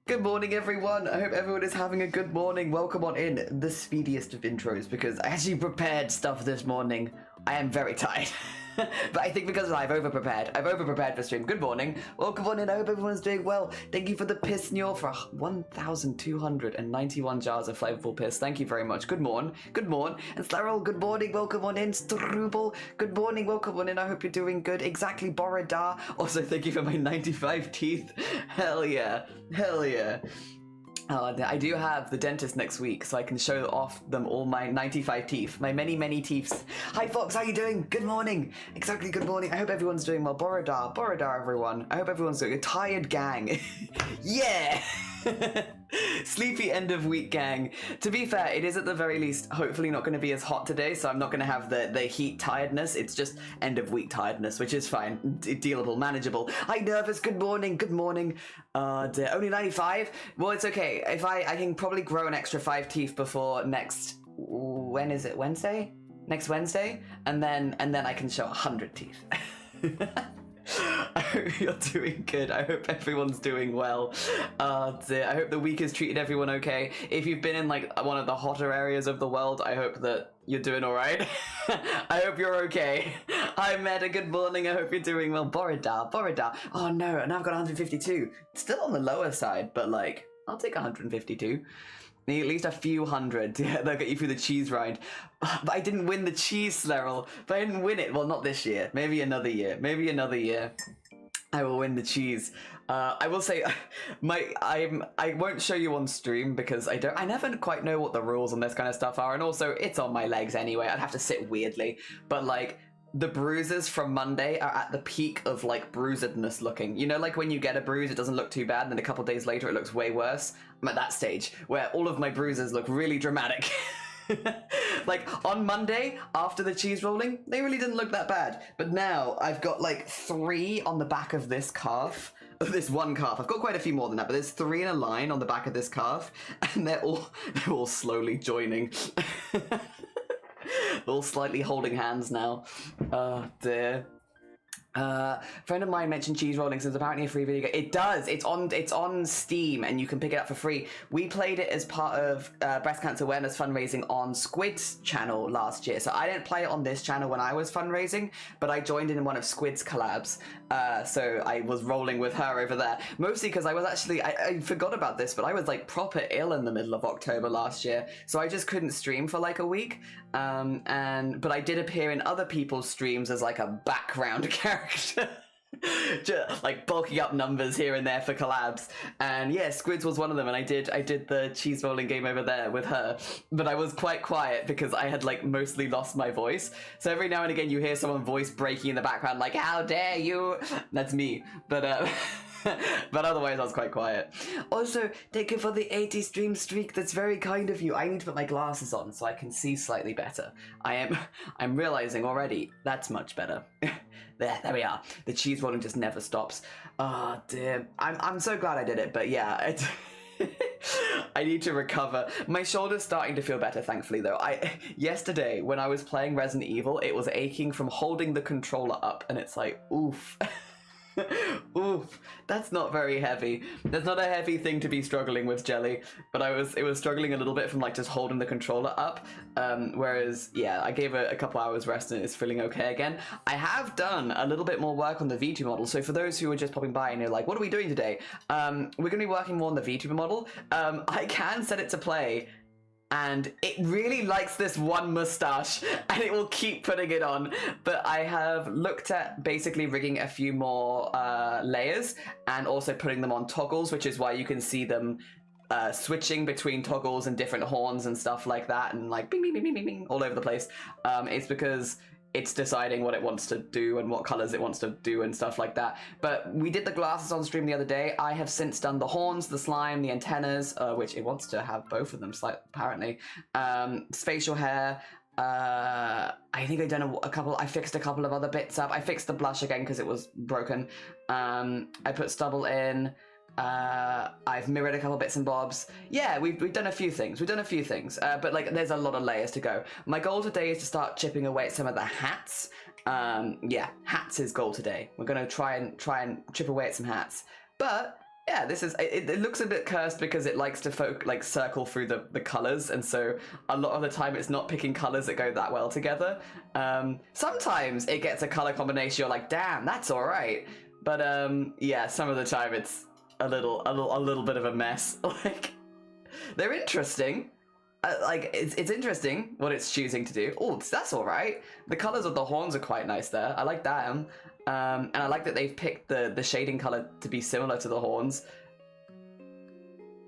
Good morning, everyone. I hope everyone is having a good morning. Welcome on in, the speediest of intros, because I actually prepared stuff this morning. I am very tired. But I think because I've over-prepared. I've over-prepared for stream. Good morning. Welcome on in. I hope everyone's doing well. Thank you for the piss Nyor for 1,291 jars of flavorful piss. Thank you very much. Good morn. Good morn. And Slarol, good morning. Welcome on in. Struble, good morning. Welcome on in. I hope you're doing good. Exactly, Borodar. Also, thank you for my 95 teeth. Hell yeah. Hell yeah. I do have the dentist next week, so I can show off them all my 95 teeth. My many, many teeths. Hi, Fox. How you doing? Good morning. Exactly, good morning. I hope everyone's doing well. Borodar. Borodar, everyone. I hope everyone's doing a tired gang. Yeah! Sleepy end of week gang. To be fair, it is at the very least hopefully not going to be as hot today, so I'm not going to have the heat tiredness. It's just end of week tiredness, which is fine. Dealable, manageable. Hi, Nervous. Good morning. Good morning. Only 95? Well, it's okay. If I can probably grow an extra 5 teeth before next... When is it? Wednesday? Next Wednesday? And then I can show 100 teeth. I hope you're doing good. I hope everyone's doing well. I hope the week has treated everyone okay. If you've been in like one of the hotter areas of the world, I hope that you're doing all right. I hope you're okay. Hi, Meta. Good morning. I hope you're doing well. Borodar, Borodar. Oh no, and I've got 152. Still on the lower side, but like, I'll take 152. At least a few hundred. Yeah, they'll get you through the cheese ride. But I didn't win the cheese, Slerrel. But I didn't win it. Well, not this year. Maybe another year. Maybe another year. I will win the cheese. I will say, I won't show you on stream because I never quite know what the rules on this kind of stuff are, and also it's on my legs anyway. I'd have to sit weirdly, but like the bruises from Monday are at the peak of like bruisedness looking. You know, like when you get a bruise, it doesn't look too bad, and then a couple days later, it looks way worse. I'm at that stage where all of my bruises look really dramatic. Like on Monday after the cheese rolling, they really didn't look that bad, but now I've got like 3 on the back of this calf, this one calf. I've got quite a few more than that, but there's 3 in a line on the back of this calf, and they're all slowly joining. All slightly holding hands now. Dear. Friend of mine mentioned cheese rolling, so it's apparently a free video game. It does. It's on Steam, and you can pick it up for free. We played it as part of breast cancer awareness fundraising on Squid's channel last year. So I didn't play it on this channel when I was fundraising, but I joined in one of Squid's collabs. So I was rolling with her over there, mostly because I was actually I forgot about this, but I was like proper ill in the middle of October last year, so I just couldn't stream for like a week. But I did appear in other people's streams as like a background character. Just, like bulking up numbers here and there for collabs, and yeah, Squids was one of them, and I did the cheese rolling game over there with her, but I was quite quiet because I had like mostly lost my voice, so every now and again you hear someone's voice breaking in the background like, how dare you. That's me, but but otherwise I was quite quiet. Also, thank you for the 80 stream streak. That's very kind of you. I need to put my glasses on so I can see slightly better. I'm realizing already that's much better. There we are. The cheese rolling just never stops. Oh dear. I'm so glad I did it, but yeah, I need to recover. My shoulder's starting to feel better, thankfully, though. Yesterday, when I was playing Resident Evil, it was aching from holding the controller up, and it's like, oof. Oof, that's not very heavy. That's not a heavy thing to be struggling with, Jelly, but it was struggling a little bit from like just holding the controller up, whereas yeah, I gave it a couple hours rest and it's feeling okay again. I have done a little bit more work on the VTuber model, so for those who are just popping by and you're like, what are we doing today? We're going to be working more on the VTuber model. I can set it to play, and it really likes this one mustache, and it will keep putting it on. But I have looked at basically rigging a few more layers, and also putting them on toggles, which is why you can see them switching between toggles and different horns and stuff like that, and like bing, bing, bing, bing, bing, bing, all over the place. It's because it's deciding what it wants to do and what colors it wants to do and stuff like that. But we did the glasses on stream the other day. I have since done the horns, the slime, the antennas, which it wants to have both of them, apparently. Facial hair. I think I've done a couple. I fixed a couple of other bits up. I fixed the blush again because it was broken. I put stubble in. I've mirrored a couple bits and bobs. Yeah, we've done a few things. But like, there's a lot of layers to go. My goal today is to start chipping away at some of the hats. Yeah, hats is goal today. We're gonna try and chip away at some hats. But yeah, this is, it looks a bit cursed because it likes to circle through the colors, and so a lot of the time it's not picking colors that go that well together. Sometimes it gets a color combination you're like, damn, that's all right. But yeah, some of the time it's a little bit of a mess. Like, they're interesting. Like, it's interesting what it's choosing to do. Oh, that's all right. The colors of the horns are quite nice there. I like that. And I like that they've picked the shading color to be similar to the horns.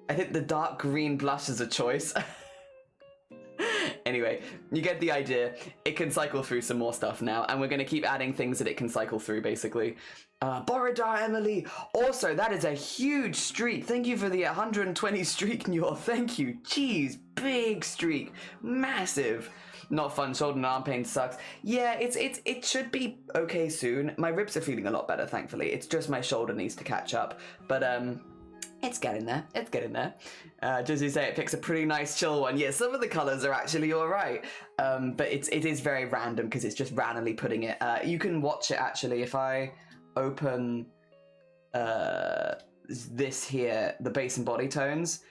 I think the dark green blush is a choice. Anyway, you get the idea. It can cycle through some more stuff now, and we're going to keep adding things that it can cycle through, basically. Borodar Emily! Also, that is a huge streak. Thank you for the 120 streak, Nyor. Thank you. Jeez, big streak. Massive. Not fun. Shoulder and arm pain sucks. Yeah, it should be okay soon. My ribs are feeling a lot better, thankfully. It's just my shoulder needs to catch up. But, it's getting there. It's getting there. Just as you say, it picks a pretty nice chill one. Yeah, some of the colors are actually all right. But it is very random because it's just randomly putting it. You can watch it, actually. If I open this here, the base and body tones,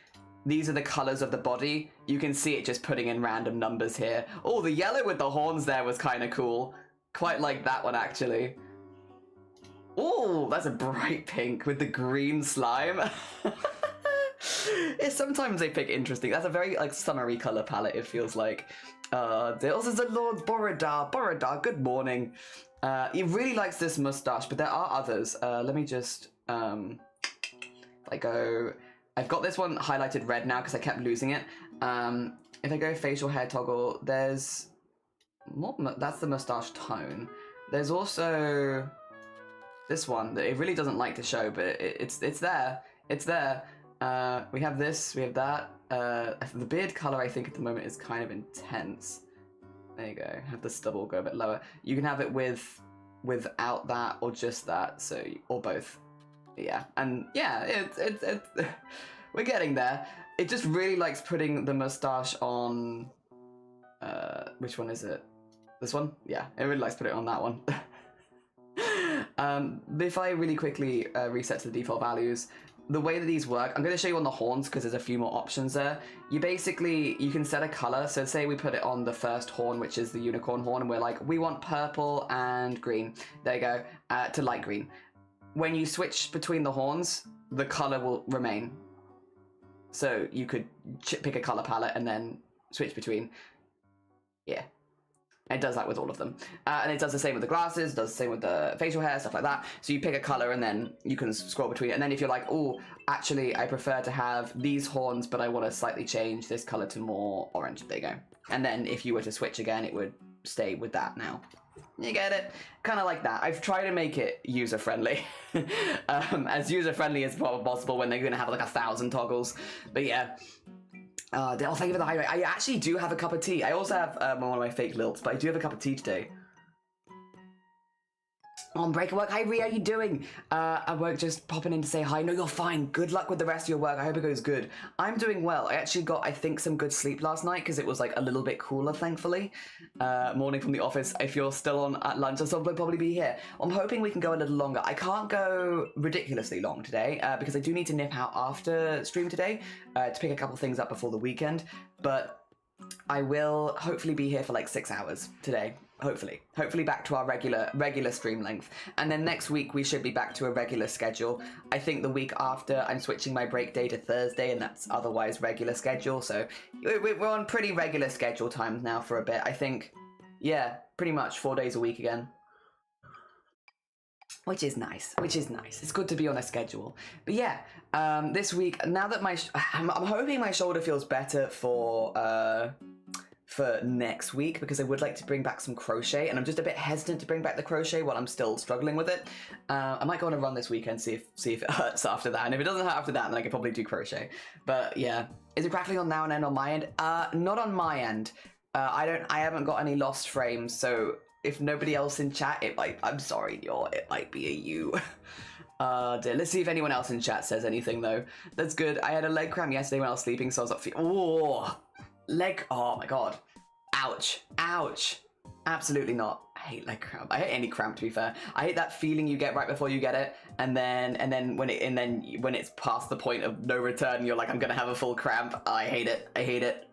these are the colors of the body. You can see it just putting in random numbers here. Oh, the yellow with the horns there was kind of cool. Quite like that one, actually. Oh, that's a bright pink with the green slime. Sometimes they pick interesting. That's a very like summery color palette, it feels like. This is the Lord Borodar. Borodar, good morning. He really likes this mustache, but there are others. Let me just I've got this one highlighted red now because I kept losing it. If I go facial hair toggle, there's more. That's the mustache tone. There's also this one that it really doesn't like to show, but it's there. It's there. We have this. We have that. The beard color I think at the moment is kind of intense. There you go. Have the stubble go a bit lower. You can have it without that or just that. So or both. Yeah, and yeah, it's we're getting there. It just really likes putting the mustache on. Which one is it? This one? Yeah, it really likes putting it on that one. If I really quickly reset to the default values, the way that these work, I'm going to show you on the horns because there's a few more options there. You can set a color. So say we put it on the first horn, which is the unicorn horn, and we're like, we want purple and green. There you go, to light green. When you switch between the horns, the color will remain. So you could pick a color palette and then switch between. Yeah. It does that with all of them. And it does the same with the glasses, does the same with the facial hair, stuff like that. So you pick a color and then you can scroll between it. And then if you're like, oh, actually, I prefer to have these horns, but I want to slightly change this color to more orange. There you go. And then if you were to switch again, it would stay with that now. You get it? Kind of like that. I've tried to make it user-friendly. As user-friendly as possible when they're going to have like 1,000 toggles. But yeah. Thank you for the hydrate. I actually do have a cup of tea. I also have one of my fake lilts, but I do have a cup of tea today. On break at work. Hi, Rhea, how you doing? At work, just popping in to say hi. No, you're fine. Good luck with the rest of your work. I hope it goes good. I'm doing well. I actually got, I think, some good sleep last night because it was like a little bit cooler, thankfully. Morning from the office. If you're still on at lunch, I'll probably be here. I'm hoping we can go a little longer. I can't go ridiculously long today because I do need to nip out after stream today to pick a couple things up before the weekend. But I will hopefully be here for like 6 hours today. Hopefully back to our regular stream length. And then next week we should be back to a regular schedule. I think the week after I'm switching my break day to Thursday, and that's otherwise regular schedule. So we're on pretty regular schedule times now for a bit. I think, yeah, pretty much 4 days a week again. Which is nice. It's good to be on a schedule. But yeah, this week, now that I'm hoping my shoulder feels better for next week, because I would like to bring back some crochet, and I'm just a bit hesitant to bring back the crochet while I'm still struggling with it. I might go on a run this weekend, see if it hurts after that, and if it doesn't hurt after that, then I could probably do crochet. But yeah, is it crackling on now and then on my end? Not on my end. I haven't got any lost frames, so if nobody else in chat, I'm sorry, it might be a you. Dear. Let's see if anyone else in chat says anything though. That's good. I had a leg cramp yesterday when I was sleeping, so I was up. Oh, leg. Oh my god. Ouch. Absolutely not. I hate leg cramp. I hate any cramp, to be fair. I hate that feeling you get right before you get it, and then when it's past the point of no return, you're like, I'm gonna have a full cramp. I hate it. I hate it.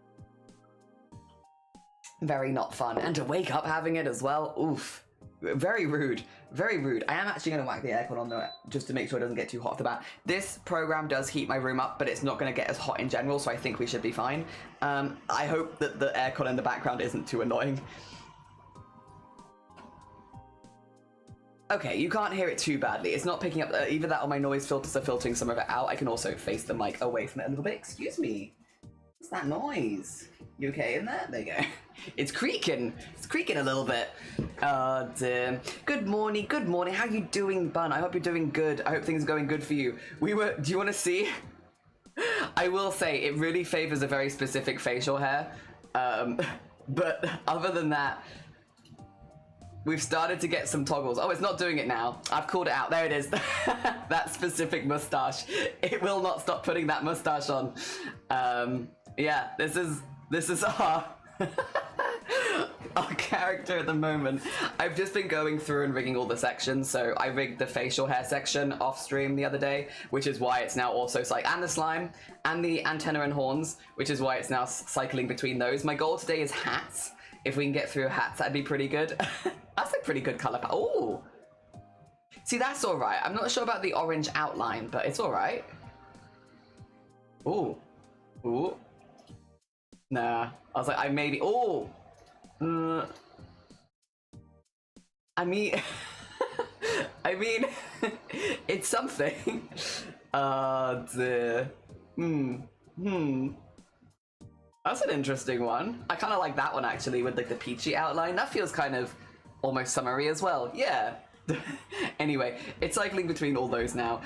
Very not fun. And to wake up having it as well, oof. Very rude. Very rude. I am actually going to whack the aircon on though, just to make sure it doesn't get too hot off the bat. This program does heat my room up, but it's not going to get as hot in general, so I think we should be fine. I hope that the aircon in the background isn't too annoying. Okay, you can't hear it too badly. It's not picking up, either that or my noise filters are filtering some of it out. I can also face the mic away from it a little bit. Excuse me. What's that noise? You okay in there? There you go. It's creaking. It's creaking a little bit. Oh, dear. Good morning. Good morning. How you doing, Bun? I hope you're doing good. I hope things are going good for you. Do you want to see? I will say, it really favors a very specific facial hair. But other than that, we've started to get some toggles. Oh, it's not doing it now. I've called it out. There it is. That specific mustache. It will not stop putting that mustache on. Yeah, this is our our character at the moment. I've just been going through and rigging all the sections. So I rigged the facial hair section off stream the other day, which is why it's now also and the slime and the antenna and horns, which is why it's now cycling between those. My goal today is hats. If we can get through hats, that'd be pretty good. That's a pretty good color. Oh, see, that's all right. I'm not sure about the orange outline, but it's all right. Ooh, ooh. Nah, I was like, I maybe. Oh, I mean, it's something. That's an interesting one. I kind of like that one actually, with like the peachy outline. That feels kind of almost summery as well. Yeah. Anyway, it's cycling between all those now.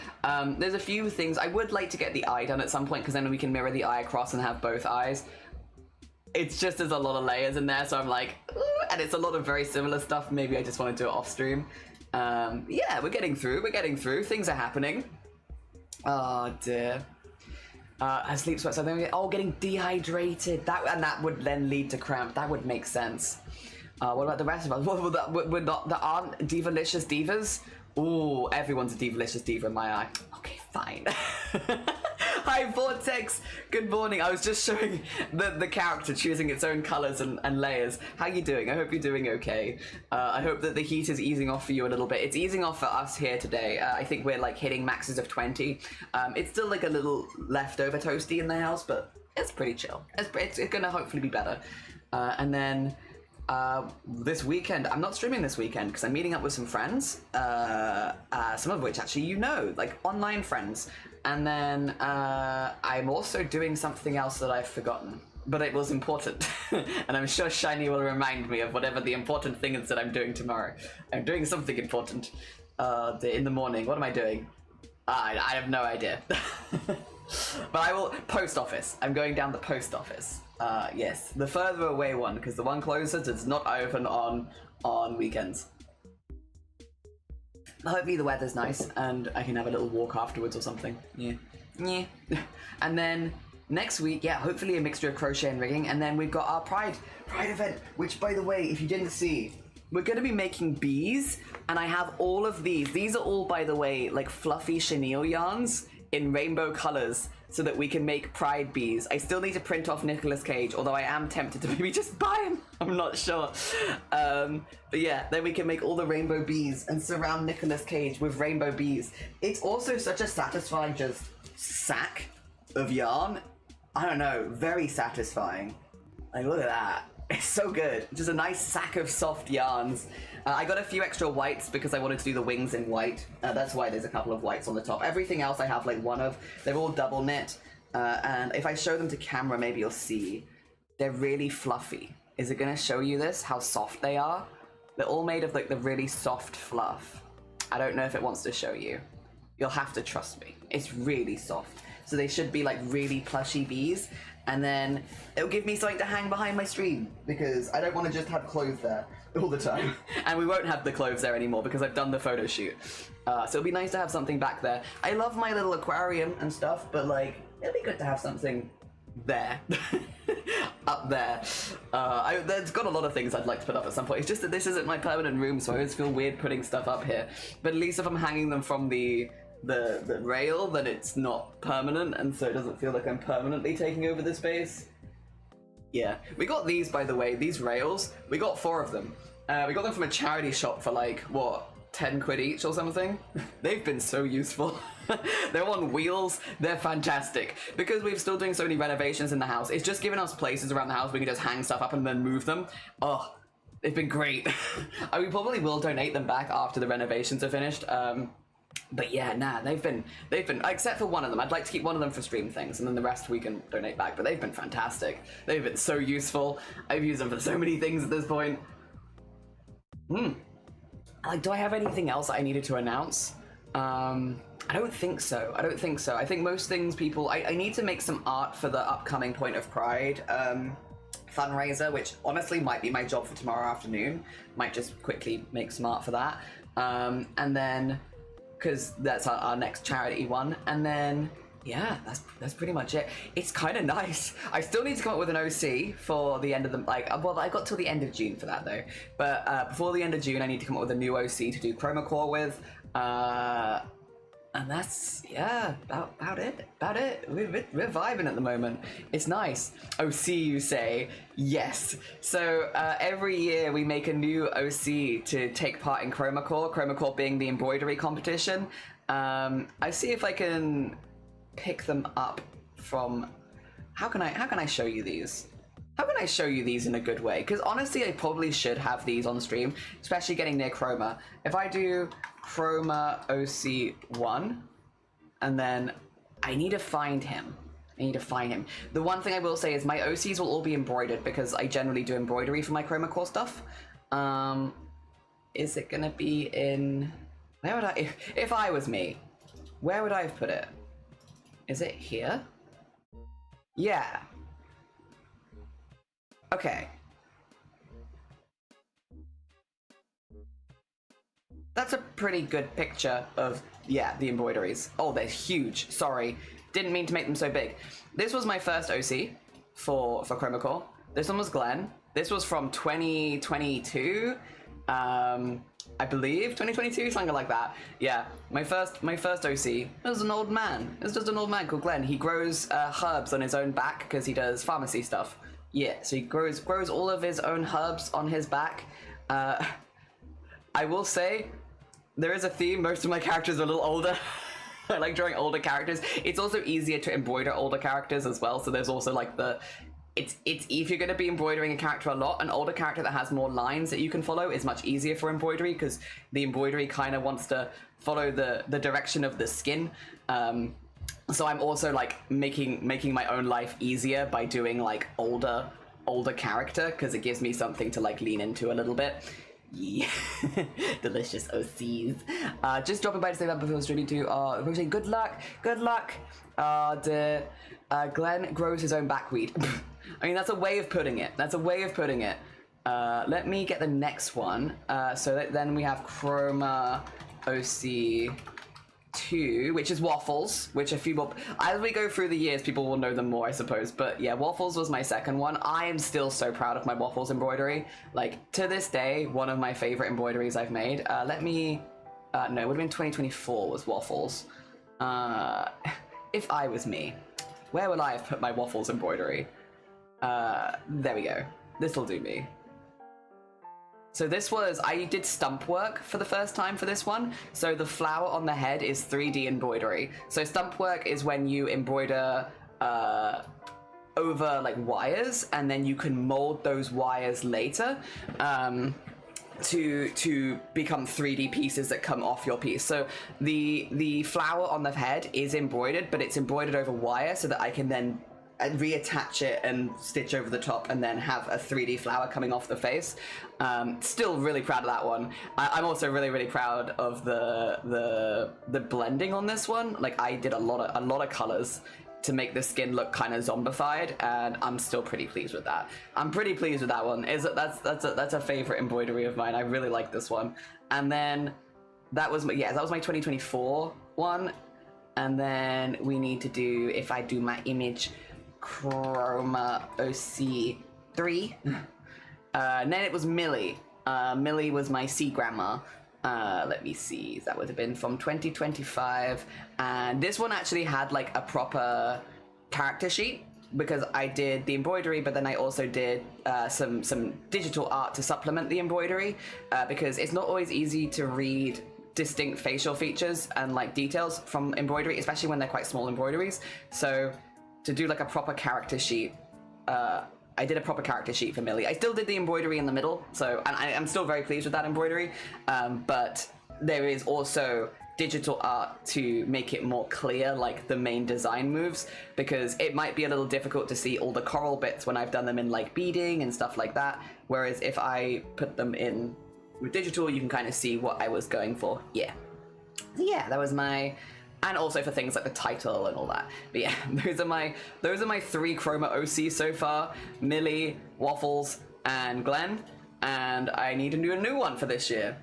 There's a few things. I would like to get the eye done at some point, because then we can mirror the eye across and have both eyes. It's just there's a lot of layers in there, so I'm like, ooh, and it's a lot of very similar stuff. Maybe I just want to do it off stream. Yeah, we're getting through. We're getting through. Things are happening. Oh dear. I sleep sweat, so then we get getting dehydrated. That would then lead to cramp. That would make sense. What about the rest of us? We're not, there aren't divalicious divas? Ooh, everyone's a divalicious diva in my eye. Okay, fine. Hi, Vortex. Good morning. I was just showing the character choosing its own colors and layers. How you doing? I hope you're doing okay. I hope that the heat is easing off for you a little bit. It's easing off for us here today. I think we're like hitting maxes of 20. It's still like a little leftover toasty in the house, but it's pretty chill. It's gonna hopefully be better. And then this weekend, I'm not streaming this weekend because I'm meeting up with some friends, some of which actually like online friends. And then I'm also doing something else that I've forgotten, but it was important. And I'm sure Shiny will remind me of whatever the important thing is that I'm doing tomorrow. I'm doing something important in the morning. What am I doing? I have no idea. But I will. Post office. I'm going down the post office. Yes, the further away one, because the one closer does not open on weekends. Hopefully the weather's nice and I can have a little walk afterwards or something. Yeah. Yeah. And then next week, yeah, hopefully a mixture of crochet and rigging. And then we've got our Pride event, which, by the way, if you didn't see, we're going to be making bees. And I have all of these. These are all, by the way, like fluffy chenille yarns in rainbow colors, so that we can make Pride bees. I still need to print off Nicolas Cage, although I am tempted to maybe just buy him. I'm not sure. But yeah, then we can make all the rainbow bees and surround Nicolas Cage with rainbow bees. It's also such a satisfying just sack of yarn. I don't know, very satisfying. Like, look at that. It's so good. Just a nice sack of soft yarns. I got a few extra whites because I wanted to do the wings in white. That's why there's a couple of whites on the top. Everything else I have like one of. They're all double knit. And if I show them to camera, maybe you'll see. They're really fluffy. Is it going to show you this? How soft they are? They're all made of like the really soft fluff. I don't know if it wants to show you. You'll have to trust me. It's really soft. So they should be like really plushy bees. And then it'll give me something to hang behind my stream, because I don't want to just have clothes there all the time. And we won't have the clothes there anymore because I've done the photo shoot. So it'll be nice to have something back there. I love my little aquarium and stuff, but like, it'll be good to have something there. up there. There's got a lot of things I'd like to put up at some point. It's just that this isn't my permanent room, so I always feel weird putting stuff up here. But at least if I'm hanging them from the rail, then it's not permanent, and so it doesn't feel like I'm permanently taking over the space. Yeah, we got these, by the way, these rails. We got 4 of them. We got them from a charity shop for like, what, 10 quid each or something? They've been so useful. They're on wheels. They're fantastic. Because we're still doing so many renovations in the house, it's just given us places around the house we can just hang stuff up and then move them. Oh, they've been great. We probably will donate them back after the renovations are finished. But yeah, nah, they've been, except for one of them. I'd like to keep one of them for stream things, and then the rest we can donate back. But they've been fantastic. They've been so useful. I've used them for so many things at this point. Like, do I have anything else I needed to announce? I don't think so. I think most things people... I need to make some art for the upcoming Point of Pride fundraiser, which honestly might be my job for tomorrow afternoon. Might just quickly make some art for that. And then... because that's our next charity one, and then yeah, that's pretty much it. It's kind of nice. I still need to come up with an OC for the end of the well, I got till the end of June for that though, but before the end of June I need to come up with a new OC to do chroma core with, and that's, yeah, about it. We're vibing at the moment. It's nice. OC, you say? Yes. So every year we make a new OC to take part in chroma core being the embroidery competition. I see if I can pick them up from... How can I show you these? How can I show you these in a good way? Because honestly, I probably should have these on stream, especially getting near chroma. If I do chroma OC1, and then I need to find him. The one thing I will say is my OCs will all be embroidered because I generally do embroidery for my chroma core stuff. Is it gonna be in... Where would I... If I was me, where would I have put it? Is it here? Yeah. Okay. That's a pretty good picture of, yeah, the embroideries. Oh, they're huge. Sorry. Didn't mean to make them so big. This was my first OC for chroma core. This one was Glenn. This was from 2022. I believe 2022, something like that. Yeah, my first OC was an old man. It's just an old man called Glenn. He grows herbs on his own back because he does pharmacy stuff. Yeah, so he grows all of his own herbs on his back. I will say, there is a theme. Most of my characters are a little older. I like drawing older characters. It's also easier to embroider older characters as well. So there's also like the... It's if you're going to be embroidering a character a lot, an older character that has more lines that you can follow is much easier for embroidery because the embroidery kind of wants to follow the direction of the skin. So I'm also like making my own life easier by doing like older character because it gives me something to like lean into a little bit. Yeah, delicious OCs. Just dropping by to say that before streaming too. Good luck. Glenn grows his own backweed. I mean, that's a way of putting it. Let me get the next one. So then we have Chroma OC2, which is Waffles, which a few more... As we go through the years, people will know them more, I suppose. But yeah, Waffles was my second one. I am still so proud of my Waffles embroidery. Like, to this day, one of my favorite embroideries I've made. Let me... no, it would have been 2024 was Waffles. If I was me, where would I have put my Waffles embroidery? There we go. This'll do me. So this was, I did stump work for the first time for this one. So the flower on the head is 3D embroidery. So stump work is when you embroider over like wires, and then you can mold those wires later to become 3D pieces that come off your piece. So the flower on the head is embroidered, but it's embroidered over wire so that I can then reattach it and stitch over the top and then have a 3D flower coming off the face. Still really proud of that one. I'm also really proud of the blending on this one. Like, I did a lot of colors to make the skin look kind of zombified, and I'm still pretty pleased with that. I'm pretty pleased with that one. That's a favorite embroidery of mine. I really like this one. And then that was my 2024 one. And then we need to do, if I do my image Chroma OC3. And then it was Millie. Millie was my C grandma. Let me see, that would have been from 2025. And this one actually had like a proper character sheet because I did the embroidery, but then I also did some digital art to supplement the embroidery because it's not always easy to read distinct facial features and like details from embroidery, especially when they're quite small embroideries. So to do like a proper character sheet, I did a proper character sheet for Millie. I still did the embroidery in the middle, so and I'm still very pleased with that embroidery, but there is also digital art to make it more clear, like the main design moves, because it might be a little difficult to see all the coral bits when I've done them in like beading and stuff like that, whereas if I put them in with digital, you can kind of see what I was going for. Yeah, that was my... And also for things like the title and all that. But yeah, those are my 3 Chroma OC so far: Millie, Waffles, and Glenn. And I need to do a new one for this year.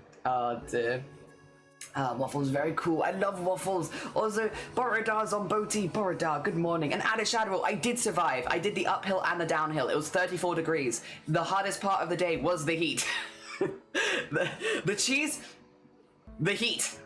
Waffles, very cool. I love Waffles. Also, Borodar's on Boaty. Borodar, good morning. And Ada Shadwell, I did survive. I did the uphill and the downhill. It was 34 degrees. The hardest part of the day was the heat. the cheese, the heat.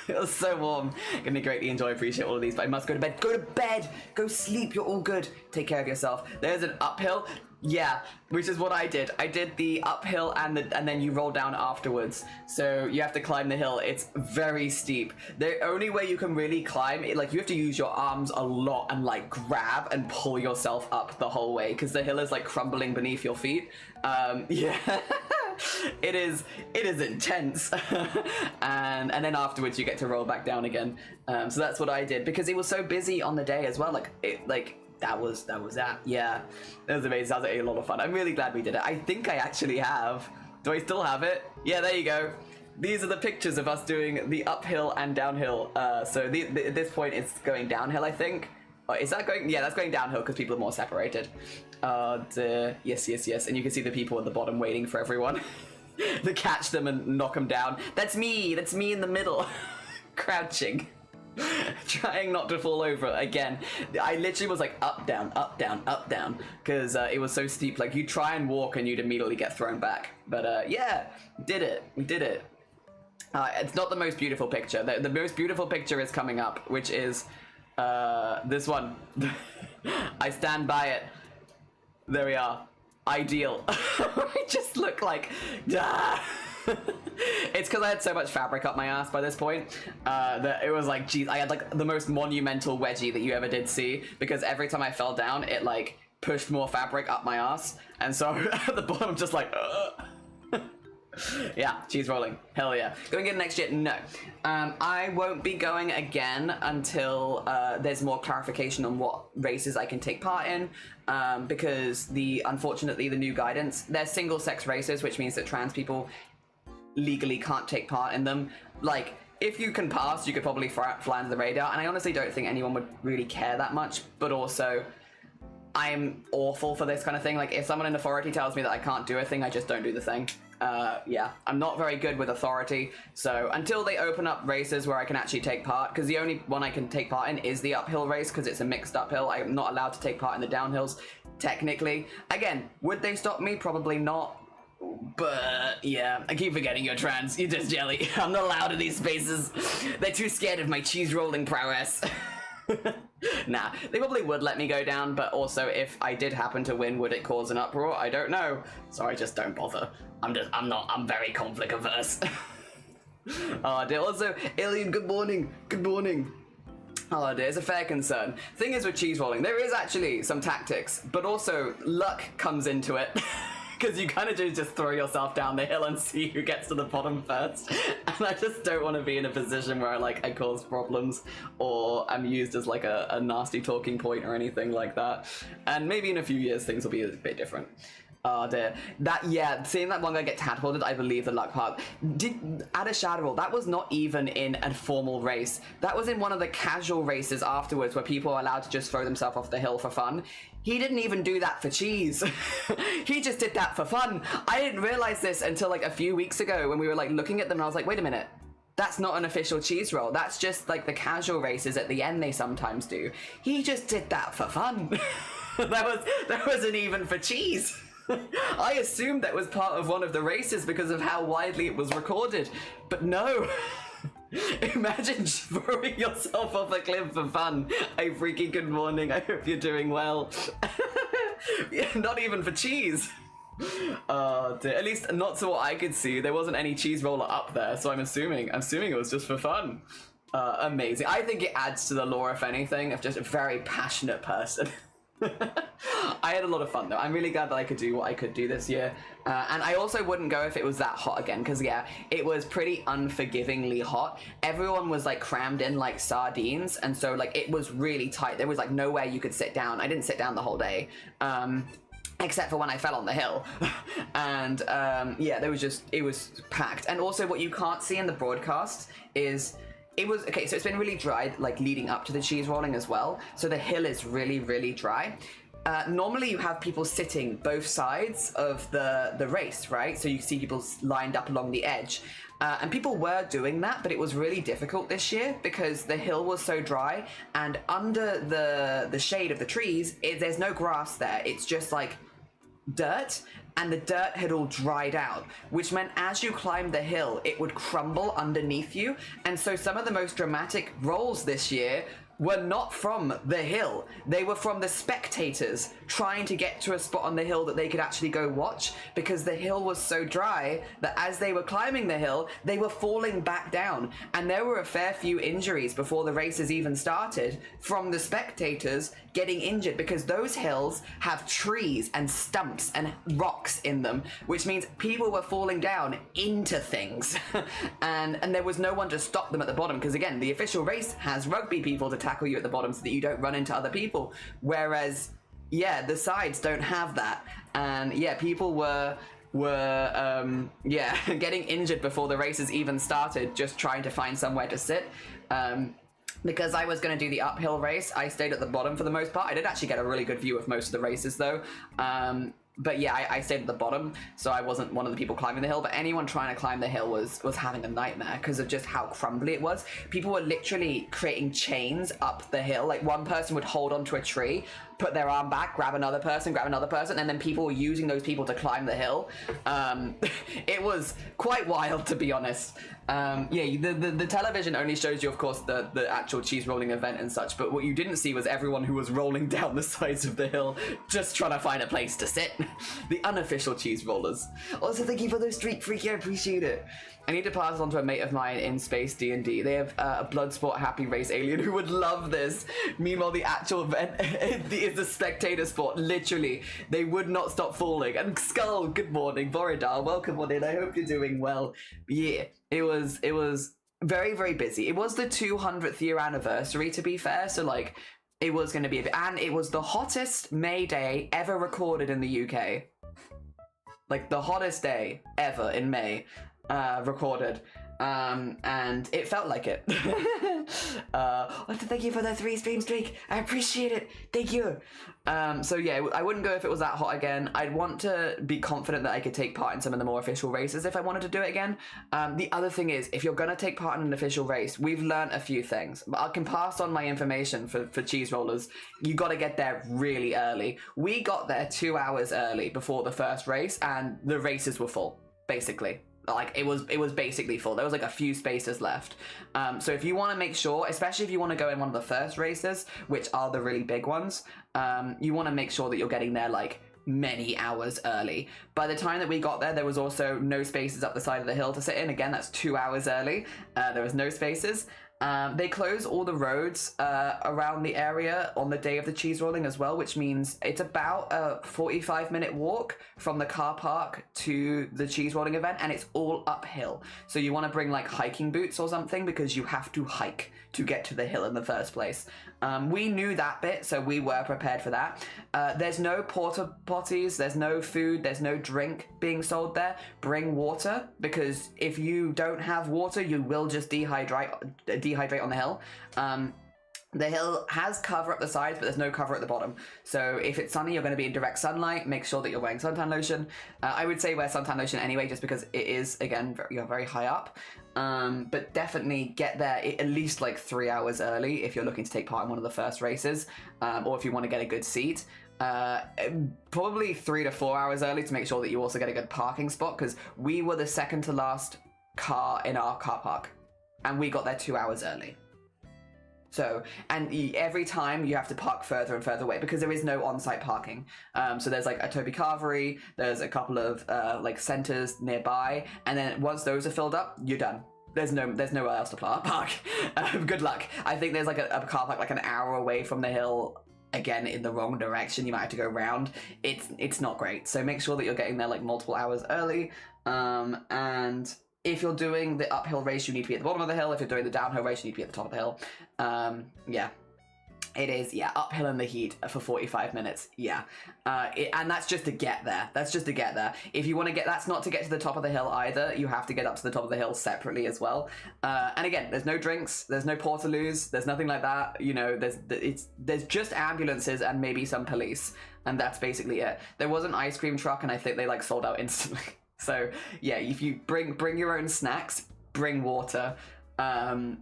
It was so warm. Gonna greatly appreciate all of these, but I must go to bed. Go to bed! Go sleep, you're all good. Take care of yourself. There's an uphill. Yeah, which is what I did. I did the uphill and then you roll down afterwards. So you have to climb the hill. It's very steep. The only way you can really climb it, like you have to use your arms a lot and like grab and pull yourself up the whole way because the hill is like crumbling beneath your feet. Yeah. It is intense. and then afterwards you get to roll back down again. So that's what I did because it was so busy on the day as well. That was that. Yeah, it was amazing. That was a lot of fun. I'm really glad we did it. I think I actually have. Do I still have it? Yeah, there you go. These are the pictures of us doing the uphill and downhill. So at this point it's going downhill, I think. Oh, is that going? Yeah, that's going downhill because people are more separated. Yes. And you can see the people at the bottom waiting for everyone to catch them and knock them down. That's me in the middle, crouching, trying not to fall over again. I literally was like up, down, because it was so steep. Like you try and walk and you'd immediately get thrown back. But yeah, we did it. It's not the most beautiful picture. The most beautiful picture is coming up, which is this one. I stand by it. There we are. Ideal. I just look like... It's because I had so much fabric up my ass by this point that it was like, geez, I had like the most monumental wedgie that you ever did see, because every time I fell down, it like pushed more fabric up my ass. And so at the bottom, I'm just like... Yeah, cheese rolling. Hell yeah. Going in next year? No. I won't be going again until there's more clarification on what races I can take part in, because unfortunately the new guidance, they're single-sex races, which means that trans people legally can't take part in them. Like, if you can pass, you could probably fly under the radar, and I honestly don't think anyone would really care that much, but also... I'm awful for this kind of thing. Like, if someone in authority tells me that I can't do a thing, I just don't do the thing. Yeah, I'm not very good with authority, so until they open up races where I can actually take part, because the only one I can take part in is the uphill race, because it's a mixed uphill. I'm not allowed to take part in the downhills, technically. Again, would they stop me? Probably not. But, yeah, I keep forgetting you're trans. You're just jelly. I'm not allowed in these spaces. They're too scared of my cheese-rolling prowess. Nah, they probably would let me go down, but also if I did happen to win, would it cause an uproar? I don't know. So I just don't bother. I'm very conflict averse. Oh dear. Also, Alien, good morning. Oh dear, it's a fair concern. Thing is with cheese rolling, there is actually some tactics, but also luck comes into it. Because you kind of just throw yourself down the hill and see who gets to the bottom first. And I just don't want to be in a position where I cause problems or I'm used as like a nasty talking point or anything like that. And maybe in a few years things will be a bit different. Oh dear. Seeing that one guy get tadpolded, I believe the luck part. Add a shadow roll, that was not even in a formal race. That was in one of the casual races afterwards where people are allowed to just throw themselves off the hill for fun. He didn't even do that for cheese. He just did that for fun. I didn't realize this until like a few weeks ago when we were like looking at them and I was like, wait a minute. That's not an official cheese roll. That's just like the casual races at the end they sometimes do. He just did that for fun. that wasn't even for cheese. I assumed that was part of one of the races because of how widely it was recorded, but no. Imagine throwing yourself off a cliff for fun. Hey, freaking good morning. I hope you're doing well. Yeah, not even for cheese. Dear. At least not to what I could see. There wasn't any cheese roller up there, so I'm assuming it was just for fun. Amazing. I think it adds to the lore, if anything, of just a very passionate person. I had a lot of fun though. I'm really glad that I could do what I could do this year. And I also wouldn't go if it was that hot again, because yeah, it was pretty unforgivingly hot. Everyone was like crammed in like sardines, and so like it was really tight. There was like nowhere you could sit down. I didn't sit down the whole day. Except for when I fell on the hill. And yeah, it was packed. And also what you can't see in the broadcast is, okay, so it's been really dry, like leading up to the cheese rolling as well. So the hill is really, really dry. Normally you have people sitting both sides of the race, right? So you see people lined up along the edge. And people were doing that, but it was really difficult this year because the hill was so dry, and under the shade of the trees, there's no grass there. It's just like dirt, and the dirt had all dried out, which meant as you climbed the hill, it would crumble underneath you. And so some of the most dramatic rolls this year were not from the hill. They were from the spectators trying to get to a spot on the hill that they could actually go watch, because the hill was so dry that as they were climbing the hill, they were falling back down. And there were a fair few injuries before the races even started from the spectators getting injured, because those hills have trees and stumps and rocks in them, which means people were falling down into things. and there was no one to stop them at the bottom, because again, the official race has rugby people to tackle you at the bottom so that you don't run into other people, whereas yeah, the sides don't have that. And yeah, people were yeah, getting injured before the races even started, just trying to find somewhere to sit. Because I was going to do the uphill race, I stayed at the bottom for the most part. I did actually get a really good view of most of the races though. But yeah, I stayed at the bottom, so I wasn't one of the people climbing the hill, but anyone trying to climb the hill was having a nightmare because of just how crumbly it was. People were literally creating chains up the hill. Like one person would hold onto a tree, put their arm back, grab another person, and then people were using those people to climb the hill. It was quite wild, to be honest. Yeah, the television only shows you, of course, the actual cheese rolling event and such, but what you didn't see was everyone who was rolling down the sides of the hill just trying to find a place to sit. The unofficial cheese rollers. Also, thank you for those Street Freaky, I appreciate it. I need to pass on to a mate of mine in Space D&D. They have a Bloodsport Happy Race alien who would love this. Meanwhile, the actual event is a spectator sport. Literally, they would not stop falling. And Skull, good morning. Boridar, welcome on in. I hope you're doing well. Yeah, it was very, very busy. It was the 200th year anniversary, to be fair. So, like, it was going to be a bit... And it was the hottest May Day ever recorded in the UK. Like, the hottest day ever in May. Recorded, and it felt like it. Thank you for the 3 stream streak. I appreciate it. Thank you. So yeah, I wouldn't go if it was that hot again. I'd want to be confident that I could take part in some of the more official races if I wanted to do it again. The other thing is, if you're gonna take part in an official race, we've learned a few things. But I can pass on my information for cheese rollers. You got to get there really early. We got there 2 hours early before the first race, and the races were full, basically. Like it was basically full. There was like a few spaces left. So if you want to make sure, especially if you want to go in one of the first races, which are the really big ones, you want to make sure that you're getting there like many hours early. By the time that we got there, there was also no spaces up the side of the hill to sit in. Again, that's 2 hours early. There was no spaces. They close all the roads around the area on the day of the cheese rolling as well, which means it's about a 45-minute walk from the car park to the cheese rolling event, and it's all uphill. So you want to bring like hiking boots or something, because you have to hike to get to the hill in the first place. We knew that bit, so we were prepared for that. There's no porta potties, there's no food, there's no drink being sold there. Bring water, because if you don't have water, you will just dehydrate on the hill. The hill has cover up the sides, but there's no cover at the bottom. So if it's sunny, you're going to be in direct sunlight. Make sure that you're wearing suntan lotion. I would say wear suntan lotion anyway, just because it is, again, you're very high up. But definitely get there at least like 3 hours early if you're looking to take part in one of the first races, or if you want to get a good seat. Probably 3 to 4 hours early to make sure that you also get a good parking spot, because we were the second to last car in our car park, and we got there 2 hours early. So, and every time you have to park further and further away because there is no on-site parking. So there's like a Toby Carvery, there's a couple of like centers nearby, and then once those are filled up, you're done. There's nowhere else to park. Good luck. I think there's like a car park like an hour away from the hill. Again, in the wrong direction, you might have to go around. It's not great. So make sure that you're getting there like multiple hours early. And if you're doing the uphill race, you need to be at the bottom of the hill. If you're doing the downhill race, you need to be at the top of the hill. Yeah, it is, yeah, uphill in the heat for 45 minutes, yeah. And that's just to get there. That's just to get there. If you want to get, that's not to get to the top of the hill either. You have to get up to the top of the hill separately as well. And again, there's no drinks, there's no portaloos, there's nothing like that. You know, there's just ambulances and maybe some police. And that's basically it. There was an ice cream truck and I think they like sold out instantly. So yeah, if you bring your own snacks, bring water,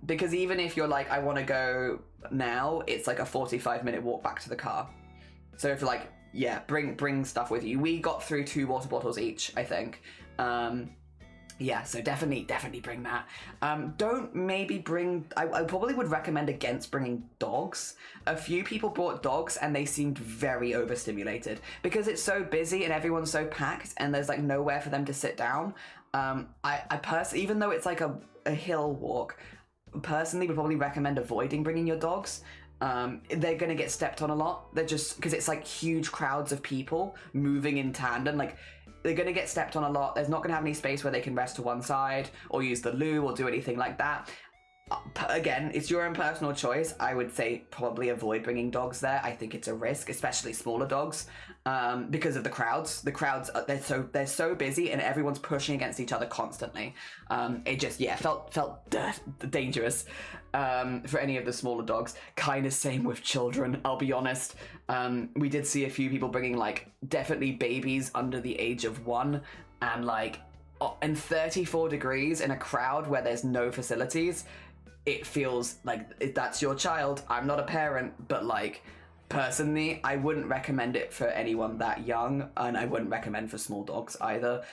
because even if you're like, I want to go now, it's like a 45-minute walk back to the car. So if you're like, yeah, bring stuff with you. We got through 2 water bottles each, I think. Yeah, so definitely bring that. Don't maybe bring, I probably would recommend against bringing dogs. A few people brought dogs and they seemed very overstimulated because it's so busy and everyone's so packed and there's like nowhere for them to sit down. I personally, even though it's like a hill walk, personally would probably recommend avoiding bringing your dogs. They're gonna get stepped on a lot. They're just, because it's like huge crowds of people moving in tandem, like they're going to get stepped on a lot. There's not going to have any space where they can rest to one side or use the loo or do anything like that. Again, it's your own personal choice. I would say probably avoid bringing dogs there. I think it's a risk, especially smaller dogs, because of the crowds. The crowds, they're so busy and everyone's pushing against each other constantly. It just, yeah, felt dangerous for any of the smaller dogs. Kind of same with children, I'll be honest. We did see a few people bringing like definitely babies under the age of 1 and like in 34 degrees in a crowd where there's no facilities. It feels like that's your child. I'm not a parent, but like personally, I wouldn't recommend it for anyone that young, and I wouldn't recommend for small dogs either.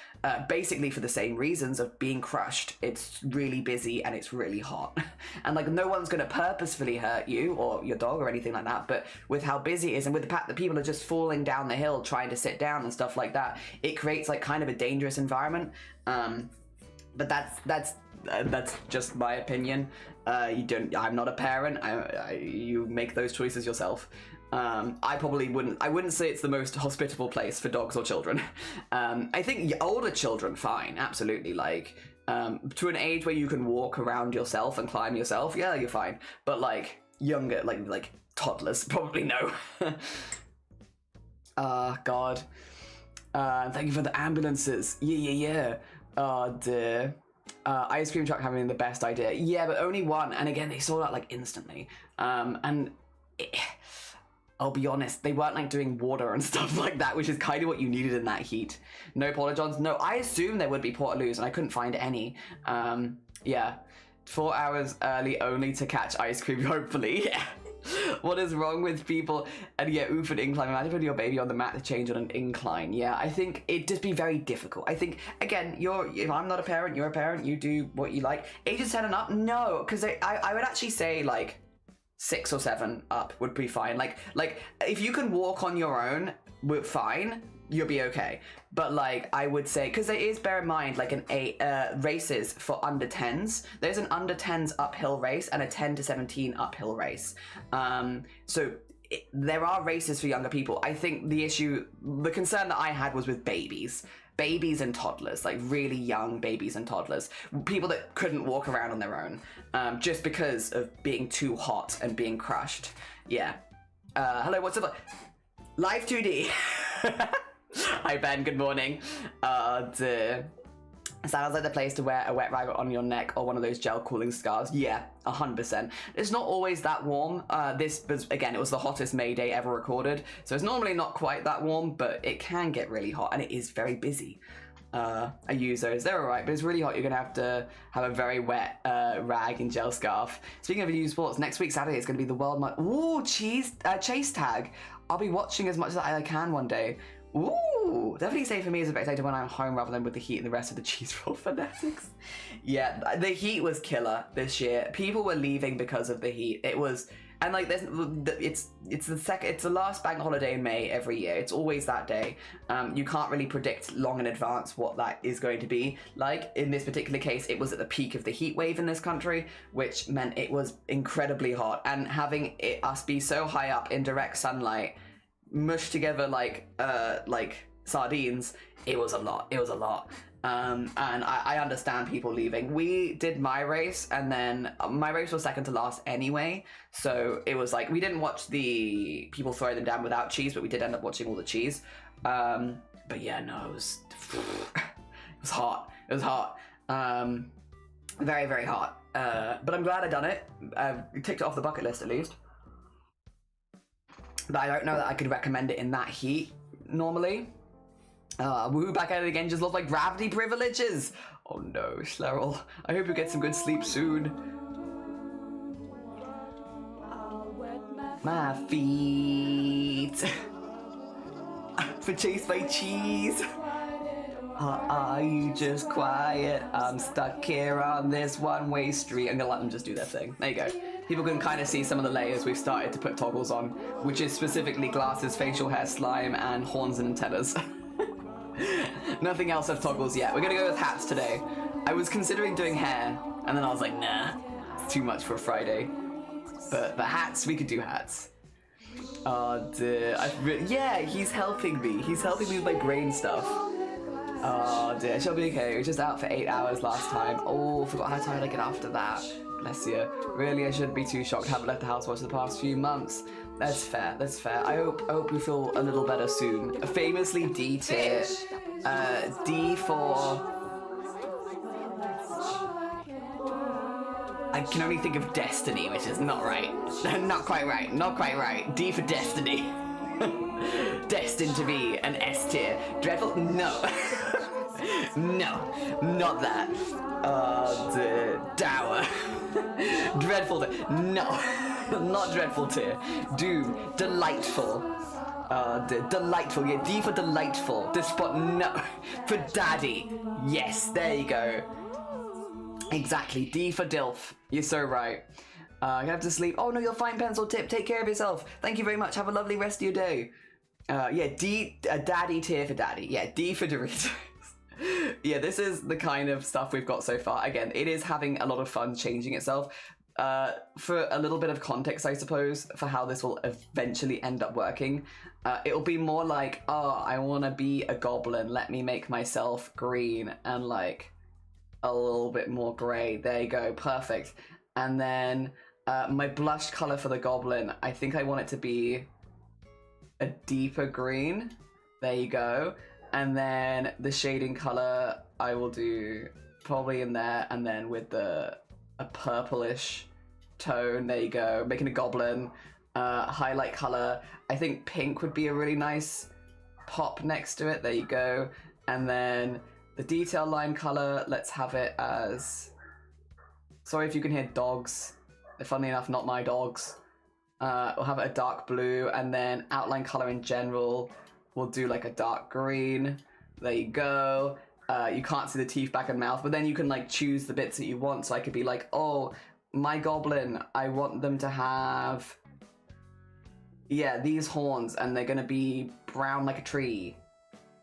Basically for the same reasons of being crushed. It's really busy and it's really hot. And like no one's gonna purposefully hurt you or your dog or anything like that, but with how busy it is and with the fact that people are just falling down the hill trying to sit down and stuff like that, it creates like kind of a dangerous environment. But that's just my opinion. I'm not a parent. You make those choices yourself. I wouldn't say it's the most hospitable place for dogs or children. I think older children, fine, absolutely. Like, to an age where you can walk around yourself and climb yourself, yeah, you're fine. But like younger, like toddlers, probably no. God. Thank you for the ambulances. Yeah. Oh dear. Ice cream truck having the best idea. Yeah, but only one. And again, they sold out like instantly. I'll be honest, they weren't like doing water and stuff like that, which is kind of what you needed in that heat. No porta johns. No, I assumed there would be portaloos and I couldn't find any. Yeah, 4 hours early only to catch ice cream, hopefully. Yeah. What is wrong with people? And yeah, oof, an incline. Imagine putting your baby on the mat to change on an incline. Yeah, I think it'd just be very difficult. I think, again, if I'm not a parent, you're a parent, you do what you like. Ages 10 and up, no, because I would actually say like 6 or 7 up would be fine. Like if you can walk on your own, we're fine. You'll be okay. But like I would say, because there is, bear in mind, like races for under 10s. There's an under 10s uphill race and a 10 to 17 uphill race. So there are races for younger people. I think the concern that I had was with babies and toddlers, like really young babies and toddlers, people that couldn't walk around on their own, just because of being too hot and being crushed. Yeah. Hello, what's up? Live 2D. Hi Ben, good morning. Sounds like the place to wear a wet rag on your neck or one of those gel cooling scarves. Yeah, 100%. It's not always that warm. This was, again, it was the hottest May day ever recorded. So it's normally not quite that warm, but it can get really hot and it is very busy. I use those, they're alright, but it's really hot. You're gonna have to have a very wet rag and gel scarf. Speaking of youth sports, next week Saturday is gonna be the World Chase Tag. I'll be watching as much as I can one day. Ooh, definitely say for me is a bit excited when I'm home rather than with the heat and the rest of the cheese roll phonetics. Yeah, the heat was killer this year. People were leaving because of the heat. It was, and like it's the last bank holiday in May every year. It's always that day. You can't really predict long in advance what that is going to be like. In this particular case, it was at the peak of the heat wave in this country, which meant it was incredibly hot. And having us be so high up in direct sunlight, mushed together like sardines, it was a lot. And I understand people leaving. We did my race, and then my race was second to last anyway, so it was like we didn't watch the people throwing them down without cheese, but we did end up watching all the cheese. But yeah, no, it was hot. It was hot. Very, very hot. But I'm glad I done it. I've ticked it off the bucket list at least. But I don't know that I could recommend it in that heat normally. Woohoo, back at it again, just look like gravity privileges. Oh no, Schlerel. I hope you get some good sleep soon. My feet. For chased by cheese. Are you just quiet? I'm stuck here on this one-way street. I'm gonna let them just do their thing. There you go. People can kind of see some of the layers we've started to put toggles on, which is specifically glasses, facial hair, slime, and horns and antennas. Nothing else of toggles yet. We're gonna go with hats today. I was considering doing hair, and then I was like, nah, it's too much for a Friday. But hats, we could do hats. Oh dear. Yeah, he's helping me. He's helping me with my brain stuff. Oh dear, she'll be okay. We were just out for 8 hours last time. Oh, forgot how tired I get after that. Bless you. Really, I shouldn't be too shocked. Haven't left the house much the past few months. That's fair, that's fair. I hope you feel a little better soon. Famously D tier. D for... I can only think of Destiny, which is not right. Not quite right, not quite right. D for Destiny. Destined to be an S tier. Dreadful? No. No, not that. Dour. Dreadful tier. No, not dreadful tier. Doom. Delightful. Delightful. Yeah, D for delightful. Despot. No. For daddy. Yes, there you go. Exactly. D for DILF. You're so right. I have to sleep. Oh no, you're fine, pencil tip. Take care of yourself. Thank you very much. Have a lovely rest of your day. Yeah, D, daddy tier for daddy. Yeah, D for Doritos. Yeah, this is the kind of stuff we've got so far. Again, it is having a lot of fun changing itself. For a little bit of context, I suppose, for how this will eventually end up working, it'll be more like, oh, I want to be a goblin. Let me make myself green and like a little bit more grey. There you go. Perfect. And then my blush color for the goblin, I think I want it to be a deeper green. There you go. And then the shading color I will do probably in there, and then with a purplish tone. There you go. Making a goblin. Highlight color, I think pink would be a really nice pop next to it. There you go. And then the detail line color, let's have it as... Sorry if you can hear dogs. They're funnily enough not my dogs. We'll have it a dark blue, and then outline color in general, we'll do like a dark green. There you go. You can't see the teeth, back and mouth, but then you can like choose the bits that you want. So I could be like, oh, my goblin, I want them to have, yeah, these horns, and they're gonna be brown like a tree.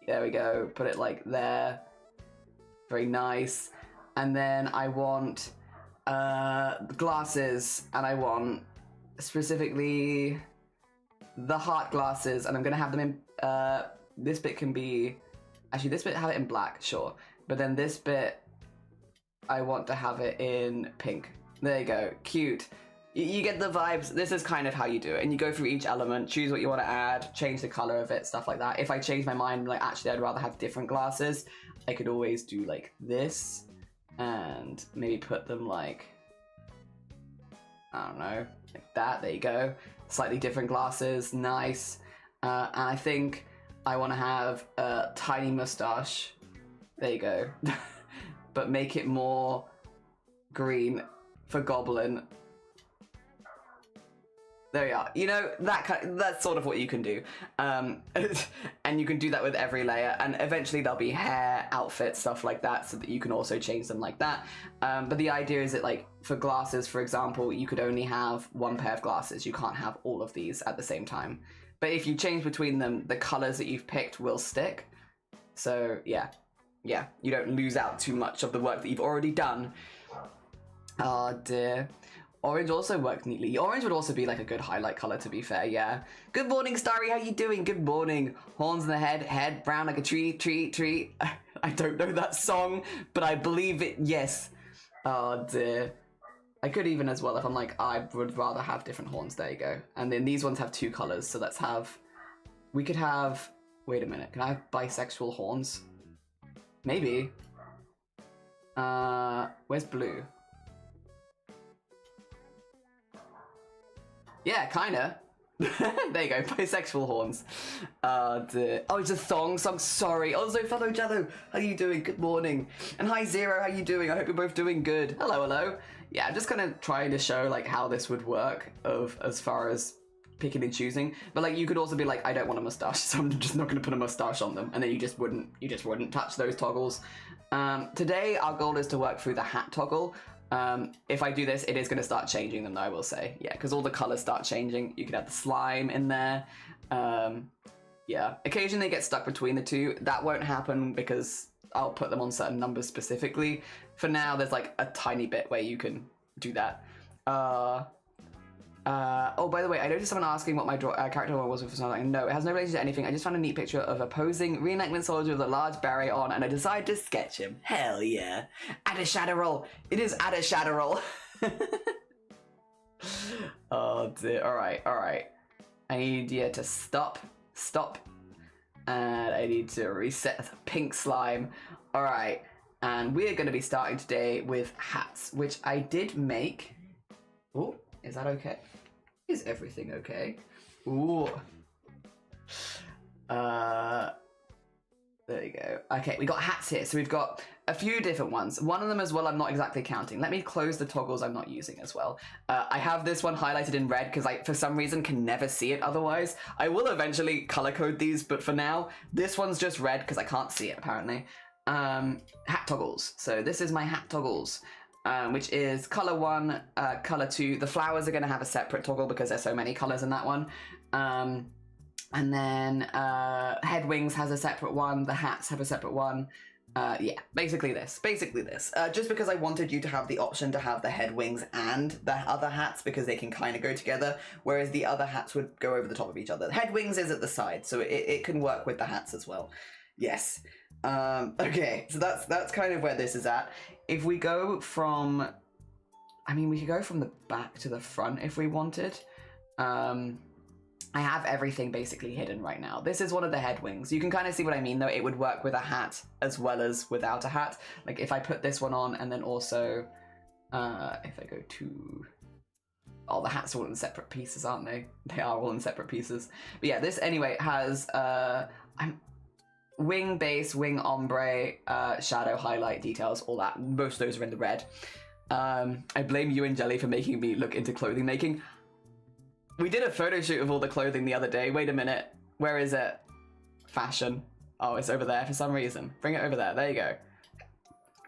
There we go. Put it like there. Very nice. And then I want glasses, and I want specifically the heart glasses, and I'm gonna have them in this bit can be, actually this bit have it in black, sure, but then this bit I want to have it in pink. There you go. Cute. You get the vibes. This is kind of how you do it. And you go through each element, choose what you want to add, change the color of it, stuff like that. If I change my mind, like, actually, I'd rather have different glasses, I could always do, like, this. And maybe put them, like, I don't know, like that. There you go. Slightly different glasses. Nice. And I think I want to have a tiny mustache. There you go. But make it more green for Goblin. There we are. You know, that's sort of what you can do. And you can do that with every layer. And eventually there'll be hair, outfit, stuff like that, so that you can also change them like that. But the idea is that, like, for glasses, for example, you could only have one pair of glasses. You can't have all of these at the same time. But if you change between them, the colors that you've picked will stick. So, yeah. Yeah, you don't lose out too much of the work that you've already done. Oh, dear. Orange also works neatly. Orange would also be like a good highlight color, to be fair, yeah. Good morning, Starry, how you doing? Good morning. Horns in the head brown like a tree. I don't know that song, but I believe it, yes. Oh dear. I could even as well, if I'm like, I would rather have different horns, there you go. And then these ones have two colors, so let's have, we could have, wait a minute, can I have bisexual horns? Maybe. Where's blue? Yeah, kinda. There you go, bisexual horns. Oh, it's a thong song, sorry. Also, fellow Jello, how you doing? Good morning. And hi, Zero, how you doing? I hope you're both doing good. Hello. Yeah, I'm just kind of trying to show, like, how this would work as far as picking and choosing. But, like, you could also be like, I don't want a mustache, so I'm just not going to put a mustache on them. And then you just wouldn't touch those toggles. Today, our goal is to work through the hat toggle. If I do this, it is going to start changing them, though, I will say. Yeah, because all the colors start changing. You could have the slime in there. Yeah, occasionally they get stuck between the two. That won't happen because I'll put them on certain numbers specifically. For now, there's like a tiny bit where you can do that. Oh, by the way, I noticed someone asking what my character was for something. No, it has no relation to anything. I just found a neat picture of a posing reenactment soldier with a large beret on, and I decided to sketch him. Hell yeah. Add a shadow roll. It is add a shadow roll. Oh dear. All right. I need you to stop. And I need to reset the pink slime. All right. And we're going to be starting today with hats, which I did make. Oh, is that okay? Is everything okay? Ooh. There you go. Okay, we got hats here. So we've got a few different ones. One of them as well, I'm not exactly counting. Let me close the toggles I'm not using as well. I have this one highlighted in red because I, for some reason, can never see it otherwise. I will eventually color code these, but for now, this one's just red because I can't see it apparently. Hat toggles. So this is my hat toggles. Which is color 1, color 2. The flowers are going to have a separate toggle because there's so many colors in that one. And then head wings has a separate one. The hats have a separate one. Yeah, basically this. Just because I wanted you to have the option to have the head wings and the other hats because they can kind of go together, whereas the other hats would go over the top of each other. The head wings is at the side, so it can work with the hats as well. Yes. Okay, so that's kind of where this is at. If we go from, I mean, we could go from the back to the front if we wanted. I have everything basically hidden right now. This is one of the head wings. You can kind of see what I mean, though. It would work with a hat as well as without a hat. Like if I put this one on and then also, if I go to, oh, the hats are all in separate pieces, aren't they? They are all in separate pieces. But yeah, this anyway has, wing base, wing ombre, shadow, highlight, details, all that. Most of those are in the red. I blame you and Jelly for making me look into clothing making. We did a photo shoot of all the clothing the other day. Wait a minute. Where is it? Fashion. Oh, it's over there for some reason. Bring it over there. There you go.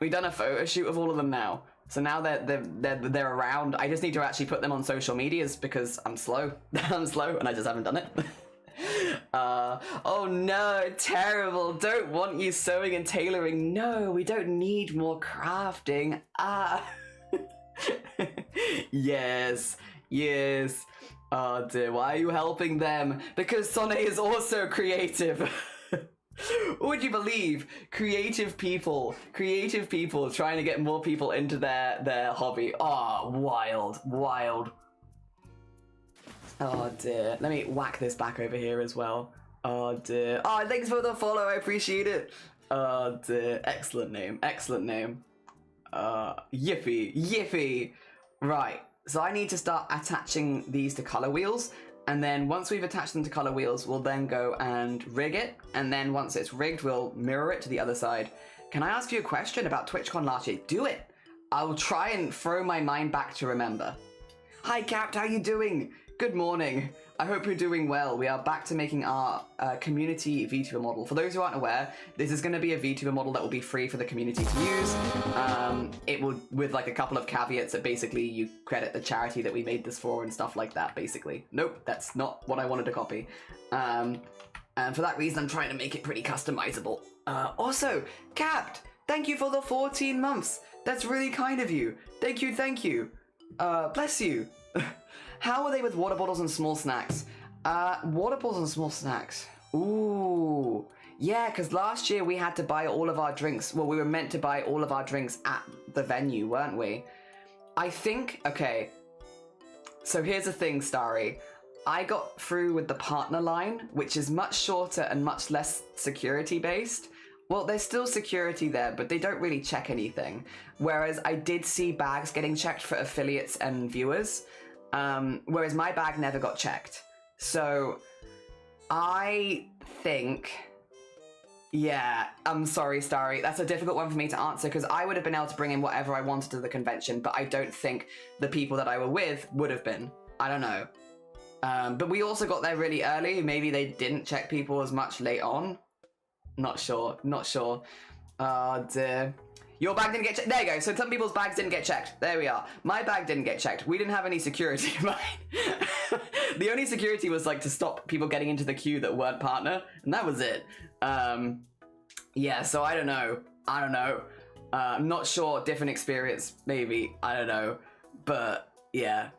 We've done a photo shoot of all of them now. So now they're around. I just need to actually put them on social medias because I'm slow. I'm slow and I just haven't done it. Oh no, terrible. Don't want you sewing and tailoring. No, we don't need more crafting. Yes. Oh dear, why are you helping them? Because Sonne is also creative. Would you believe? Creative people trying to get more people into their hobby. Oh, wild. Oh dear. Let me whack this back over here as well. Oh dear. Oh, thanks for the follow. I appreciate it. Oh dear. Excellent name. Excellent name. Yiffy. Yiffy. Right. So I need to start attaching these to color wheels. And then once we've attached them to color wheels, we'll then go and rig it. And then once it's rigged, we'll mirror it to the other side. Can I ask you a question about TwitchCon last year? Do it. I'll try and throw my mind back to remember. Hi, Capt. How you doing? Good morning. I hope you're doing well. We are back to making our community VTuber model. For those who aren't aware, this is going to be a VTuber model that will be free for the community to use. It will, with like a couple of caveats that basically you credit the charity that we made this for and stuff like that, basically. Nope, that's not what I wanted to copy. And for that reason, I'm trying to make it pretty customizable. Also, Capt, thank you for the 14 months. That's really kind of you. Thank you, thank you. Bless you. How are they with water bottles and small snacks? Water bottles and small snacks. Ooh. Yeah, because last year we had to buy all of our drinks. Well, we were meant to buy all of our drinks at the venue, weren't we? I think, okay. So here's the thing, Starry. I got through with the partner line, which is much shorter and much less security based. Well, there's still security there, but they don't really check anything. Whereas I did see bags getting checked for affiliates and viewers. Whereas my bag never got checked. So I think, yeah, I'm sorry, Starry. That's a difficult one for me to answer because I would have been able to bring in whatever I wanted to the convention, but I don't think the people that I were with would have been. I don't know. But we also got there really early. Maybe they didn't check people as much late on. Not sure. Not sure. Oh, dear. Your bag didn't get checked. There you go. So some people's bags didn't get checked. There we are. My bag didn't get checked. We didn't have any security in mine. The only security was like to stop people getting into the queue that weren't partner. And that was it. Yeah, so I don't know. I don't know. I'm not sure. Different experience, maybe. I don't know. But yeah.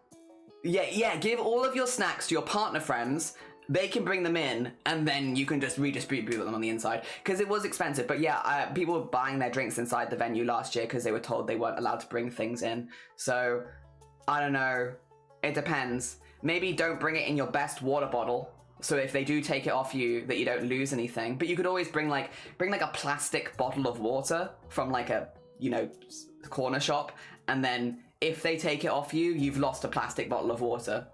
Yeah, give all of your snacks to your partner friends. They can bring them in, and then you can just redistribute them on the inside. Because it was expensive, but yeah, people were buying their drinks inside the venue last year because they were told they weren't allowed to bring things in. So, I don't know. It depends. Maybe don't bring it in your best water bottle. So if they do take it off you, that you don't lose anything. But you could always bring like a plastic bottle of water from like a, you know, corner shop. And then if they take it off you, you've lost a plastic bottle of water.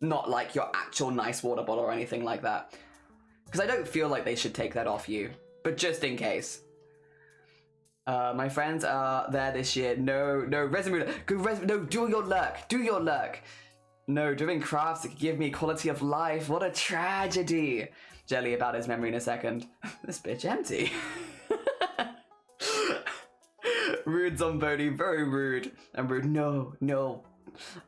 Not like your actual nice water bottle or anything like that. Because I don't feel like they should take that off you. But just in case. My friends are there this year. No, Resimula. No, do your lurk. Do your lurk. No, doing crafts that could give me quality of life. What a tragedy. Jelly about his memory in a second. This bitch empty. Rude Zombody. Very rude. I'm rude. No.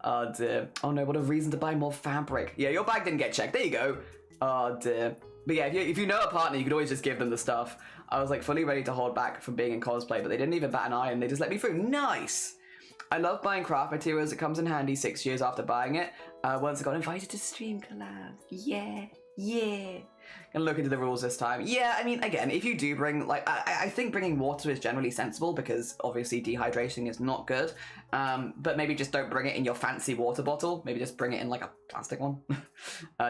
Oh dear. Oh no, what a reason to buy more fabric. Yeah, your bag didn't get checked. There you go. Oh dear. But yeah, if you know a partner, you could always just give them the stuff. I was like fully ready to hold back from being in cosplay, but they didn't even bat an eye and they just let me through. Nice! I love buying craft materials. It comes in handy 6 years after buying it. Once I got invited to stream collabs. Yeah. Gonna look into the rules this time. Yeah, I mean, again, if you do bring, like, I think bringing water is generally sensible because obviously dehydration is not good. But maybe just don't bring it in your fancy water bottle. Maybe just bring it in like a plastic one.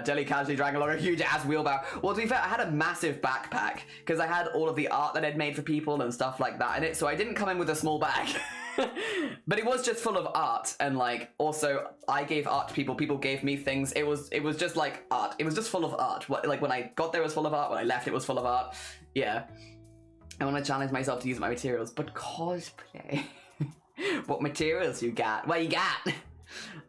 Jelly casually dragging along a huge ass wheelbarrow. Well, to be fair, I had a massive backpack because I had all of the art that I'd made for people and stuff like that in it. So I didn't come in with a small bag. But it was just full of art, and like also I gave art to people. People gave me things. It was just like art. It was just full of art. Like when I got there, it was full of art. When I left, it was full of art. Yeah, I want to challenge myself to use my materials, but cosplay. What materials you got? What you got?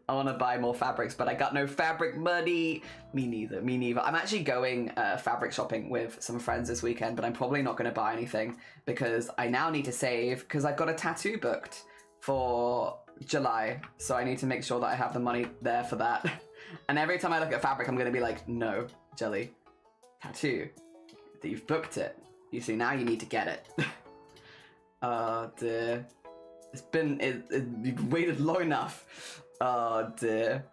I want to buy more fabrics, but I got no fabric money. Me neither. I'm actually going fabric shopping with some friends this weekend, but I'm probably not going to buy anything because I now need to save because I've got a tattoo booked for July. So I need to make sure that I have the money there for that. And every time I look at fabric, I'm going to be like, no, Jelly, tattoo. You've booked it. You see, now you need to get it. Oh, dear. You've waited long enough. Oh dear.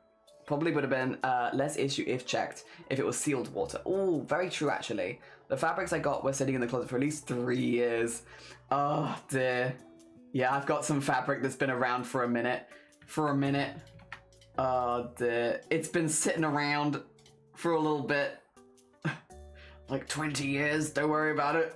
Probably would have been less issue if checked if it was sealed water. Oh, very true actually. The fabrics I got were sitting in the closet for at least 3 years. Oh dear. Yeah, I've got some fabric that's been around for a minute. Oh dear. It's been sitting around for a little bit. Like 20 years, don't worry about it.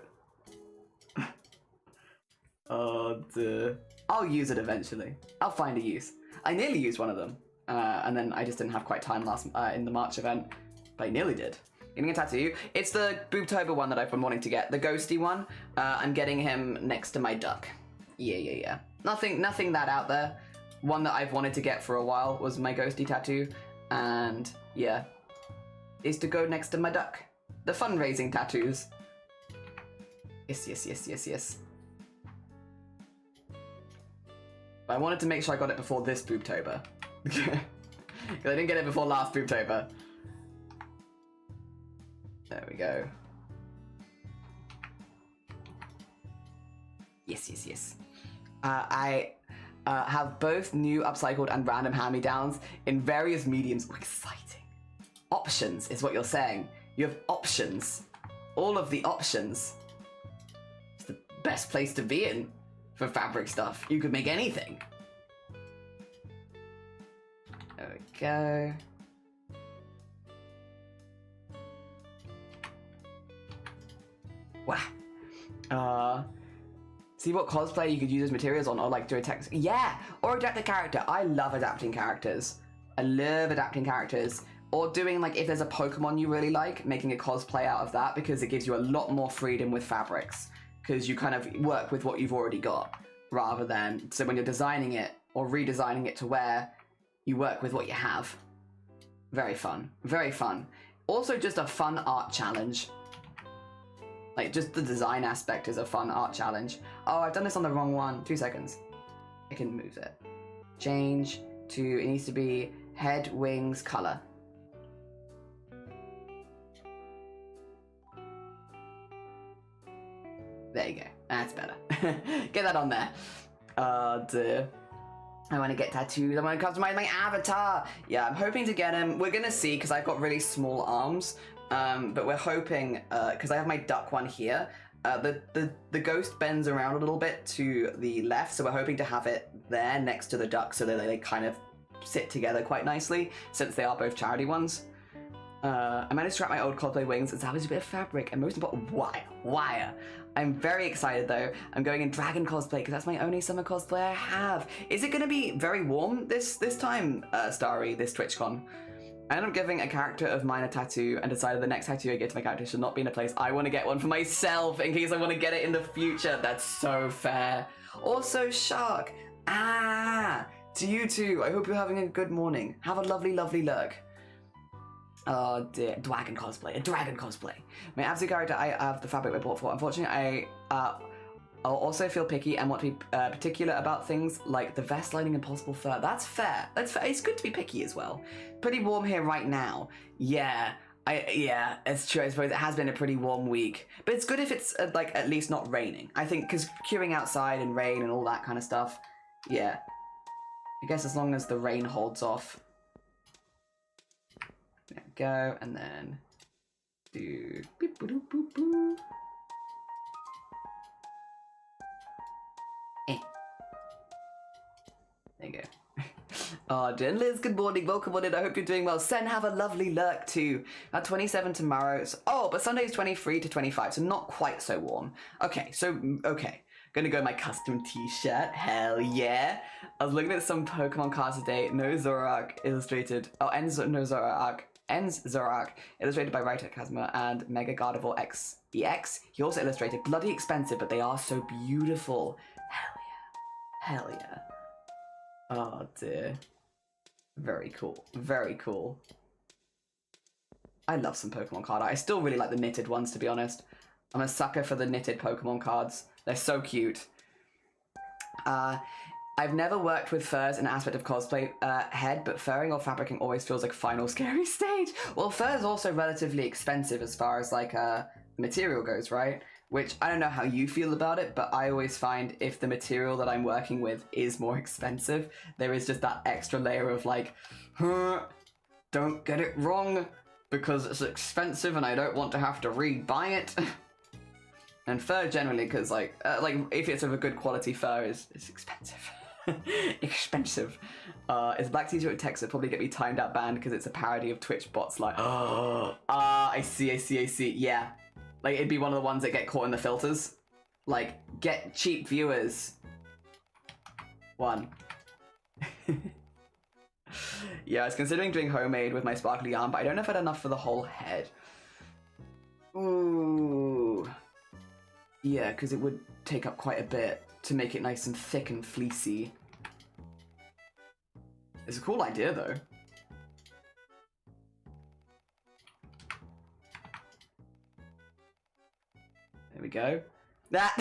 Oh dear. I'll use it eventually. I'll find a use. I nearly used one of them. And then I just didn't have quite time last in the March event. But I nearly did. Getting a tattoo. It's the Boobtober one that I've been wanting to get. The ghosty one. I'm getting him next to my duck. Yeah. Nothing that out there. One that I've wanted to get for a while was my ghosty tattoo. And yeah. Is to go next to my duck. The fundraising tattoos. Yes. But I wanted to make sure I got it before this Boobtober. Because I didn't get it before last Boobtober. There we go. Yes. I have both new, upcycled, and random hand-me-downs in various mediums. Oh, exciting. Options is what you're saying. You have options. All of the options. It's the best place to be in for fabric stuff. You could make anything. There we go. Wow. See what cosplay you could use as materials on, or like do a text. Yeah, or adapt the character. I love adapting characters. Or doing, like, if there's a Pokemon you really like, making a cosplay out of that, because it gives you a lot more freedom with fabrics. Because you kind of work with what you've already got, rather than, so when you're designing it, or redesigning it to wear, you work with what you have. Very fun. Also just a fun art challenge. Like, just the design aspect is a fun art challenge. Oh, I've done this on the wrong one. 2 seconds. I can move it. Change to, it needs to be head, wings, color. There you go. That's better. Get that on there. Dear. I want to get tattoos. I want to customize my avatar. Yeah, I'm hoping to get him. We're going to see, because I've got really small arms. But we're hoping, because I have my duck one here, the ghost bends around a little bit to the left, so we're hoping to have it there next to the duck so that they kind of sit together quite nicely, since they are both charity ones. I managed to wrap my old cosplay wings and salvage a bit of fabric, and most important, wire. I'm very excited though. I'm going in dragon cosplay because that's my only summer cosplay I have. Is it going to be very warm this time, Starry, this TwitchCon? I ended up giving a character of mine a tattoo and decided the next tattoo I get to my character should not be in a place I want to get one for myself in case I want to get it in the future. That's so fair. Also, Shark. To you too. I hope you're having a good morning. Have a lovely, lovely lurk. Oh dear, dragon cosplay. My absolute character, I have the fabric I bought for. Unfortunately, I'll also feel picky and want to be particular about things like the vest lining and possible fur. That's fair. It's good to be picky as well. Pretty warm here right now. Yeah, it's true. I suppose it has been a pretty warm week, but it's good if it's like at least not raining. I think because queuing outside and rain and all that kind of stuff. Yeah, I guess as long as the rain holds off. There we go, and then do beep boop boop boop. There you go. Oh, Jen Liz, good morning, welcome on in. I hope you're doing well. Sen, have a lovely lurk too. 27 tomorrow. But Sunday's 23 to 25, so not quite so warm. Okay. Gonna go my custom t-shirt. Hell yeah. I was looking at some Pokemon cards today. No Zoroark illustrated. Oh, Ends Zoroark, illustrated by writer Kazuma and Mega Gardevoir X EX. He also illustrated. Bloody expensive, but they are so beautiful. Hell yeah. Oh dear. Very cool. I love some Pokemon card art. I still really like the knitted ones, to be honest. I'm a sucker for the knitted Pokemon cards. They're so cute. I've never worked with furs in an aspect of cosplay head, but furring or fabricing always feels like final scary stage. Well, fur is also relatively expensive as far as like material goes, right? Which I don't know how you feel about it, but I always find if the material that I'm working with is more expensive, there is just that extra layer of like, don't get it wrong, because it's expensive and I don't want to have to re-buy it. And fur generally, because like if it's of a good quality, fur is expensive. Expensive. Is Black T-shirt text would probably get me timed out banned because it's a parody of Twitch bots like, I see. Yeah. Like, it'd be one of the ones that get caught in the filters. Like, get cheap viewers. One. Yeah, I was considering doing homemade with my sparkly yarn, but I don't know if I had enough for the whole head. Ooh. Yeah, because it would take up quite a bit to make it nice and thick and fleecy. It's a cool idea, though. There we go. That...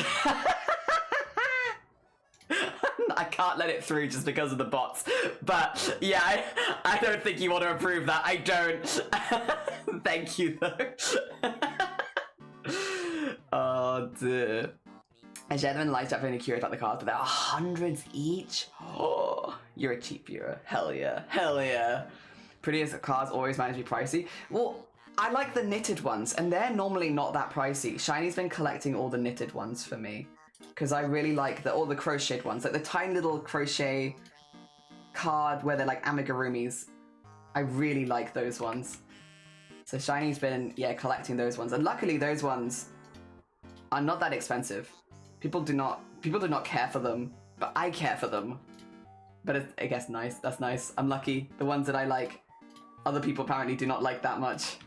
I can't let it through just because of the bots. But, yeah, I don't think you want to approve that. I don't. Thank you, though. Oh, dear. I share them in the live chat for any curious about the cards, but there are hundreds each. Oh, you're a cheap viewer. Hell yeah. Hell yeah. Prettiest cards always manage to be pricey. Well, I like the knitted ones, and they're normally not that pricey. Shiny's been collecting all the knitted ones for me, because I really like all the crocheted ones, like the tiny little crochet card where they're like amigurumis. I really like those ones. So Shiny's been, yeah, collecting those ones, and luckily those ones are not that expensive. People do not care for them, but I care for them. But it's, I guess, nice. That's nice. I'm lucky. The ones that I like, other people apparently do not like that much.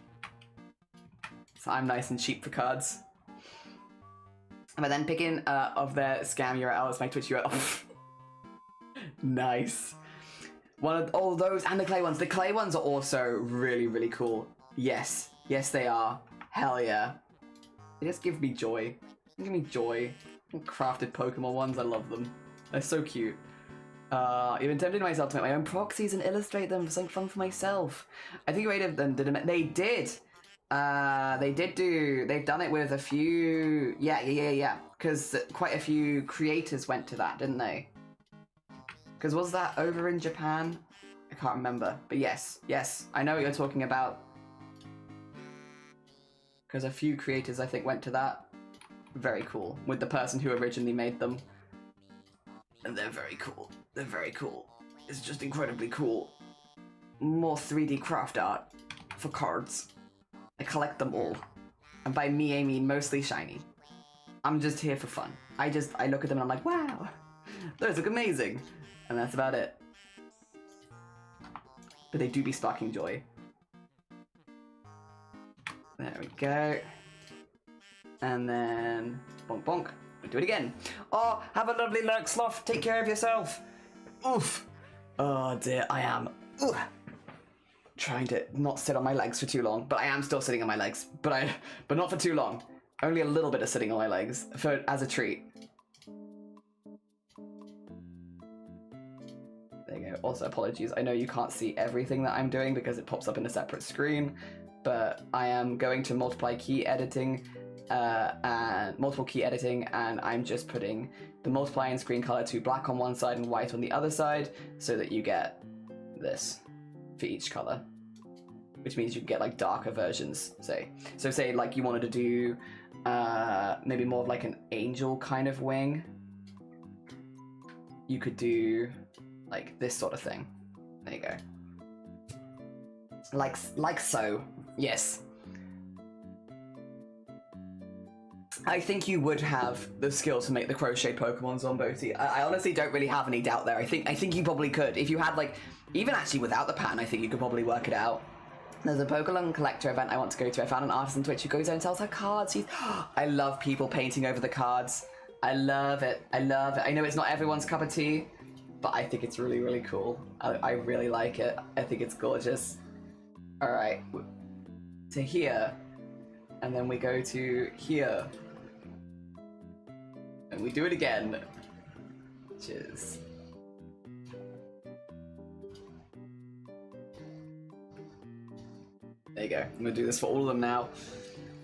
So I'm nice and cheap for cards. But then picking of their scam URL as my Twitch URL. Nice. One of all those and the clay ones. The clay ones are also really, really cool. Yes. Yes, they are. Hell yeah. They just give me joy. They give me joy. Crafted Pokemon ones, I love them. They're so cute. Even tempted myself to make my own proxies and illustrate them for something fun for myself. I think eight of them did. They did. They've done it with a few. Yeah. Because quite a few creators went to that, didn't they? Because was that over in Japan? I can't remember. But yes, I know what you're talking about. Because a few creators, I think, went to that. Very cool. With the person who originally made them. And they're very cool. They're very cool. It's just incredibly cool. More 3D craft art for cards. I collect them all. And by me, I mean mostly shiny. I'm just here for fun. I look at them and I'm like, wow, those look amazing. And that's about it. But they do be sparking joy. There we go. And then, bonk bonk. We'll do it again. Oh, have a lovely lurk, Sloth. Take care of yourself. Oof. Oh dear, I am trying to not sit on my legs for too long, but I am still sitting on my legs. But not for too long. Only a little bit of sitting on my legs as a treat. There you go. Also, apologies. I know you can't see everything that I'm doing because it pops up in a separate screen, but I am going to multiple key editing, and I'm just putting the multiply and screen color to black on one side and white on the other side, so that you get this for each color, which means you can get like darker versions. So say like you wanted to do maybe more of like an angel kind of wing, you could do like this sort of thing. There you go. Like so. Yes. I think you would have the skill to make the crochet Pokemon Zomboti. I honestly don't really have any doubt there. I think you probably could. If you had like, even actually without the pattern, I think you could probably work it out. There's a Pokemon collector event I want to go to. I found an artist on Twitch who goes there and sells her cards. I love people painting over the cards. I love it. I love it. I know it's not everyone's cup of tea, but I think it's really, really cool. I really like it. I think it's gorgeous. All right, to here, and then we go to here. And we do it again. Cheers. There you go. I'm gonna do this for all of them now.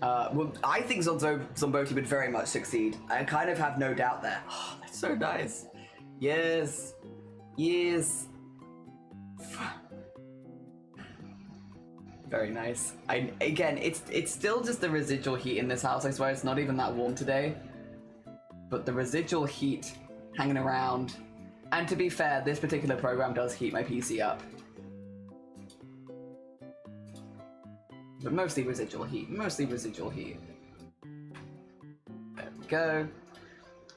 Well, I think Zomboti would very much succeed. I kind of have no doubt there. Oh, that's so nice. Yes. Yes. Very nice. Again, it's still just the residual heat in this house. I swear it's not even that warm today. But the residual heat hanging around, And to be fair, this particular program does keep my PC up. But mostly residual heat, mostly residual heat. There we go.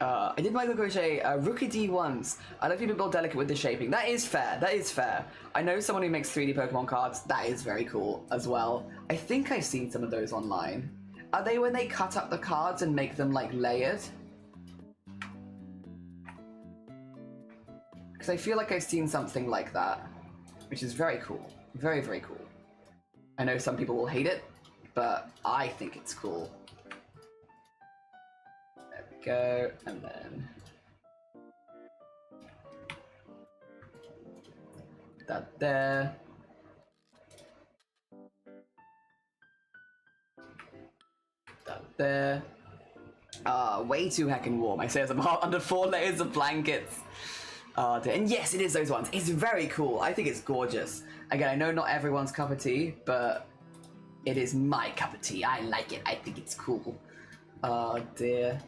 I did micro crochet Rookie D once. I like to be a bit more delicate with the shaping. That is fair, that is fair. I know someone who makes 3D Pokemon cards. That is very cool as well. I think I've seen some of those online. Are they when they cut up the cards and make them like layered? Because I feel like I've seen something like that, which is very cool. Very, very cool. I know some people will hate it, but I think it's cool. There we go, and then that there. That there. Way too heckin' warm. I say as I'm under 4 layers of blankets. And yes, it is those ones. It's very cool. I think it's gorgeous. Again, I know not everyone's cup of tea, but it is my cup of tea. I like it. I think it's cool. Oh dear.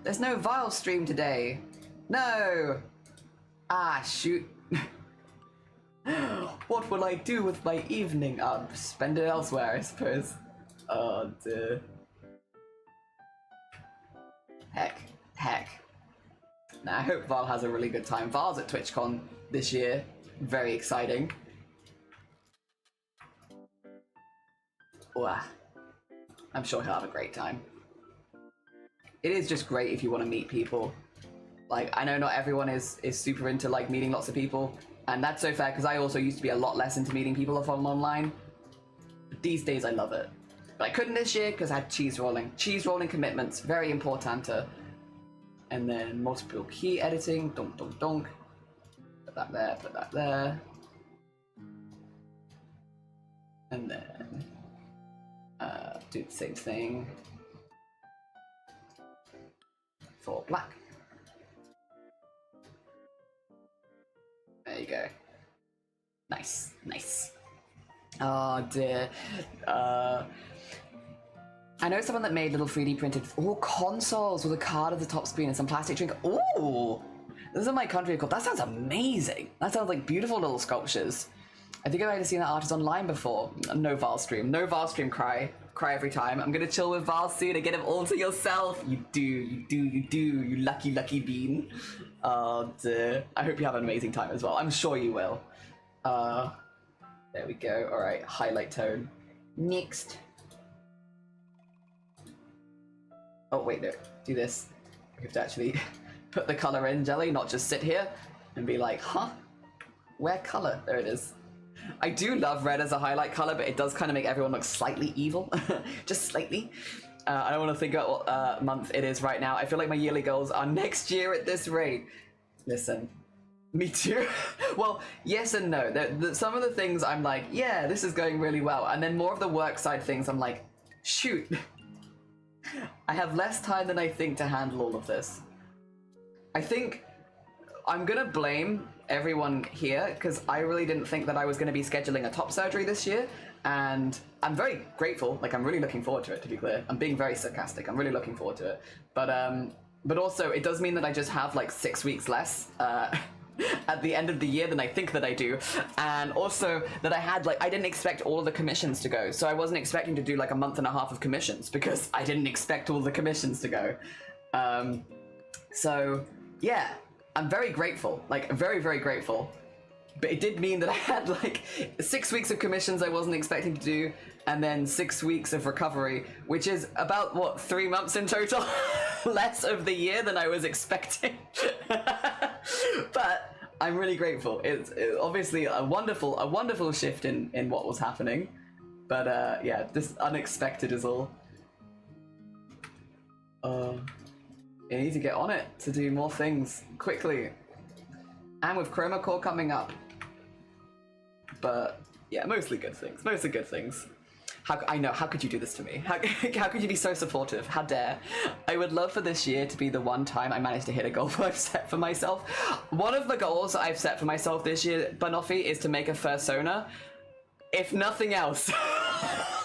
There's no Vile stream today. No. Ah, shoot. What will I do with my evening? I'll spend it elsewhere, I suppose. Oh dear. Heck. Now, I hope Val has a really good time. Val's at TwitchCon this year. Very exciting. Wow. I'm sure he'll have a great time. It is just great if you want to meet people. Like, I know not everyone is super into, like, meeting lots of people. And that's so fair, because I also used to be a lot less into meeting people from online. But these days, I love it. But I couldn't this year, because I had cheese rolling. Cheese rolling commitments. Very important. And then multiple key editing, donk, donk, donk. Put that there, put that there. And then do the same thing for black. There you go. Nice, nice. Oh dear. I know someone that made little 3D printed consoles with a card at the top screen and some plastic drink. Ooh, this is my country called. That sounds amazing. That sounds like beautiful little sculptures. I think I might have seen that artist online before. No Val stream. No Val stream cry every time. I'm gonna chill with Val soon and get him all to yourself. You do, you lucky, lucky bean. Oh dear. I hope you have an amazing time as well. I'm sure you will. There we go. All right, highlight tone. Next. Oh wait, no, do this. We have to actually put the color in, Jelly, not just sit here and be like, huh? Where color? There it is. I do love red as a highlight color, but it does kind of make everyone look slightly evil, just slightly. I don't want to think about what month it is right now. I feel like my yearly goals are next year at this rate. Listen, me too. Well, yes and no. Some of the things I'm like, yeah, this is going really well. And then more of the work side things, I'm like, shoot. I have less time than I think to handle all of this. I think I'm gonna blame everyone here because I really didn't think that I was gonna be scheduling a top surgery this year, and I'm very grateful. Like, I'm really looking forward to it, to be clear. I'm being very sarcastic. I'm really looking forward to it. But also it does mean that I just have like 6 weeks less at the end of the year than I think that I do, and also that I didn't expect all of the commissions to go, so I wasn't expecting to do like a month and a half of commissions because I didn't expect all the commissions to go. So yeah, I'm very grateful, like very, very grateful, but it did mean that I had like 6 weeks of commissions I wasn't expecting to do, and then 6 weeks of recovery, which is about what, 3 months in total less of the year than I was expecting. But I'm really grateful. It's obviously a wonderful shift in what was happening, but yeah, this unexpected is all. You need to get on it to do more things quickly, and with Chroma Core coming up. But yeah, mostly good things. Mostly good things. I know, how could you do this to me? How could you be so supportive? How dare? I would love for this year to be the one time I managed to hit a goal I've set for myself. One of the goals I've set for myself this year, Banoffee, is to make a fursona. If nothing else,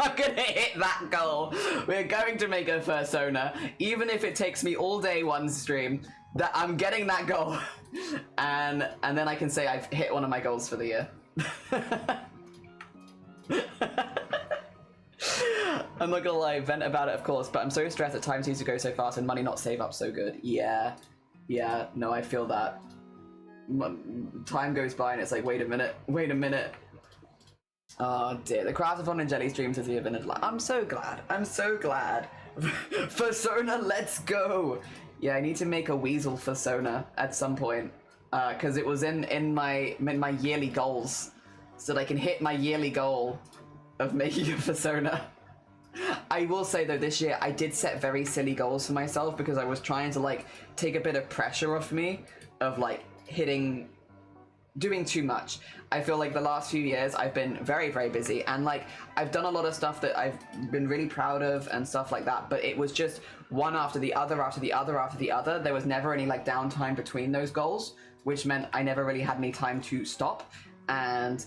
I'm gonna hit that goal. We're going to make a fursona, even if it takes me all day one stream. That I'm getting that goal. and then I can say I've hit one of my goals for the year. I'm not gonna lie, vent about it of course, but I'm so stressed that time seems to go so fast and money not save up so good. Yeah, no, I feel that. Time goes by and it's like, wait a minute. Oh dear, the Craftathon and Jelly streams has been I'm so glad. Persona, let's go. Yeah, I need to make a weasel persona at some point, because it was in my yearly goals, so that I can hit my yearly goal of making a persona. I will say though, this year I did set very silly goals for myself because I was trying to like take a bit of pressure off me of like doing too much. I feel like the last few years I've been very, very busy, and like I've done a lot of stuff that I've been really proud of and stuff like that, but it was just one after the other after the other after the other. There was never any like downtime between those goals, which meant I never really had any time to stop. And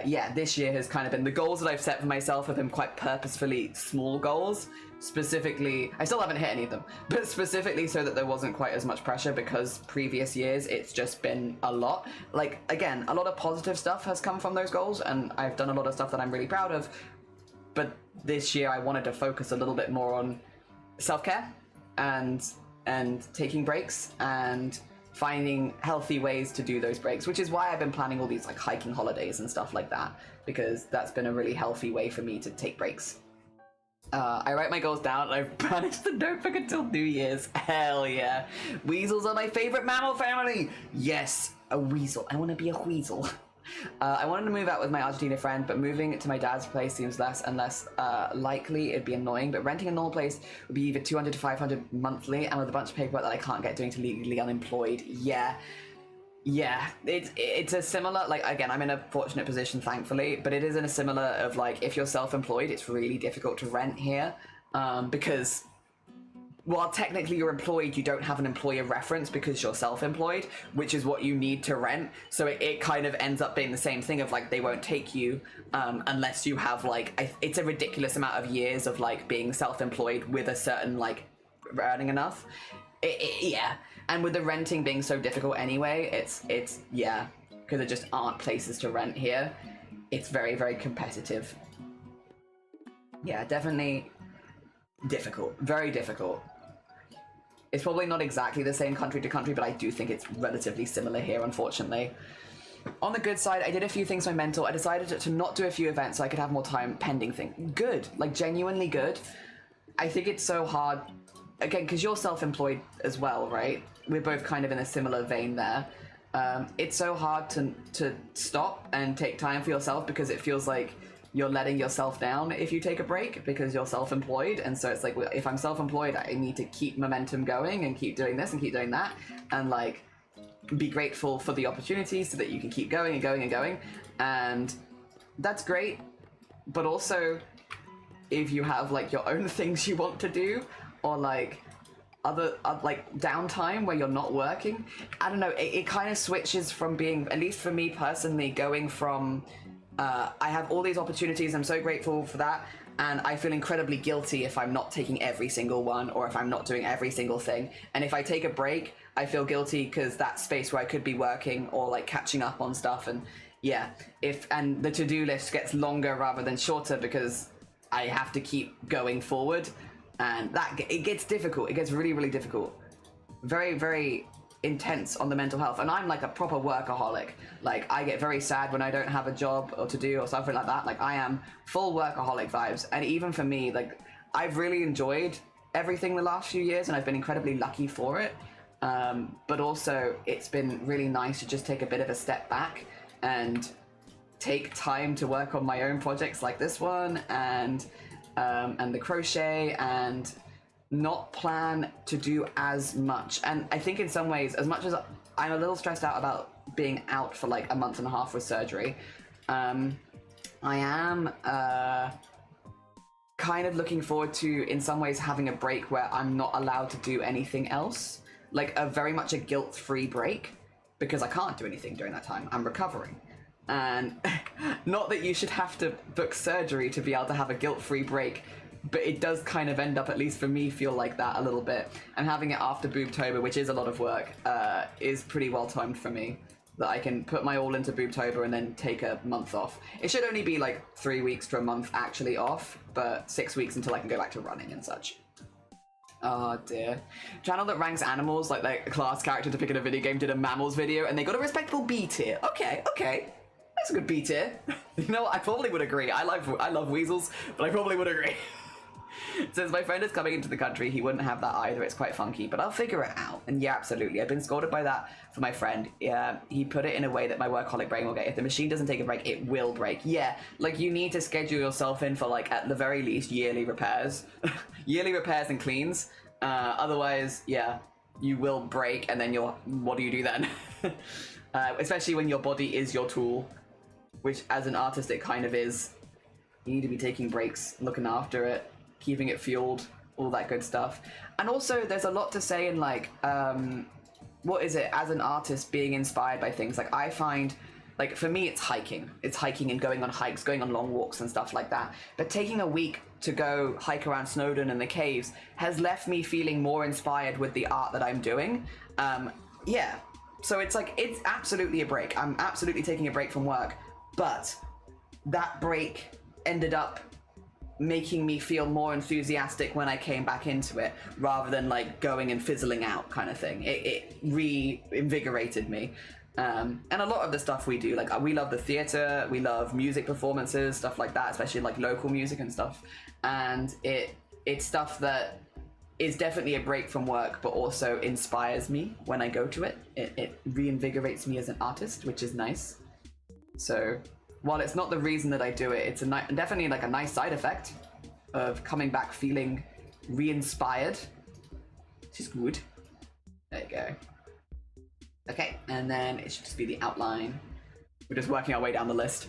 yeah, this year has kind of been, the goals that I've set for myself have been quite purposefully small goals. Specifically, I still haven't hit any of them, but specifically so that there wasn't quite as much pressure, because previous years it's just been a lot. Like, again, a lot of positive stuff has come from those goals, and I've done a lot of stuff that I'm really proud of, but this year I wanted to focus a little bit more on self-care and taking breaks and finding healthy ways to do those breaks, which is why I've been planning all these like hiking holidays and stuff like that, because that's been a really healthy way for me to take breaks. I write my goals down and I've banished the notebook until New Year's. Hell yeah. Weasels are my favorite mammal family. Yes, a weasel. I want to be a weasel. I wanted to move out with my Argentina friend, but moving to my dad's place seems less and less likely. It'd be annoying, but renting a normal place would be either 200 to 500 monthly, and with a bunch of paperwork that I can't get doing to legally unemployed. Yeah, it's a similar, like, again, I'm in a fortunate position, thankfully, but it is in a similar of, like, if you're self-employed, it's really difficult to rent here, because while technically you're employed, you don't have an employer reference because you're self-employed, which is what you need to rent. So it kind of ends up being the same thing of, like, they won't take you unless you have, like, it's a ridiculous amount of years of, like, being self-employed with a certain, like, earning enough. Yeah. And with the renting being so difficult anyway, it's yeah, because there just aren't places to rent here. It's very, very competitive. Yeah, definitely difficult. Very difficult. It's probably not exactly the same country to country, but I do think it's relatively similar here, unfortunately. On the good side, I did a few things for my mental. I decided to not do a few events so I could have more time pending things. Good. Like, genuinely good. I think it's so hard, again, because you're self-employed as well, right? We're both kind of in a similar vein there. It's so hard to stop and take time for yourself, because it feels like you're letting yourself down if you take a break because you're self-employed. And so it's like, if I'm self-employed, I need to keep momentum going and keep doing this and keep doing that, and like be grateful for the opportunities so that you can keep going and going and going. And that's great. But also, if you have like your own things you want to do, or like other like downtime where you're not working, I don't know, it kind of switches from being, at least for me personally, going from I have all these opportunities, I'm so grateful for that, and I feel incredibly guilty if I'm not taking every single one, or if I'm not doing every single thing. And if I take a break, I feel guilty because that's space where I could be working or like catching up on stuff. And yeah, and the to-do list gets longer rather than shorter because I have to keep going forward. And it gets difficult. It gets really, really difficult. Very, very intense on the mental health. And I'm like a proper workaholic. Like, I get very sad when I don't have a job or to do or something like that. Like, I am full workaholic vibes. And even for me, like, I've really enjoyed everything the last few years, and I've been incredibly lucky for it. But also, it's been really nice to just take a bit of a step back and take time to work on my own projects like this one, and the crochet, and not plan to do as much. And I think in some ways, as much as I'm a little stressed out about being out for like a month and a half with surgery, I am kind of looking forward to, in some ways, having a break where I'm not allowed to do anything else, like very much a guilt-free break, because I can't do anything during that time. I'm recovering. And not that you should have to book surgery to be able to have a guilt-free break but it does kind of end up, at least for me, feel like that a little bit. And having it after Boobtober, which is a lot of work, is pretty well timed for me. That I can put my all into Boobtober and then take a month off. It should only be like 3 weeks to a month actually off, but 6 weeks until I can go back to running and such. Oh dear. Channel that ranks animals like a class character to pick in a video game did a mammals video and they got a respectable B tier. Okay, okay. That's a good B tier. You know what? I probably would agree. I love weasels, but I probably would agree. Since my friend is coming into the country, he wouldn't have that either. It's quite funky, but I'll figure it out. And yeah, absolutely. I've been scolded by that for my friend. Yeah, he put it in a way that my workaholic brain will get. If the machine doesn't take a break, it will break. Yeah, like you need to schedule yourself in for like at the very least yearly repairs. Yearly repairs and cleans. Otherwise, yeah, you will break and then what do you do then? Especially when your body is your tool, which as an artist it kind of is. You need to be taking breaks, looking after it, keeping it fueled, all that good stuff. And also there's a lot to say in like, what is it, as an artist being inspired by things. Like I find, like for me it's hiking. It's hiking and going on hikes, going on long walks and stuff like that. But taking a week to go hike around Snowdon and the caves has left me feeling more inspired with the art that I'm doing. Yeah, so it's like, it's absolutely a break. I'm absolutely taking a break from work, but that break ended up making me feel more enthusiastic when I came back into it, rather than like going and fizzling out kind of thing. It reinvigorated me. And a lot of the stuff we do, like we love the theater, we love music performances, stuff like that, especially like local music and stuff. And it's stuff that is definitely a break from work, but also inspires me when I go to it. It reinvigorates me as an artist, which is nice. So while it's not the reason that I do it, it's definitely like a nice side effect of coming back feeling re-inspired, which is good. There you go. Okay, and then it should just be the outline. We're just working our way down the list.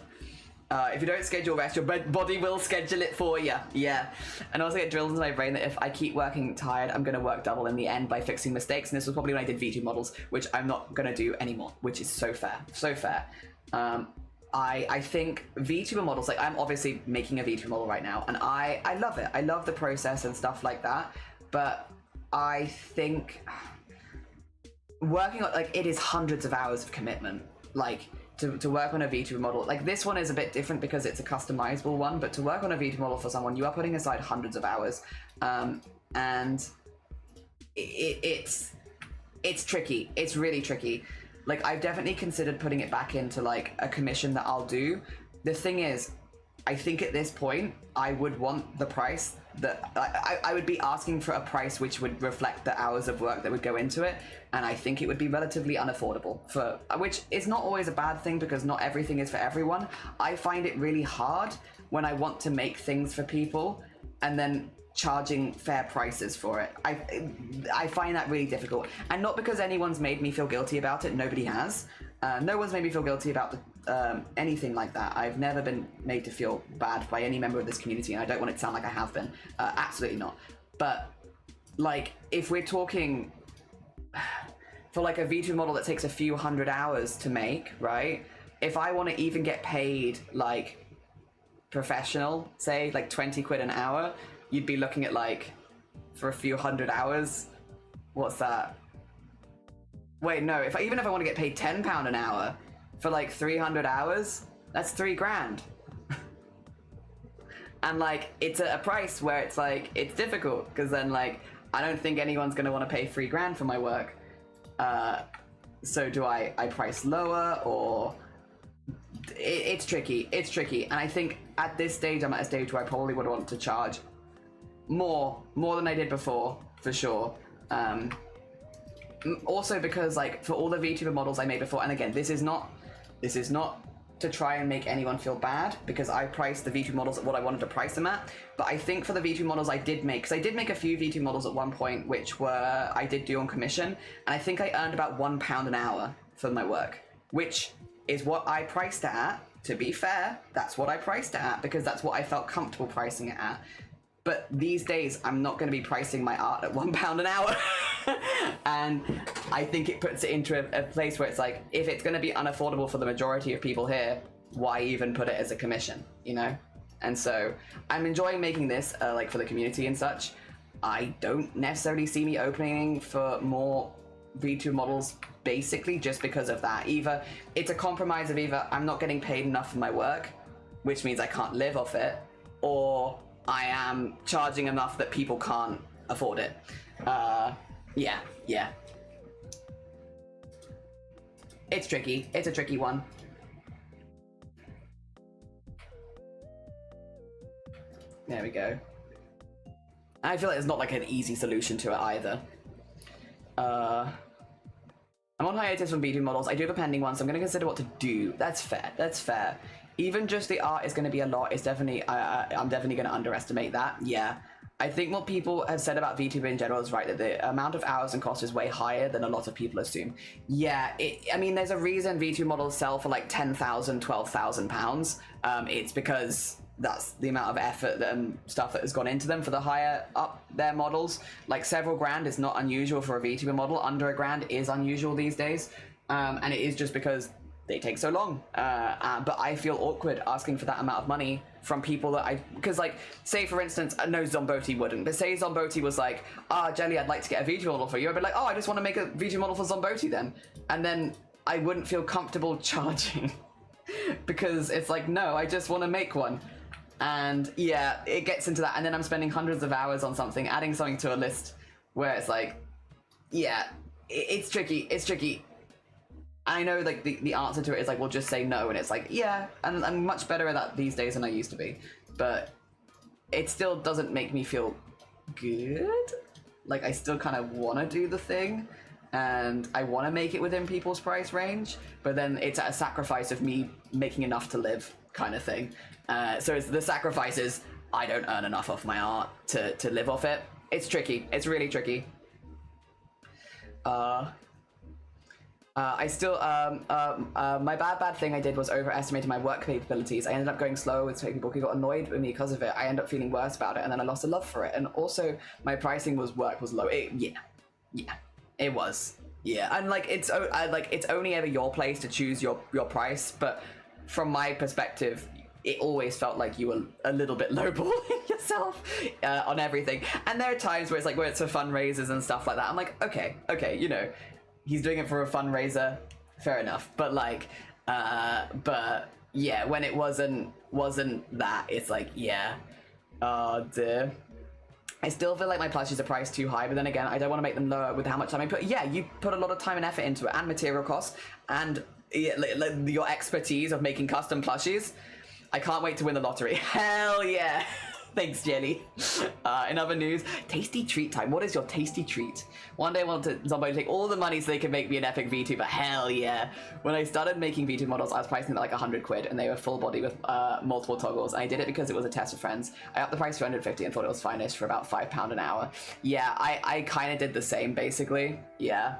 If you don't schedule rest, your body will schedule it for you. Yeah. And also it drills into my brain that if I keep working tired, I'm going to work double in the end by fixing mistakes. And this was probably when I did V2 models, which I'm not going to do anymore, which is so fair. So fair. I think VTuber models, like I'm obviously making a VTuber model right now, and I love it. I love the process and stuff like that. But I think working on, like, it is hundreds of hours of commitment. Like, to work on a VTuber model, like this one is a bit different because it's a customizable one, but to work on a VTuber model for someone, you are putting aside hundreds of hours. And it's tricky. It's really tricky. Like, I've definitely considered putting it back into, like, a commission that I'll do. The thing is, I think at this point, I would want the price that... I would be asking for a price which would reflect the hours of work that would go into it, and I think it would be relatively unaffordable, which is not always a bad thing because not everything is for everyone. I find it really hard when I want to make things for people and then charging fair prices for it. I find that really difficult, and not because anyone's made me feel guilty about it. Nobody has. No one's made me feel guilty about anything like that. I've never been made to feel bad by any member of this community, and I don't want it to sound like I have been. Absolutely not. But like, if we're talking for like a V2 model that takes a few hundred hours to make, right? If I want to even get paid like professional, say like 20 quid an hour, you'd be looking at, like, for a few hundred hours, what's that? Wait, no, even if I want to get paid £10 an hour for like 300 hours, that's $3,000. And like, it's at a price where it's like, it's difficult, because then like, I don't think anyone's going to want to pay $3,000 for my work. So do I price lower, or... It's tricky, and I think at this stage, I'm at a stage where I probably would want to charge more than I did before, for sure. Also because, like, for all the VTuber models I made before, and again, this is not to try and make anyone feel bad, because I priced the VTuber models at what I wanted to price them at, but I think for the VTuber models I did make, because I did make a few VTuber models at one point, which I did do on commission, and I think I earned about £1 an hour for my work, which is what I priced it at. To be fair, that's what I priced it at, because that's what I felt comfortable pricing it at. But these days, I'm not going to be pricing my art at £1 an hour. And I think it puts it into a place where it's like, if it's going to be unaffordable for the majority of people here, why even put it as a commission, you know? And so I'm enjoying making this like for the community and such. I don't necessarily see me opening for more VTuber models basically just because of that. Either it's a compromise of either I'm not getting paid enough for my work, which means I can't live off it, or I am charging enough that people can't afford it. Yeah. It's tricky. It's a tricky one. There we go. I feel like there's not like an easy solution to it either. I'm on hiatus from B2 models. I do have a pending one, so I'm going to consider what to do. That's fair. That's fair. Even just the art is going to be a lot. It's definitely, I'm definitely going to underestimate that. Yeah. I think what people have said about VTuber in general is right, that the amount of hours and cost is way higher than a lot of people assume. Yeah, I mean, there's a reason VTuber models sell for like £10,000, £12,000. It's because that's the amount of effort and stuff that has gone into them for the higher up their models. Like several grand is not unusual for a VTuber model. Under a grand is unusual these days. And it is just because they take so long. But I feel awkward asking for that amount of money from people that because like, say for instance, no, Zomboti wouldn't, but say Zomboti was like, Jelly, I'd like to get a VTuber model for you. I'd be like, I just want to make a VTuber model for Zomboti then. And then I wouldn't feel comfortable charging because it's like, no, I just want to make one. And yeah, it gets into that. And then I'm spending hundreds of hours on something, adding something to a list where it's like, yeah, it's tricky. It's tricky. I know like the answer to it is like, well, just say no. And it's like, yeah, and I'm much better at that these days than I used to be. But it still doesn't make me feel good. Like I still kind of want to do the thing and I want to make it within people's price range, but then it's at a sacrifice of me making enough to live kind of thing. So it's the sacrifice is I don't earn enough off my art to live off it. It's tricky. It's really tricky. I still, my bad thing I did was overestimating my work capabilities. I ended up going slow with people who got annoyed with me because of it. I ended up feeling worse about it, and then I lost a love for it. And also, my pricing was low. It was. Yeah, and like it's only ever your place to choose your price. But from my perspective, it always felt like you were a little bit lowballing yourself on everything. And there are times where it's for fundraisers and stuff like that. I'm like, okay, you know. He's doing it for a fundraiser, fair enough. But like, but yeah, when it wasn't that, it's like, yeah, dear. I still feel like my plushies are priced too high, but then again, I don't want to make them lower with how much time I put. Yeah, you put a lot of time and effort into it, and material costs, and your expertise of making custom plushies. I can't wait to win the lottery. Hell yeah. Thanks, Jelly. In other news, tasty treat time. What is your tasty treat? One day I wanted somebody to take all the money so they could make me an epic VTuber. Hell yeah. When I started making VTuber models, I was pricing them at like 100 quid and they were full body with multiple toggles. And I did it because it was a test with friends. I upped the price to 250 and thought it was finish for about £5 an hour. Yeah, I kind of did the same basically. Yeah.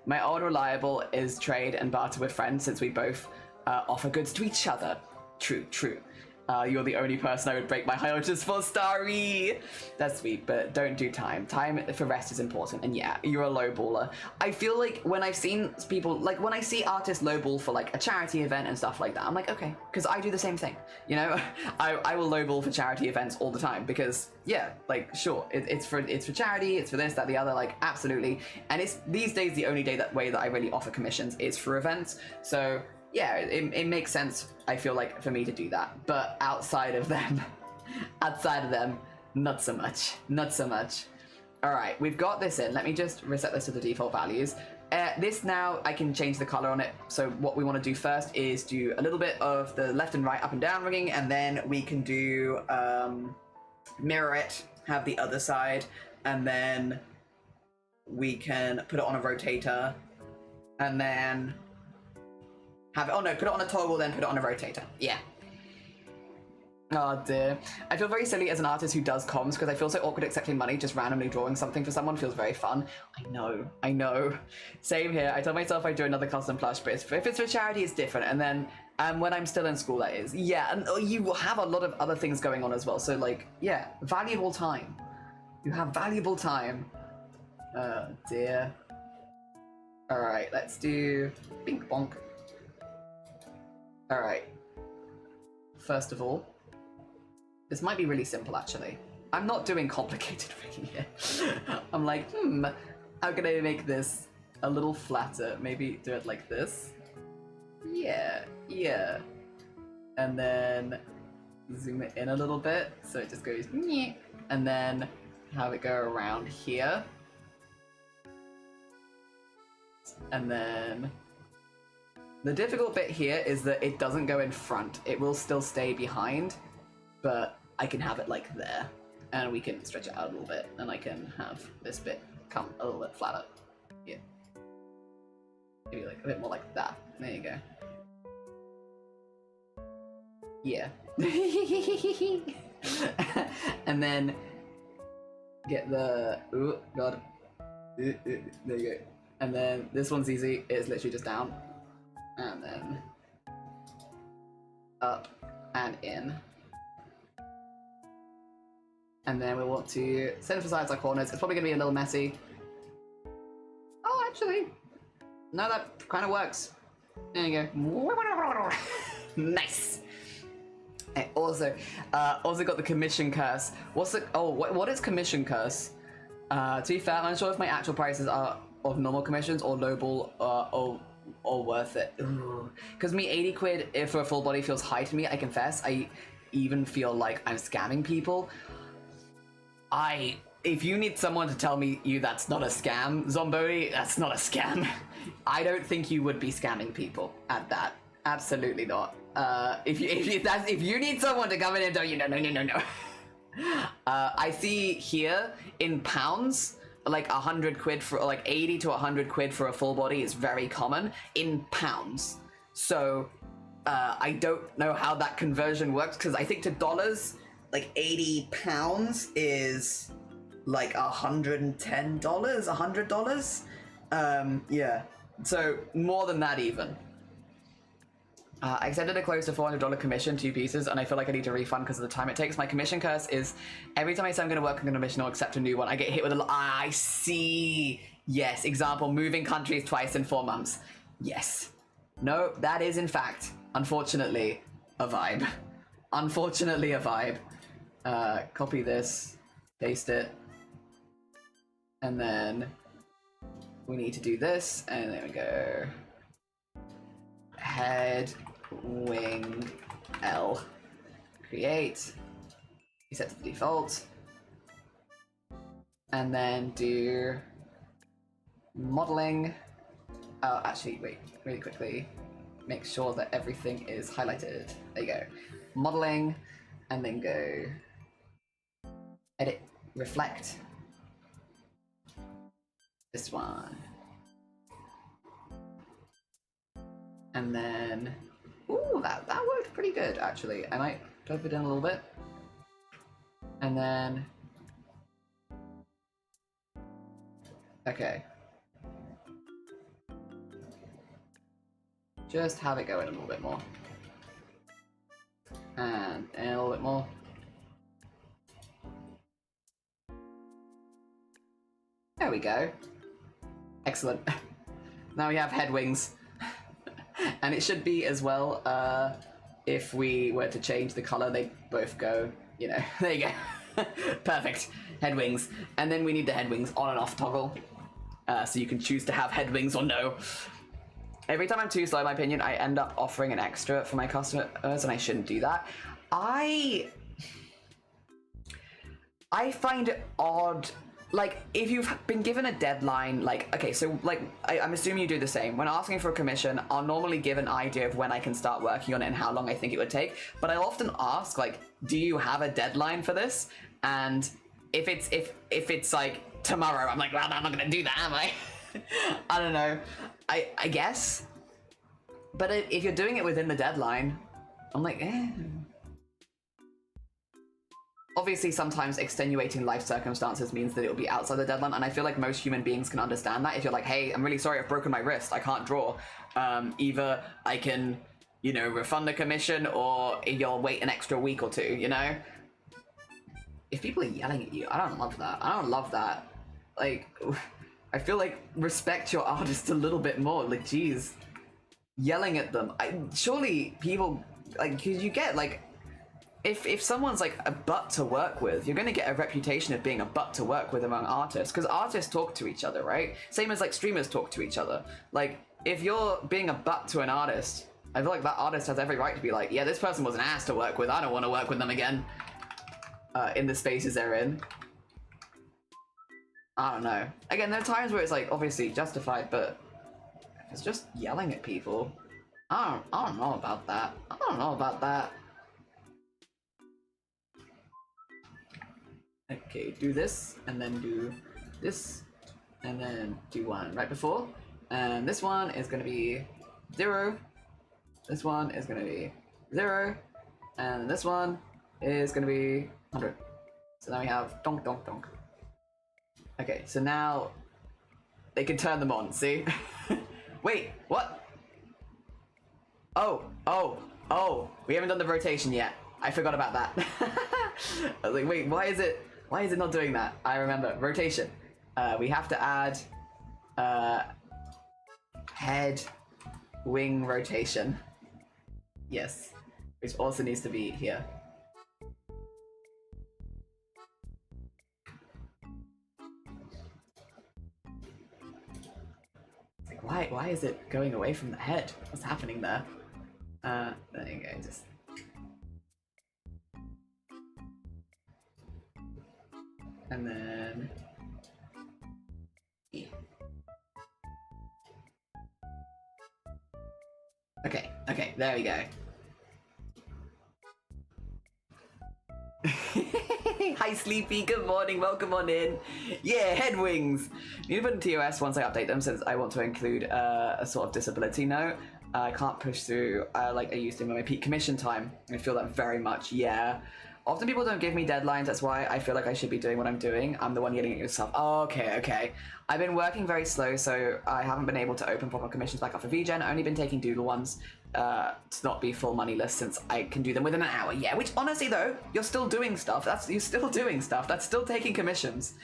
My old reliable is trade and barter with friends since we both offer goods to each other. True. You're the only person I would break my hiatus for, Starry. That's sweet, but don't do time. Time for rest is important, and yeah, you're a lowballer. I feel like when I've seen people, like when I see artists lowball for like a charity event and stuff like that, I'm like, okay, because I do the same thing. You know, I will lowball for charity events all the time because yeah, like sure, it's for charity, it's for this, that, the other, like absolutely. And it's these days the only way that I really offer commissions is for events. So yeah, it makes sense, I feel like, for me to do that. But outside of them, not so much. All right, we've got this in. Let me just reset this to the default values. This now, I can change the color on it. So what we want to do first is do a little bit of the left and right, up and down rigging, and then we can do mirror it, have the other side, and then we can put it on a rotator, and then have it, oh no, put it on a toggle, then put it on a rotator. Yeah. Oh dear. I feel very silly as an artist who does comms because I feel so awkward accepting money. Just randomly drawing something for someone feels very fun. I know. Same here. I told myself I'd do another custom plush, but if it's for charity, it's different. And then when I'm still in school, that is. Yeah, and you will have a lot of other things going on as well. So like, yeah, valuable time. You have valuable time. Oh dear. All right, let's do bink bonk. All right. First of all, This might be really simple, actually. I'm not doing complicated rigging here. I'm like, how can I make this a little flatter? Maybe do it like this. Yeah. And then zoom it in a little bit so it just goes, and then have it go around here. And then the difficult bit here is that it doesn't go in front. It will still stay behind, but I can have it like there. And we can stretch it out a little bit, and I can have this bit come a little bit flatter. Yeah. Maybe like a bit more like that. There you go. Yeah. And then get the, ooh, god. There you go. And then this one's easy, it's literally just down. And then up and in. And then we want to synthesize our corners. It's probably gonna be a little messy. Oh, actually, no, that kind of works. There you go. Nice. I also got the commission curse. What's the, oh, what is commission curse? To be fair, I'm unsure if my actual prices are of normal commissions or lowball or worth it. Because me, 80 quid if for a full body feels high to me, I confess. I even feel like I'm scamming people. If you need someone to tell me that's not a scam, Zombody, that's not a scam. I don't think you would be scamming people at that. Absolutely not. If you need someone to come in and tell you no. I see here in pounds, like 100 quid for like 80 to 100 quid for a full body is very common in pounds. So I don't know how that conversion works, because I think to dollars, like 80 pounds is like $110, $100. Yeah, so more than that even. I accepted a close to $400 commission, 2 pieces, and I feel like I need to refund because of the time it takes. My commission curse is every time I say I'm going to work on a commission or accept a new one, I get hit with a I see. Yes, example, moving countries twice in 4 months. Yes. No, that is in fact, unfortunately, a vibe. Unfortunately, a vibe. Copy this, paste it, and then we need to do this, and there we go. Head, wing, L. Create. Set to the default. And then do modeling. Oh, actually, wait, really quickly. Make sure that everything is highlighted. There you go. Modeling, and then go edit, reflect. This one. And then, ooh, that worked pretty good, actually. I might type it down a little bit. And then, okay. Just have it go in a little bit more. And a little bit more. There we go. Excellent. Now we have head wings. And it should be as well, if we were to change the color, they both go, you know, there you go. Perfect. Head wings. And then we need the head wings on and off toggle. So you can choose to have head wings or no. Every time I'm too slow, in my opinion, I end up offering an extra for my customers, and I shouldn't do that. I find it odd. Like, if you've been given a deadline, like, okay, so, like, I'm assuming you do the same. When asking for a commission, I'll normally give an idea of when I can start working on it and how long I think it would take. But I'll often ask, like, do you have a deadline for this? And if it's like, tomorrow, I'm like, well, I'm not gonna do that, am I? I don't know. I guess. But if you're doing it within the deadline, I'm like, eh. Obviously, sometimes extenuating life circumstances means that it will be outside the deadline, and I feel like most human beings can understand that. If you're like, hey, I'm really sorry, I've broken my wrist, I can't draw. Either I can, you know, refund the commission, or you'll wait an extra week or two, you know? If people are yelling at you, I don't love that. I don't love that. Like, I feel like respect your artist a little bit more. Like, geez, yelling at them. Surely people, like, 'cause you get, like, if someone's like a butt to work with, you're going to get a reputation of being a butt to work with among artists, because artists talk to each other, right? Same as like streamers talk to each other. Like, if you're being a butt to an artist, I feel like that artist has every right to be like, yeah, this person was an ass to work with, I don't want to work with them again. In the spaces they're in. I don't know. Again, there are times where it's like obviously justified, but if it's just yelling at people, I don't know about that. I don't know about that. Okay, do this, and then do this, and then do one right before. And this one is going to be 0. This one is going to be 0. And this one is going to be 100. So now we have donk, donk, donk. Okay, so now they can turn them on, see? Wait, what? Oh, we haven't done the rotation yet. I forgot about that. I was like, wait, why is it not doing that? I remember, rotation. We have to add head wing rotation. Yes, which also needs to be here. Like, why is it going away from the head? What's happening there? There you go, just... And then... E. Okay, there we go. Hi Sleepy, good morning, welcome on in. Yeah, head wings. Need to put in TOS once I update them, since I want to include a sort of disability note. I can't push through like I used to in my peak commission time. I feel that very much, yeah. Often people don't give me deadlines, that's why I feel like I should be doing what I'm doing. I'm the one yelling at yourself. Oh, okay. I've been working very slow, so I haven't been able to open proper commissions back up for VGen. I've only been taking doodle ones to not be full money list, since I can do them within an hour. Yeah, which honestly though, you're still doing stuff. You're still doing stuff. That's still taking commissions.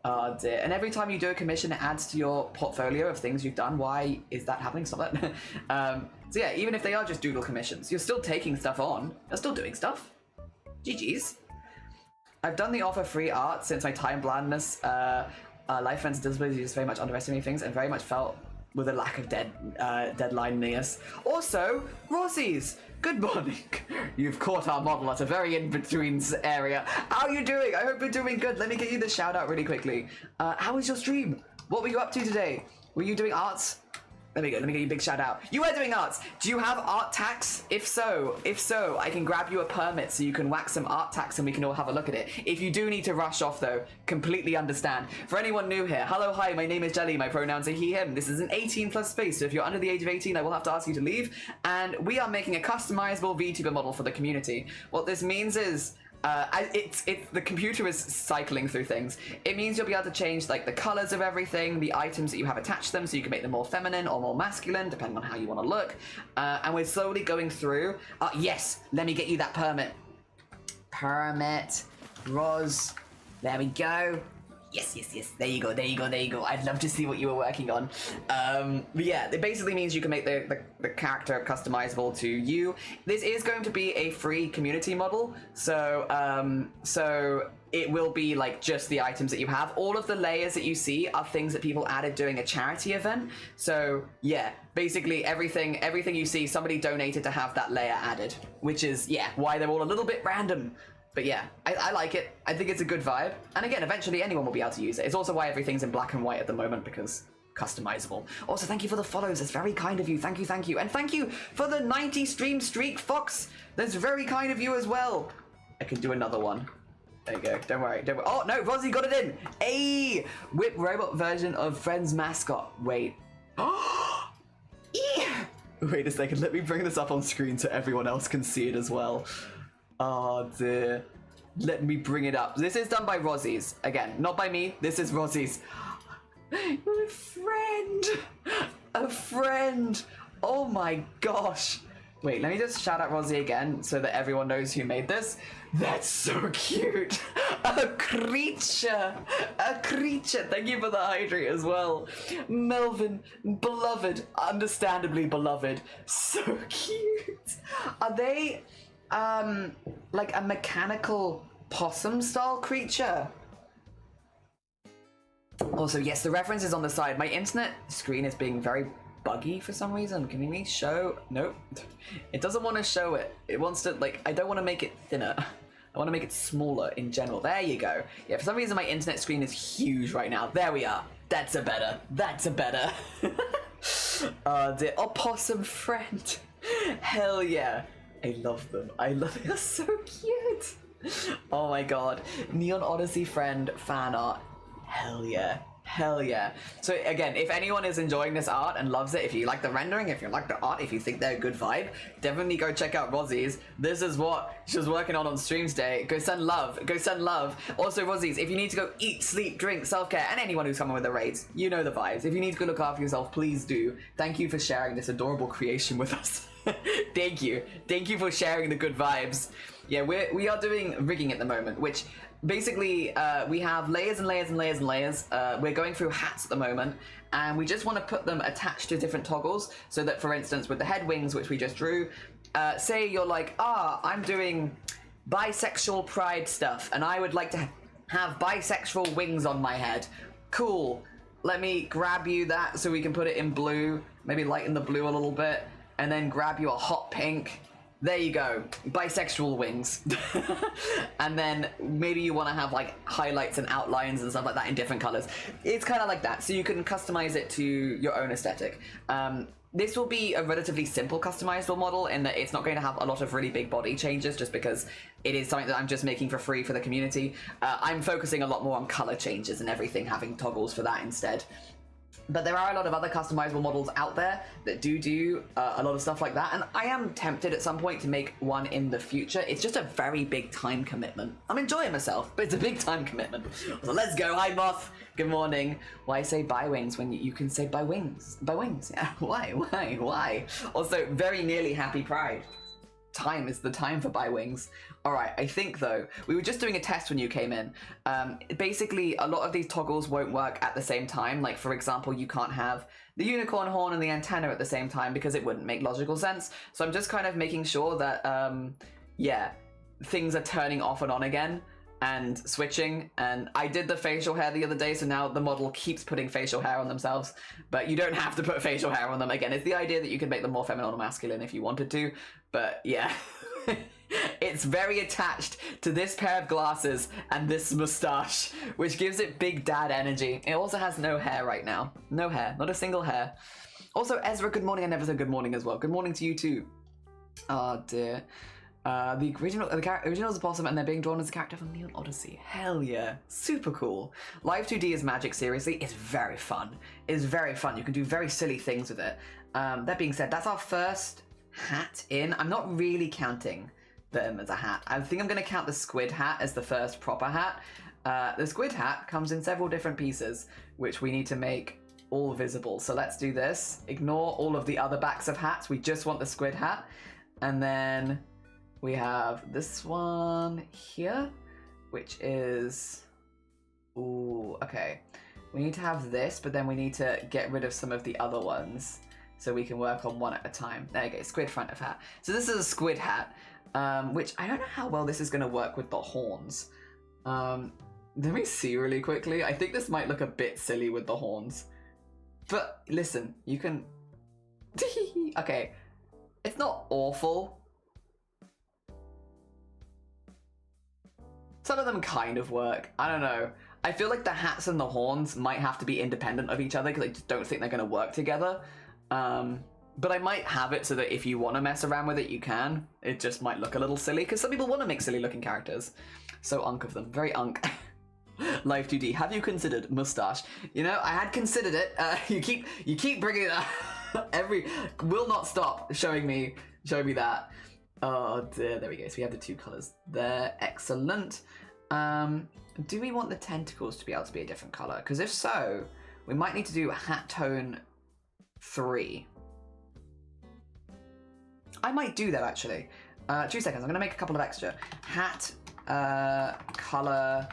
Oh dear. And every time you do a commission, it adds to your portfolio of things you've done. Why is that happening? Stop that. So yeah, even if they are just doodle commissions, you're still taking stuff on. You're still doing stuff. GG's. I've done the offer free art since my time blindness, life and disability just very much underestimating things and very much felt with a lack of deadline-ness. Also, Rossies, good morning. You've caught our model at a very in-between area. How are you doing? I hope you're doing good. Let me get you the shout out really quickly. How was your stream? What were you up to today? Were you doing arts? Let me get you a big shout out. You were doing arts. Do you have art tax? If so, I can grab you a permit so you can whack some art tax and we can all have a look at it. If you do need to rush off though, completely understand. For anyone new here, hello, hi, my name is Jelly. My pronouns are he, him. This is an 18 plus space, so if you're under the age of 18, I will have to ask you to leave. And we are making a customizable VTuber model for the community. What this means is, the computer is cycling through things. It means you'll be able to change like the colors of everything, the items that you have attached to them, so you can make them more feminine or more masculine, depending on how you want to look. And we're slowly going through. Yes, let me get you that permit. Permit, Roz. There we go. Yes. There you go. I'd love to see what you were working on. But yeah, it basically means you can make the character customizable to you. This is going to be a free community model, so it will be like just the items that you have. All of the layers that you see are things that people added during a charity event. So yeah, basically everything you see, somebody donated to have that layer added, which is why they're all a little bit random. But yeah, I like it. I think it's a good vibe. And again, eventually anyone will be able to use it. It's also why everything's in black and white at the moment, because customizable. Also, thank you for the follows. That's very kind of you. Thank you. And thank you for the 90 stream streak, Fox. That's very kind of you as well. I can do another one. There you go. Don't worry. Oh, no, Rosie got it in. Hey, whip robot version of Friends mascot. Wait. Wait a second. Let me bring this up on screen so everyone else can see it as well. Oh dear. Let me bring it up. This is done by Rossies. Again, not by me. This is Rossies. A friend. Oh my gosh. Wait, let me just shout out Rosie again so that everyone knows who made this. That's so cute. A creature. Thank you for the hydrate as well. Melvin, beloved, understandably beloved. So cute. Are they... like a mechanical possum style creature. Also, yes, the reference is on the side. My internet screen is being very buggy for some reason. Can you show? Nope. It doesn't want to show it. It wants to, like, I don't want to make it thinner. I want to make it smaller in general. There you go. Yeah, for some reason my internet screen is huge right now. There we are. That's a better. That's a better. The opossum friend. Hell yeah. I love them. I love it. They're so cute. Oh my god. Neon Odyssey friend fan art. Hell yeah. Hell yeah. So again, if anyone is enjoying this art and loves it, if you like the rendering, if you like the art, if you think they're a good vibe, definitely go check out Rosie's. This is what she was working on stream today. Go send love. Go send love. Also, Rosie's, if you need to go eat, sleep, drink, self-care, and anyone who's coming with the raids, you know the vibes. If you need to go look after yourself, please do. Thank you for sharing this adorable creation with us. Thank you. Thank you for sharing the good vibes. Yeah, we are doing rigging at the moment, which basically we have layers and layers and layers and layers. We're going through hats at the moment, and we just want to put them attached to different toggles, so that, for instance, with the head wings, which we just drew, say you're like, I'm doing bisexual pride stuff, and I would like to have bisexual wings on my head. Cool. Let me grab you that so we can put it in blue, maybe lighten the blue a little bit, and then grab you a hot pink. There you go, bisexual wings. And then maybe you want to have like highlights and outlines and stuff like that in different colors. It's kind of like that, so you can customize it to your own aesthetic. This will be a relatively simple customizable model in that it's not going to have a lot of really big body changes, just because it is something that I'm just making for free for the community. I'm focusing a lot more on color changes and everything, having toggles for that instead. But there are a lot of other customizable models out there that do a lot of stuff like that, and I am tempted at some point to make one in the future. It's just a very big time commitment. I'm enjoying myself, but it's a big time commitment. So let's go. Hi, Moth. Good morning. Why say by wings when you can say by wings? By wings, yeah. Why? Also, very nearly happy Pride. Time is the time for by wings. All right, I think though, we were just doing a test when you came in. Basically, a lot of these toggles won't work at the same time. Like, for example, you can't have the unicorn horn and the antenna at the same time because it wouldn't make logical sense. So I'm just kind of making sure that, yeah, things are turning off and on again and switching. And I did the facial hair the other day, so now the model keeps putting facial hair on themselves, but you don't have to put facial hair on them. Again, it's the idea that you can make them more feminine or masculine if you wanted to, but yeah. It's very attached to this pair of glasses and this mustache, which gives it big dad energy. It also has no hair right now. No hair, not a single hair. Also, Ezra, good morning. I never said good morning as well. Good morning to you too. Oh dear. The original is a possum, and they're being drawn as a character from Neon Odyssey. Hell yeah, super cool. Live 2D is magic, seriously. It's very fun. It's very fun. You can do very silly things with it. That being said, that's our first hat in. I'm not really counting them as a hat. I think I'm going to count the squid hat as the first proper hat. The squid hat comes in several different pieces, which we need to make all visible. So let's do this. Ignore all of the other backs of hats. We just want the squid hat. And then we have this one here, which is... Ooh, okay. We need to have this, but then we need to get rid of some of the other ones so we can work on one at a time. There you go, squid front of hat. So this is a squid hat, which I don't know how well this is going to work with the horns. Let me see really quickly. I think this might look a bit silly with the horns. But listen, you can... Okay, it's not awful. Some of them kind of work. I don't know. I feel like the hats and the horns might have to be independent of each other because I just don't think they're going to work together. But I might have it so that if you want to mess around with it, you can. It just might look a little silly because some people want to make silly looking characters. So unk of them. Very unk. Live 2D. Have you considered mustache? You know, I had considered it. You keep bringing it up. Will not stop showing me that. Oh dear, there we go. So we have the two colors there. Excellent. Do we want the tentacles to be able to be a different color? Because if so, we might need to do hat tone 3. I might do that actually. 2 seconds. I'm gonna make a couple of extra. Hat color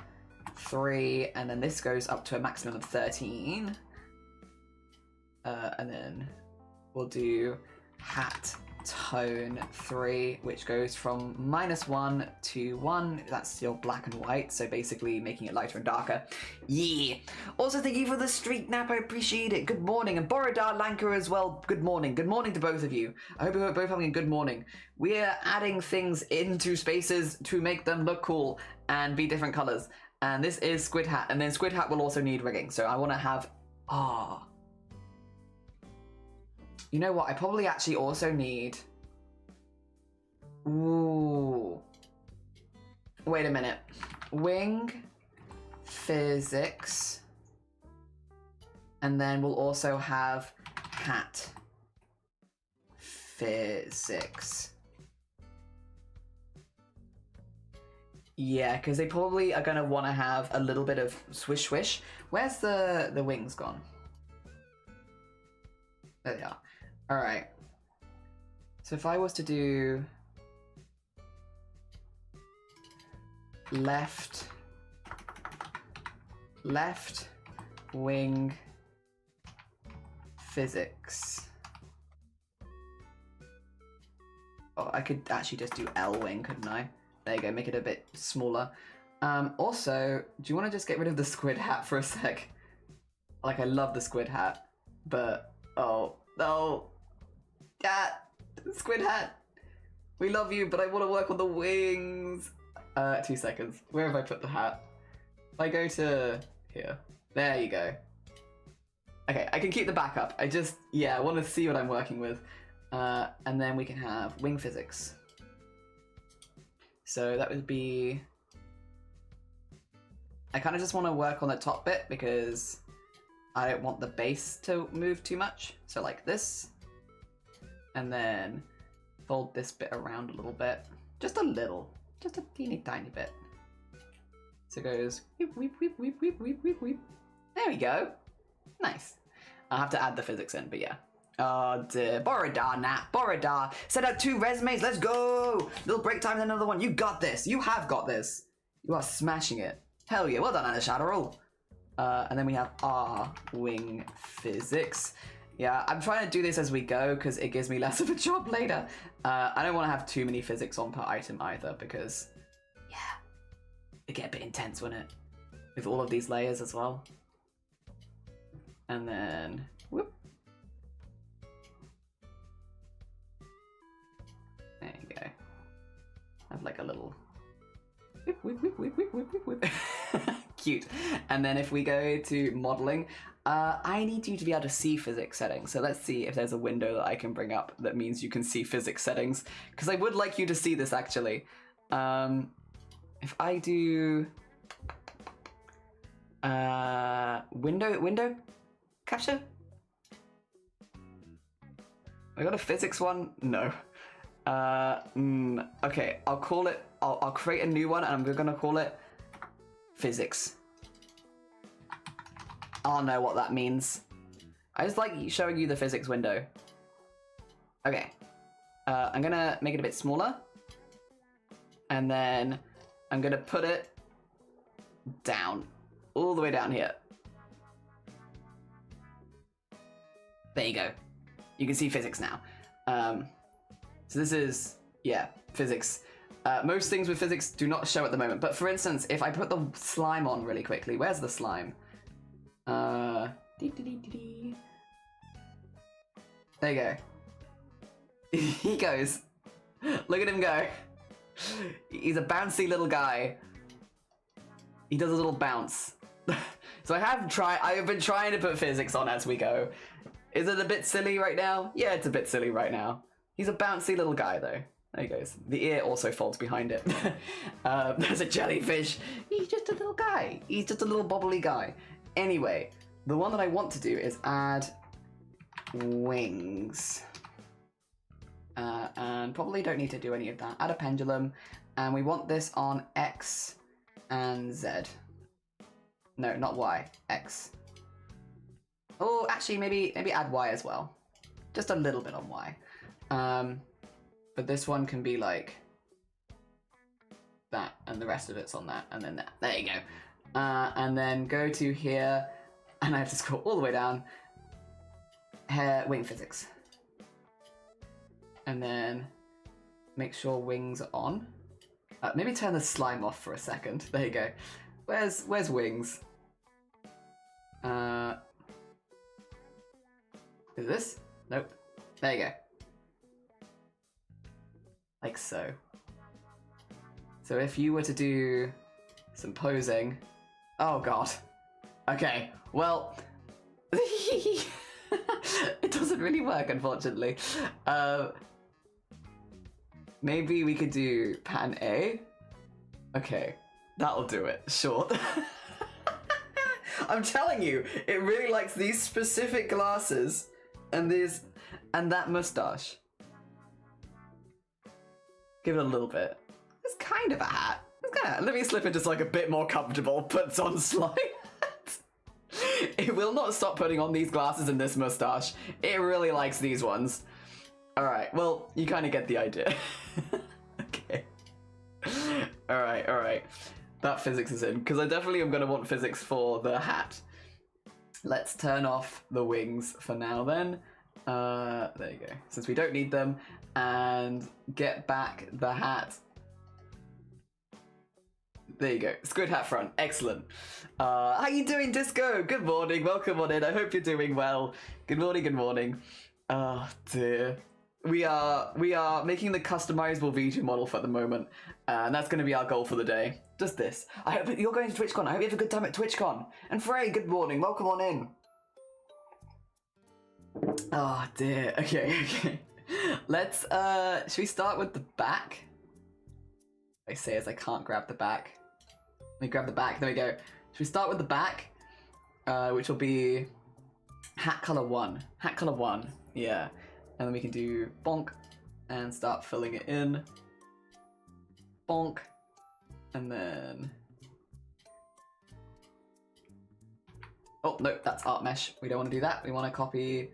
3, and then this goes up to a maximum of 13. And then we'll do hat tone 3, which goes from -1 to 1. That's still black and white, so basically making it lighter and darker. Yeah. Also, thank you for the street nap. I appreciate it. Good morning. And Borodar Lanka as well. Good morning. Good morning to both of you. I hope you're both having a good morning. We're adding things into spaces to make them look cool and be different colors. And this is Squid Hat. And then Squid Hat will also need rigging. So I want to have... You know what? I probably actually also need... Ooh. Wait a minute. Wing, physics, and then we'll also have hat, physics. Yeah, because they probably are going to want to have a little bit of swish swish. Where's the wings gone? There they are. All right. So if I was to do left, wing, physics. Oh, I could actually just do L wing, couldn't I? There you go, make it a bit smaller. Also, do you want to just get rid of the squid hat for a sec? Like, I love the squid hat, but oh no. Cat, squid hat, we love you, but I want to work on the wings. 2 seconds. Where have I put the hat? If I go to here, there you go. Okay, I can keep the backup. I just, I want to see what I'm working with. And then we can have wing physics. So that would be... I kind of just want to work on the top bit because I don't want the base to move too much. So like this. And then fold this bit around a little bit. Just a little. Just a teeny tiny bit. So it goes weep, weep, weep, weep, weep, weep, weep, weep. There we go. Nice. I'll have to add the physics in, but yeah. Oh dear. Borodar, Nat. Borodar. Send out 2 resumes. Let's go. Little break time, then another one. You got this. You have got this. You are smashing it. Hell yeah. Well done, Anna Shatterall. And then we have R wing physics. Yeah, I'm trying to do this as we go because it gives me less of a job later. I don't want to have too many physics on per item either because, yeah, it get a bit intense, wouldn't it? With all of these layers as well. And then, whoop. There you go. Have like a little whip, whip, whip, whip, whip, whip, whip, whip. Cute. And then if we go to modeling, I need you to be able to see physics settings. So let's see if there's a window that I can bring up that means you can see physics settings. Because I would like you to see this actually. If I do window capture? I got a physics one? No. Okay, I'll call it, I'll create a new one and I'm gonna call it physics. I'll know what that means. I just like showing you the physics window. Okay. I'm gonna make it a bit smaller. And then I'm gonna put it down. All the way down here. There you go. You can see physics now. So this is, yeah, physics. Most things with physics do not show at the moment. But for instance, if I put the slime on really quickly, where's the slime? There you go. He goes. Look at him go. He's a bouncy little guy. He does a little bounce. So I have been trying to put physics on as we go. Is it a bit silly right now? Yeah, it's a bit silly right now. He's a bouncy little guy though. There he goes. The ear also folds behind it. There's a jellyfish. He's just a little guy. He's just a little bobbly guy. Anyway, the one that I want to do is add wings. And probably don't need to do any of that. Add a pendulum. And we want this on X and Z. No, not Y. X. Oh, actually, maybe add Y as well. Just a little bit on Y. But this one can be like that, and the rest of it's on that, and then that. There you go. And then go to here, and I have to scroll all the way down. Hair, wing physics. And then make sure wings are on. Maybe turn the slime off for a second. There you go. Where's wings? Is this? Nope. There you go. Like so. So if you were to do some posing... Oh god. Okay, well... it doesn't really work, unfortunately. Maybe we could do pattern A. Okay, that'll do it. Sure. I'm telling you, it really likes these specific glasses and that mustache. Give it a little bit. It's kind of a hat. Let me slip into like a bit more comfortable. Puts on slime. It will not stop putting on these glasses and this mustache. It really likes these ones. Alright, well, you kind of get the idea. Okay. Alright. That physics is in, because I definitely am going to want physics for the hat. Let's turn off the wings for now then. There you go. Since we don't need them. And get back the hat. There you go. Squid hat front. Excellent. How you doing, Disco? Good morning. Welcome on in. I hope you're doing well. Good morning, good morning. Oh, dear. We are making the customizable V2 model for the moment. And that's going to be our goal for the day. Just this. I hope you're going to TwitchCon. I hope you have a good time at TwitchCon. And Frey, good morning. Welcome on in. Oh, dear. Okay. Let's, should we start with the back? I say as I can't grab the back. Let me grab the back. There we go. Should we start with the back? Which will be hat color 1. Hat color 1. Yeah. And then we can do bonk and start filling it in. Bonk. And then... Oh, no, that's art mesh. We don't want to do that. We want to copy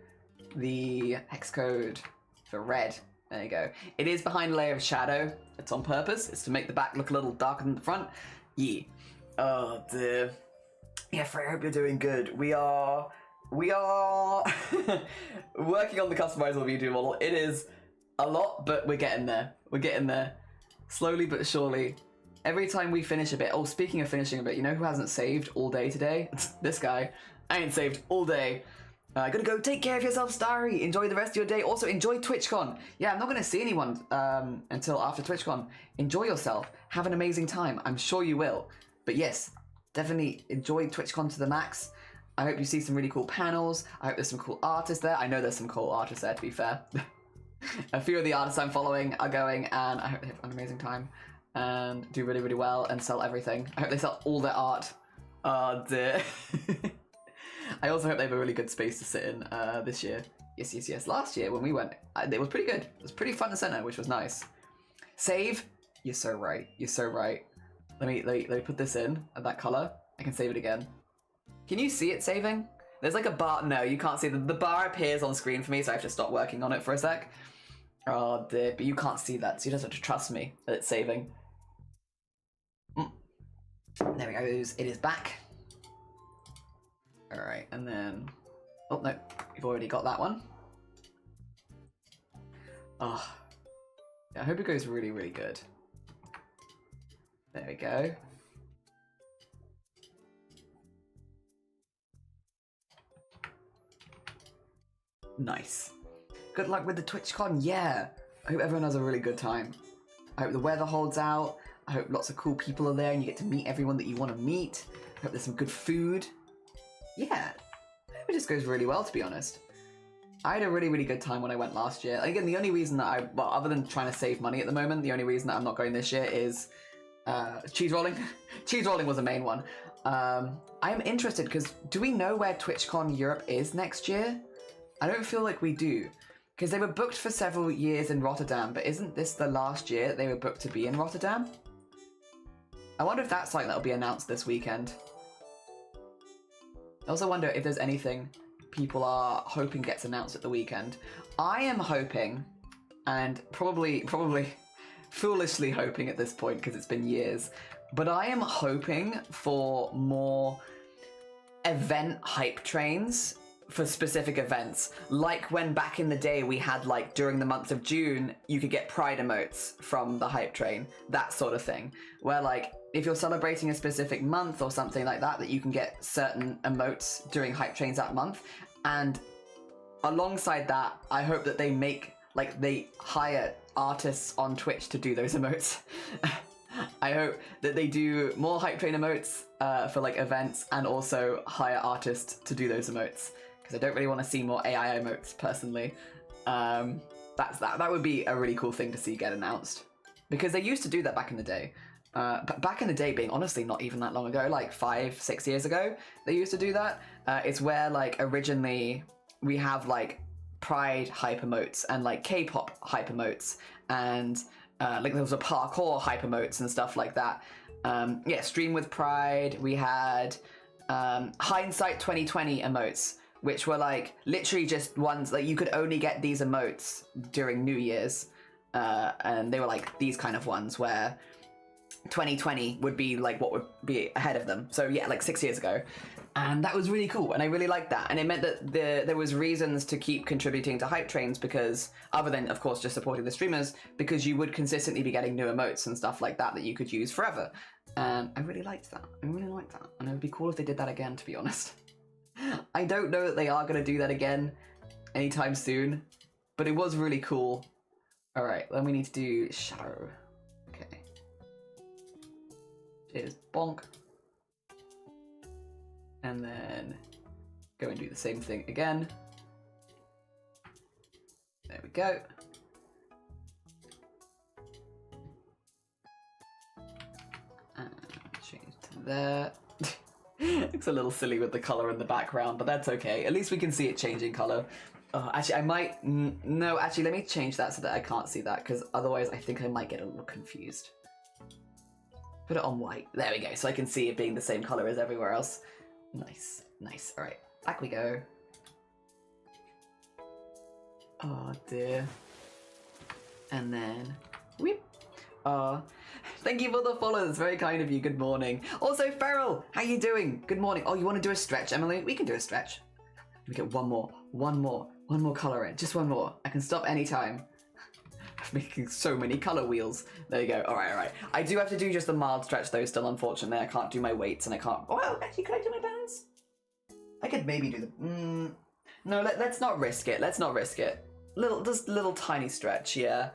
the hex code for red. There you go. It is behind a layer of shadow. It's on purpose. It's to make the back look a little darker than the front. Yeah. Oh, dear. Yeah, Frey, I hope you're doing good. We are working on the customizable V2 model. It is a lot, but we're getting there. We're getting there. Slowly but surely. Every time we finish a bit... Oh, speaking of finishing a bit, you know who hasn't saved all day today? This guy. I ain't saved all day. Gotta go. Take care of yourself, Starry. Enjoy the rest of your day. Also, enjoy TwitchCon. Yeah, I'm not gonna see anyone until after TwitchCon. Enjoy yourself. Have an amazing time. I'm sure you will. But yes, definitely enjoy TwitchCon to the max. I hope you see some really cool panels. I hope there's some cool artists there. I know there's some cool artists there, to be fair. A few of the artists I'm following are going, and I hope they have an amazing time and do really, really well and sell everything. I hope they sell all their art. Oh, dear. I also hope they have a really good space to sit in this year. Yes. Last year when we went, it was pretty good. It was pretty front and center, which was nice. Save. You're so right. You're so right. Let me put this in at that color. I can save it again. Can you see it saving? There's like a bar. No, you can't see. The bar appears on screen for me, so I have to stop working on it for a sec. Oh dear, but you can't see that, so you just have to trust me that it's saving. There we go. It is back. Alright, and then... Oh, no. You've already got that one. Oh. Yeah, I hope it goes really, really good. There we go. Nice. Good luck with the TwitchCon. Yeah. I hope everyone has a really good time. I hope the weather holds out. I hope lots of cool people are there and you get to meet everyone that you want to meet. I hope there's some good food. Yeah, it just goes really well, to be honest. I had a really, really good time when I went last year. Again, the only reason that well, other than trying to save money at the moment, the only reason that I'm not going this year is cheese rolling. Cheese rolling was the main one. I am interested because do we know where TwitchCon Europe is next year? I don't feel like we do. Because they were booked for several years in Rotterdam, but isn't this the last year that they were booked to be in Rotterdam? I wonder if that's something that'll be announced this weekend. I also wonder if there's anything people are hoping gets announced at the weekend. I am hoping, and probably foolishly hoping at this point because it's been years, but I am hoping for more event hype trains for specific events. Like when back in the day we had like during the month of June, you could get Pride emotes from the hype train, that sort of thing. Where like if you're celebrating a specific month or something like that, that you can get certain emotes during hype trains that month. And alongside that, I hope that they hire artists on Twitch to do those emotes. I hope that they do more hype train emotes for like events and also hire artists to do those emotes. Because I don't really want to see more AI emotes personally. That's that. That would be a really cool thing to see get announced. Because they used to do that back in the day. But back in the day being honestly not even that long ago, like 5-6 years ago, they used to do that. It's where like originally we have like Pride hype emotes and like K-pop hype emotes and like there was a parkour hype emotes and stuff like that. Yeah, Stream with Pride. We had Hindsight 2020 emotes, which were like literally just ones like you could only get these emotes during New Year's, and they were like these kind of ones where 2020 would be like what would be ahead of them. So yeah, like 6 years ago. And that was really cool, and I really liked that. And it meant that there was reasons to keep contributing to hype trains because, other than, of course, just supporting the streamers, because you would consistently be getting new emotes and stuff like that that you could use forever. And I really liked that. I really liked that. And it would be cool if they did that again, to be honest. I don't know that they are going to do that again anytime soon, but it was really cool. All right, then we need to do shadow. Okay. Cheers, bonk. And then go and do the same thing again. There we go. And change to there. Looks a little silly with the color in the background, but that's okay. At least we can see it changing color. Actually, I might... No, actually, let me change that so that I can't see that, because otherwise I think I might get a little confused. Put it on white. There we go, so I can see it being the same color as everywhere else. Nice, nice. All right, back we go. Oh dear. And then, whip. Thank you for the follow. That's very kind of you. Good morning. Also, Feral, how you doing? Good morning. Oh, you want to do a stretch, Emily? We can do a stretch. We get one more color in. Just one more. I can stop anytime. I'm making so many color wheels. There you go. All right. I do have to do just a mild stretch though. Still, unfortunately, I can't do my weights and I can't. Oh, well, actually, could I do my bands? I could maybe do the. No, let's not risk it. Let's not risk it. Just little tiny stretch. Yeah.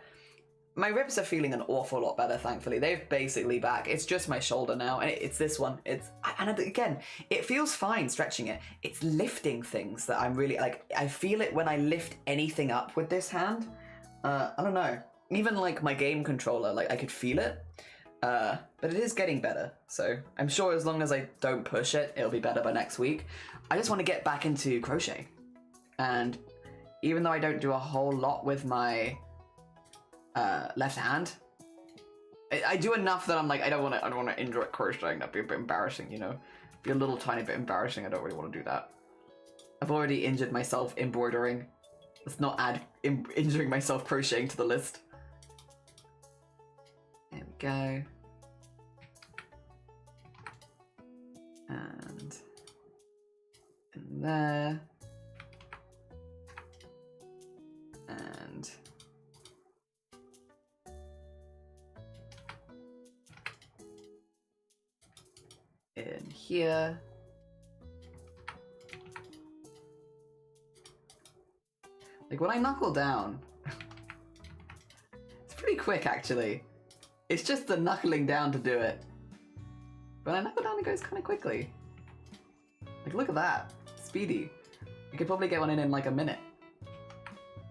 My ribs are feeling an awful lot better, thankfully. They've basically back. It's just my shoulder now, and it's this one. And again, it feels fine stretching it. It's lifting things that I'm really like. I feel it when I lift anything up with this hand. I don't know. Even like my game controller, like I could feel it. But it is getting better. So I'm sure as long as I don't push it, it'll be better by next week. I just want to get back into crochet, and even though I don't do a whole lot with my left hand, I do enough that I'm like I don't want to enjoy crocheting. That'd be a bit embarrassing, you know. Be a little tiny bit embarrassing. I don't really want to do that. I've already injured myself embroidering. Let's not add injuring myself crocheting to the list. There we go. And in there. And in here. Like when I knuckle down, it's pretty quick actually. It's just the knuckling down to do it. When I knuckle down, it goes kind of quickly. Like look at that, speedy. You could probably get one in like a minute.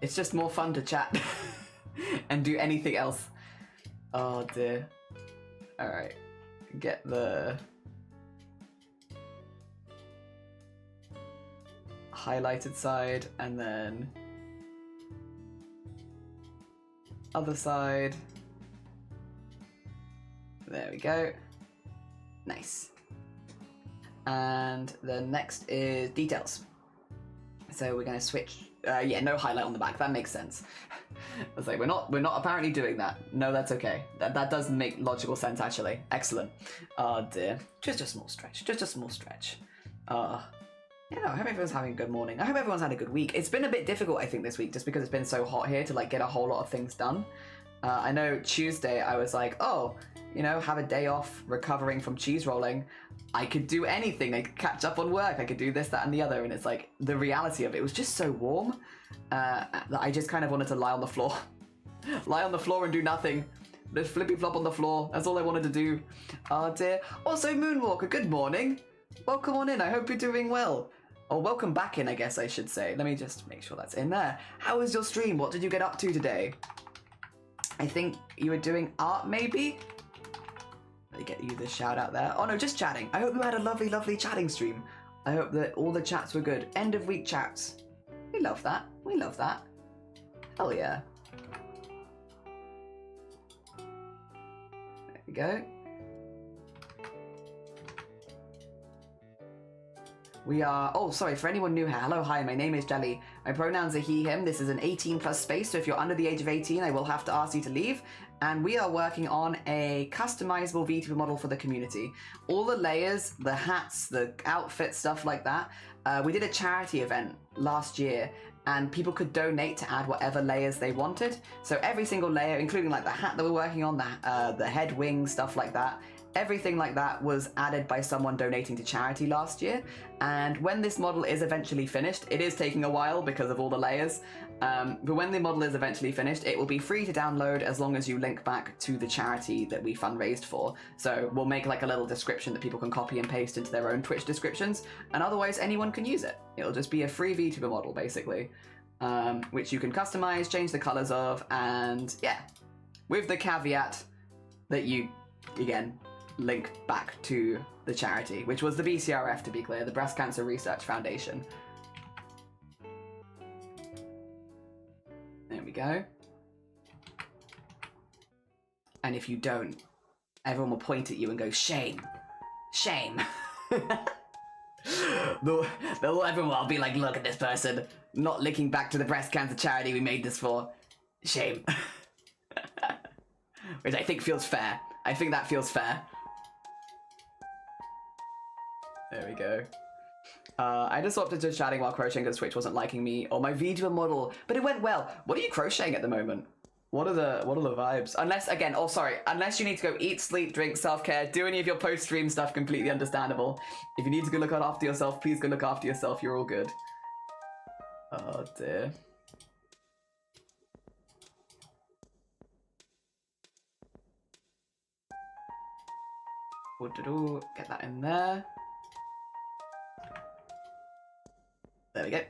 It's just more fun to chat and do anything else. Oh dear. All right, get the highlighted side and then other side. There we go. Nice. And the next is details. So we're going to switch. Yeah, no highlight on the back. That makes sense. I was like, we're not apparently doing that. No, that's okay. That does make logical sense actually. Excellent. Oh dear. Just a small stretch. Just a small stretch. Yeah, no, I hope everyone's having a good morning. I hope everyone's had a good week. It's been a bit difficult, I think, this week, just because it's been so hot here to like get a whole lot of things done. I know Tuesday I was like, oh, you know, have a day off recovering from cheese rolling. I could do anything. I could catch up on work. I could do this, that, and the other. And it's like the reality of it was just so warm that I just kind of wanted to lie on the floor. Lie on the floor and do nothing. Just flippy flop on the floor. That's all I wanted to do. Oh dear. Also, Moonwalker, good morning. Welcome on in. I hope you're doing well. Or welcome back in, I guess I should say. Let me just make sure that's in there. How was your stream? What did you get up to today? I think you were doing art, maybe? Let me get you the shout out there. Oh no, just chatting. I hope you had a lovely, lovely chatting stream. I hope that all the chats were good. End of week chats. We love that. We love that. Hell yeah. There we go. We are, oh, sorry, for anyone new here, hello, hi, my name is Jelly. My pronouns are he, him. This is an 18 plus space, so if you're under the age of 18, I will have to ask you to leave. And we are working on a customizable VTuber model for the community. All the layers, the hats, the outfit, stuff like that. We did a charity event last year, and people could donate to add whatever layers they wanted. So every single layer, including like the hat that we're working on, the head, wings, stuff like that, everything like that was added by someone donating to charity last year. And when this model is eventually finished, it is taking a while because of all the layers, but when the model is eventually finished, it will be free to download as long as you link back to the charity that we fundraised for. So we'll make like a little description that people can copy and paste into their own Twitch descriptions, and otherwise anyone can use it. It'll just be a free VTuber model, basically, which you can customize, change the colors of, and yeah, with the caveat that you, again, link back to the charity, which was the BCRF, to be clear, the Breast Cancer Research Foundation. There we go. And if you don't, everyone will point at you and go, shame, shame. Everyone will be like, look at this person, not linking back to the breast cancer charity we made this for. Shame. Which I think feels fair. I think that feels fair. There we go. I just opted to chatting while crocheting because Twitch wasn't liking me or my VTuber model, but it went well. What are you crocheting at the moment? What are the vibes? Unless, again, oh sorry, unless you need to go eat, sleep, drink, self-care, do any of your post-stream stuff, completely understandable. If you need to go look after yourself, please go look after yourself. You're all good. Oh dear. Get that in there. There we go.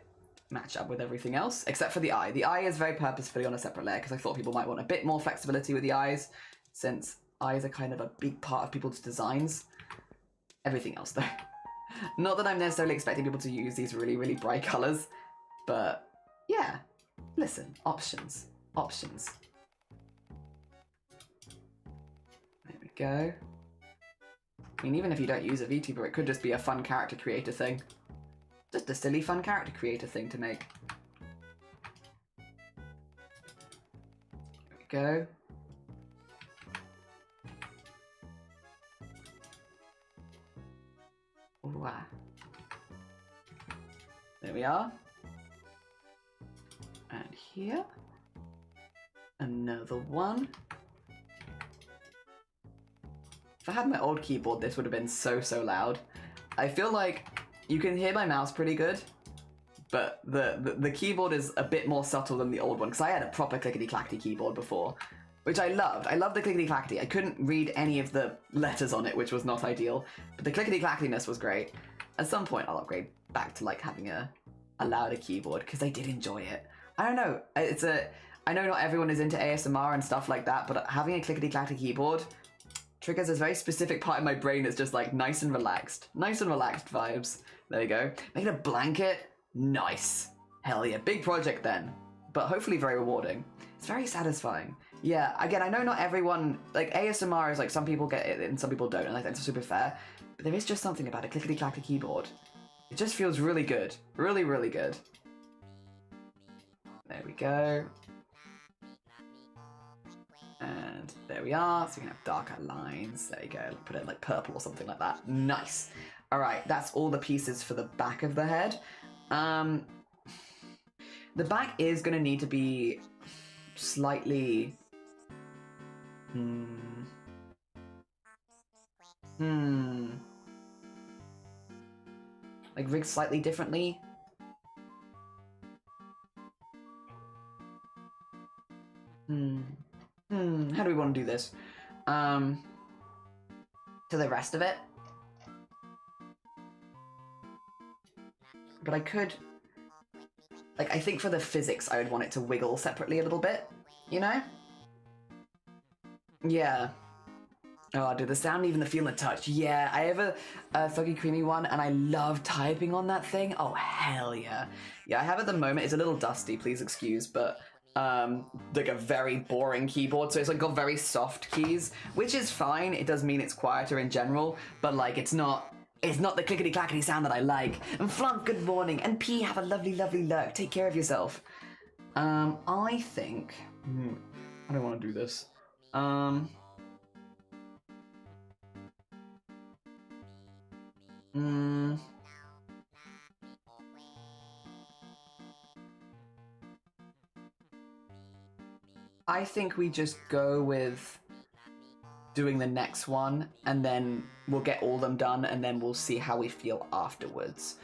Match up with everything else, except for the eye. The eye is very purposefully on a separate layer because I thought people might want a bit more flexibility with the eyes, since eyes are kind of a big part of people's designs. Everything else, though. Not that I'm necessarily expecting people to use these really, really bright colors, but yeah. Listen, options. Options. There we go. I mean, even if you don't use a VTuber, it could just be a fun character creator thing. Just a silly fun character creator thing to make. There we go. Ooh, ah. There we are. And here. Another one. If I had my old keyboard, this would have been so, so loud. I feel like you can hear my mouse pretty good, but the keyboard is a bit more subtle than the old one, because I had a proper clickety-clackety keyboard before, which I loved. I loved the clickety-clackety. I couldn't read any of the letters on it, which was not ideal, but the clickety-clacketiness was great. At some point, I'll upgrade back to like having a louder keyboard, because I did enjoy it. I don't know. I know not everyone is into ASMR and stuff like that, but having a clickety-clackety keyboard triggers a very specific part of my brain that's just like nice and relaxed. Nice and relaxed vibes. There you go. Making a blanket? Nice. Hell yeah. Big project then. But hopefully very rewarding. It's very satisfying. Yeah, again, I know not everyone, like ASMR is like some people get it and some people don't, and like that's super fair. But there is just something about a clickety-clackety keyboard. It just feels really good. Really, really good. There we go. And there we are. So you can have darker lines. There you go. Put it in like purple or something like that. Nice. All right, that's all the pieces for the back of the head. The back is going to need to be slightly... Like rigged slightly differently. How do we want to do this? To the rest of it. But I could... Like, I think for the physics, I would want it to wiggle separately a little bit, you know? Yeah. Oh, dude, the sound, even the feel and the touch. Yeah, I have a Thuggy Creamy one, and I love typing on that thing. Oh, hell yeah. Yeah, I have at the moment, it's a little dusty, please excuse, but like a very boring keyboard, so it's like got very soft keys, which is fine. It does mean it's quieter in general, but like it's not the clickety-clackety sound that I like. And Flunk, good morning, and P, have a lovely, lovely lurk. Take care of yourself. I think... I don't want to do this. I think we just go with doing the next one, and then we'll get all them done, and then we'll see how we feel afterwards.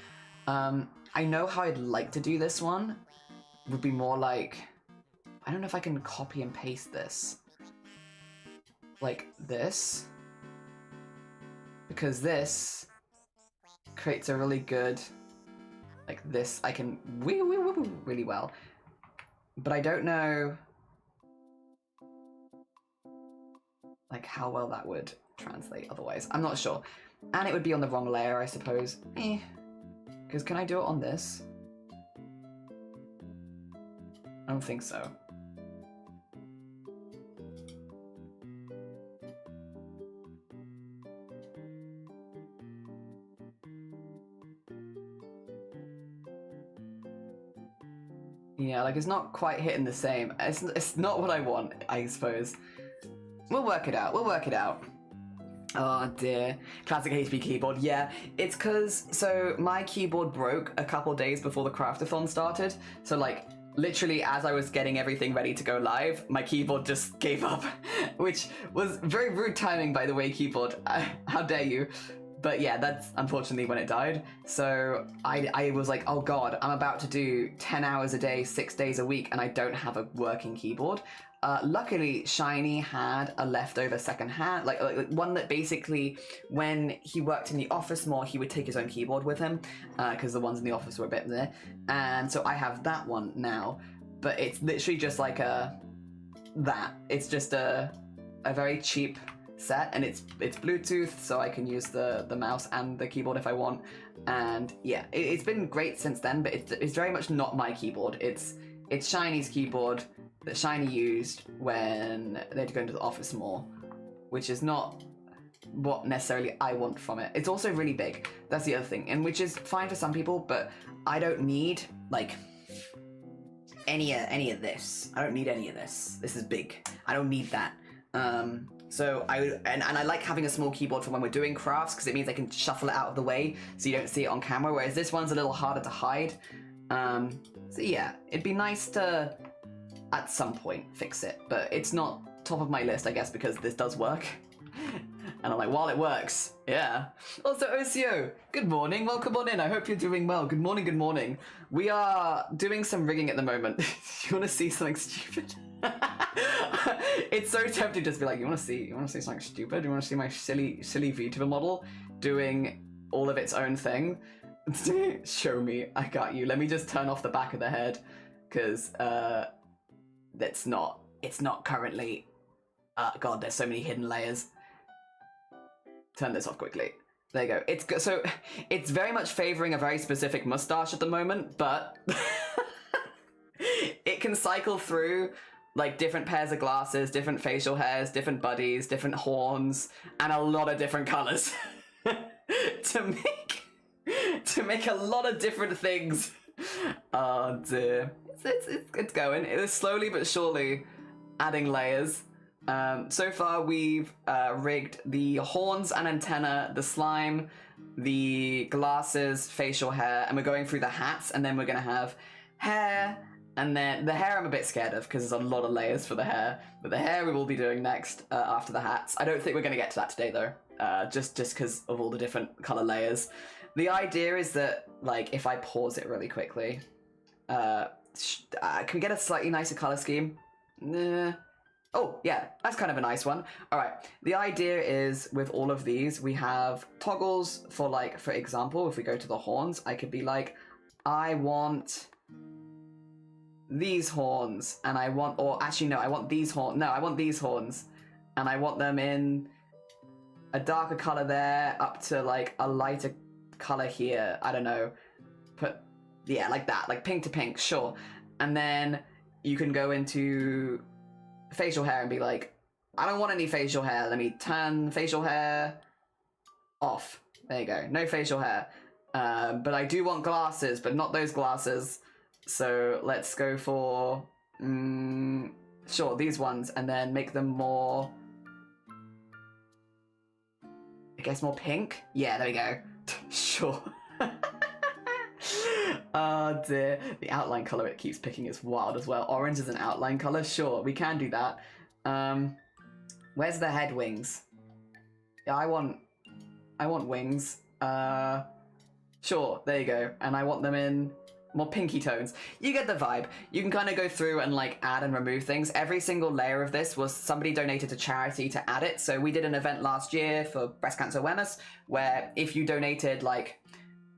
I know how I'd like to do this one. Would be more like... I don't know if I can copy and paste this. Like this. Because this creates a really good... Like this, I can really well. But I don't know... like how well that would translate otherwise. I'm not sure. And it would be on the wrong layer, I suppose. Because can I do it on this? I don't think so. Yeah, like it's not quite hitting the same. It's not what I want, I suppose. We'll work it out. We'll work it out. Oh dear. Classic HP keyboard. Yeah, it's because... So my keyboard broke a couple days before the craftathon started. So like, literally as I was getting everything ready to go live, my keyboard just gave up. Which was very rude timing, by the way, keyboard. How dare you? But yeah, that's unfortunately when it died. So I was like, oh god, I'm about to do 10 hours a day, 6 days a week, and I don't have a working keyboard. Luckily, Shiny had a leftover second hand, like one that basically, when he worked in the office more, he would take his own keyboard with him, because the ones in the office were a bit there. And so I have that one now, but it's literally just like it's just a very cheap set, and it's Bluetooth, so I can use the mouse and the keyboard if I want. And yeah, it's been great since then, but it's very much not my keyboard. It's Shiny's keyboard that Shiny used when they had to go into the office more, which is not what necessarily I want from it. It's also really big. That's the other thing, and which is fine for some people, but I don't need like any of this. I don't need any of this. This is big. I don't need that. So I like having a small keyboard for when we're doing crafts, because it means I can shuffle it out of the way so you don't see it on camera, whereas this one's a little harder to hide. So yeah, it'd be nice to at some point fix it, but it's not top of my list, I guess, because this does work. And I'm like, while it works, yeah. Also, OCO, good morning, welcome on in, I hope you're doing well. Good morning, good morning. We are doing some rigging at the moment. You want to see something stupid? It's so tempting to just be like, you want to see something stupid? You want to see my silly VTuber model doing all of its own thing? Show me, I got you. Let me just turn off the back of the head, because it's not currently, god, there's so many hidden layers. Turn this off quickly. There you go. So it's very much favoring a very specific mustache at the moment, but it can cycle through like different pairs of glasses, different facial hairs, different buddies, different horns, and a lot of different colors to make a lot of different things. Oh dear. It's going. It is slowly but surely adding layers. So far we've rigged the horns and antenna, the slime, the glasses, facial hair, and we're going through the hats, and then we're going to have hair, and then the hair I'm a bit scared of because there's a lot of layers for the hair, but the hair we will be doing next after the hats. I don't think we're going to get to that today though, just because of all the different color layers. The idea is that, like, if I pause it really quickly, can we get a slightly nicer color scheme? Nah. Oh, yeah, that's kind of a nice one. All right, the idea is with all of these, we have toggles for, like, for example, if we go to the horns, I could be like, I want these horns, and I want, or actually, no, I want these horns. No, I want these horns, and I want them in a darker color there, up to, like, a lighter color here. I don't know. Put, yeah, like that, like pink to pink, sure. And then you can go into facial hair and be like, I don't want any facial hair. Let me turn facial hair off. There you go. No facial hair. But I do want glasses, but not those glasses. So let's go for, sure, these ones, and then make them more, I guess more pink? Yeah, there we go. Sure. Oh dear. The outline color it keeps picking is wild as well. Orange is an outline color? Sure, we can do that. Where's the head wings? Yeah, I want wings. Sure, there you go. And I want them in more pinky tones. You get the vibe. You can kind of go through and like add and remove things. Every single layer of this was somebody donated to charity to add it. So we did an event last year for breast cancer awareness where if you donated like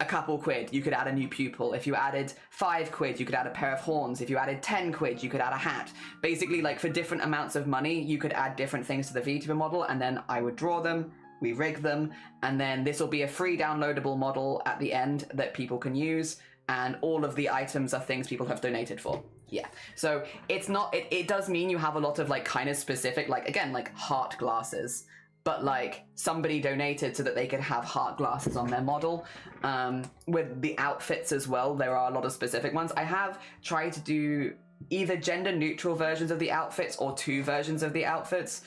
a couple quid, you could add a new pupil. If you added 5 quid, you could add a pair of horns. If you added 10 quid, you could add a hat. Basically, like for different amounts of money, you could add different things to the VTuber model, and then I would draw them, we rig them, and then this will be a free downloadable model at the end that people can use, and all of the items are things people have donated for. Yeah, so it's not, it does mean you have a lot of like kind of specific, like again, like heart glasses, but like somebody donated so that they could have heart glasses on their model. With the outfits as well, there are a lot of specific ones. I have tried to do either gender neutral versions of the outfits or 2 versions of the outfits.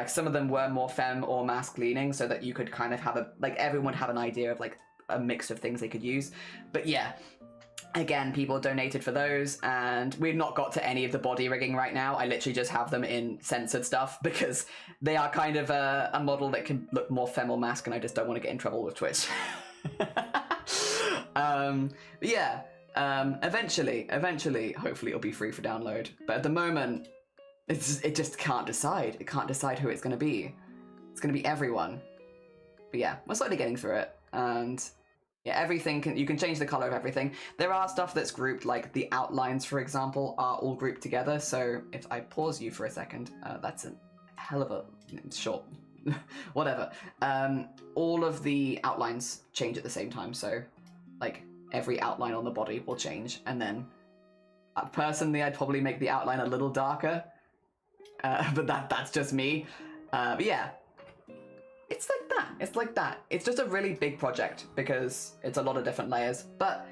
Some of them were more femme or masc leaning so that you could kind of have a, like everyone would have an idea of like a mix of things they could use. But yeah, again, people donated for those, and we've not got to any of the body rigging right now. I literally just have them in censored stuff because they are kind of a model that can look more femme or masc, and I just don't want to get in trouble with Twitch. Yeah, eventually, hopefully it'll be free for download. But at the moment, it just can't decide. It can't decide who it's going to be. It's going to be everyone. But yeah, we're slowly getting through it, and yeah, everything you can change the color of everything. There are stuff that's grouped, like the outlines, for example, are all grouped together. So if I pause you for a second, that's a hell of a short, whatever. All of the outlines change at the same time. So like every outline on the body will change. And then personally, I'd probably make the outline a little darker, but that's just me. But yeah. It's like that. It's like that. It's just a really big project because it's a lot of different layers, but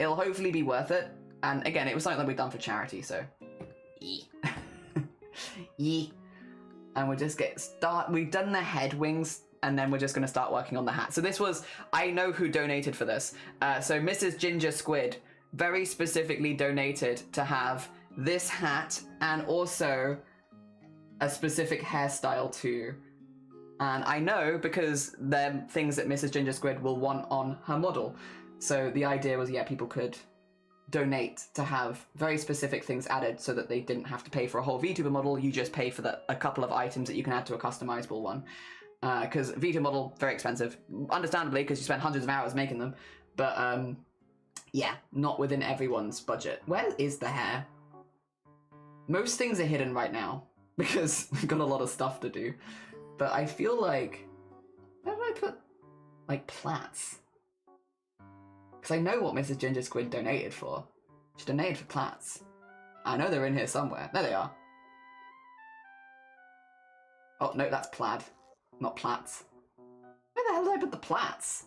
it'll hopefully be worth it. And again, it was something that we've done for charity, so yeah. Yeah. And we'll just we've done the head wings, and then we're just going to start working on the hat. So this was, I know who donated for this. So Mrs. Ginger Squid very specifically donated to have this hat and also a specific hairstyle too. And I know because they're things that Mrs. Ginger Squid will want on her model. So the idea was, yeah, people could donate to have very specific things added so that they didn't have to pay for a whole VTuber model. You just pay for a couple of items that you can add to a customizable one. Because VTuber model, very expensive. Understandably, because you spend hundreds of hours making them. But yeah, not within everyone's budget. Where is the hair? Most things are hidden right now because we've got a lot of stuff to do. But I feel like, where did I put, like, plaits? Because I know what Mrs. Ginger Squid donated for. She donated for plaits. I know they're in here somewhere. There they are. Oh, no, that's plaid. Not plaits. Where the hell did I put the plaits?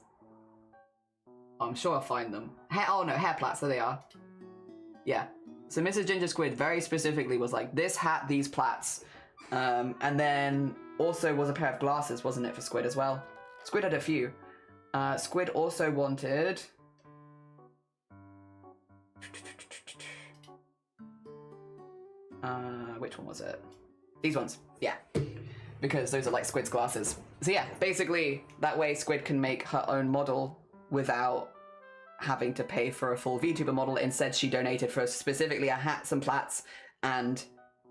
Oh, I'm sure I'll find them. Oh, no, hair plaits. There they are. Yeah. So Mrs. Ginger Squid very specifically was like, this hat, these plaits. And then also was a pair of glasses, wasn't it, for Squid as well? Squid had a few. Squid also wanted... which one was it? These ones, yeah. Because those are like Squid's glasses. So yeah, basically, that way Squid can make her own model without having to pay for a full VTuber model. Instead, she donated for specifically a hat, some plats, and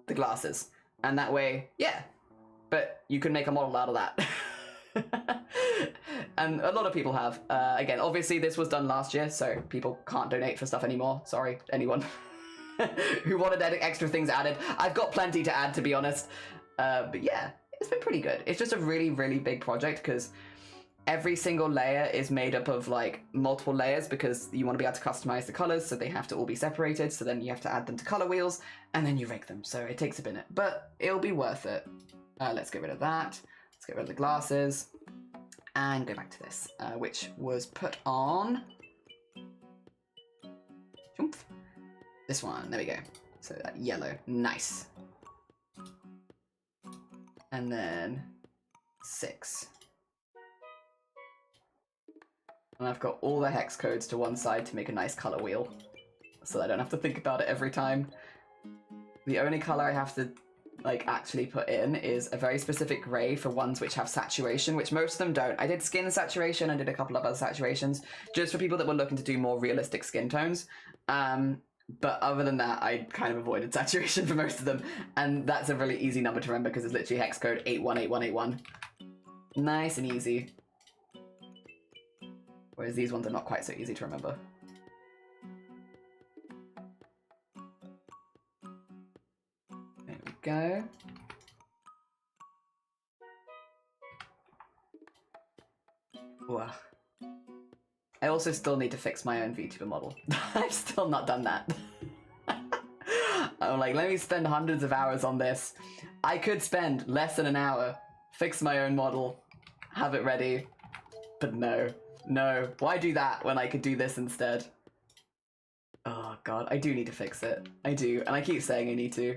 the glasses. And that way, yeah. But you can make a model out of that. And a lot of people have. Again, obviously this was done last year, so people can't donate for stuff anymore. Sorry, anyone who wanted extra things added. I've got plenty to add, to be honest. But yeah, it's been pretty good. It's just a really, really big project because every single layer is made up of like multiple layers because you want to be able to customize the colors, so they have to all be separated. So then you have to add them to color wheels and then you rig them. So it takes a minute, but it'll be worth it. Let's get rid of that. Let's get rid of the glasses and go back to this, which was put on this one. There we go. So that yellow, nice. And then 6. And I've got all the hex codes to one side to make a nice color wheel, so I don't have to think about it every time. The only color I have to like actually put in is a very specific gray for ones which have saturation, which most of them don't. I did skin saturation and did a couple of other saturations just for people that were looking to do more realistic skin tones. But other than that, I kind of avoided saturation for most of them, and that's a really easy number to remember because it's literally hex code 818181. Nice and easy. Whereas these ones are not quite so easy to remember. There we go. Wow. I also still need to fix my own VTuber model. I've still not done that. I'm like, let me spend hundreds of hours on this. I could spend less than an hour, fix my own model, have it ready, but no. No, why do that when I could do this instead? Oh god, I do need to fix it. I do, and I keep saying I need to.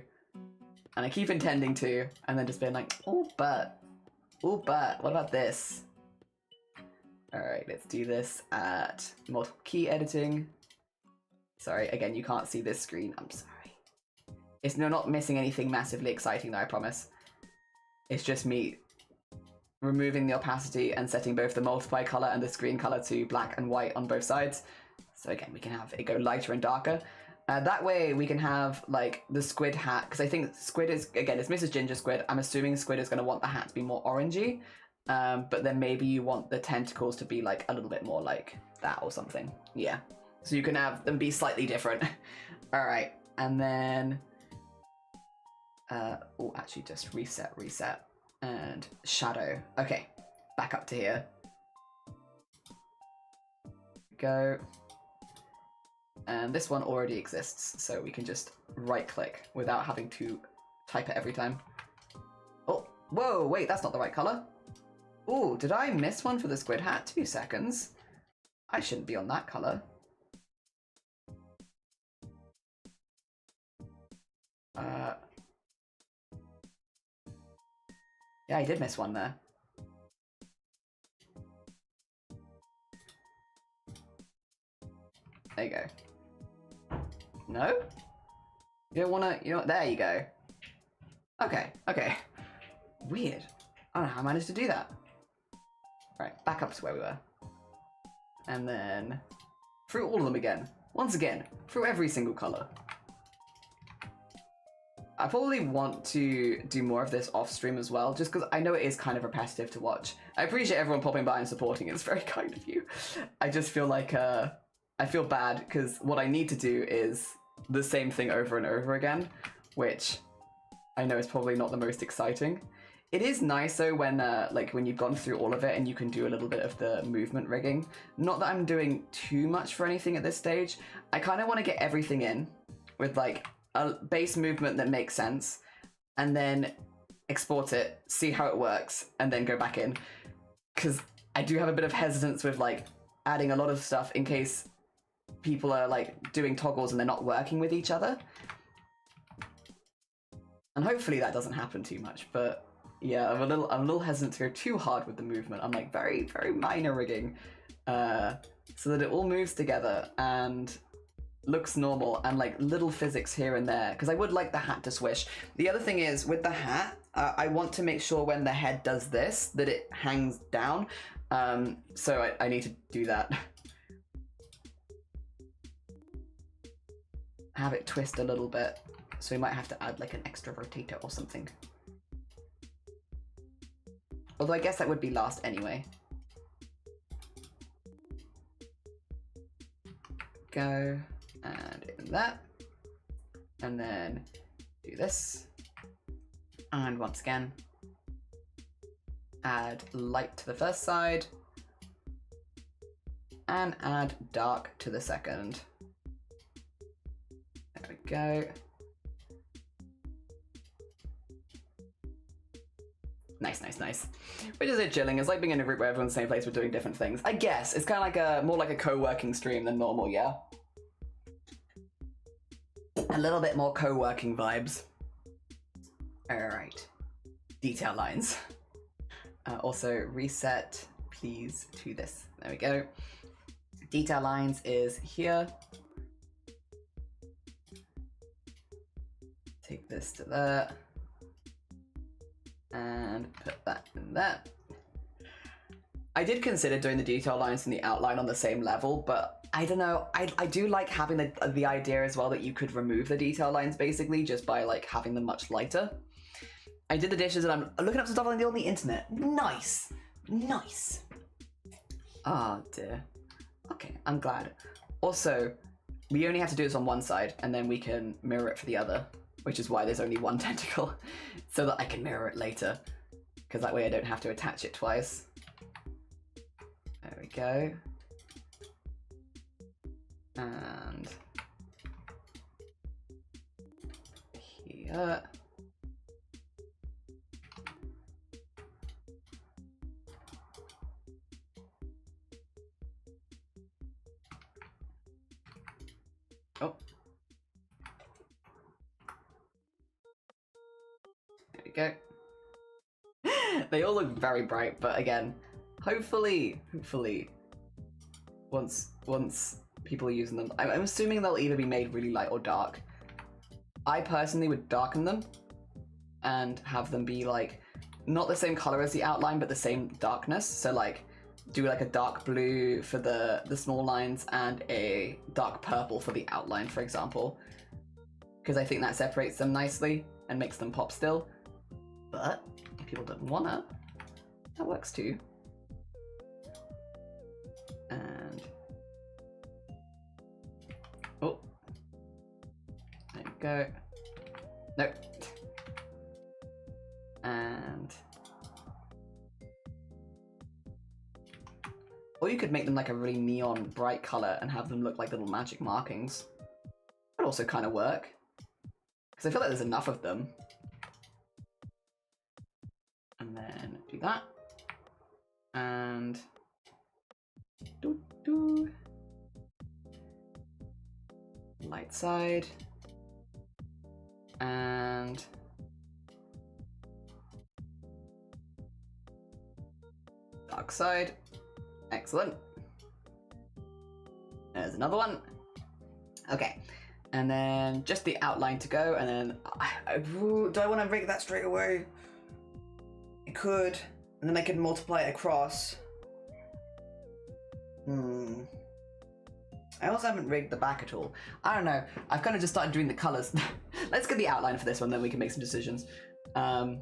And I keep intending to, and then just being like, oh but, what about this? Alright, let's do this at multiple key editing. Sorry, again, you can't see this screen, I'm sorry. It's not missing anything massively exciting though, I promise. It's just me removing the opacity and setting both the multiply color and the screen color to black and white on both sides. So again, we can have it go lighter and darker. That way we can have like the Squid hat, because I think Squid is, again, it's Mrs. Ginger Squid. I'm assuming Squid is going to want the hat to be more orangey, but then maybe you want the tentacles to be like a little bit more like that or something. Yeah, so you can have them be slightly different. All right, and then, oh, actually just reset. And shadow. Okay, back up to here. Go. And this one already exists, so we can just right click without having to type it every time. Oh, whoa, wait, that's not the right color. Oh, did I miss one for the Squid hat? 2 seconds. I shouldn't be on that color. Yeah, I did miss one there. There you go. No? You don't wanna, there you go. Okay. Weird. I don't know how I managed to do that. Right, back up to where we were. And then through all of them again. Once again, through every single color. I probably want to do more of this off stream as well, just because I know it is kind of repetitive to watch. I appreciate everyone popping by and supporting, it's very kind of you. I just feel like, I feel bad because what I need to do is the same thing over and over again, which I know is probably not the most exciting. It is nice though when, like when you've gone through all of it and you can do a little bit of the movement rigging. Not that I'm doing too much for anything at this stage. I kind of want to get everything in with like a base movement that makes sense, and then export it, see how it works, and then go back in. Because I do have a bit of hesitance with like adding a lot of stuff in case people are like doing toggles and they're not working with each other. And hopefully that doesn't happen too much, but yeah, I'm a little hesitant to go too hard with the movement. I'm like very, very minor rigging, so that it all moves together and looks normal, and like little physics here and there, because I would like the hat to swish. The other thing is with the hat, I want to make sure when the head does this that it hangs down, so I need to do that. Have it twist a little bit, so we might have to add like an extra rotator or something. Although I guess that would be last anyway. Go and in that, and then do this, and once again add light to the first side and add dark to the second. There we go. Nice, nice, nice. Which is it chilling. It's like being in a group where everyone's in the same place but doing different things. I guess it's kind of like more like a co-working stream than normal, yeah? A little bit more co-working vibes. Alright. Detail lines. Also reset, please, to this. There we go. Detail lines is here. Take this to there. And put that in there. I did consider doing the detail lines and the outline on the same level, but I don't know. I do like having the idea as well that you could remove the detail lines basically just by like having them much lighter. I did the dishes and I'm looking up some stuff on the internet. Nice, nice. Ah, dear. Okay, I'm glad. Also, we only have to do this on one side and then we can mirror it for the other, which is why there's only one tentacle, so that I can mirror it later, because that way I don't have to attach it twice. There we go. And here. Oh. There we go. They all look very bright, but again, hopefully, once people are using them, I'm assuming they'll either be made really light or dark. I personally would darken them and have them be like, not the same color as the outline, but the same darkness. So like, do like a dark blue for the small lines and a dark purple for the outline, for example. Because I think that separates them nicely and makes them pop still. But if people don't wanna, that works too. And oh, there we go. Nope. And or you could make them like a really neon bright color and have them look like little magic markings. Would also kind of work, because I feel like there's enough of them. And then do that. And light side. And dark side. Excellent. There's another one. Okay. And then just the outline to go, and then do I want to rig that straight away? I could, and then I could multiply it across. I also haven't rigged the back at all. I don't know. I've kind of just started doing the colors. Let's get the outline for this one, then we can make some decisions. I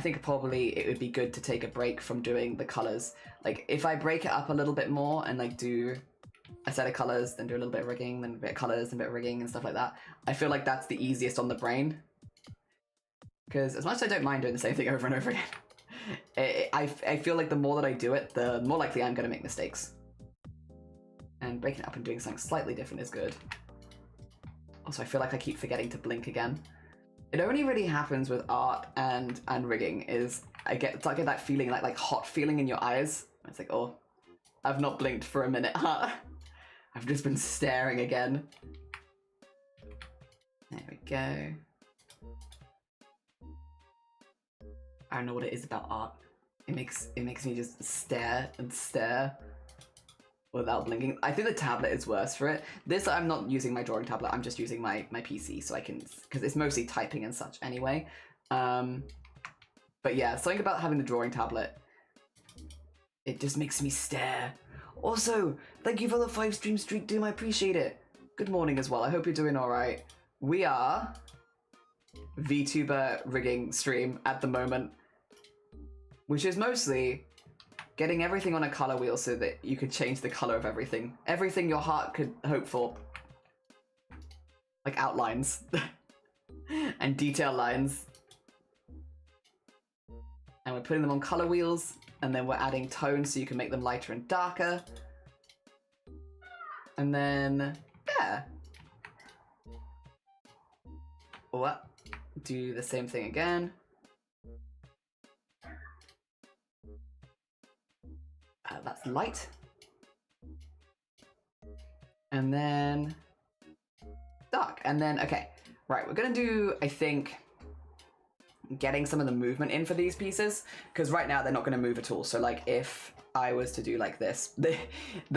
think probably it would be good to take a break from doing the colors. Like if I break it up a little bit more and like do a set of colors, then do a little bit of rigging, then a bit of colors, then a bit of rigging and stuff like that. I feel like that's the easiest on the brain. Because as much as I don't mind doing the same thing over and over again, I feel like the more that I do it, the more likely I'm going to make mistakes. And breaking it up and doing something slightly different is good. Also, I feel like I keep forgetting to blink again. It only really happens with art and rigging. Is I get that feeling, like hot feeling in your eyes. It's like, oh, I've not blinked for a minute, huh? I've just been staring again. There we go. I don't know what it is about art. It makes me just stare and stare without blinking. I think the tablet is worse for it. This, I'm not using my drawing tablet, I'm just using my PC so I can, because it's mostly typing and such anyway. But yeah, something about having the drawing tablet, it just makes me stare. Also, thank you for the 5-stream streak, Doom, I appreciate it. Good morning as well, I hope you're doing alright. We are VTuber rigging stream at the moment, which is mostly getting everything on a color wheel so that you could change the color of everything. Everything your heart could hope for. Like outlines. And detail lines. And we're putting them on color wheels, and then we're adding tones so you can make them lighter and darker. And then, yeah. What? Do the same thing again. That's light. And then dark. And then, okay. Right, we're gonna do, I think, getting some of the movement in for these pieces, because right now they're not gonna move at all. So like if I was to do like this, the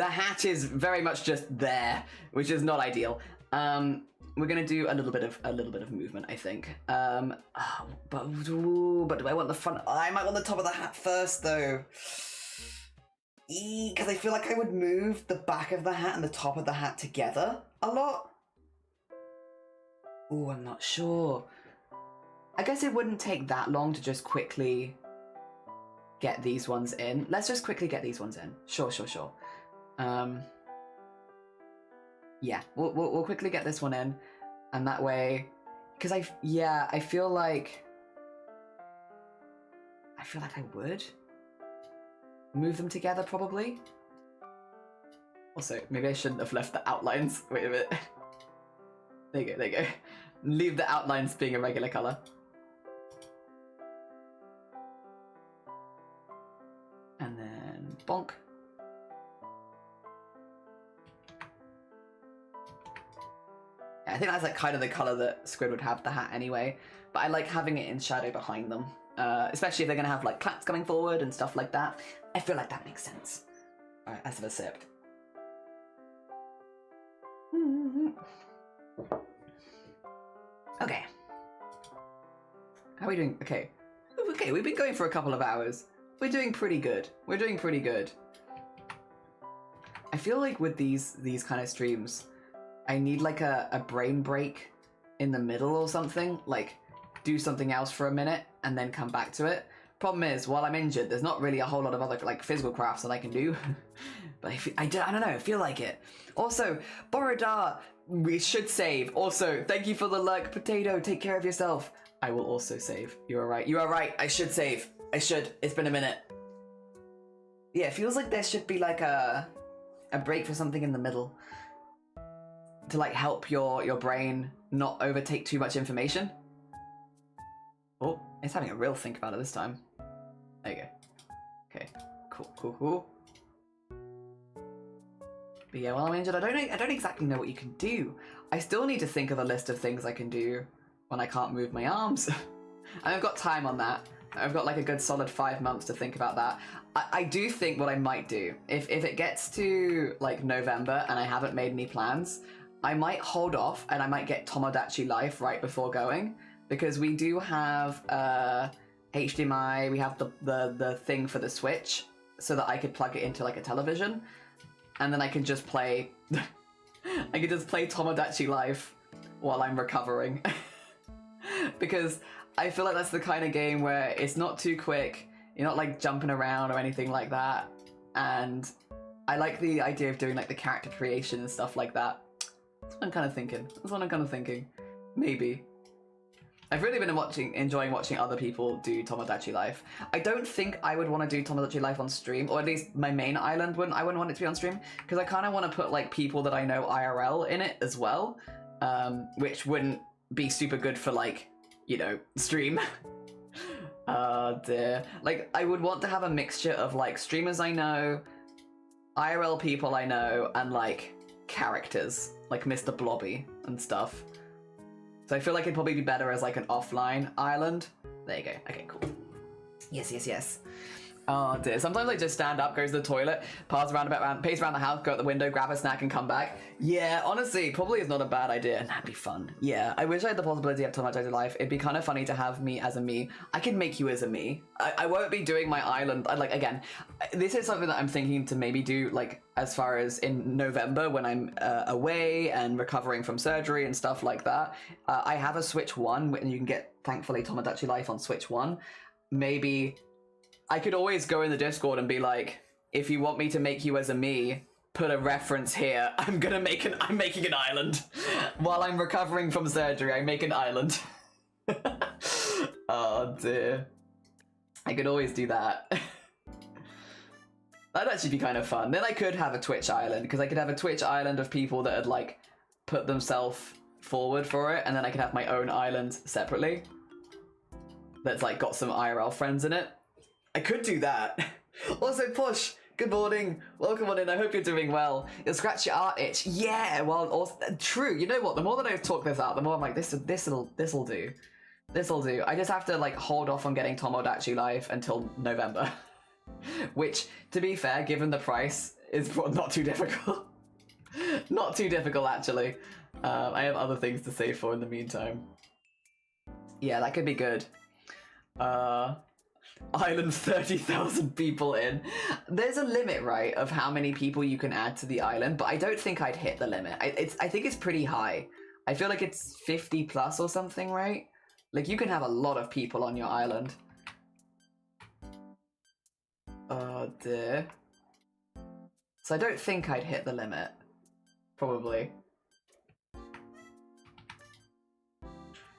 hat is very much just there, which is not ideal. We're gonna do a little bit of movement, I think. But do I want the front? I might want the top of the hat first though. Because I feel like I would move the back of the hat and the top of the hat together a lot. Oh, I'm not sure. I guess it wouldn't take that long to just quickly get these ones in. Let's just quickly get these ones in. Sure. Yeah, we'll quickly get this one in, and that way, because I feel like I would move them together probably. Also, maybe I shouldn't have left the outlines. Wait a minute. There you go. Leave the outlines being a regular color. And then bonk. Yeah, I think that's like kind of the color that Squid would have the hat anyway, but I like having it in shadow behind them. Especially if they're gonna have like claps coming forward and stuff like that. I feel like that makes sense. Alright, let's have a sip. Okay. How are we doing? Okay, we've been going for a couple of hours. We're doing pretty good. I feel like with these kind of streams, I need like a brain break in the middle or something. Like, do something else for a minute and then come back to it. Problem is, while I'm injured, there's not really a whole lot of other like physical crafts that I can do. But I don't know, I feel like it. Also, borrowed art, we should save. Also, thank you for the lurk, Potato. Take care of yourself. I will also save. You are right. I should save. I should. It's been a minute. Yeah, it feels like there should be like a break for something in the middle to like help your brain not overtake too much information. Oh, it's having a real think about it this time. There you go. Okay, cool. But yeah, while I'm injured, I don't exactly know what you can do. I still need to think of a list of things I can do when I can't move my arms. And I've got time on that. I've got like a good solid 5 months to think about that. I do think what I might do, if it gets to like November and I haven't made any plans, I might hold off and I might get Tomodachi Life right before going, because we do have HDMI, we have the thing for the Switch, so that I could plug it into like a television, and then I can just play I can just play Tomodachi Life while I'm recovering. Because I feel like that's the kind of game where it's not too quick, you're not like jumping around or anything like that, and I like the idea of doing like the character creation and stuff like that. That's what I'm kind of thinking. Maybe. I've really been enjoying watching other people do Tomodachi Life. I don't think I would want to do Tomodachi Life on stream, or at least my main island I wouldn't want it to be on stream, because I kind of want to put like people that I know IRL in it as well, which wouldn't be super good for like, you know, stream. Oh dear. Like, I would want to have a mixture of like streamers I know, IRL people I know, and like characters, like Mr. Blobby and stuff. So I feel like it'd probably be better as like an offline island. There you go. Okay, cool. Yes. Oh dear. Sometimes I just stand up, go to the toilet, pass around pace around the house, go out the window, grab a snack, and come back. Yeah, honestly, probably is not a bad idea, and that'd be fun. Yeah, I wish I had the possibility of Tomodachi Life. It'd be kind of funny to have me as a me. I could make you as a me. I won't be doing my island. Like again, this is something that I'm thinking to maybe do like as far as in November when I'm away and recovering from surgery and stuff like that. I have a Switch 1, and you can get thankfully Tomodachi Life on Switch 1. Maybe. I could always go in the Discord and be like, if you want me to make you as a me, put a reference here. I'm making an island. While I'm recovering from surgery, I make an island. Oh dear. I could always do that. That'd actually be kind of fun. Then I could have a Twitch island, because I could have a Twitch island of people that had like put themselves forward for it, and then I could have my own island separately. That's like got some IRL friends in it. I could do that. Also, Push, good morning. Welcome on in. I hope you're doing well. You'll scratch your art itch. Yeah, well, also, true. You know what? The more that I talk this out, the more I'm like, this'll do. This'll do. I just have to like hold off on getting Tomodachi Life until November. Which, to be fair, given the price, is not too difficult. Not too difficult, actually. I have other things to save for in the meantime. Yeah, that could be good. Island 30,000 people in. There's a limit, right, of how many people you can add to the island, but I don't think I'd hit the limit. I think it's pretty high. I feel like it's 50 plus or something, right? Like, you can have a lot of people on your island. Oh, dear. So I don't think I'd hit the limit. Probably.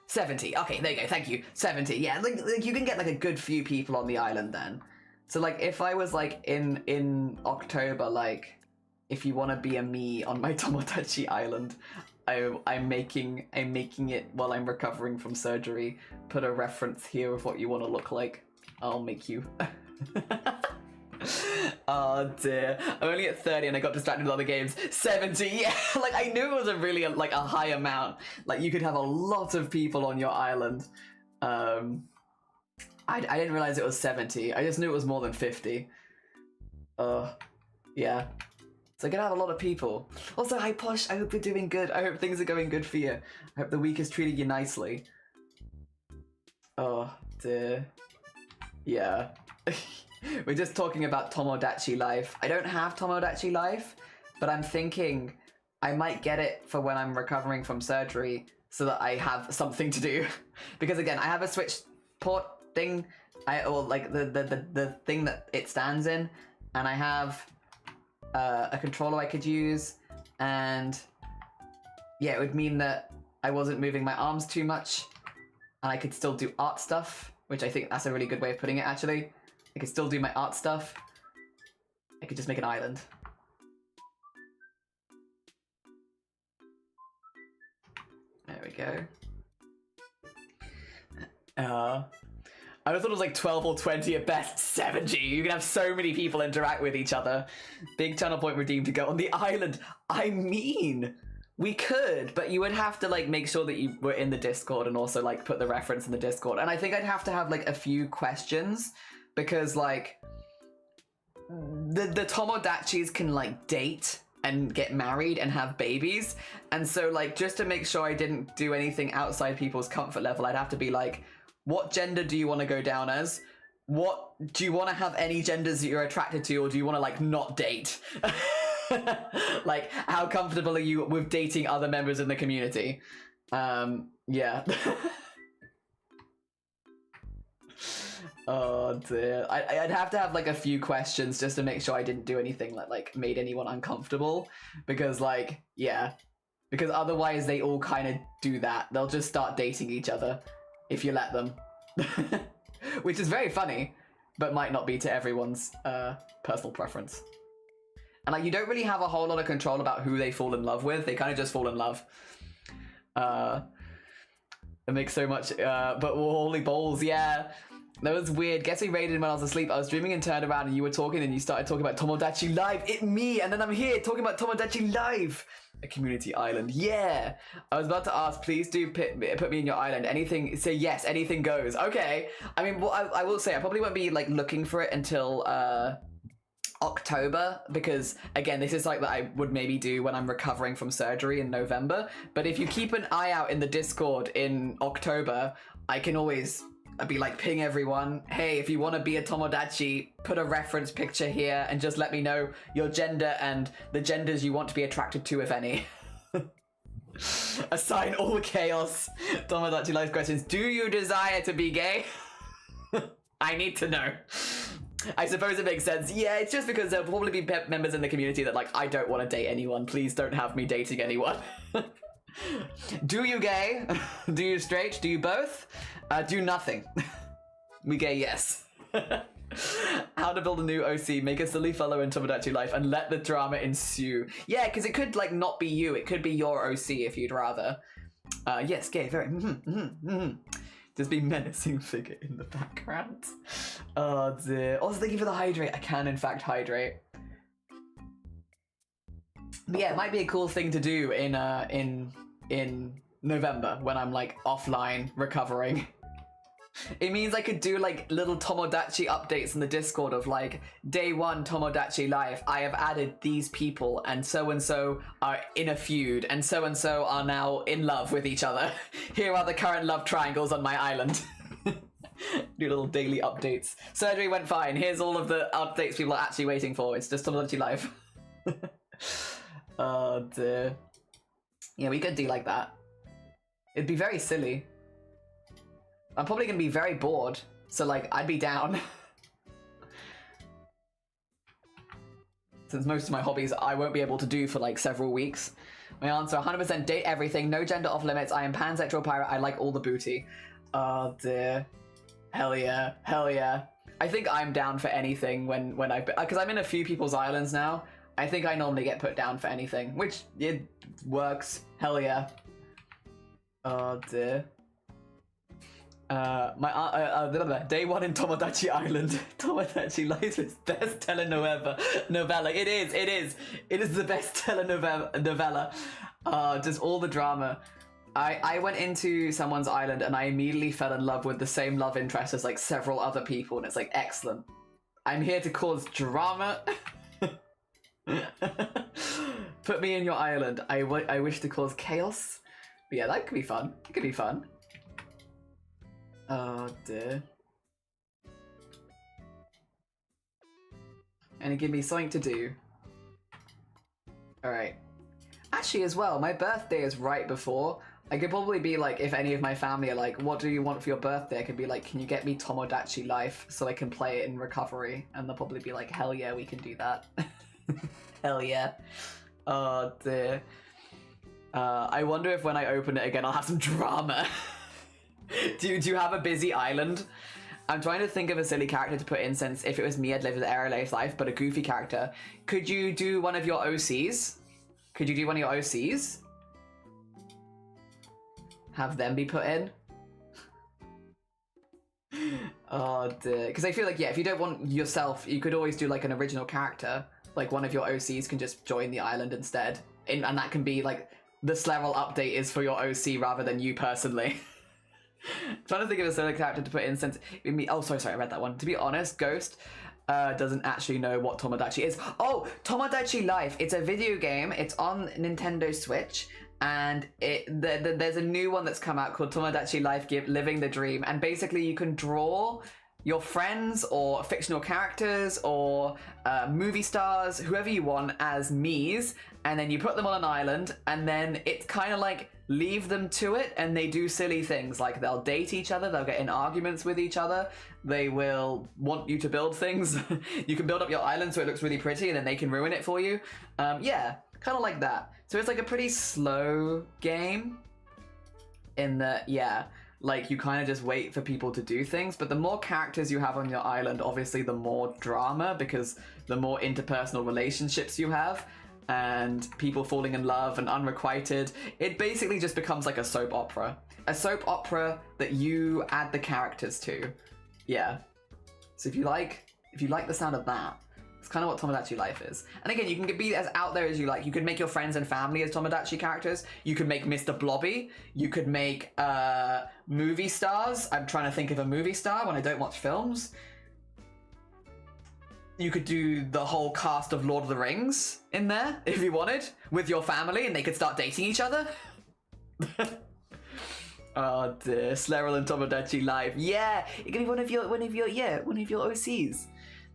70. Okay, there you go. Thank you. 70. Yeah, like you can get like a good few people on the island then. So like if I was like in October, like if you want to be a me on my Tomodachi island, I'm making it while I'm recovering from surgery. Put a reference here of what you want to look like. I'll make you. Oh dear, I'm only at 30 and I got distracted with other games. 70, yeah, like I knew it was a really like a high amount. Like you could have a lot of people on your island. I didn't realize it was 70. I just knew it was more than 50. Yeah. So I could have a lot of people. Also, hi Posh, I hope you're doing good. I hope things are going good for you. I hope the week is treating you nicely. Oh dear. Yeah. We're just talking about Tomodachi Life. I don't have Tomodachi Life, but I'm thinking I might get it for when I'm recovering from surgery so that I have something to do. Because again, I have a Switch port thing, or like the thing that it stands in, and I have a controller I could use, and yeah, it would mean that I wasn't moving my arms too much, and I could still do art stuff, which I think that's a really good way of putting it actually. I could still do my art stuff. I could just make an island. There we go. I thought it was like 12 or 20 at best. 70. You can have so many people interact with each other. Big channel point redeemed to go on the island. I mean, we could, but you would have to like make sure that you were in the Discord and also like put the reference in the Discord. And I think I'd have to have like a few questions. Because, like, the Tomodachis can, like, date and get married and have babies. And so, like, just to make sure I didn't do anything outside people's comfort level, I'd have to be like, what gender do you want to go down as? What do you want to have any genders that you're attracted to, or do you want to, like, not date? Like, how comfortable are you with dating other members in the community? Yeah. Oh dear. I'd have to have like a few questions just to make sure I didn't do anything that like made anyone uncomfortable, because like, yeah, because otherwise they all kind of do that. They'll just start dating each other if you let them. Which is very funny, but might not be to everyone's personal preference. And like, you don't really have a whole lot of control about who they fall in love with. They kind of just fall in love. It makes so much, but holy balls, yeah. That was weird. Guess we raided when I was asleep. I was dreaming and turned around and you were talking and you started talking about Tomodachi Live. It me, and then I'm here talking about Tomodachi Live. A community island. Yeah! I was about to ask, please do put me in your island. Anything, say yes, anything goes. Okay. I mean, well, I will say, I probably won't be like looking for it until October, because again, this is like that I would maybe do when I'm recovering from surgery in November. But if you keep an eye out in the Discord in October, I can always be like, ping everyone, hey, if you want to be a Tomodachi, put a reference picture here and just let me know your gender and the genders you want to be attracted to, if any. Assign all chaos Tomodachi life questions. Do you desire to be gay? I need to know. I suppose it makes sense. Yeah, it's just because there'll probably be members in the community that like, I don't want to date anyone. Please don't have me dating anyone. Do you gay? Do you straight? Do you both? Do nothing. We gay, yes. How to build a new OC. Make a silly fellow in Tomodachi life and let the drama ensue. Yeah, because it could like not be you. It could be your OC if you'd rather. Yes, gay, very. Just be menacing figure in the background. Oh dear. Also, thank you for the hydrate. I can in fact hydrate. But yeah, it might be a cool thing to do in November when I'm like offline recovering. It means I could do like little Tomodachi updates in the Discord of like, day 1 Tomodachi life, I have added these people and so are in a feud and so are now in love with each other. Here are the current love triangles on my island. Do little daily updates. Surgery went fine. Here's all of the updates people are actually waiting for. It's just Tomodachi life. Oh dear. Yeah, we could do like that. It'd be very silly. I'm probably gonna be very bored, so like, I'd be down. Since most of my hobbies I won't be able to do for like several weeks. My answer, 100% date everything, no gender off limits, I am pansexual pirate, I like all the booty. Oh dear. Hell yeah, hell yeah. I think I'm down for anything when I, because I'm in a few people's islands now. I think I normally get put down for anything, which it works. Hell yeah. Oh dear. Day 1 in Tomodachi Island. Tomodachi life is best telenovela. It is the best telenovela. Just all the drama. I went into someone's island and I immediately fell in love with the same love interest as like several other people, and it's like, excellent. I'm here to cause drama. Put me in your island. I wish to cause chaos. But yeah, that could be fun. It could be fun. Oh dear. And give me something to do. Alright. Actually as well, my birthday is right before. I could probably be like, if any of my family are like, what do you want for your birthday? I could be like, can you get me Tomodachi life so I can play it in recovery? And they'll probably be like, hell yeah, we can do that. Hell yeah. Oh dear. I wonder if when I open it again I'll have some drama. Do you have a busy island? I'm trying to think of a silly character to put in, since if it was me I'd live with Aerolai's life, but a goofy character. Could you do one of your OCs? Could you do one of your OCs? Have them be put in? Oh dear. Because I feel like, yeah, if you don't want yourself, you could always do like an original character. Like one of your OCs can just join the island instead. And that can be like, the Sleral update is for your OC rather than you personally. Trying to think of a silly character to put in, since oh sorry, I read that one. To be honest, Ghost doesn't actually know what Tomodachi is. Oh, Tomodachi Life. It's a video game. It's on Nintendo Switch, and there's a new one that's come out called Tomodachi Life Living the Dream, and basically you can draw your friends or fictional characters or movie stars, whoever you want, as Miis, and then you put them on an island, and then it's kind of like leave them to it, and they do silly things like they'll date each other, they'll get in arguments with each other, they will want you to build things. You can build up your island so it looks really pretty, and then they can ruin it for you. Yeah, kind of like that. So it's like a pretty slow game in that, yeah, like you kind of just wait for people to do things, but the more characters you have on your island, obviously the more drama, because the more interpersonal relationships you have and people falling in love and unrequited, it basically just becomes like a soap opera. A soap opera that you add the characters to. Yeah. So if you like the sound of that, It's kind of what Tomodachi life is. And again, you can be as out there as you like. You could make your friends and family as Tomodachi characters. You could make Mr. Blobby. You could make movie stars. I'm trying to think of a movie star when I don't watch films. You could do the whole cast of Lord of the Rings in there if you wanted with your family, and they could start dating each other. Oh dear, Sleril and Tomodachi live. Yeah, it can be one of your OCs.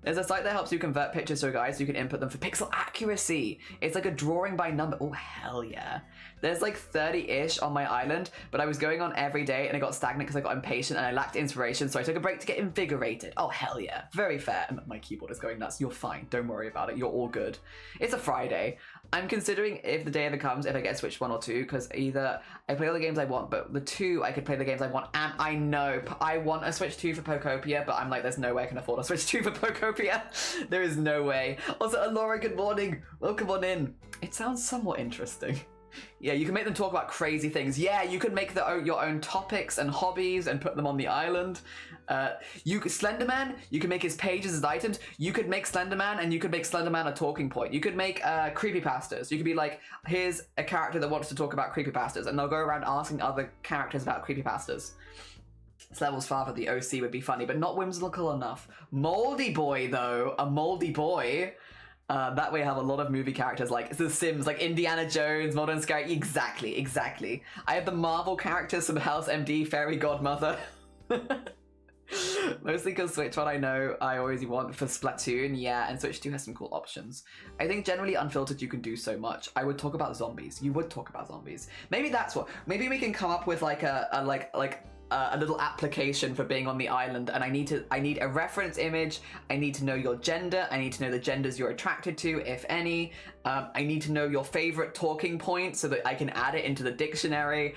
There's a site that helps you convert pictures to a guide so you can input them for pixel accuracy. It's like a drawing by number. Oh, hell yeah. There's like 30-ish on my island, but I was going on every day and I got stagnant because I got impatient and I lacked inspiration, so I took a break to get invigorated. Oh, hell yeah. Very fair. And my keyboard is going nuts. You're fine. Don't worry about it. You're all good. It's a Friday. I'm considering if the day ever comes, if I get Switch 1 or 2, because either I play all the games I want, but the 2, I could play the games I want, and I know I want a Switch 2 for Pokopia, but I'm like, there's no way I can afford a Switch 2 for Pokopia. There is no way. Also, Alora, good morning. Welcome on in. It sounds somewhat interesting. Yeah, you can make them talk about crazy things. Yeah, you can make your own topics and hobbies and put them on the island. Slenderman, you can make his pages as items. You could make Slenderman, and you could make Slenderman a talking point. You could make creepypastas. You could be like, here's a character that wants to talk about creepypastas, and they'll go around asking other characters about creepypastas. Slevil's father, the OC, would be funny, but not whimsical enough. Moldy Boy, though. A Moldy Boy. That way I have a lot of movie characters like The Sims, like Indiana Jones, Modern Scary. Exactly. I have the Marvel characters from House MD, Fairy Godmother. Mostly because Switch 1 I know I always want for Splatoon, yeah, and Switch 2 has some cool options. I think generally unfiltered you can do so much. I would talk about zombies. You would talk about zombies. Maybe that's what. Maybe we can come up with like a little application for being on the island, and I need a reference image. I need to know your gender. I need to know the genders you're attracted to, if any. I need to know your favorite talking point so that I can add it into the dictionary.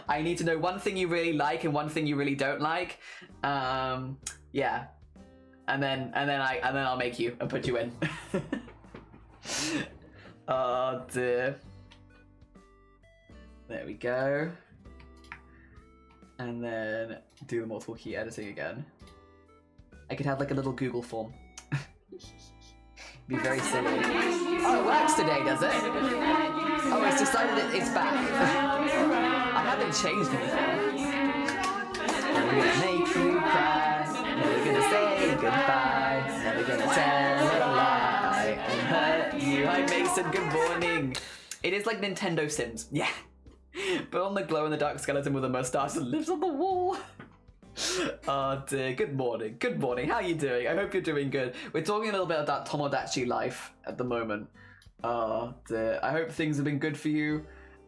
I need to know one thing you really like and one thing you really don't like. Yeah, and then I'll make you and put you in. Oh dear. There we go. And then do the multiple key editing again. I could have like a little Google form. Be very silly. Oh, it works today, does it? Oh, it's decided it's back. I haven't changed anything. Never gonna make you cry. Never gonna say goodbye. Never gonna tell a lie and hurt you. Hi Mason, good morning. It is like Nintendo Sims. Yeah. But on the glow-in-the-dark skeleton with a mustache that lives on the wall. Oh dear, good morning. Good morning, how are you doing? I hope you're doing good. We're talking a little bit about Tomodachi life at the moment. Oh dear, I hope things have been good for you.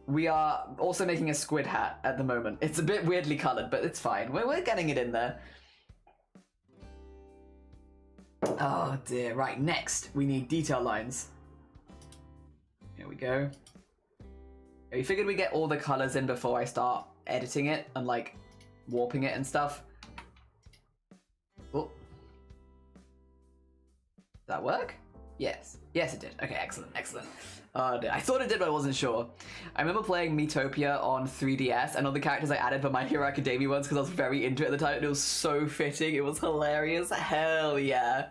We are also making a squid hat at the moment. It's a bit weirdly coloured, but it's fine. We're getting it in there. Oh dear, right, next we need detail lines. Here we go. We figured we'd get all the colours in before I start editing it and like warping it and stuff. Oh. Did that work? Yes. Yes it did. Okay, excellent. I thought it did, but I wasn't sure. I remember playing Miitopia on 3DS, and all the characters I added were My Hero Academia ones because I was very into it at the time. It was so fitting. It was hilarious. Hell yeah.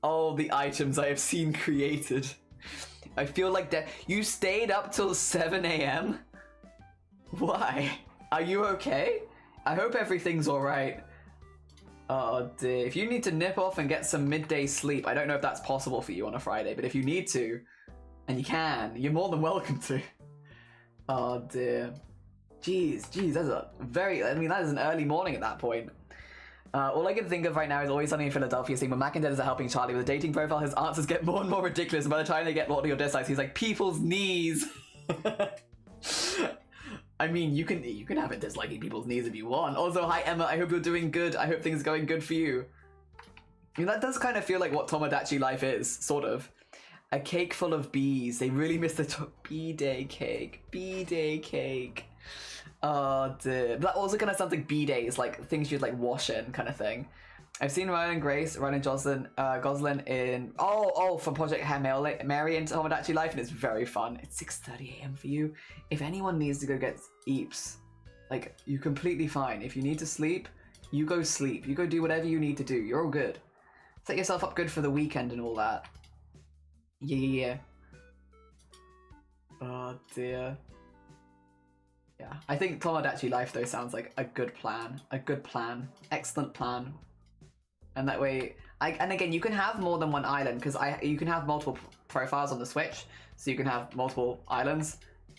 All the items I have seen created. I feel like that. You stayed up till 7 a.m? Why? Are you okay? I hope everything's alright. Oh dear. If you need to nip off and get some midday sleep, I don't know if that's possible for you on a Friday, but if you need to, and you can, you're more than welcome to. Oh dear. Jeez, that's a very, I mean, that is an early morning at that point. All I can think of right now is Always Sunny in Philadelphia scene when Mac and Dennis are helping Charlie with a dating profile. His answers get more and more ridiculous, and by the time they get what are your dislikes, he's like, people's knees. I mean, you can have it disliking people's knees if you want. Also, hi Emma, I hope you're doing good. I hope things are going good for you. I mean, that does kind of feel like what Tomodachi life is, sort of. A cake full of bees. They really miss the B-day cake. B-day cake. Oh dear. That also kind of sounds like B-days, like things you'd like wash in kind of thing. I've seen Ryan and Grace, Ryan and Gosling in for Project Hail Mary in Tomodachi Life, and it's very fun. It's 6:30 a.m. for you. If anyone needs to go get eeps, like, you're completely fine. If you need to sleep, you go sleep. You go do whatever you need to do. You're all good. Set yourself up good for the weekend and all that. Yeah. Oh dear. Yeah, I think Tomodachi Life though sounds like a good plan. A good plan. Excellent plan. And that way, and again, you can have more than one island because you can have multiple profiles on the Switch, so you can have multiple islands.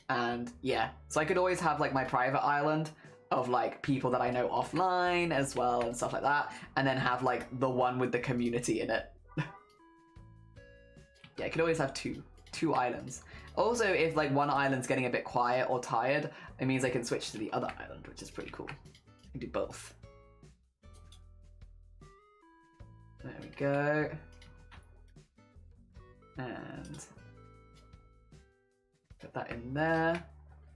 And yeah, so I could always have like my private island of like people that I know offline as well and stuff like that, and then have like the one with the community in it. Yeah, I could always have two islands. Also, if like one island's getting a bit quiet or tired, it means I can switch to the other island, which is pretty cool. I can do both. There we go. And put that in there.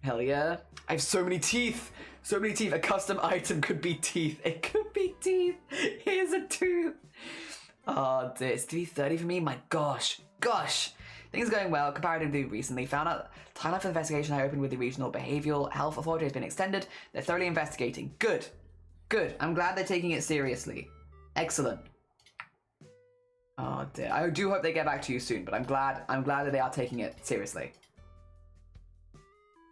Hell yeah. I have so many teeth. So many teeth. A custom item could be teeth. It could be teeth. Here's a tooth. Oh dear, it's 3:30 for me? My gosh. Gosh. Things are going well comparatively recently. Found out timeline for the investigation I opened with the Regional Behavioral Health Authority has been extended. They're thoroughly investigating. Good. Good. I'm glad they're taking it seriously. Excellent. Oh dear. I do hope they get back to you soon, but I'm glad that they are taking it seriously.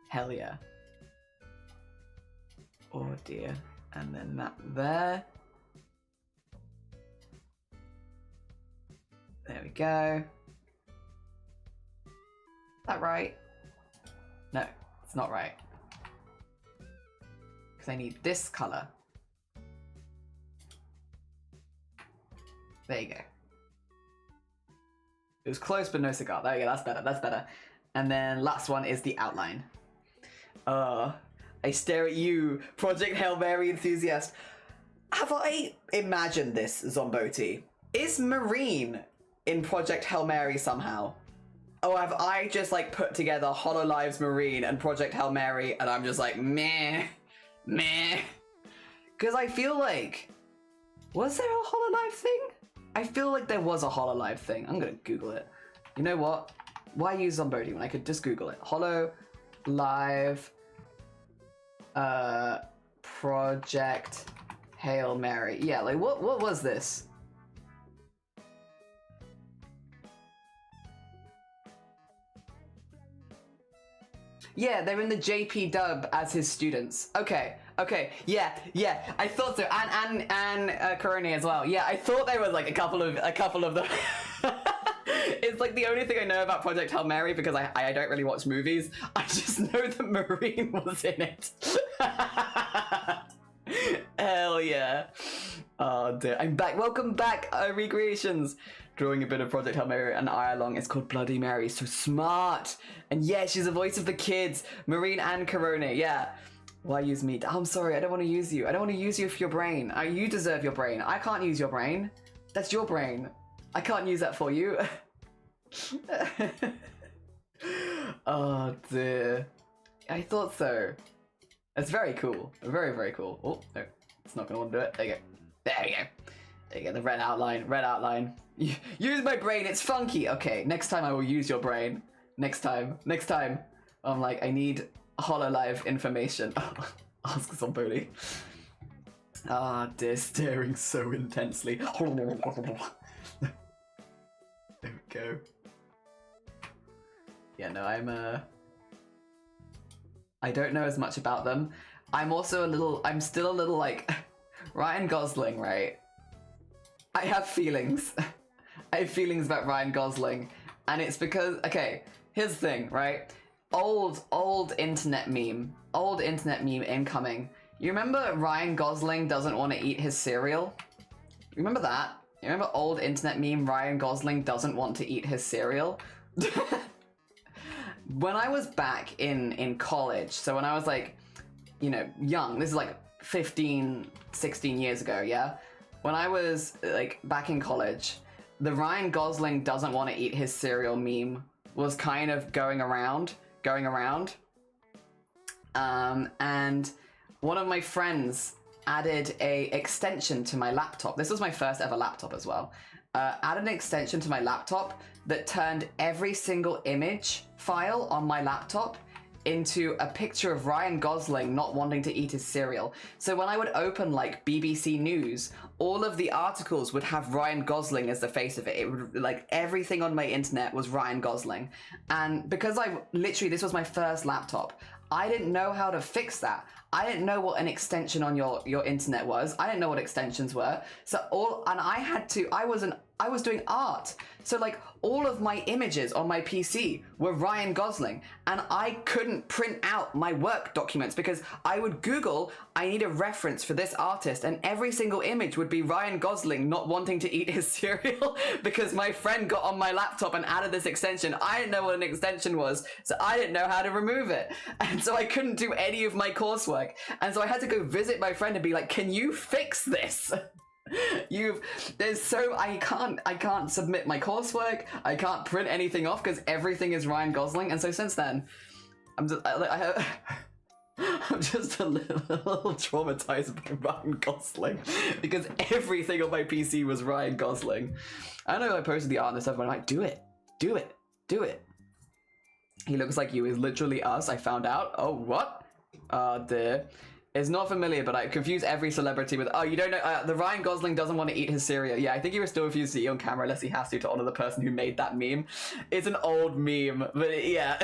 Hell yeah. Oh dear. And then that there. There we go. Is that right? No, it's not right. Because I need this color. There you go. It was close, but no cigar. There you go, that's better, that's better. And then last one is the outline. I stare at you, Project Hail Mary enthusiast. Have I imagined this, Zomboti? Is Marine in Project Hail Mary somehow? Or have I just like put together HoloLive's Marine and Project Hail Mary and I'm just like, meh, meh. Because I feel like, was there a HoloLive thing? I feel like there was a HoloLive thing. I'm gonna Google it. You know what? Why use Zomboti when I could just Google it? HoloLive Project Hail Mary. Yeah, like what was this? Yeah, they're in the JP dub as his students. Okay, yeah, I thought so. And Corona as well. Yeah, I thought there was like a couple of them. It's like the only thing I know about Project Hail Mary because I don't really watch movies. I just know that Marine was in it. Hell yeah. Oh dear, I'm back. Welcome back, Recreations. Drawing a bit of Project Hail Mary and I along. It's called Bloody Mary. So smart. And yeah, she's the voice of the kids. Marine and Corona, yeah. Why use me? Oh, I'm sorry, I don't want to use you. I don't want to use you for your brain. You deserve your brain. I can't use your brain. That's your brain. I can't use that for you. Oh dear. I thought so. It's very cool. Very, very cool. Oh, no. It's not going to want to do it. There you go. There you go. There you go. The red outline. Red outline. Use my brain. It's funky. Okay, next time I will use your brain. Next time. Next time. I'm like, I need HoloLive information. Ask somebody. Ah, dear, staring so intensely. There we go. Yeah, no, I don't know as much about them. I'm still a little like, Ryan Gosling, right? I have feelings. I have feelings about Ryan Gosling. And it's because, okay, here's the thing, right? Old internet meme incoming. You remember Ryan Gosling doesn't want to eat his cereal? Remember that? You remember old internet meme Ryan Gosling doesn't want to eat his cereal? When I was back in college, so when I was like, you know, young, this is like 15, 16 years ago, yeah? When I was like back in college, the Ryan Gosling doesn't want to eat his cereal meme was kind of going around. And one of my friends added a extension to my laptop. This was my first ever laptop as well. Added an extension to my laptop that turned every single image file on my laptop into a picture of Ryan Gosling not wanting to eat his cereal. So when I would open like BBC News, all of the articles would have Ryan Gosling as the face of it. It would, like, everything on my internet was Ryan Gosling. And because this was my first laptop, I didn't know how to fix that. I didn't know what an extension on your internet was. I didn't know what extensions were. I was doing art. So like all of my images on my PC were Ryan Gosling, and I couldn't print out my work documents because I would Google, I need a reference for this artist, and every single image would be Ryan Gosling not wanting to eat his cereal because my friend got on my laptop and added this extension. I didn't know what an extension was, so I didn't know how to remove it. And so I couldn't do any of my coursework. And so I had to go visit my friend and be like, can you fix this? I can't submit my coursework. I can't print anything off because everything is Ryan Gosling. And so since then, I'm just a little traumatized by Ryan Gosling because everything on my PC was Ryan Gosling. I know I posted the art and stuff, but I'm like, do it. He looks like you is literally us. I found out. Oh, what? Dear. It's not familiar, but I confuse every celebrity with, oh, you don't know, the Ryan Gosling doesn't want to eat his cereal. Yeah, I think he was still refused to eat on camera unless he has to honor the person who made that meme. It's an old meme, but yeah,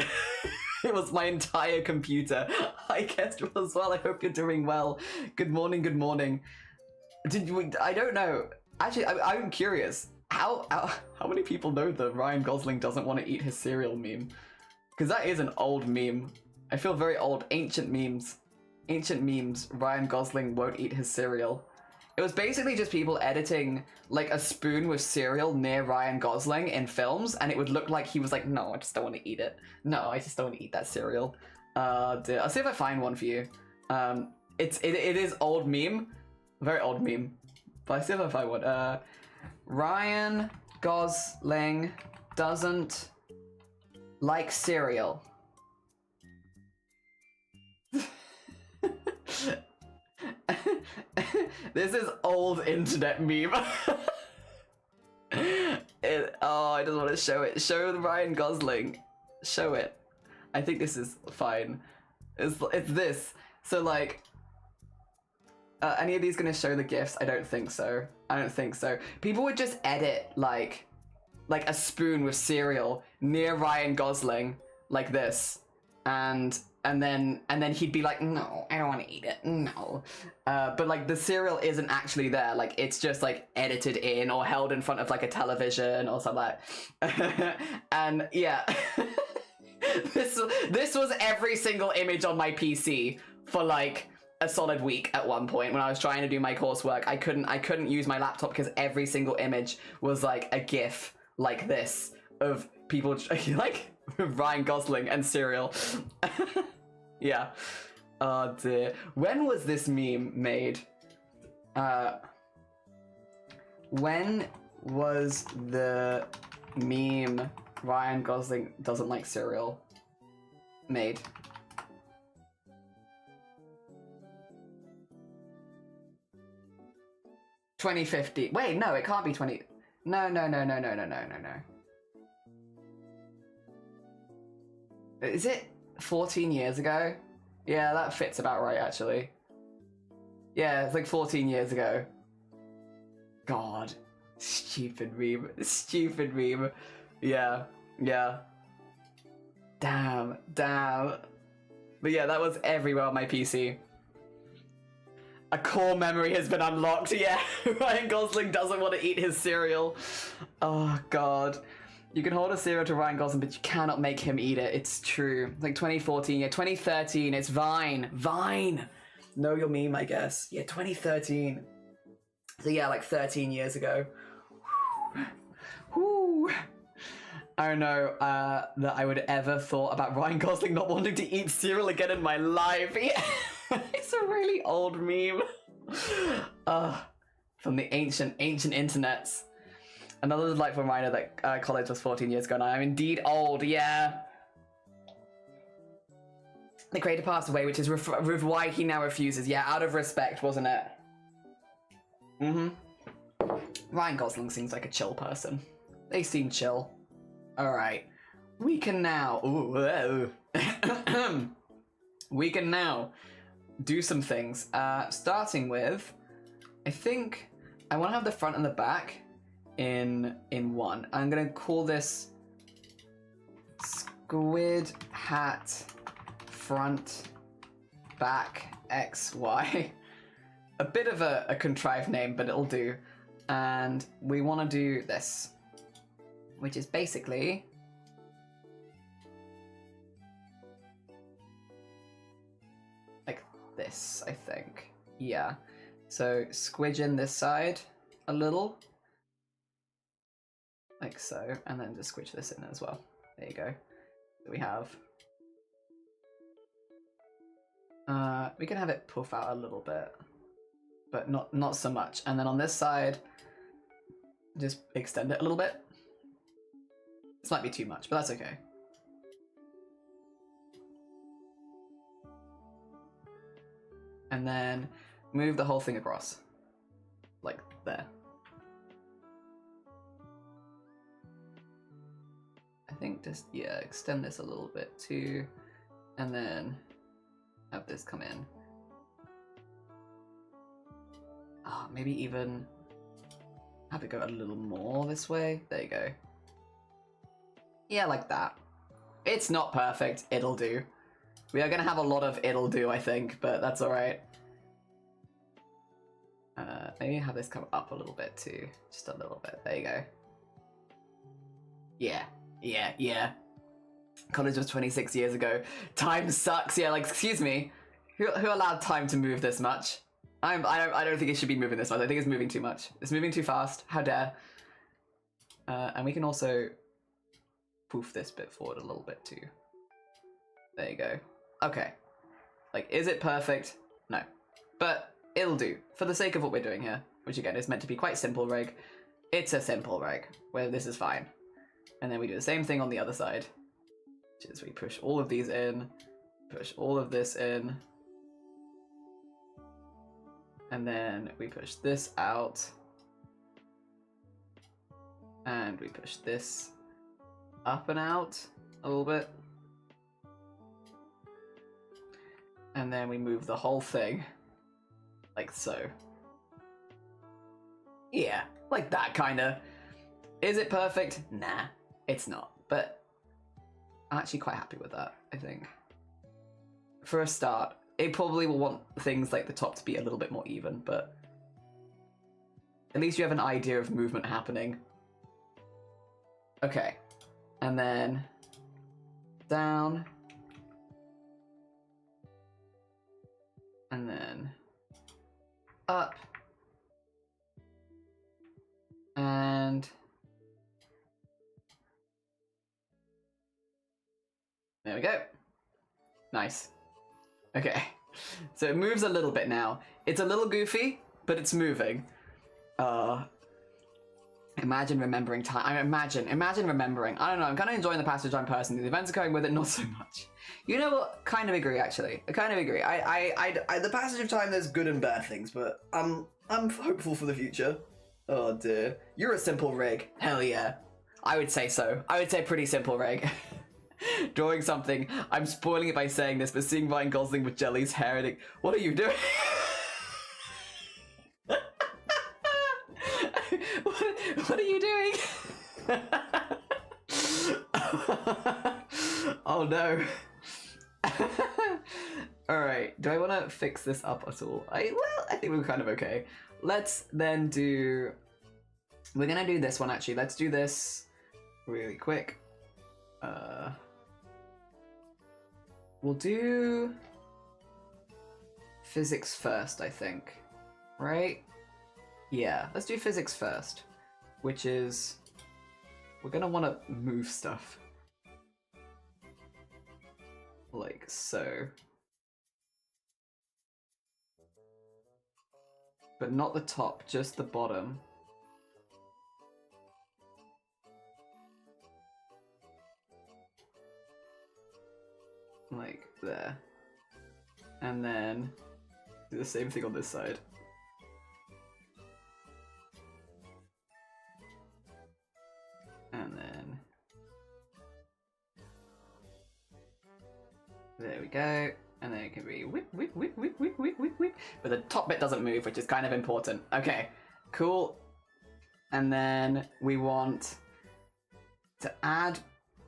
it was my entire computer. Hi, Kestrel, as well. I hope you're doing well. Good morning, good morning. I don't know. Actually, I'm curious. How many people know the Ryan Gosling doesn't want to eat his cereal meme? Because that is an old meme. I feel very old. Ancient memes, Ryan Gosling won't eat his cereal. It was basically just people editing like a spoon with cereal near Ryan Gosling in films, and it would look like he was like, no, I just don't want to eat it. No, I just don't want to eat that cereal. I'll see if I find one for you. It is old meme, very old meme, but I'll see if I find one. Ryan Gosling doesn't like cereal. This is old internet meme. I just want to show it. Show the Ryan Gosling. Show it. I think this is fine. It's this. So like, any of these gonna show the GIFs? I don't think so. People would just edit like a spoon with cereal near Ryan Gosling like this, and then he'd be like, no, I don't want to eat it, no. But like the cereal isn't actually there, like it's just like edited in or held in front of like a television or something like that. And yeah, this was every single image on my PC for like a solid week at one point when I was trying to do my coursework. I couldn't use my laptop because every single image was like a GIF like this of people like Ryan Gosling and cereal. Yeah. Oh dear. When was this meme made? When was the meme Ryan Gosling doesn't like cereal made? $20.50. Wait, no, it can't be 20. No. Is it 14 years ago? Yeah, that fits about right, actually. Yeah, it's like 14 years ago. God. Stupid meme. Yeah. Damn. But yeah, that was everywhere on my PC. A core memory has been unlocked, yeah. Ryan Gosling doesn't want to eat his cereal. Oh, God. You can hold a cereal to Ryan Gosling, but you cannot make him eat it. It's true. Like 2014, yeah, 2013, it's Vine. Know your meme, I guess. Yeah, 2013. So yeah, like 13 years ago. Whew. I don't know that I would ever thought about Ryan Gosling not wanting to eat cereal again in my life. Yeah. It's a really old meme. From the ancient internets. Another delightful reminder that college was 14 years ago, and I'm indeed old, yeah. The creator passed away, which is why he now refuses. Yeah, out of respect, wasn't it? Ryan Gosling seems like a chill person. They seem chill. Alright. We can now... Ooh, we can now do some things. Starting with, I think I want to have the front and the back in one. I'm gonna call this squid hat front back XY. A bit of a contrived name, but it'll do. And we want to do this, which is basically like this, I think. Yeah. So squidge in this side a little, like so, and then just squidge this in as well. There you go. So we have. We can have it puff out a little bit, but not so much. And then on this side, just extend it a little bit. This might be too much, but that's okay. And then move the whole thing across, like there. I think just, yeah, extend this a little bit too, and then have this come in. Oh, maybe even have it go a little more this way. There you go. Yeah, like that. It's not perfect. It'll do. We are going to have a lot of it'll do, I think, but that's all right. Maybe have this come up a little bit too. Just a little bit. There you go. Yeah. Yeah, yeah. College was 26 years ago. Time sucks. Yeah, like, excuse me. Who allowed time to move this much? I don't think it should be moving this much. I think it's moving too much. It's moving too fast. How dare. And we can also poof this bit forward a little bit too. There you go. Okay. Like, is it perfect? No. But it'll do. For the sake of what we're doing here, which again is meant to be quite simple rig, it's a simple rig, where this is fine. And then we do the same thing on the other side, which is we push all of these in, push all of this in, and then we push this out, and we push this up and out a little bit, and then we move the whole thing like so. Yeah, like that kinda. Is it perfect? Nah, it's not, but I'm actually quite happy with that, I think. For a start, it probably will want things like the top to be a little bit more even, but at least you have an idea of movement happening. Okay, and then down, and then up, and there we go. Nice. Okay, so it moves a little bit now. It's a little goofy, but it's moving. Imagine remembering time. Imagine remembering. I don't know, I'm kind of enjoying the passage of time personally. The events are going with it, not so much. You know what? Kind of agree, actually. I kind of agree. The passage of time, there's good and bad things, but I'm hopeful for the future. Oh dear. You're a simple rig. Hell yeah. I would say so. I would say pretty simple rig. Drawing something. I'm spoiling it by saying this, but seeing Ryan Gosling with Jelly's hair and what are you doing? What are you doing? Oh no. Alright, do I want to fix this up at all? I think we're kind of okay. Let's then do... We're going to do this one actually. Let's do this really quick. We'll do physics first, I think. Right? Yeah, let's do physics first. Which is... We're going to want to move stuff. Like so. But not the top, just the bottom. Like there. And then do the same thing on this side. And then There we go. And then it can be whip, whip, whip, whip, whip, whip, whip, whip. But the top bit doesn't move, which is kind of important. Okay, cool. And then we want to add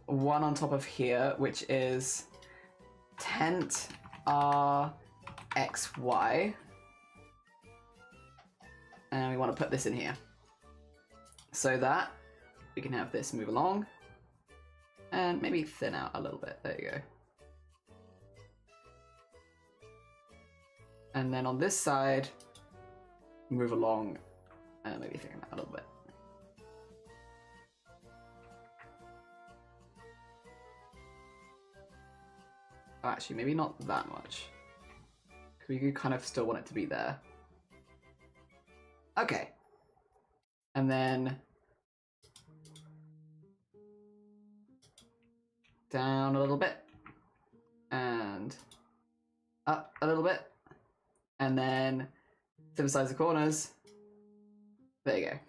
one on top of here, which is tent RXY. And we want to put this in here so that we can have this move along and maybe thin out a little bit. There you go. And then on this side, move along and maybe thin out a little bit. Actually, maybe not that much. We could kind of still want it to be there. Okay. And then down a little bit and up a little bit and then emphasize the corners. There you go.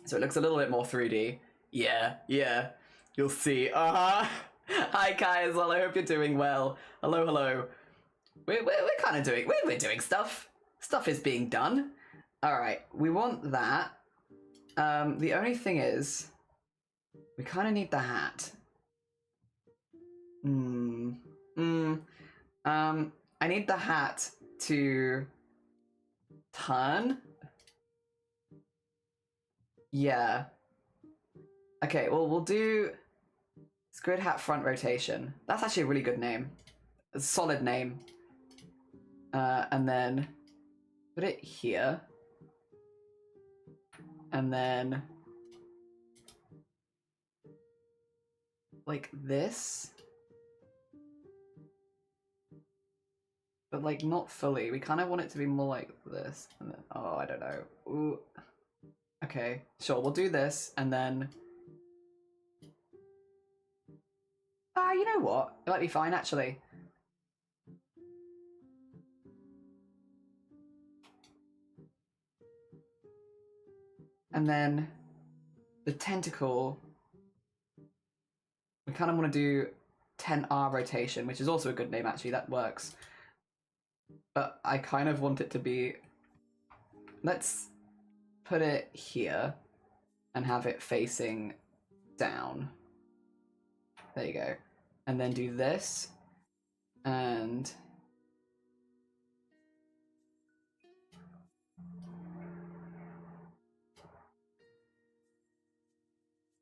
So it looks a little bit more 3D. Yeah, you'll see. Hi Kai as well, I hope you're doing well. Hello, hello. We're kind of doing, we're doing stuff. Stuff is being done. All right, we want that. The only thing is, we kind of need the hat. I need the hat to turn. Yeah. Okay, well, we'll do Squid Hat Front Rotation. That's actually a really good name. A solid name. And then put it here. And then like this. But like not fully. We kind of want it to be more like this. And then, oh, I don't know. Ooh. Okay, sure, we'll do this and then you know what? It might be fine actually. And then the tentacle, we kind of want to do 10R rotation, which is also a good name actually, that works. But I kind of want it to be, let's put it here and have it facing down. There you go. And then do this and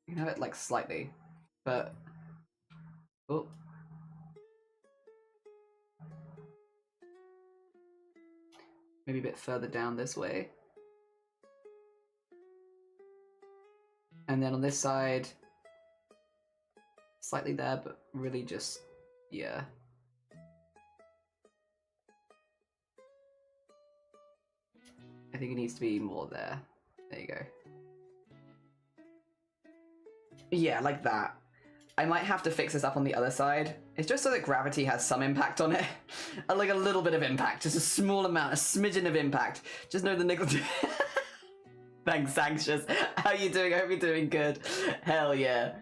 you can have it like slightly, but oh. Maybe a bit further down this way. And then on this side, slightly there, but really just, yeah. I think it needs to be more there. There you go. Yeah, like that. I might have to fix this up on the other side. It's just so that gravity has some impact on it. Like a little bit of impact, just a small amount, a smidgen of impact. Just know the nickel. Thanks, Anxious. How you doing? I hope you're doing good. Hell yeah.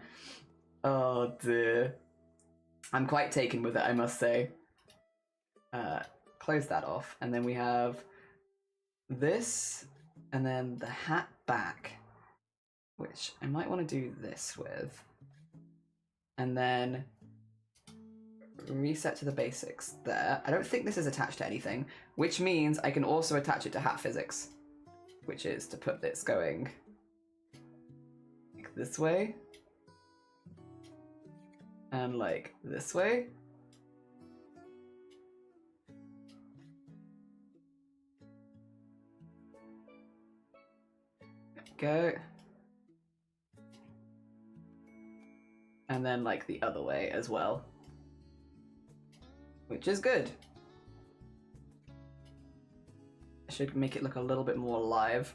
Oh dear. I'm quite taken with it, I must say. Close that off, and then we have this, and then the hat back, which I might want to do this with. And then reset to the basics there. I don't think this is attached to anything, which means I can also attach it to hat physics, which is to put this going like this way and like this way. There we go. And then like the other way as well, which is good. I should make it look a little bit more alive.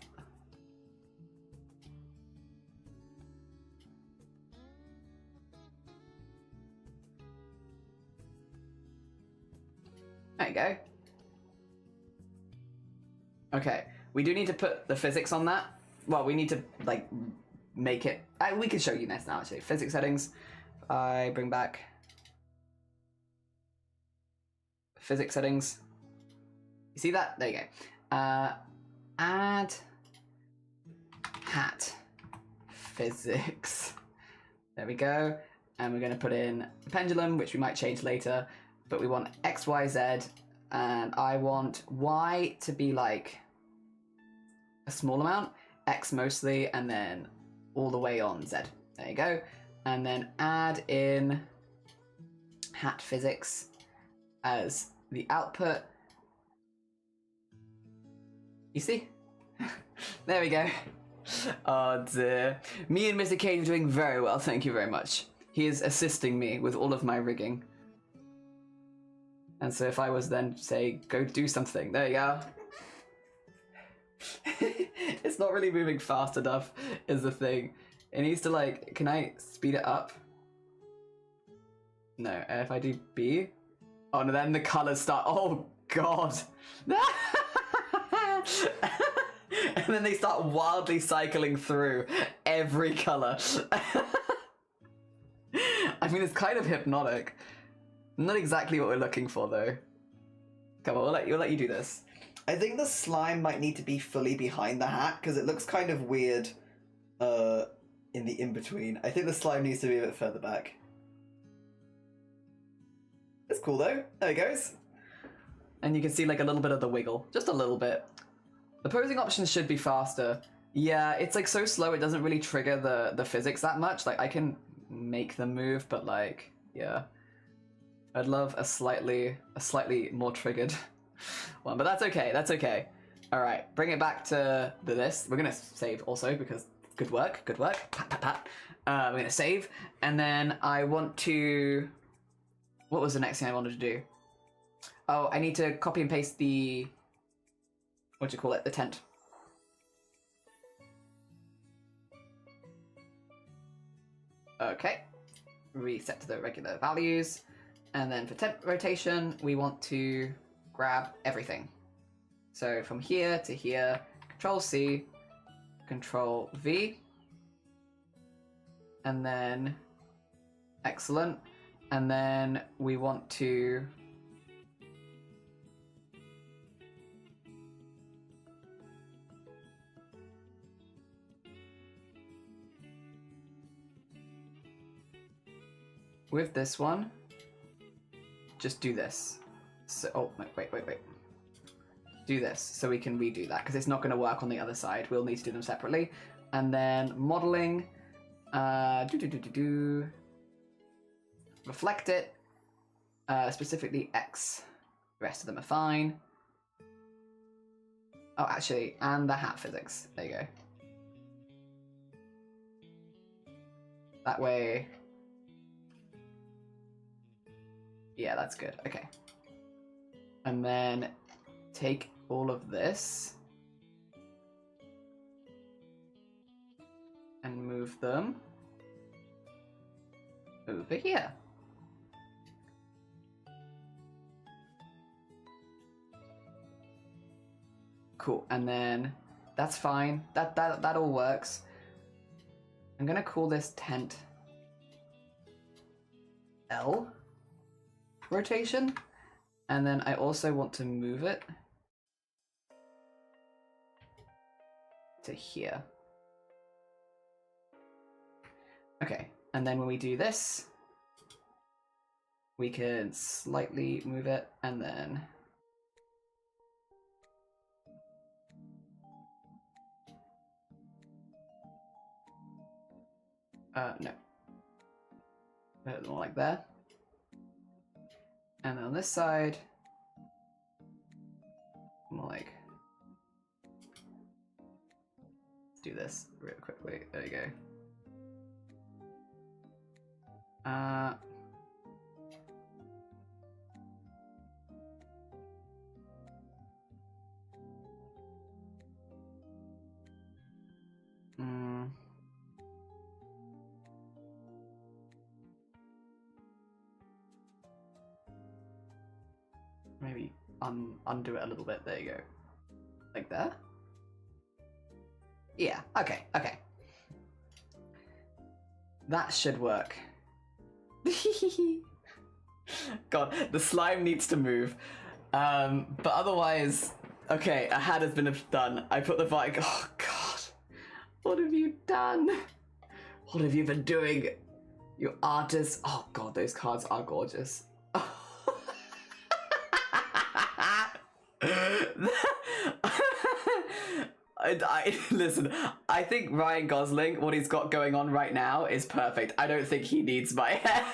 There you go. Okay, we do need to put the physics on that. Well, we need to like make it, we can show you this now actually. Physics settings, I bring back physics settings. You see that? There you go. Add hat physics. There we go. And we're going to put in a pendulum, which we might change later. But we want X, Y, Z. And I want Y to be like a small amount, X mostly, and then all the way on Z. There you go. And then add in hat physics as the output. You see? There we go. Oh dear. Me and Mr. Cage are doing very well, thank you very much. He is assisting me with all of my rigging. And so if I was then say, go do something, there you go. It's not really moving fast enough, is the thing. It needs to like, can I speed it up? No, if I do B. Oh no, then the colors start, oh God. And then they start wildly cycling through every color. I mean, it's kind of hypnotic. Not exactly what we're looking for though. Come on, we'll let you do this. I think the slime might need to be fully behind the hat because it looks kind of weird in the in-between. I think the slime needs to be a bit further back. It's cool though. There it goes. And you can see like a little bit of the wiggle. Just a little bit. The posing options should be faster. Yeah, it's like so slow it doesn't really trigger the physics that much. Like I can make them move, but like, yeah. I'd love a slightly more triggered one, but that's okay, that's okay. All right, bring it back to this. We're gonna save also because good work, pat, pat, pat. We're gonna save, and then I want to, what was the next thing I wanted to do? Oh, I need to copy and paste the, what do you call it, the tent. Okay, reset to the regular values. And then for tent rotation, we want to grab everything. So from here to here, Control C, Control V, and then, excellent. And then we want to with this one, just do this. So, oh, wait. Do this so we can redo that because it's not going to work on the other side. We'll need to do them separately. And then modeling, reflect it, specifically X. The rest of them are fine. Oh, actually, and the hat physics. There you go. That way. Yeah, that's good. Okay. And then take all of this and move them over here. Cool. And then that's fine. That all works. I'm gonna call this tent L rotation, and then I also want to move it to here. Okay, and then when we do this, we can slightly move it, and then no, put it more like there. And then on this side, more like, let's do this real quickly. There you go. Maybe undo it a little bit. There you go. Like that? Yeah, okay. That should work. God, the slime needs to move. But otherwise, okay, a hat has been done. I put the vine. Oh God, what have you done? What have you been doing, you artist? Oh God, those cards are gorgeous. Listen, I think Ryan Gosling, what he's got going on right now is perfect. I don't think he needs my hair.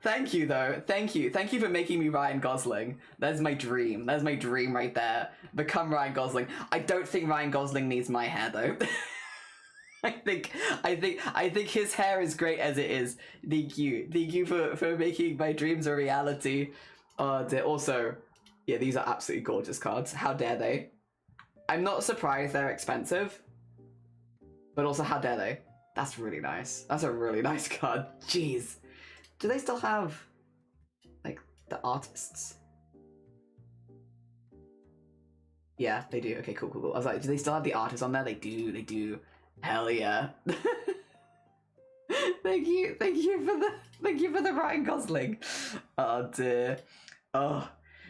Thank you, though. Thank you. Thank you for making me Ryan Gosling. That's my dream. That's my dream right there. Become Ryan Gosling. I don't think Ryan Gosling needs my hair, though. I think his hair is great as it is. Thank you. Thank you for making my dreams a reality. Also, yeah, these are absolutely gorgeous cards. How dare they? I'm not surprised they're expensive, but also how dare they? That's really nice. That's a really nice card. Jeez. Do they still have, like, the artists? Yeah, they do. Okay, cool. I was like, do they still have the artists on there? They do. Hell yeah. Thank you for the Ryan Gosling. Oh dear. Oh,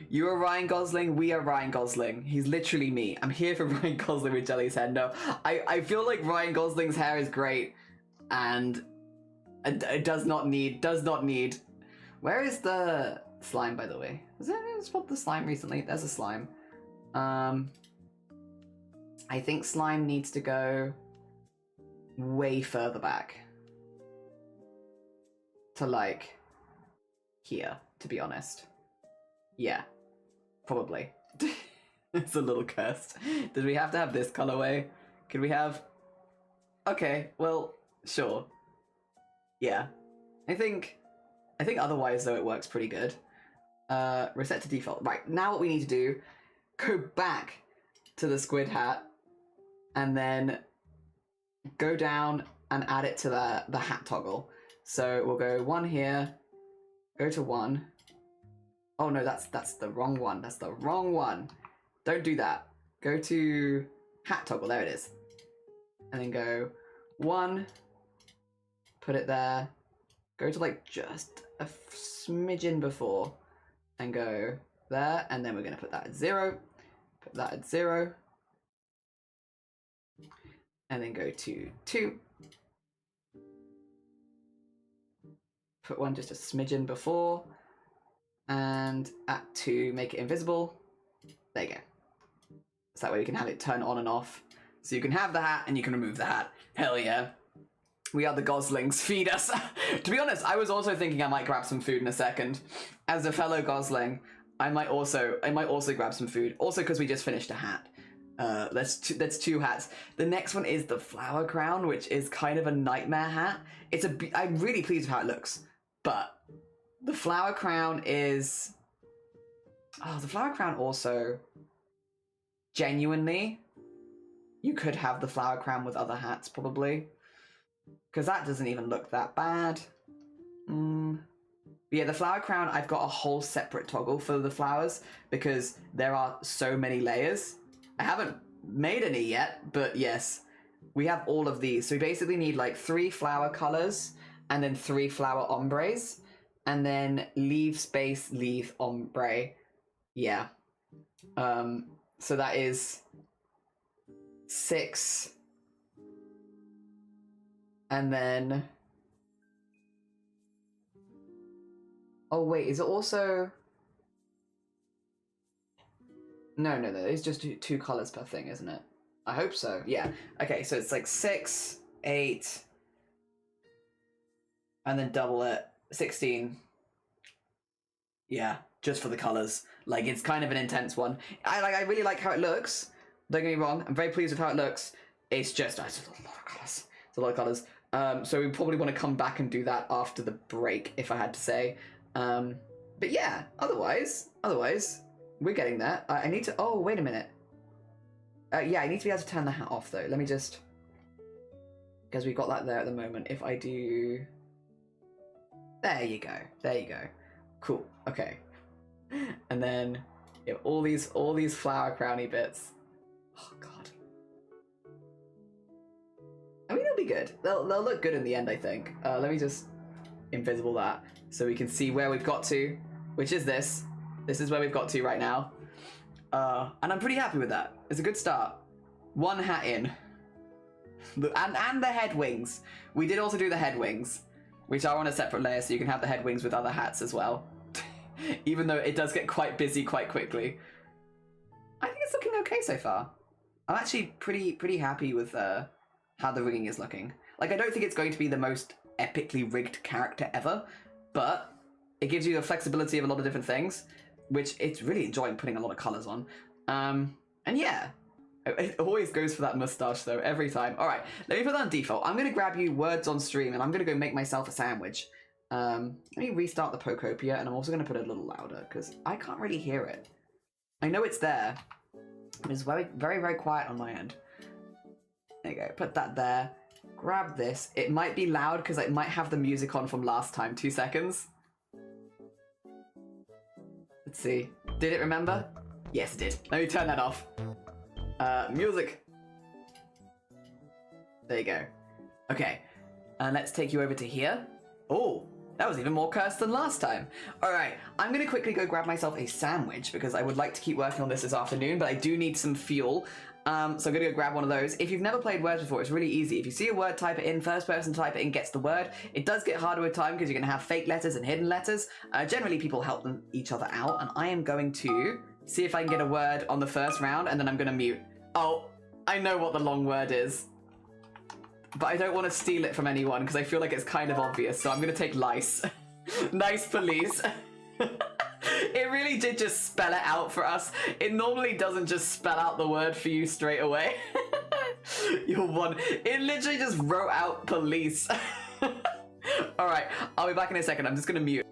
you are Ryan Gosling, we are Ryan Gosling. He's literally me. I'm here for Ryan Gosling with Jelly's hair. No, I feel like Ryan Gosling's hair is great, and it does not need. Where is the slime, by the way? Was there a spot the slime recently? There's a slime. I think slime needs to go way further back. To like here, to be honest. Yeah, probably. It's a little cursed. Did we have to have this colorway? Could we have? Okay, well, sure. Yeah, I think otherwise though it works pretty good. Reset to default. Right, now what we need to do, go back to the squid hat and then go down and add it to the hat toggle. So we'll go 1 here, go to 1. Oh no, that's the wrong one. That's the wrong one. Don't do that. Go to hat toggle, there it is. And then go 1, put it there, go to like just a smidgen before, and go there, and then we're gonna put that at 0, put that at 0, and then go to 2. Put 1 just a smidgen before, and at 2 make it invisible. There you go. So that way we can have it turn on and off. So you can have the hat and you can remove the hat. Hell yeah. We are the Goslings. Feed us. To be honest, I was also thinking I might grab some food in a second. As a fellow Gosling, I might also grab some food. Also because we just finished a hat. That's 2 hats. The next one is the flower crown, which is kind of a nightmare hat. I'm really pleased with how it looks. But the flower crown is... Oh, the flower crown also... Genuinely, you could have the flower crown with other hats, probably. Because that doesn't even look that bad. But yeah, the flower crown, I've got a whole separate toggle for the flowers because there are so many layers. I haven't made any yet, but yes, we have all of these. So we basically need like 3 flower colors and then 3 flower ombres and then leaf space, leaf ombre. Yeah. So that is 6. And then... Oh wait, is it also... No, it's just 2 colors per thing, isn't it? I hope so, yeah. Okay, so it's like 6, 8, and then double it, 16. Yeah, just for the colors. Like, it's kind of an intense one. I really like how it looks. Don't get me wrong, I'm very pleased with how it looks. It's just a lot of colors. It's a lot of colors. So we probably want to come back and do that after the break, if I had to say. But yeah, otherwise, we're getting there. I need to... Oh, wait a minute. Yeah, I need to be able to turn the hat off, though. Let me just... Because we've got that there at the moment. If I do... There you go. There you go. Cool. Okay. And then you have all these flower crowny bits. Oh, God. I mean, they'll be good. They'll look good in the end, I think. Let me just invisible that so we can see where we've got to, which is this. This is where we've got to right now. And I'm pretty happy with that. It's a good start. One hat in. And the head wings. We did also do the head wings, which are on a separate layer, so you can have the head wings with other hats as well. Even though it does get quite busy quite quickly. I think it's looking okay so far. I'm actually pretty happy with how the rigging is looking. Like, I don't think it's going to be the most epically rigged character ever, but it gives you the flexibility of a lot of different things, which it's really enjoying putting a lot of colors on. And yeah, it always goes for that mustache though, every time. All right, let me put that on default. I'm gonna grab you words on stream and I'm gonna go make myself a sandwich. Let me restart the Pocopia, and I'm also gonna put it a little louder because I can't really hear it. I know it's there, but it's very quiet on my end. There you go, put that there. Grab this. It might be loud because it might have the music on from last time. 2 seconds. Let's see. Did it remember? Yes, it did. Let me turn that off. Music. There you go. Okay. And let's take you over to here. Oh, that was even more cursed than last time. All right. I'm going to quickly go grab myself a sandwich because I would like to keep working on this afternoon, but I do need some fuel. So I'm going to go grab one of those. If you've never played words before, it's really easy. If you see a word, type it in. First person to type it in gets the word. It does get harder with time because you're going to have fake letters and hidden letters. Generally, people help each other out. And I am going to see if I can get a word on the first round, and then I'm going to mute. Oh, I know what the long word is. But I don't want to steal it from anyone because I feel like it's kind of obvious. So I'm going to take lice. Nice police. It really did just spell it out for us. It normally doesn't just spell out the word for you straight away. You're one. It literally just wrote out police. All right, I'll be back in a second. I'm just going to mute.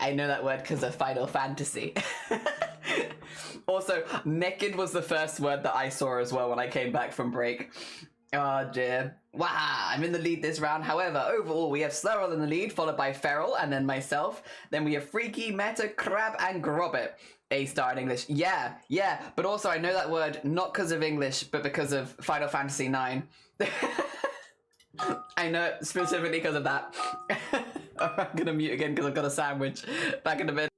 I know that word because of Final Fantasy. Also, naked was the first word that I saw as well when I came back from break. Oh dear. Wow, I'm in the lead this round. However, overall, we have Slurl in the lead, followed by Feral, and then myself. Then we have Freaky, Meta, Crab, and Grobbit. A-star in English. Yeah, but also I know that word not because of English, but because of Final Fantasy IX. I know it specifically because of that. I'm gonna mute again because I've got a sandwich. Back in a bit.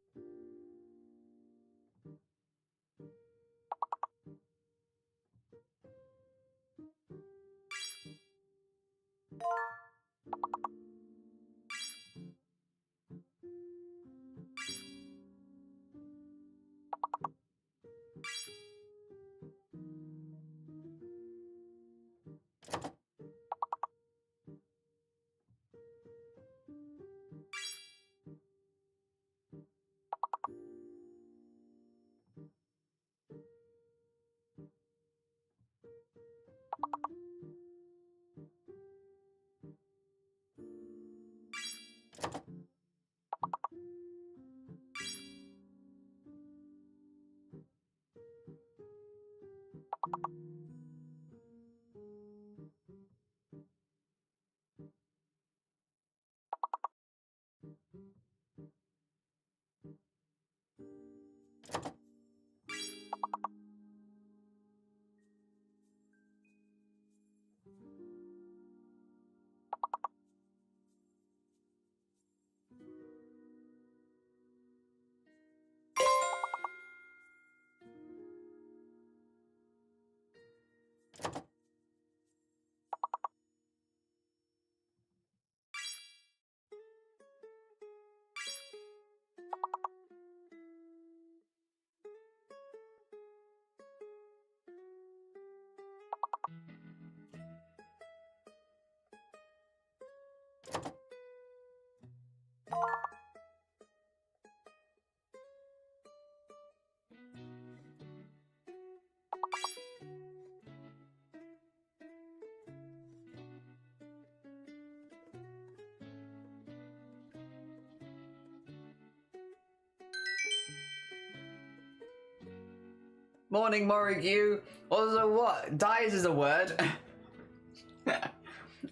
Morning, Morigue. Also, what? Dies is a word.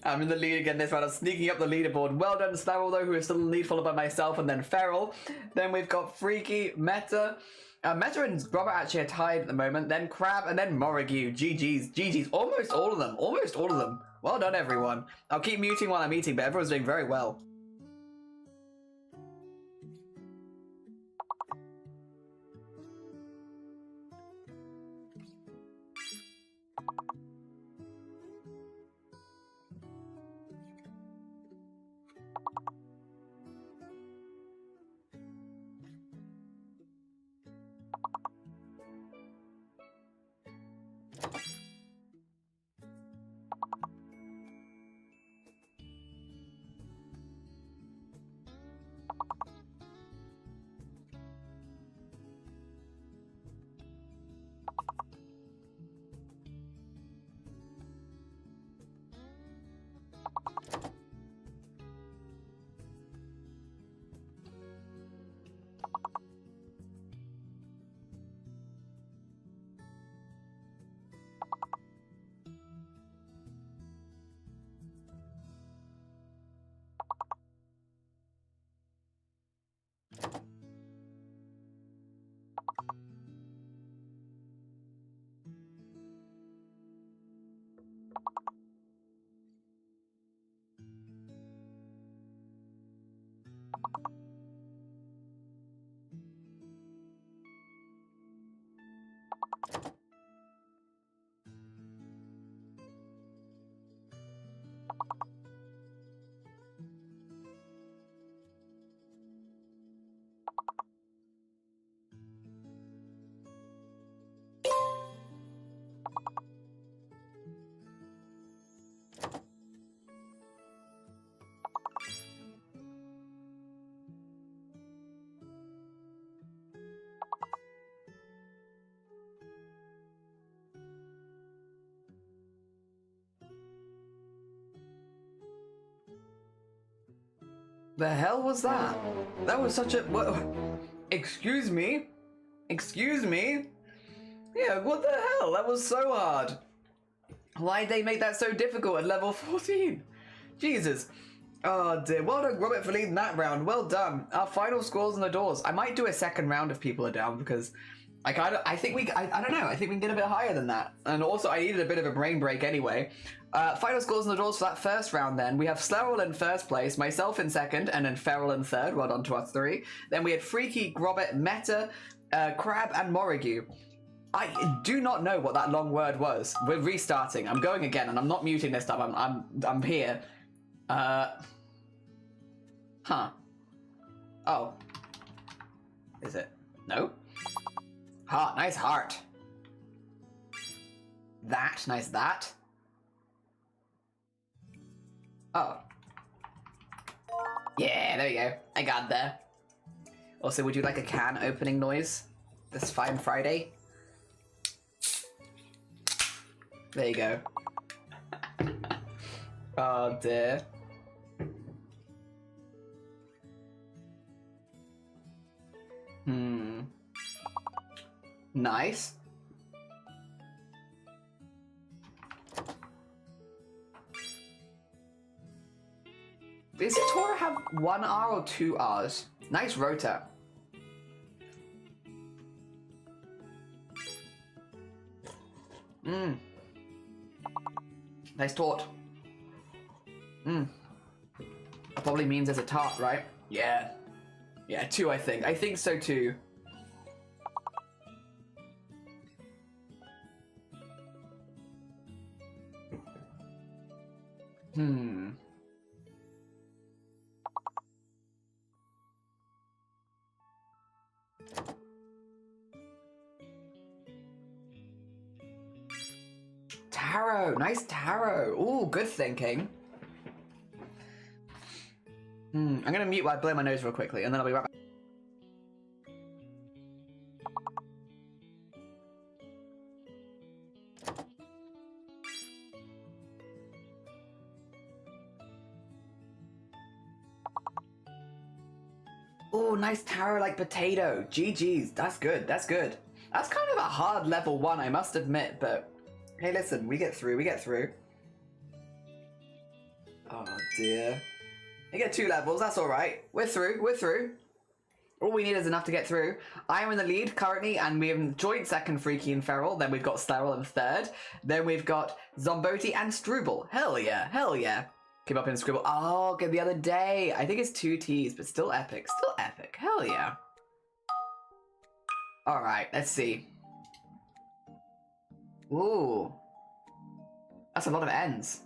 I'm in the lead again this round. I'm sneaking up the leaderboard. Well done, Snarl, though, who is still in the lead, followed by myself and then Feral. Then we've got Freaky, Meta. Meta and Robert actually are tied at the moment. Then Crab and then Morigue. GG's. GG's. Almost all of them. Almost all of them. Well done, everyone. I'll keep muting while I'm eating, but everyone's doing very well. The hell was that? That was such a... What? Excuse me? Excuse me? Yeah, what the hell? That was so hard. Why'd they make that so difficult at level 14? Jesus. Oh dear. Well done, Robert, for leading that round. Well done. Our final scores on the doors. I might do a second round if people are down because... I don't know. I think we can get a bit higher than that. And also, I needed a bit of a brain break anyway. Final scores on the doors for that first round then. We have Slerrel in first place, myself in second, and then Feral in third. Well done to us three. Then we had Freaky, Grobet, Meta, Crab, and Morigue. I do not know what that long word was. We're restarting. I'm going again, and I'm not muting this time. I'm here. Huh. Oh. Is it? No? Heart, nice heart. That, nice that. Oh. Yeah, there we go. I got there. Also, would you like a can opening noise this fine Friday? There you go. Oh dear. Nice. Does Tora have 1 R or 2 Rs? Nice rota. Mmm. Nice tort. Mmm. That probably means there's a tart, right? Yeah. Yeah, 2 I think. I think so too. Taro, nice taro. Ooh, good thinking. I'm gonna mute while I blow my nose real quickly, and then I'll be right back. Ooh, nice taro-like potato. GG's, that's good, that's good. That's kind of a hard level 1, I must admit, but hey, listen, we get through, we get through. Oh dear. You get 2 levels, that's alright. We're through, we're through. All we need is enough to get through. I am in the lead currently, and we have joint second Freaky and Feral. Then we've got Sterile in third. Then we've got Zomboti and Struble. Hell yeah, hell yeah. Came up in Scribble. Oh, good, the other day. I think it's 2 T's, but still epic. Still epic. Hell yeah. Alright, let's see. Ooh. That's a lot of N's.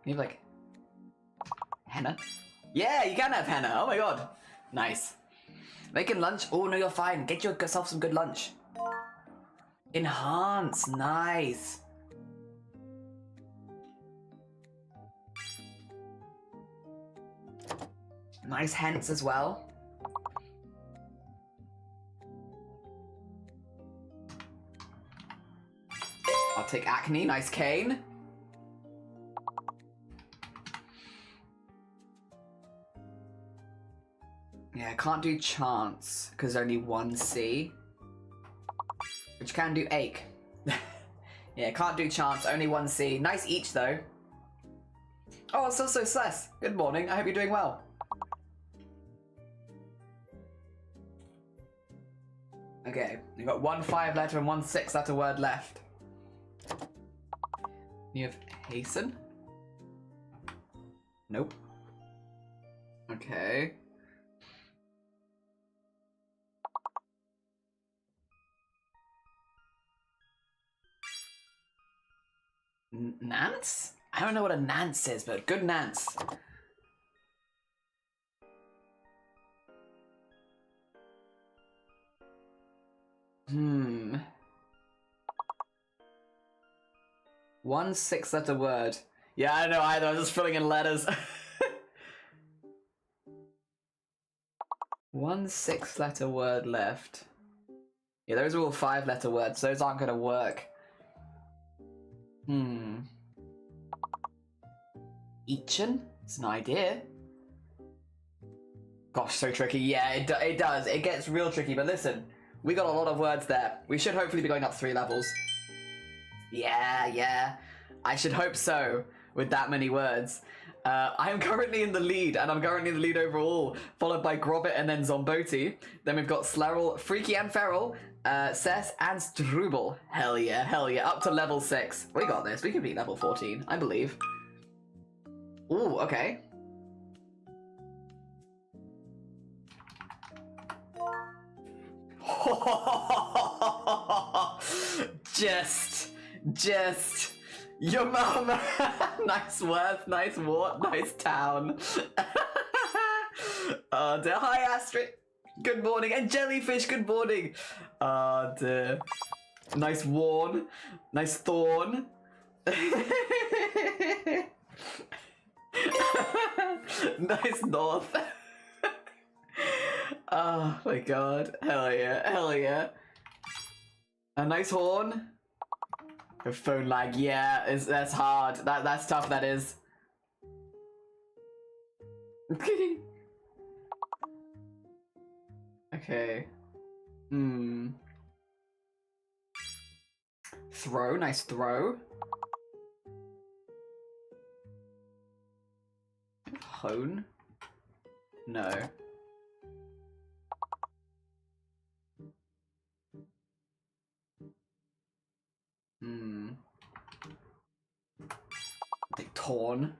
You have like... henna? Yeah, you can have henna. Oh my god. Nice. Making lunch? Oh no, you're fine. Get yourself some good lunch. Enhance. Nice. Nice hence as well. I'll take acne. Nice cane. Yeah, can't do chance because only 1 C. But you can do ache. Yeah, can't do chance, only 1 C. Nice each though. Oh, it's also Cess. Good morning, I hope you're doing well. Okay, you've got 1 5-letter and 1 6-letter word left. You have hasten? Nope. Okay. Nance? I don't know what a nance is, but good nance. Hmm. 1 6-letter word. Yeah, I don't know either. I'm just filling in letters. 1 6-letter word left. Yeah, those are all 5-letter words. Those aren't going to work. Eachin? It's an idea. Gosh, so tricky. Yeah, it does. It gets real tricky. But listen, we got a lot of words there. We should hopefully be going up 3 levels. Yeah. I should hope so, with that many words. I am currently in the lead, and I'm currently in the lead overall, followed by Grobbit and then Zomboti. Then we've got Slarrel, Freaky and Feral, Cess and Struble. Hell yeah, up to level 6. We got this, we can beat level 14, I believe. Ooh, okay. Just, your mama. Nice worth, nice wart, nice town. Oh dear, hi Astrid. Good morning, and Jellyfish, good morning. Oh dear. Nice Warn, nice Thorn. Nice North. Oh my god, hell yeah. A nice Horn. A phone lag, yeah, that's hard. That's tough, that is. Okay. Throw, nice throw. Tone? No. I think torn.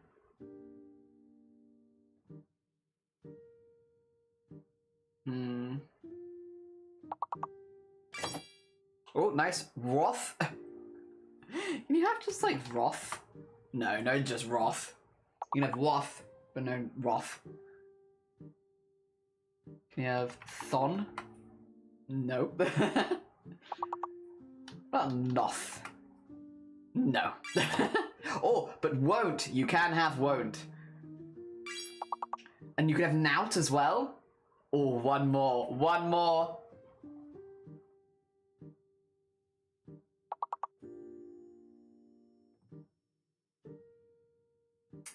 Oh, nice. Roth? Can you have just like Roth? No, no, just Roth. You can have Woth, but no Roth. Can you have Thon? Nope. Not Noth. No. Oh, but won't. You can have won't. And you can have Nout as well. Oh, one more. One more.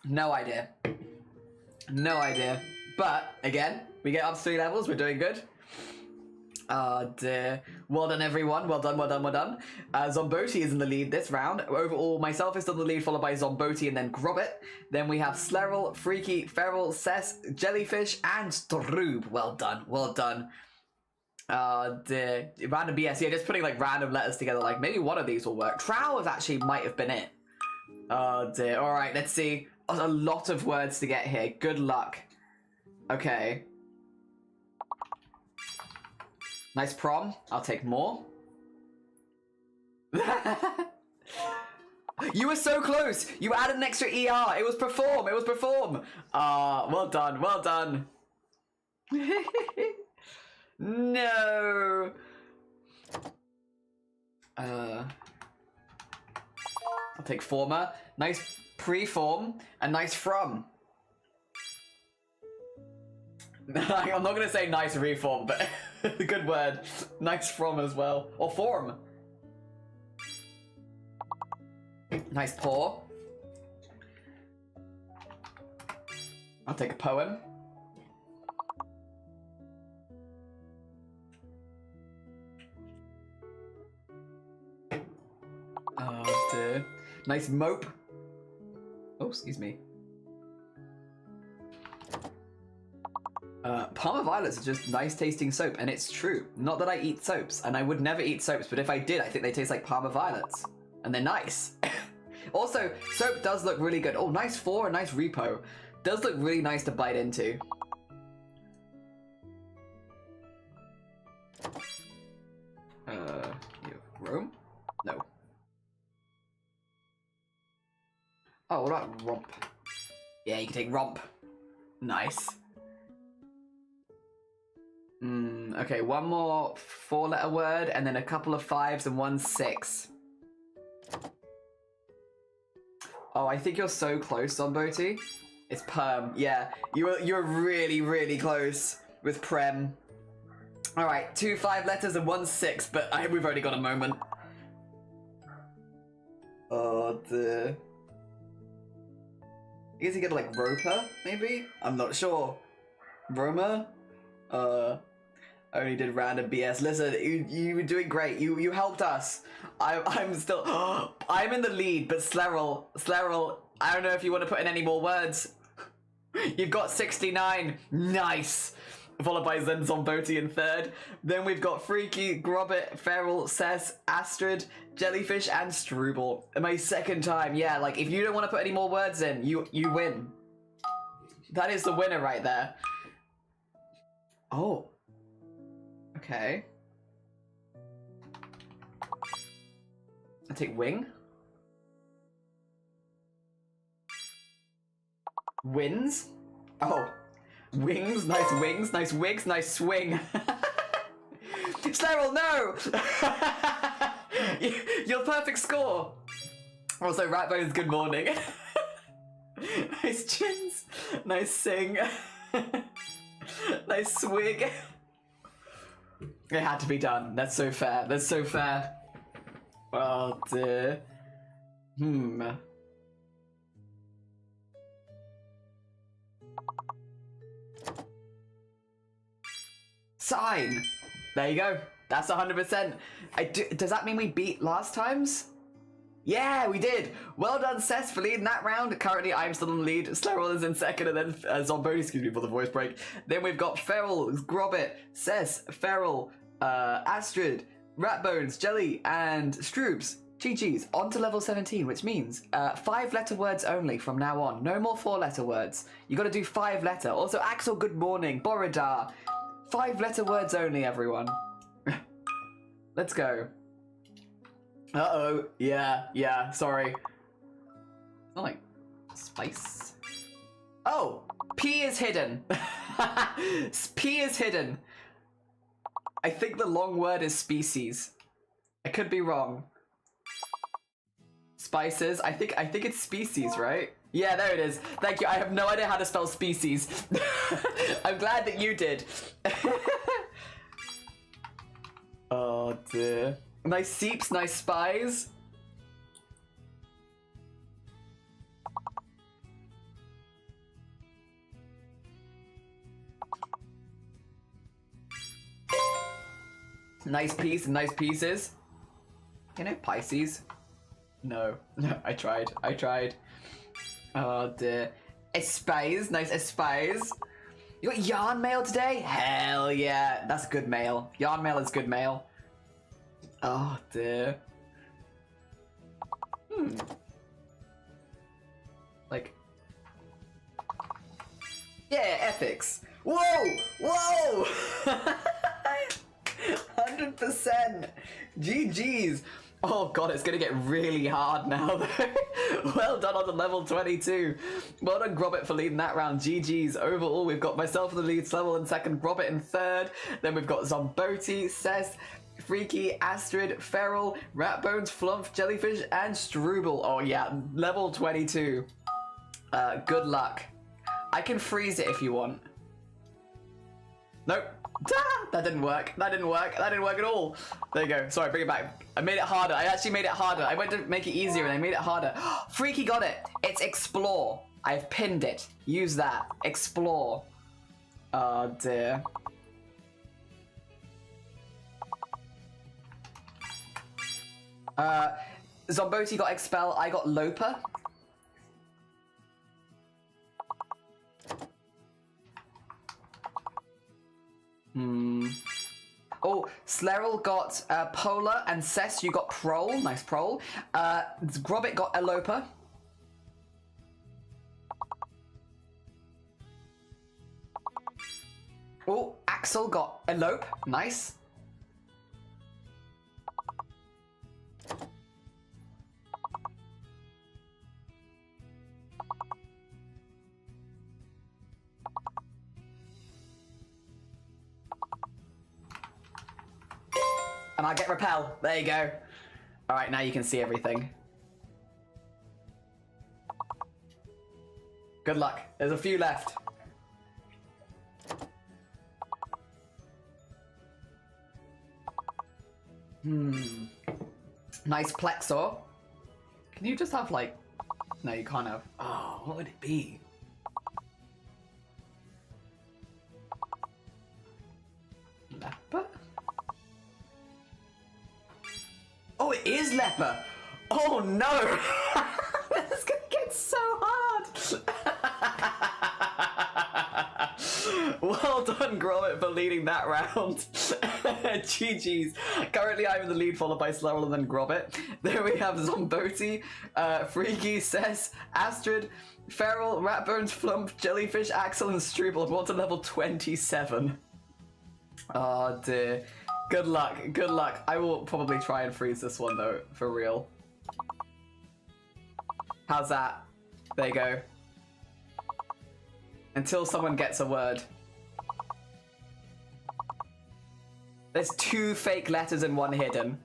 No idea. No idea. But, again, we get up 3 levels. We're doing good. Oh dear. Well done, everyone. Well done, well done, well done. Zomboti is in the lead this round. Overall, myself is still in the lead, followed by Zomboti and then Grobbit. Then we have Slerel, Freaky, Feral, Cess, Jellyfish, and Stroob. Well done, well done. Oh dear. Random BS. Yeah, just putting like random letters together. Like maybe one of these will work. Trow actually might have been it. Oh dear. All right, let's see. Oh, a lot of words to get here. Good luck. Okay. Nice prom. I'll take more. You were so close. You added an extra ER. It was perform. It was perform. Well done. Well done. No. I'll take former. Nice preform and nice from. I'm not gonna say nice reform, but good word. Nice from as well. Or form. Nice paw. I'll take a poem. Oh dear. Nice mope. Oh, excuse me. Parma Violets are just nice tasting soap, and it's true. Not that I eat soaps, and I would never eat soaps, but if I did, I think they taste like Parma Violets. And they're nice. Also, soap does look really good. Oh, nice 4 and nice repo. Does look really nice to bite into. Rome? No. Oh, what about romp? Yeah, you can take romp. Nice. Okay, one more 4-letter word, and then a couple of 5s and 1 6. Oh, I think you're so close, Zomboti. It's perm. Yeah, you're really, really close with prem. All right, 2 5 letters and 1 6, but we've already got a moment. Oh dear. I guess you get like Roper, maybe? I'm not sure. Roma? Only did random BS. Listen, you were doing great. You helped us. I'm still I'm in the lead, but Slerel, I don't know if you want to put in any more words. You've got 69. Nice. Followed by Zen Zomboti in 3rd. Then we've got Freaky, Grobbit, Feral, Cess, Astrid, Jellyfish, and Struble. And my 2nd time. Yeah, like if you don't want to put any more words in, you win. That is the winner right there. Oh. Okay. I'll take wing. Wins. Oh. Wings, nice wings, nice wigs, nice swing. Slerel, no! Your perfect score. Also, Ratbones, good morning. Nice chins, nice sing. Nice swig. It had to be done. That's so fair. That's so fair. Oh dear. Sign. There you go. That's 100%. Does that mean we beat last time's? Yeah, we did. Well done, Cess, for leading that round. Currently, I'm still in the lead. Slerol is in second, and then Zomboni, excuse me for the voice break. Then we've got Feral, Grobbit, Cess, Feral, Astrid, Ratbones, Jelly, and Stroops. GG's. On to level 17, which means 5-letter words only from now on. No more 4-letter words. You got to do 5-letter. Also, Axel, good morning. Borodar. 5-letter words only, everyone. Let's go. Uh-oh. Yeah, sorry. It's not like spice. Oh, P is hidden. P is hidden. I think the long word is species. I could be wrong. Spices. I think it's species, right? Yeah, there it is. Thank you. I have no idea how to spell species. I'm glad that you did. Oh dear. Nice seeps, nice spies. Nice piece and nice pieces. You know, Pisces. No, I tried. Oh dear. Espies, nice espies. You got yarn mail today? Hell yeah, that's good mail. Yarn mail is good mail. Oh dear. Like. Yeah, epics. Whoa! 100%. GG's. Oh god, it's gonna get really hard now though. Well done on the level 22. Well done, Grobbit, for leading that round. GG's. Overall, we've got myself in the lead, Slevil in second, Grobbit in third. Then we've got Zomboti, Cess, Freaky, Astrid, Feral, Ratbones, Flump, Jellyfish, and Struble. Oh yeah, level 22. Good luck. I can freeze it if you want. Nope. That didn't work. That didn't work at all. There you go. Sorry, bring it back. I made it harder. I actually made it harder. I went to make it easier and I made it harder. Freaky got it. It's explore. I've pinned it. Use that. Explore. Oh dear. Zomboti got expel. I got Loper. Oh, Sleril got Polar, and Cess, you got Prole. Nice Prole. Grobbit got Eloper. Oh, Axel got Elope. Nice. And I get repel. There you go. All right, now you can see everything. Good luck. There's a few left. Nice Plexor. Can you just have like... No, you can't have... Oh, what would it be? Leper? Oh, it is Leper! Oh no! This is gonna get so hard! Well done, Gromit, for leading that round. GG's. Currently, I'm in the lead, followed by Slurl and then Grobbit. There we have Zomboti, Freaky, Cess, Astrid, Feral, Ratbones, Flump, Jellyfish, Axel, and Struble. We're on to level 27. Oh dear. Good luck, good luck. I will probably try and freeze this one though, for real. How's that? There you go. Until someone gets a word. There's 2 fake letters and 1 hidden.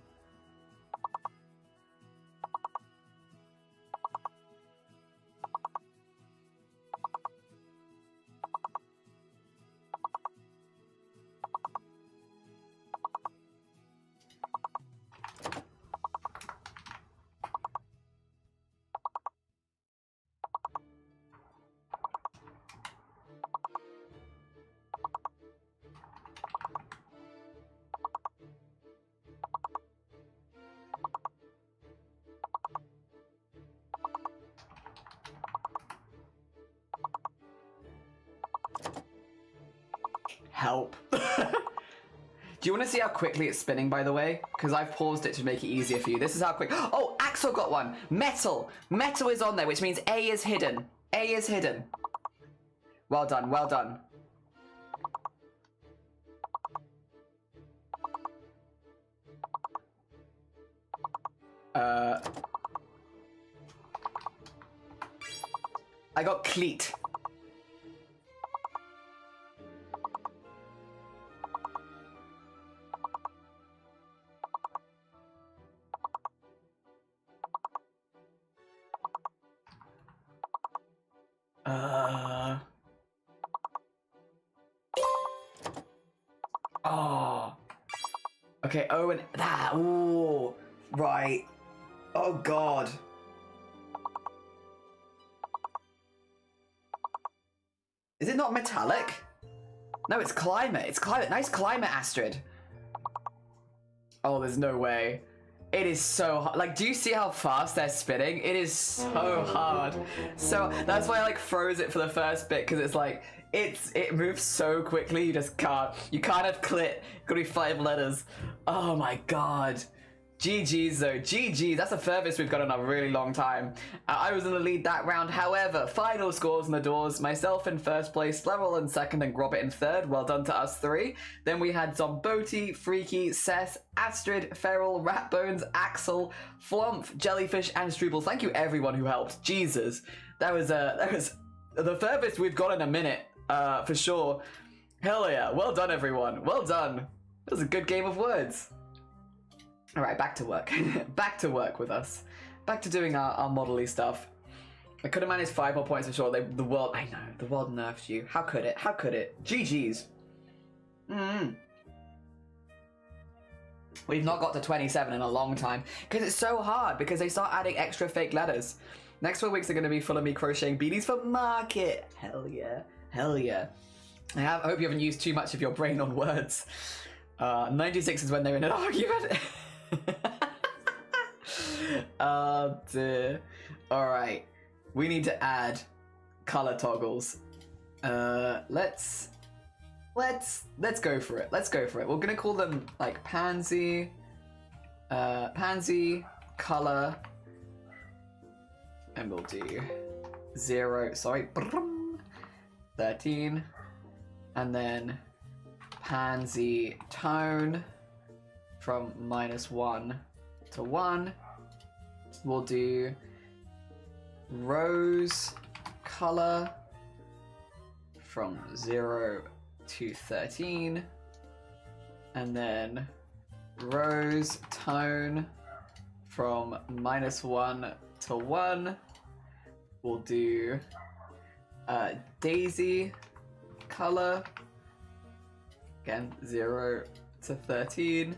help. Do you want to see how quickly it's spinning, by the way? Because I've paused it to make it easier for you. This is how quick... Oh, Axel got one. Metal. Metal is on there, which means A is hidden. A is hidden. Well done, well done. I got cleat. Oh. Okay, oh, and that. Ooh. Right. Oh, God. Is it not metallic? No, it's climate. It's climate. Nice climate, Astrid. Oh, there's no way. It is so hard. Like, do you see how fast they're spinning? It is so hard. So that's why I like froze it for the first bit, because it's like it moves so quickly. You just can't. You can't have clit. Gotta be 5 letters. Oh my god. GG's though. GG's. That's the furthest we've got in a really long time. I was in the lead that round. However, final scores on the doors. Myself in first place, Level in second, and Grobbit in third. Well done to us 3. Then we had Zomboti, Freaky, Seth, Astrid, Feral, Ratbones, Axel, Flump, Jellyfish, and Struble. Thank you everyone who helped. Jesus. That was the furthest we've got in a minute, for sure. Hell yeah. Well done everyone. Well done. That was a good game of words. All right, back to work. Back to work with us. Back to doing our model-y stuff. I could have managed 5 more points for sure. The world, I know, the world nerfed you. How could it? How could it? GG's. We've not got to 27 in a long time because it's so hard because they start adding extra fake letters. Next 4 weeks are going to be full of me crocheting beanies for market. Hell yeah. Hell yeah. I hope you haven't used too much of your brain on words. 96 is when they're in an argument. Oh dear. Alright. We need to add color toggles. Let's go for it. Let's go for it. We're gonna call them like pansy, pansy, color, and we'll do 13, and then pansy tone from -1 to 1. We'll do rose color from 0 to 13, and then rose tone from -1 to 1. We'll do daisy color, again 0 to 13,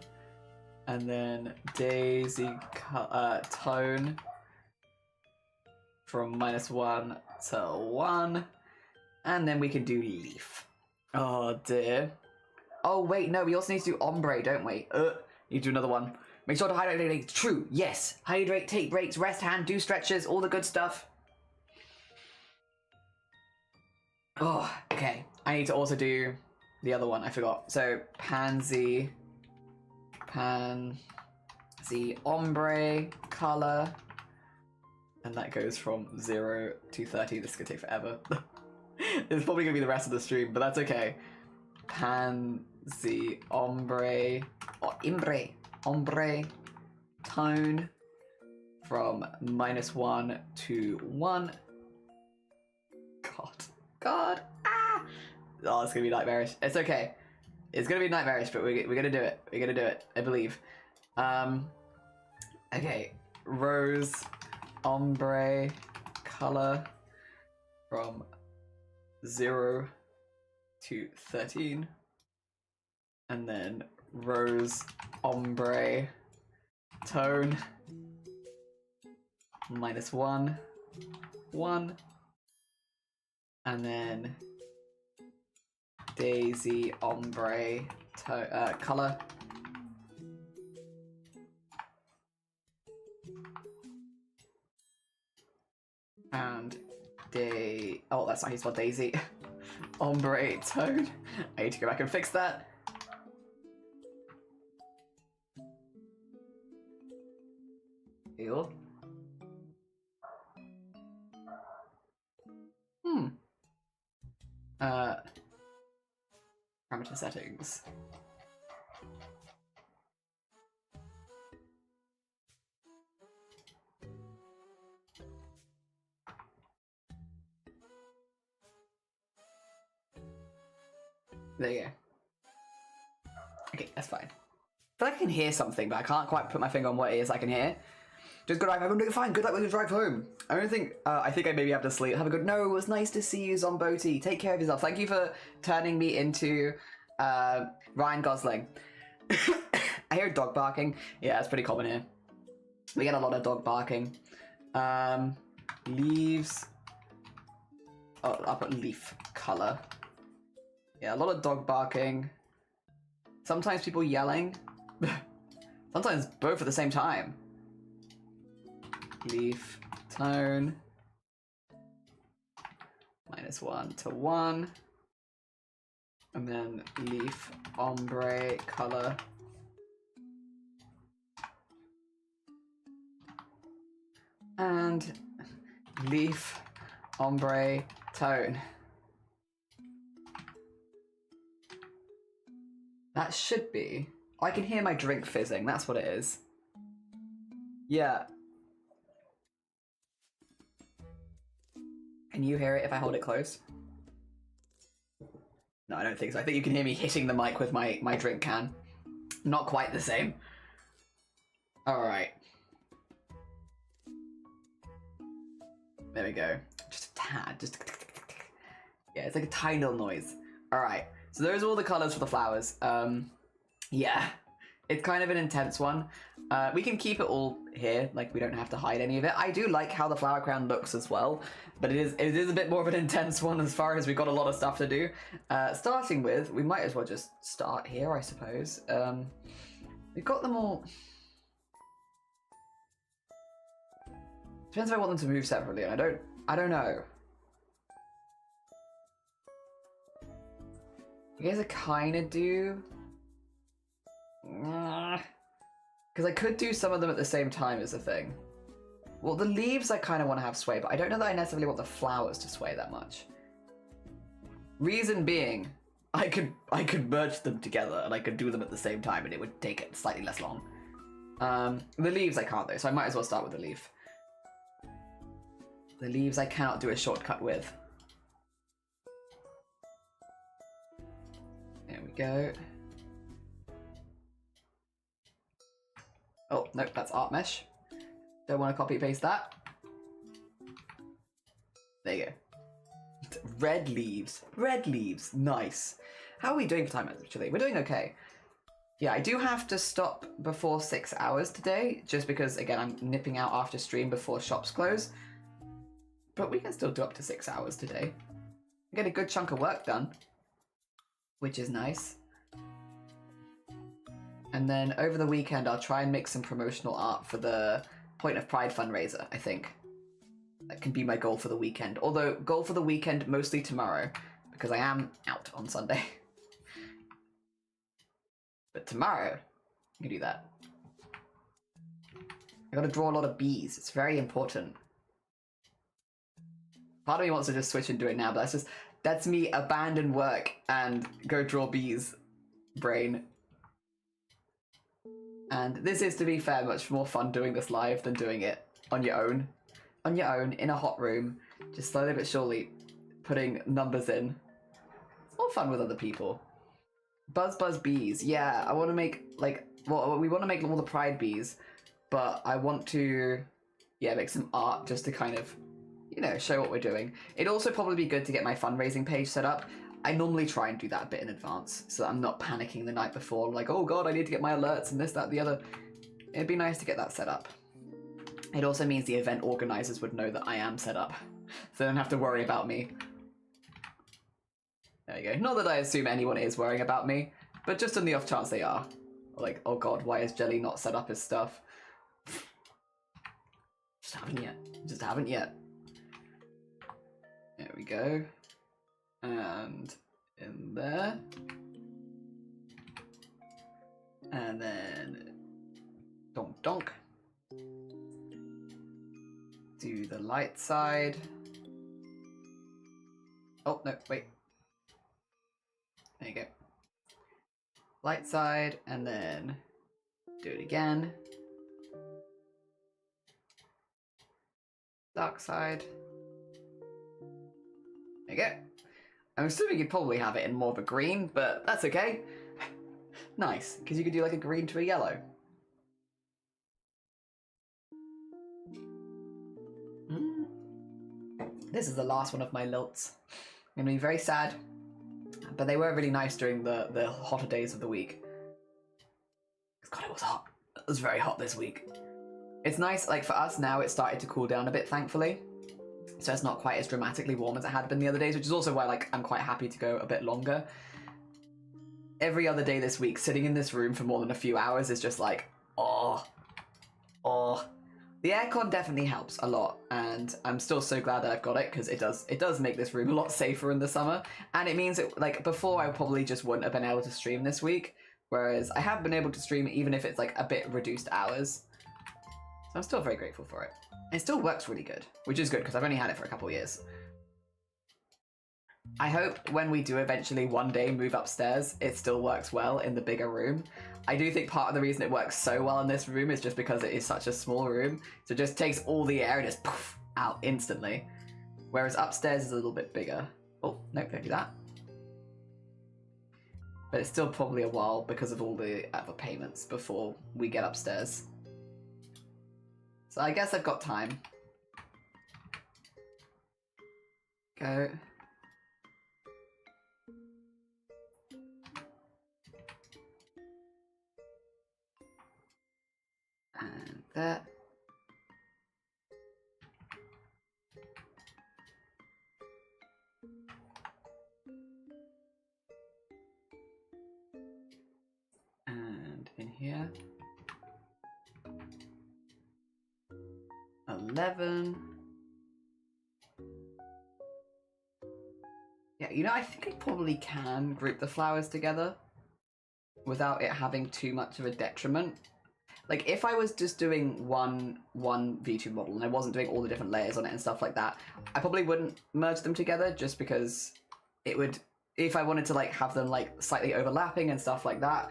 and then daisy tone from -1 to 1, and then we can do leaf. Oh dear. Oh wait, no, we also need to do ombre, don't we? Need to do another one. Make sure to hydrate. True, yes. Hydrate, take breaks, rest hand, do stretches, all the good stuff. Oh, okay. I need to also do the other one, I forgot. So pansy ombre color, and that goes from 0 to 30. This is gonna take forever. It's probably gonna be the rest of the stream, but that's okay. Pansy ombre, or ombre tone from -1 to 1. God, ah! Oh, it's gonna be nightmarish. It's okay. It's gonna be nightmarish, but we're gonna do it. We're gonna do it, I believe. Okay, rose ombre color from 0 to 13, and then rose ombre tone -1, 1, and then daisy ombre color and oh, that's not how you spell daisy. ombre tone. I need to go back and fix that. Ew. Parameter settings. There you go. Okay, that's fine. I feel like I can hear something, but I can't quite put my finger on what it is I can hear. Just good drive home. I'm doing fine. Good luck with your drive home. I don't think. I think I maybe have to sleep. Have a good. No, it was nice to see you, Zomboti. Take care of yourself. Thank you for turning me into Ryan Gosling. I hear dog barking. Yeah, it's pretty common here. We get a lot of dog barking. Leaves. Oh, I'll put leaf color. Yeah, a lot of dog barking. Sometimes people yelling. Sometimes both at the same time. Leaf tone. -1 to 1. And then leaf ombre color. And leaf ombre tone. That should be. Oh, I can hear my drink fizzing. That's what it is. Yeah. Can you hear it if I hold it close? No, I don't think so. I think you can hear me hitting the mic with my drink can. Not quite the same. Alright. There we go. Just a tad. Just... Yeah, it's like a tiny little noise. Alright. So those are all the colours for the flowers. Yeah. It's kind of an intense one. We can keep it all here, like we don't have to hide any of it. I do like how the flower crown looks as well, but it is a bit more of an intense one as far as we've got a lot of stuff to do. Starting with, we might as well just start here, I suppose. We've got them all... Depends if I want them to move separately, and I don't know. I guess I kind of do. Because I could do some of them at the same time is the thing. Well, the leaves I kind of want to have sway, but I don't know that I necessarily want the flowers to sway that much. Reason being, I could merge them together and I could do them at the same time and it would take it slightly less long. The leaves I can't though, so I might as well start with the leaf. The leaves I cannot do a shortcut with. There we go. Oh, nope, that's art mesh. Don't want to copy paste that. There you go. Red leaves. Red leaves. Nice. How are we doing for time actually? We're doing okay. Yeah, I do have to stop before 6 hours today, just because, again, I'm nipping out after stream before shops close. But we can still do up to 6 hours today. Get a good chunk of work done, which is nice. And then over the weekend, I'll try and make some promotional art for the Point of Pride fundraiser, I think. That can be my goal for the weekend. Although, goal for the weekend mostly tomorrow, because I am out on Sunday. But tomorrow, I can do that. I gotta draw a lot of bees. It's very important. Part of me wants to just switch and do it now, but that's me abandon work and go draw bees brain. And this is, to be fair, much more fun doing this live than doing it on your own. On your own, in a hot room, just slowly but surely putting numbers in. It's more fun with other people. Buzz Buzz Bees. Yeah, I want to make, like, well, we want to make all the Pride bees, but I want to, yeah, make some art just to kind of, you know, show what we're doing. It'd also probably be good to get my fundraising page set up. I normally try and do that a bit in advance, so that I'm not panicking the night before, like, oh god, I need to get my alerts and this, that, the other. It'd be nice to get that set up. It also means the event organizers would know that I am set up, so they don't have to worry about me. There you go. Not that I assume anyone is worrying about me, but just on the off chance they are. Like, oh god, why is Jelly not set up his stuff? Just haven't yet. Just haven't yet. There we go. And in there. And then donk donk. Do the light side. Oh, no, wait. There you go. Light side, and then do it again. Dark side. There you go. I'm assuming you'd probably have it in more of a green, but that's okay. Nice, because you could do like a green to a yellow. This is the last one of my lilts. I'm gonna be very sad, but they were really nice during the hotter days of the week. God, it was hot. It was very hot this week. It's nice, like for us now, it started to cool down a bit, thankfully. So it's not quite as dramatically warm as it had been the other days, which is also why like I'm quite happy to go a bit longer. Every other day this week, sitting in this room for more than a few hours is just like, oh. The aircon definitely helps a lot, and I'm still so glad that I've got it, because it does make this room a lot safer in the summer. And it means that, like, before I probably just wouldn't have been able to stream this week, whereas I have been able to stream even if it's like a bit reduced hours. So I'm still very grateful for it. It still works really good, which is good because I've only had it for a couple of years. I hope when we do eventually one day move upstairs, it still works well in the bigger room. I do think part of the reason it works so well in this room is just because it is such a small room. So it just takes all the air and just poof out instantly. Whereas upstairs is a little bit bigger. Oh, nope, don't do that. But it's still probably a while because of all the other payments before we get upstairs. So I guess I've got time. Go. And that. And in here. 11. Yeah, you know, I think I probably can group the flowers together without it having too much of a detriment. Like, if I was just doing one V2 model and I wasn't doing all the different layers on it and stuff like that, I probably wouldn't merge them together just because it would, if I wanted to, like, have them, like, slightly overlapping and stuff like that,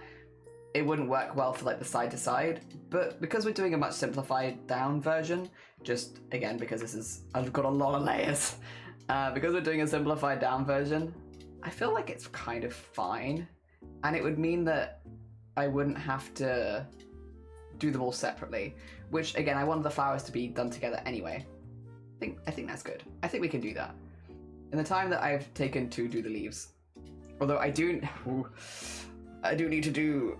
it wouldn't work well for, like, the side to side. But because we're doing a much simplified down version, just, again, because this is, I've got a lot of layers, because we're doing a simplified down version, I feel like it's kind of fine. And it would mean that I wouldn't have to do them all separately, which again, I wanted the flowers to be done together anyway. I think that's good. I think we can do that. In the time that I've taken to do the leaves, although I do need to do,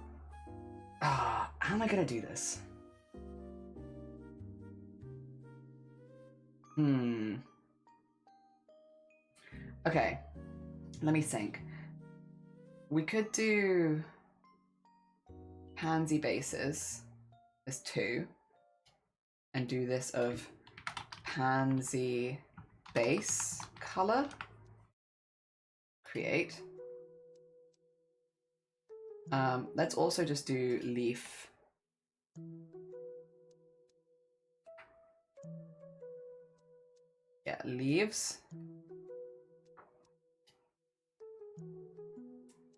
how am I gonna do this? Okay, let me think. We could do pansy bases as 2 and do this of pansy base color. Create. Let's also just do leaf. Yeah, leaves.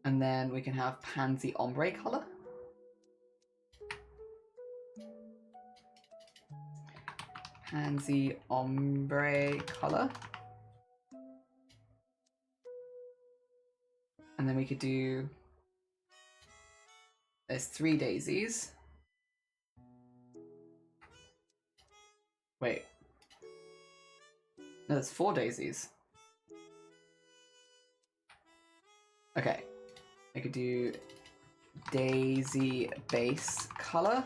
And then we can have pansy ombre color. Pansy ombre color. And then we could do, there's 3 daisies. Wait. No, there's 4 daisies. Okay. I could do daisy base color.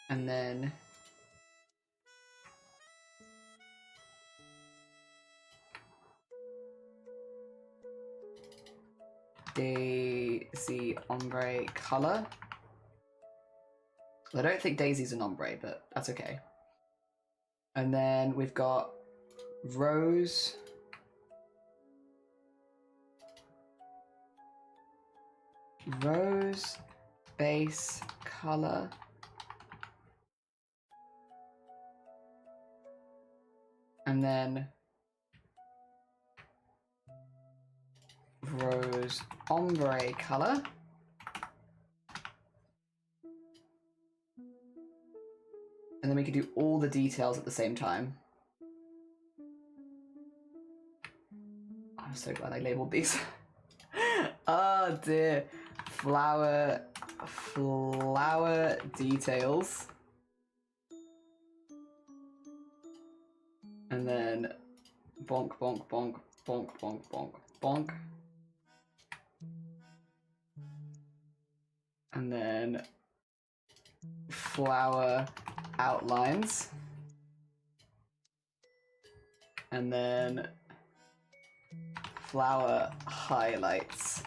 And then daisy ombre color. I don't think daisy's an ombre, but that's okay. And then we've got rose, base color, and then rose ombre color, and then we can do all the details at the same time. I'm so glad I labeled these. Oh dear. Flower details. And then bonk, bonk, bonk, bonk, bonk, bonk, bonk. And then flower outlines. And then flower highlights.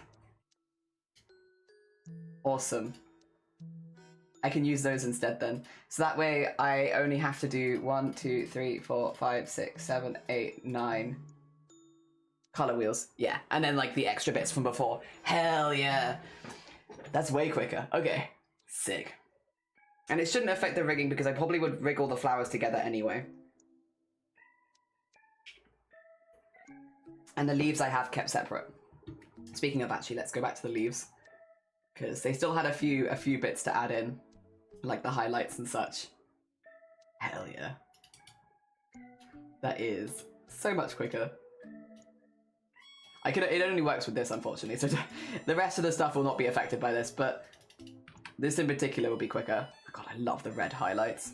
Awesome. I can use those instead then. So that way I only have to do 1, 2, 3, 4, 5, 6, 7, 8, 9 color wheels. Yeah, and then like the extra bits from before. Hell yeah. That's way quicker. Okay, sick. And it shouldn't affect the rigging because I probably would rig all the flowers together anyway. And the leaves I have kept separate. Speaking of, actually, let's go back to the leaves. Because they still had a few bits to add in. Like the highlights and such. Hell yeah. That is so much quicker. It only works with this, unfortunately, so the rest of the stuff will not be affected by this, but this in particular will be quicker. Oh god, I love the red highlights.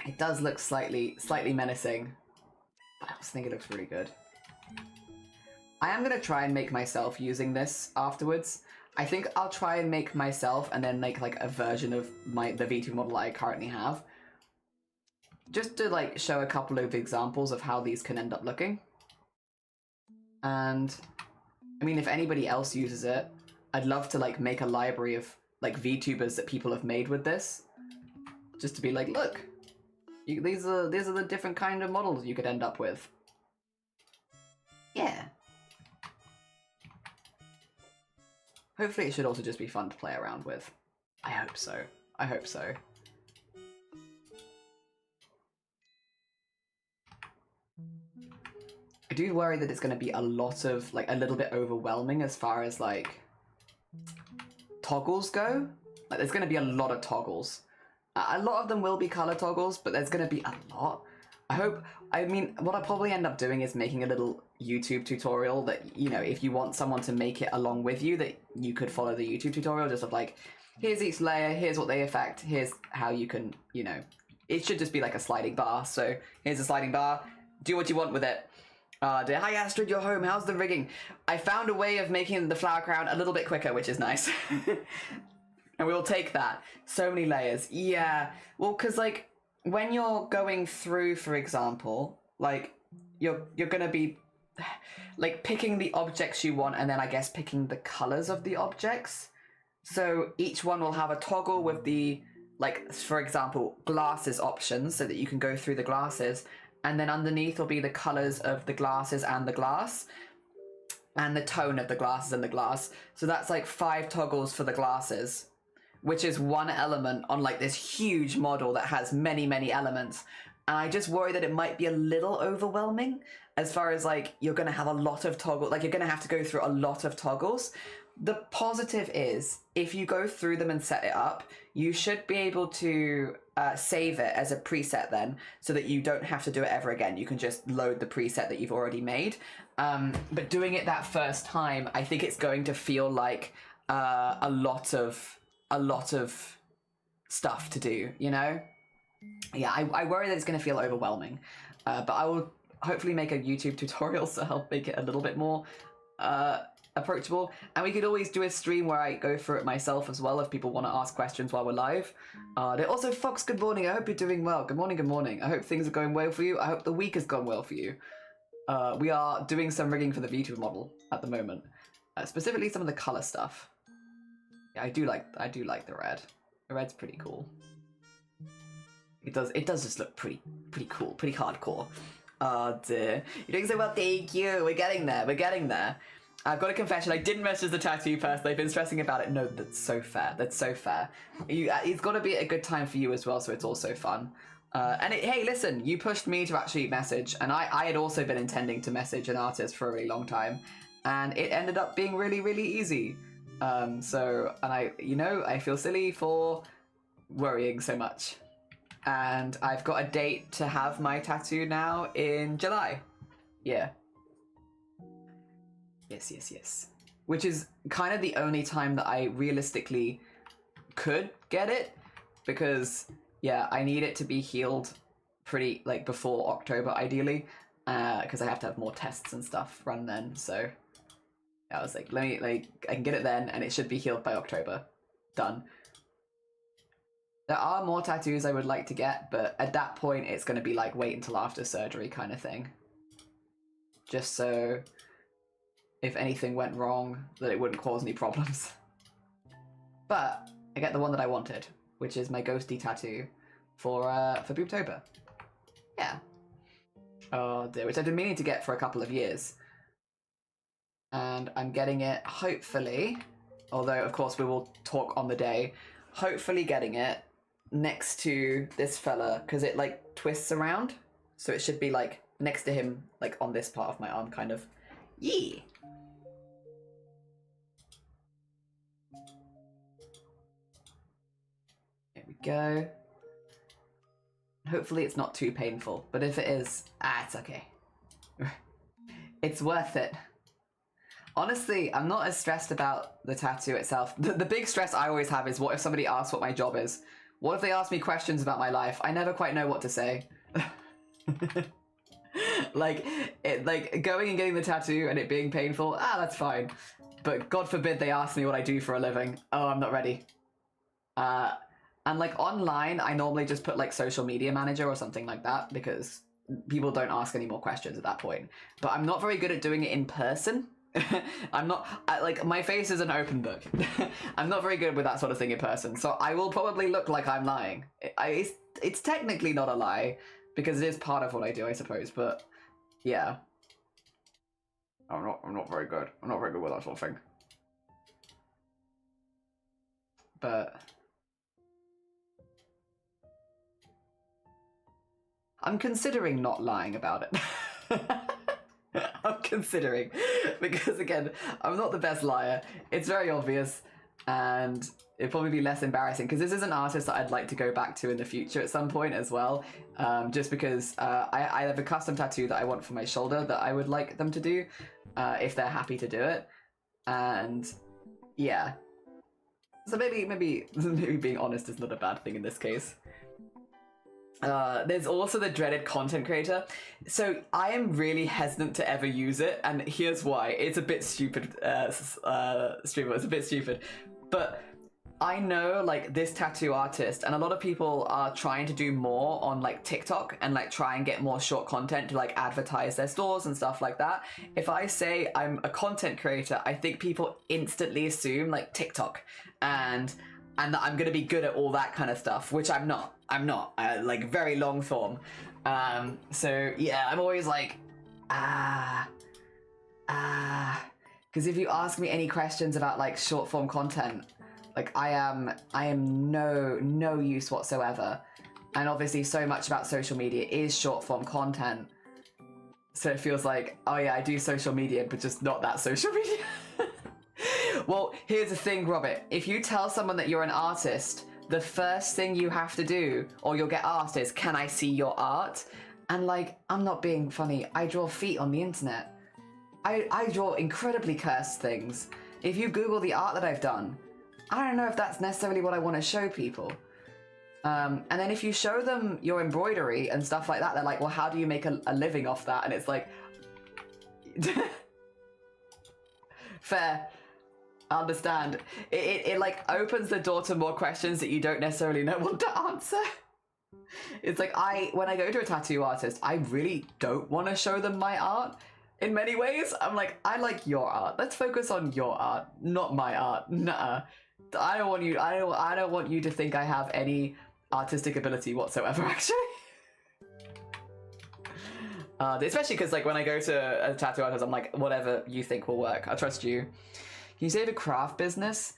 It does look slightly menacing, but I also think it looks really good. I am going to try and make myself using this afterwards. I think I'll try and make myself and then make like a version of the V2 model I currently have. Just to like show a couple of examples of how these can end up looking. And I mean, if anybody else uses it, I'd love to like make a library of like VTubers that people have made with this. Just to be like, look, these are the different kind of models you could end up with. Yeah. Hopefully it should also just be fun to play around with. I hope so. I hope so. I do worry that it's going to be a lot of, like, a little bit overwhelming as far as, like, toggles go. Like, there's going to be a lot of toggles. A lot of them will be color toggles, but there's going to be a lot. I mean, what I'll probably end up doing is making a little YouTube tutorial that, you know, if you want someone to make it along with you, that you could follow the YouTube tutorial, just of like, here's each layer, here's what they affect, here's how you can, you know, it should just be like a sliding bar. So here's a sliding bar, do what you want with it. Hi Astrid, you're home, how's the rigging? I found a way of making the flower crown a little bit quicker, which is nice. And we'll take that. So many layers. Yeah, well, because like, when you're going through, for example, like, you're gonna be like picking the objects you want and then I guess picking the colors of the objects. So each one will have a toggle with the, like, for example, glasses options so that you can go through the glasses, and then underneath will be the colors of the glasses and the glass and the tone of the glasses and the glass. So that's like 5 toggles for the glasses, which is one element on like this huge model that has many, many elements. And I just worry that it might be a little overwhelming as far as like, you're gonna have a lot of toggles, like you're gonna have to go through a lot of toggles. The positive is, if you go through them and set it up, you should be able to save it as a preset then, so that you don't have to do it ever again. You can just load the preset that you've already made. But doing it that first time, I think it's going to feel like a lot of stuff to do, you know? Yeah, I worry that it's going to feel overwhelming. But I will hopefully make a YouTube tutorial to help make it a little bit more approachable. And we could always do a stream where I go through it myself as well if people want to ask questions while we're live. Also, Fox, good morning. I hope you're doing well. Good morning, good morning. I hope things are going well for you. I hope the week has gone well for you. We are doing some rigging for the VTuber model at the moment. Specifically some of the color stuff. Yeah, I do like the red. The red's pretty cool. It does just look pretty cool, pretty hardcore. Oh dear. You're doing so well, thank you. We're getting there, we're getting there. I've got a confession, I didn't message the tattoo person, I've been stressing about it. No, that's so fair, that's so fair. It's got to be a good time for you as well, so it's also fun. Hey, listen, you pushed me to actually message, and I had also been intending to message an artist for a really long time, and it ended up being really, really easy. I feel silly for worrying so much. And I've got a date to have my tattoo now in July. Yeah. Yes. Which is kind of the only time that I realistically could get it, because yeah, I need it to be healed pretty like before October ideally, because I have to have more tests and stuff run then. So I was like, I can get it then, and it should be healed by October. Done. There are more tattoos I would like to get, but at that point it's going to be like wait until after surgery kind of thing. Just so if anything went wrong, that it wouldn't cause any problems. But I get the one that I wanted, which is my ghosty tattoo for Boobtober. Yeah. Oh dear, which I've been meaning to get for a couple of years. And I'm getting it, hopefully, although of course we will talk on the day, hopefully getting it next to this fella, because it like twists around, so it should be like next to him, like on this part of my arm kind of. Yeah. There we go. Hopefully it's not too painful, but if it is, it's okay. It's worth it. Honestly, I'm not as stressed about the tattoo itself. The big stress I always have is what if somebody asks what my job is? What if they ask me questions about my life? I never quite know what to say. like going and getting the tattoo and it being painful, that's fine. But God forbid they ask me what I do for a living. Oh, I'm not ready. And like online, I normally just put like social media manager or something like that, because people don't ask any more questions at that point. But I'm not very good at doing it in person. I'm not, like, my face is an open book. I'm not very good with that sort of thing in person, so I will probably look like I'm lying. It's technically not a lie, because it is part of what I do, I suppose, but yeah. I'm not very good. I'm not very good with that sort of thing. But I'm considering not lying about it. I'm considering, because again, I'm not the best liar. It's very obvious, and it'd probably be less embarrassing, because this is an artist that I'd like to go back to in the future at some point as well, just because I have a custom tattoo that I want for my shoulder that I would like them to do, if they're happy to do it, and yeah. So maybe being honest is not a bad thing in this case. There's also the dreaded content creator. So I am really hesitant to ever use it, and here's why. It's a bit stupid, streamer, it's a bit stupid. But I know like this tattoo artist, and a lot of people are trying to do more on like TikTok and like try and get more short content to like advertise their stores and stuff like that. If I say I'm a content creator, I think people instantly assume like TikTok and that I'm gonna be good at all that kind of stuff, which I'm not. Like very long form. So yeah, I'm always like, because if you ask me any questions about like short form content, like I am no use whatsoever. And obviously so much about social media is short form content. So it feels like, oh yeah, I do social media, but just not that social media. Well, here's the thing, Robert. If you tell someone that you're an artist, the first thing you have to do, or you'll get asked, is, can I see your art? And like, I'm not being funny. I draw feet on the internet. I draw incredibly cursed things. If you Google the art that I've done, I don't know if that's necessarily what I want to show people. And then if you show them your embroidery and stuff like that, they're like, well, how do you make a living off that? And it's like, fair. I understand. It like opens the door to more questions that you don't necessarily know what to answer. It's like when I go to a tattoo artist, I really don't want to show them my art in many ways. I'm like, I like your art. Let's focus on your art, not my art. Nuh-uh. I don't want you to think I have any artistic ability whatsoever, actually. Especially because like when I go to a tattoo artist, I'm like, whatever you think will work. I trust you. Can you save a craft business?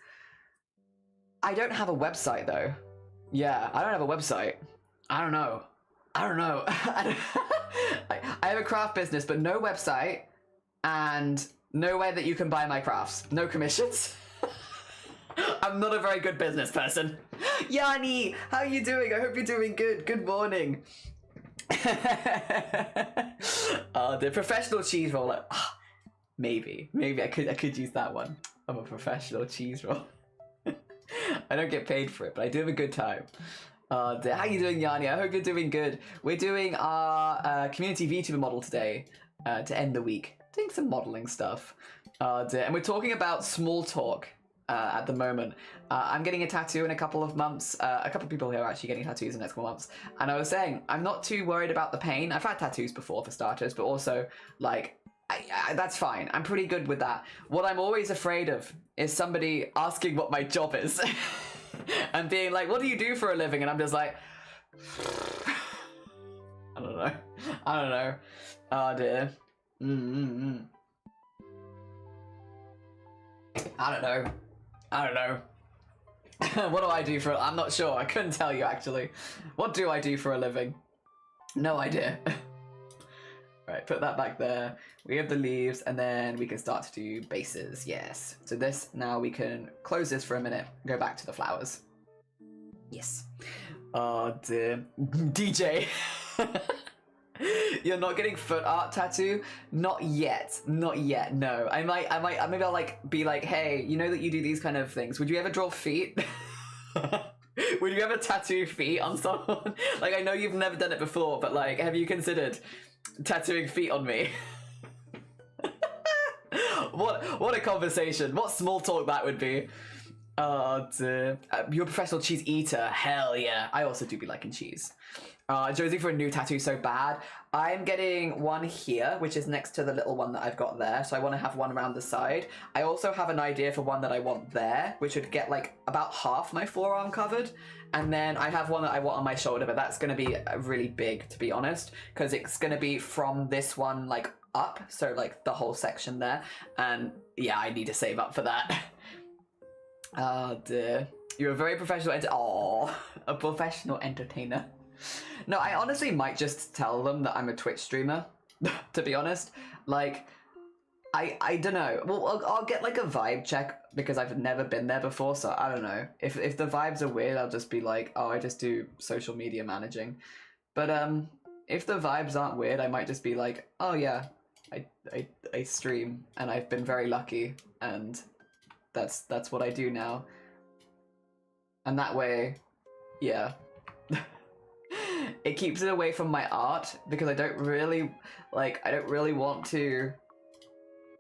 I don't have a website though. Yeah, I don't have a website. I don't know. I have a craft business, but no website and nowhere that you can buy my crafts. No commissions. I'm not a very good business person. Yanni, how are you doing? I hope you're doing good. Good morning. The professional cheese roller. Maybe I could use that one. I'm a professional cheese roller. I don't get paid for it, but I do have a good time. How you doing, Yanni? I hope you're doing good. We're doing our community VTuber model today to end the week. Doing some modeling stuff. And we're talking about small talk at the moment. I'm getting a tattoo in a couple of months. A couple of people here are actually getting tattoos in the next couple of months. And I was saying, I'm not too worried about the pain. I've had tattoos before for starters, but also, like, that's fine. I'm pretty good with that. What I'm always afraid of is somebody asking what my job is. And being like, what do you do for a living? And I'm just like, I don't know. Oh dear. I don't know. What do I do for I'm not sure. I couldn't tell you actually. What do I do for a living? No idea. Right, put that back there. We have the leaves, and then we can start to do bases. Yes. So this, now we can close this for a minute, go back to the flowers. Yes. Oh dear. DJ. You're not getting foot art tattoo? Not yet. No. Maybe I'll like be like, hey, you know that you do these kind of things. Would you ever draw feet? Would you ever tattoo feet on someone? Like, I know you've never done it before, but like, have you considered tattooing feet on me? What a conversation. What small talk that would be. You're a professional cheese eater. Hell yeah. I also do be liking cheese. Josie for a new tattoo so bad. I'm getting one here, which is next to the little one that I've got there. So I want to have one around the side. I also have an idea for one that I want there, which would get like about half my forearm covered. And then I have one that I want on my shoulder, but that's going to be really big, to be honest, because it's going to be from this one like up. So like the whole section there. And yeah, I need to save up for that. Oh dear. You're a very professional a professional entertainer. No, I honestly might just tell them that I'm a Twitch streamer, to be honest. Like, I don't know. Well, I'll get like a vibe check because I've never been there before, so I don't know. If the vibes are weird, I'll just be like, oh, I just do social media managing. But if the vibes aren't weird, I might just be like, oh yeah, I stream and I've been very lucky and that's what I do now. And that way, yeah. It keeps it away from my art because I don't really want to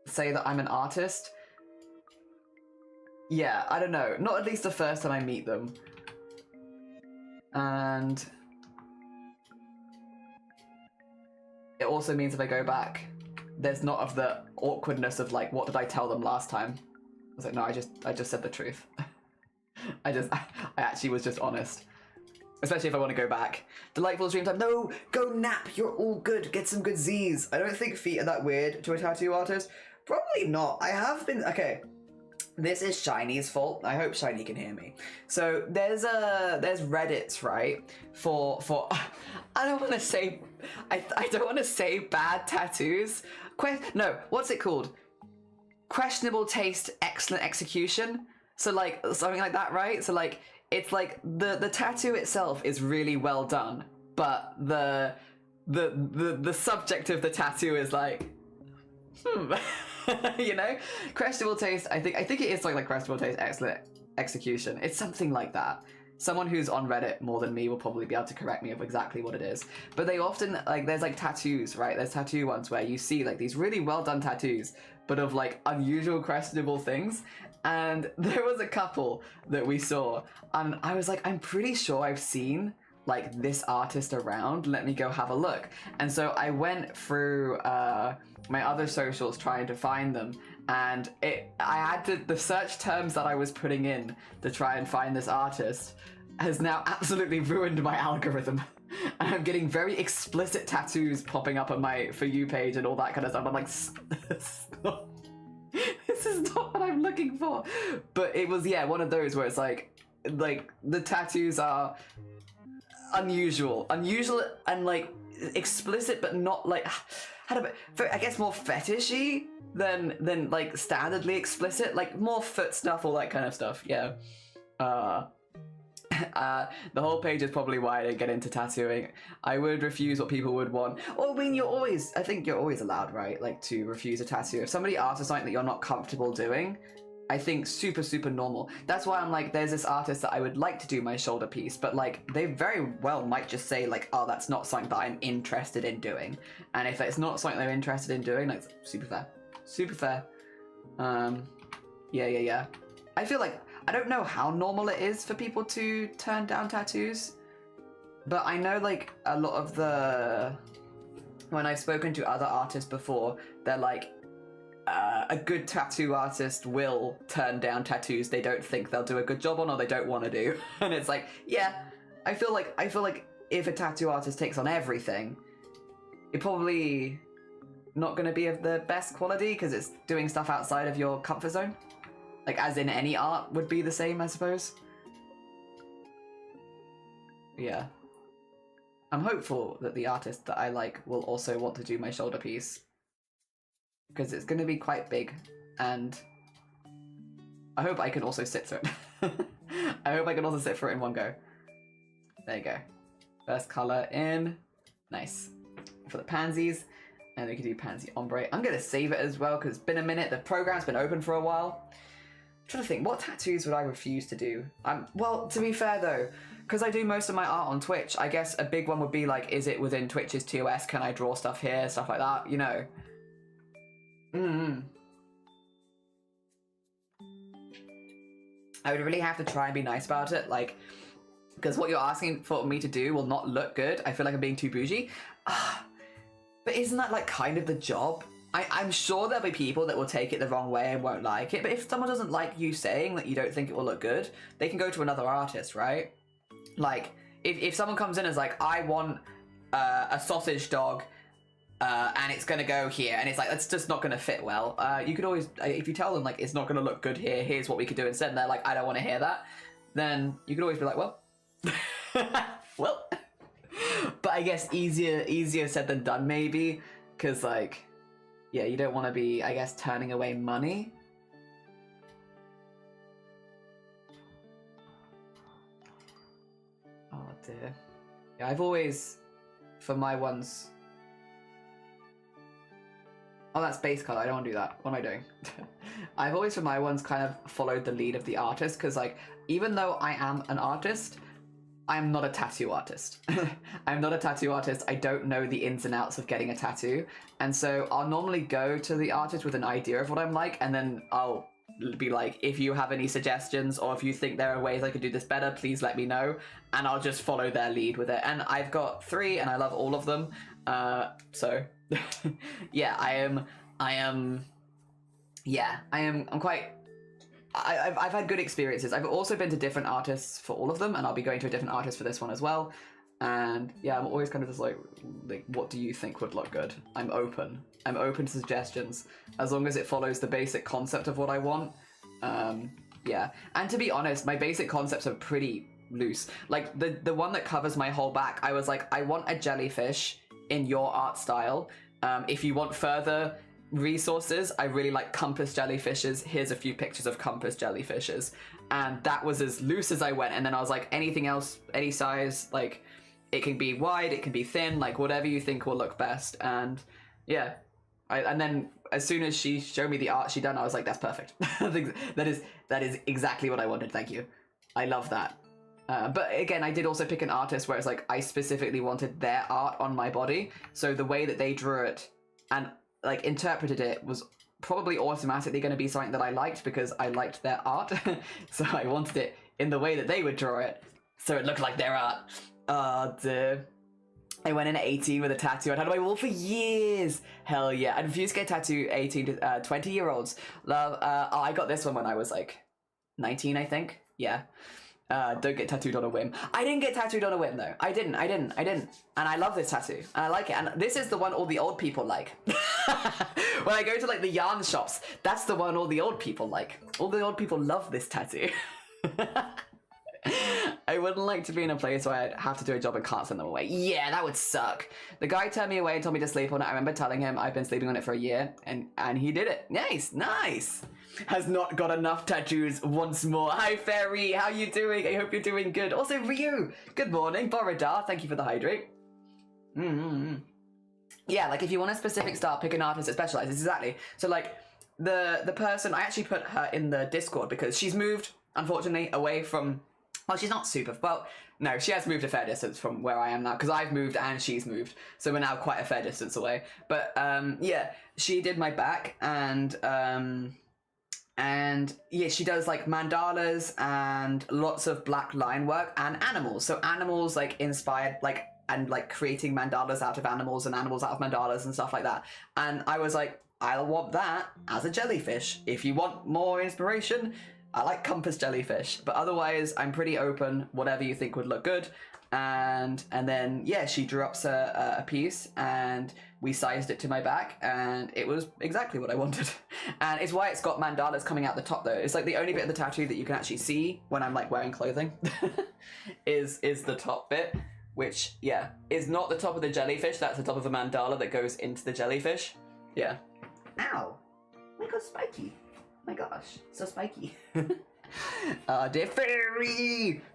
say that I'm an artist. Yeah, I don't know. Not at least the first time I meet them. And it also means if I go back, there's not of the awkwardness of like, what did I tell them last time? I was like, no, I just said the truth. I actually was just honest. Especially if I want to go back. Delightful stream time. No, go nap. You're all good. Get some good Z's. I don't think feet are that weird to a tattoo artist. Probably not. I have been... Okay. This is Shiny's fault. I hope Shiny can hear me. So there's Reddits, right? For I don't want to say... I don't want to say bad tattoos. No, what's it called? Questionable taste, excellent execution. So like, something like that, right? So like... It's like the tattoo itself is really well done, but the subject of the tattoo is like, you know, questionable taste. I think it is like questionable taste, excellent execution. It's something like that. Someone who's on Reddit more than me will probably be able to correct me of exactly what it is. But they often like there's like tattoos, right? There's tattoo ones where you see like these really well done tattoos, but of like unusual, questionable things. And there was a couple that we saw, and I was like, I'm pretty sure I've seen like this artist around. Let me go have a look. And so I went through my other socials trying to find them, and I had to, the search terms that I was putting in to try and find this artist has now absolutely ruined my algorithm. And I'm getting very explicit tattoos popping up on my For You page and all that kind of stuff. I'm like, stop. This is not what I'm looking for. But it was, yeah, one of those where it's like the tattoos are unusual and like explicit, but not like, I guess more fetishy than like standardly explicit, like more foot stuff, all that kind of stuff. Yeah. The whole page is probably why I didn't get into tattooing. I would refuse what people would want. Well, I mean, I think you're always allowed, right? Like, to refuse a tattoo. If somebody asks for something that you're not comfortable doing, I think super, super normal. That's why I'm like, there's this artist that I would like to do my shoulder piece, but like, they very well might just say like, oh, that's not something that I'm interested in doing. And if it's not something they're interested in doing, like, super fair. Super fair. Yeah. I feel like, I don't know how normal it is for people to turn down tattoos, but I know like a lot of when I've spoken to other artists before, they're like, a good tattoo artist will turn down tattoos they don't think they'll do a good job on or they don't want to do. And it's like, yeah, I feel like if a tattoo artist takes on everything, you're probably not going to be of the best quality because it's doing stuff outside of your comfort zone. Like, as in any art would be the same, I suppose. Yeah. I'm hopeful that the artist that I like will also want to do my shoulder piece. Because it's going to be quite big. And I hope I can also sit through it. I hope I can also sit through it in one go. There you go. First color in. Nice. For the pansies. And we can do pansy ombre. I'm going to save it as well because it's been a minute. The program's been open for a while. I'm trying to think, what tattoos would I refuse to do? Well, to be fair though, because I do most of my art on Twitch, I guess a big one would be like, is it within Twitch's TOS? Can I draw stuff here? Stuff like that, you know? I would really have to try and be nice about it, like, because what you're asking for me to do will not look good. I feel like I'm being too bougie. But isn't that like kind of the job? I'm sure there'll be people that will take it the wrong way and won't like it, but if someone doesn't like you saying that you don't think it will look good, they can go to another artist, right? Like, if someone comes in and is like, I want a sausage dog, and it's gonna go here, and it's like, that's just not gonna fit well, you could always, if you tell them, like, it's not gonna look good here, here's what we could do instead, and they're like, I don't want to hear that, then you could always be like, well, well, but I guess easier said than done, maybe, because, like, yeah, you don't want to be, I guess, turning away money. Oh dear. Yeah, I've always, for my ones... Oh, that's base color. I don't want to do that. What am I doing? I've always, for my ones, kind of followed the lead of the artist, because, like, even though I am an artist, I'm not a tattoo artist. I'm not a tattoo artist. I don't know the ins and outs of getting a tattoo. And so I'll normally go to the artist with an idea of what I'm like, and then I'll be like, if you have any suggestions or if you think there are ways I could do this better, please let me know. And I'll just follow their lead with it. And I've got 3 and I love all of them. So yeah, I'm quite... I've had good experiences. I've also been to different artists for all of them, and I'll be going to a different artist for this one as well. And yeah, I'm always kind of just like, what do you think would look good? I'm open to suggestions, as long as it follows the basic concept of what I want. Yeah, and to be honest, my basic concepts are pretty loose. Like, the one that covers my whole back, I was like, I want a jellyfish in your art style. If you want further resources, I really like compass jellyfishes. Here's a few pictures of compass jellyfishes. And that was as loose as I went. And then I was like, anything else, any size, like, it can be wide, it can be thin, like, whatever you think will look best. And yeah, and then as soon as she showed me the art she done, I was like, that's perfect. that is exactly what I wanted. Thank you. I love that. But again, I did also pick an artist where it's like, I specifically wanted their art on my body. So the way that they drew it and like interpreted it was probably automatically going to be something that I liked because I liked their art. So I wanted it in the way that they would draw it, so it looked like their art. Oh dear. I went in at 18 with a tattoo I'd had on my wall for years. Hell yeah. I refused to get a tattoo 18 to 20-year-olds. Love. I got this one when I was like 19, I think. Yeah. Don't get tattooed on a whim. I didn't get tattooed on a whim though. I didn't. And I love this tattoo. And I like it. And this is the one all the old people like. When I go to like the yarn shops, that's the one all the old people like. All the old people love this tattoo. I wouldn't like to be in a place where I'd have to do a job and can't send them away. Yeah, that would suck. The guy turned me away and told me to sleep on it. I remember telling him I've been sleeping on it for a year, and he did it. Nice. Has not got enough tattoos once more. Hi, Fairy. How you doing? I hope you're doing good. Also, Ryu. Good morning. Borodar, thank you for the hydrate. Yeah, like if you want a specific style, pick an artist that specializes. Exactly. So like the person, I actually put her in the Discord because she's moved, unfortunately, away from... Well, she's not super... Well, no, she has moved a fair distance from where I am now, because I've moved and she's moved. So we're now quite a fair distance away. But, yeah, she did my back, and yeah, she does, like, mandalas and lots of black line work and animals. So animals, like, inspired, like, and, like, creating mandalas out of animals and animals out of mandalas and stuff like that. And I was like, I'll want that as a jellyfish. If you want more inspiration... I like compass jellyfish, but otherwise I'm pretty open, whatever you think would look good. And then, yeah, she drew up a piece and we sized it to my back and it was exactly what I wanted. And it's why it's got mandalas coming out the top though. It's like the only bit of the tattoo that you can actually see when I'm like wearing clothing is the top bit, which, yeah, is not the top of the jellyfish. That's the top of a mandala that goes into the jellyfish. Yeah. Ow. My God, spiky. My gosh, so spiky. Dear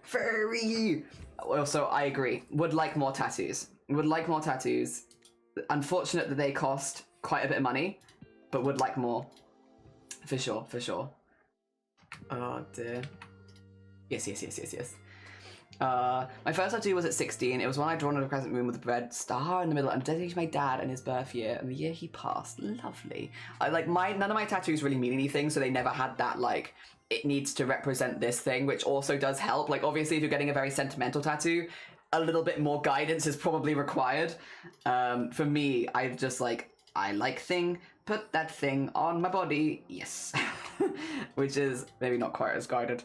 furry. Also, I agree. Would like more tattoos. Unfortunate that they cost quite a bit of money, but would like more. For sure. Oh dear. Yes. My first tattoo was at 16. It was when I drawn on a crescent moon with a red star in the middle and dedicated to my dad and his birth year and the year he passed. Lovely. None of my tattoos really mean anything, so they never had that, like, it needs to represent this thing, which also does help. Like, obviously, if you're getting a very sentimental tattoo, a little bit more guidance is probably required. For me, I've just, like, I like thing, put that thing on my body, yes. Which is maybe not quite as guided.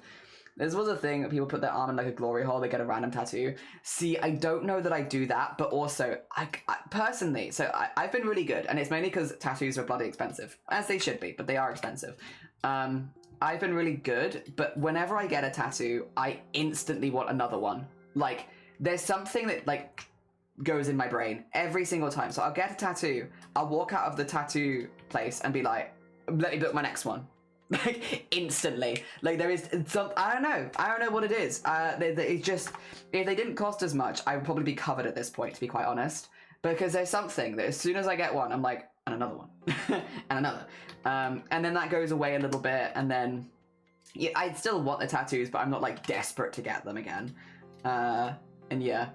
This was a thing that people put their arm in like a glory hole, they get a random tattoo. See, I don't know that I do that, but also, I personally, so I've been really good, and it's mainly because tattoos are bloody expensive, as they should be, but they are expensive. I've been really good, but whenever I get a tattoo, I instantly want another one. Like, there's something that, like, goes in my brain every single time. So I'll get a tattoo, I'll walk out of the tattoo place and be like, let me book my next one. Like, instantly. Like, there is some, I don't know what it is. It's just, if they didn't cost as much, I would probably be covered at this point, to be quite honest. Because there's something that as soon as I get one, I'm like, and another one. And another. And then that goes away a little bit, and then, yeah, I still want the tattoos, but I'm not, like, desperate to get them again. And yeah.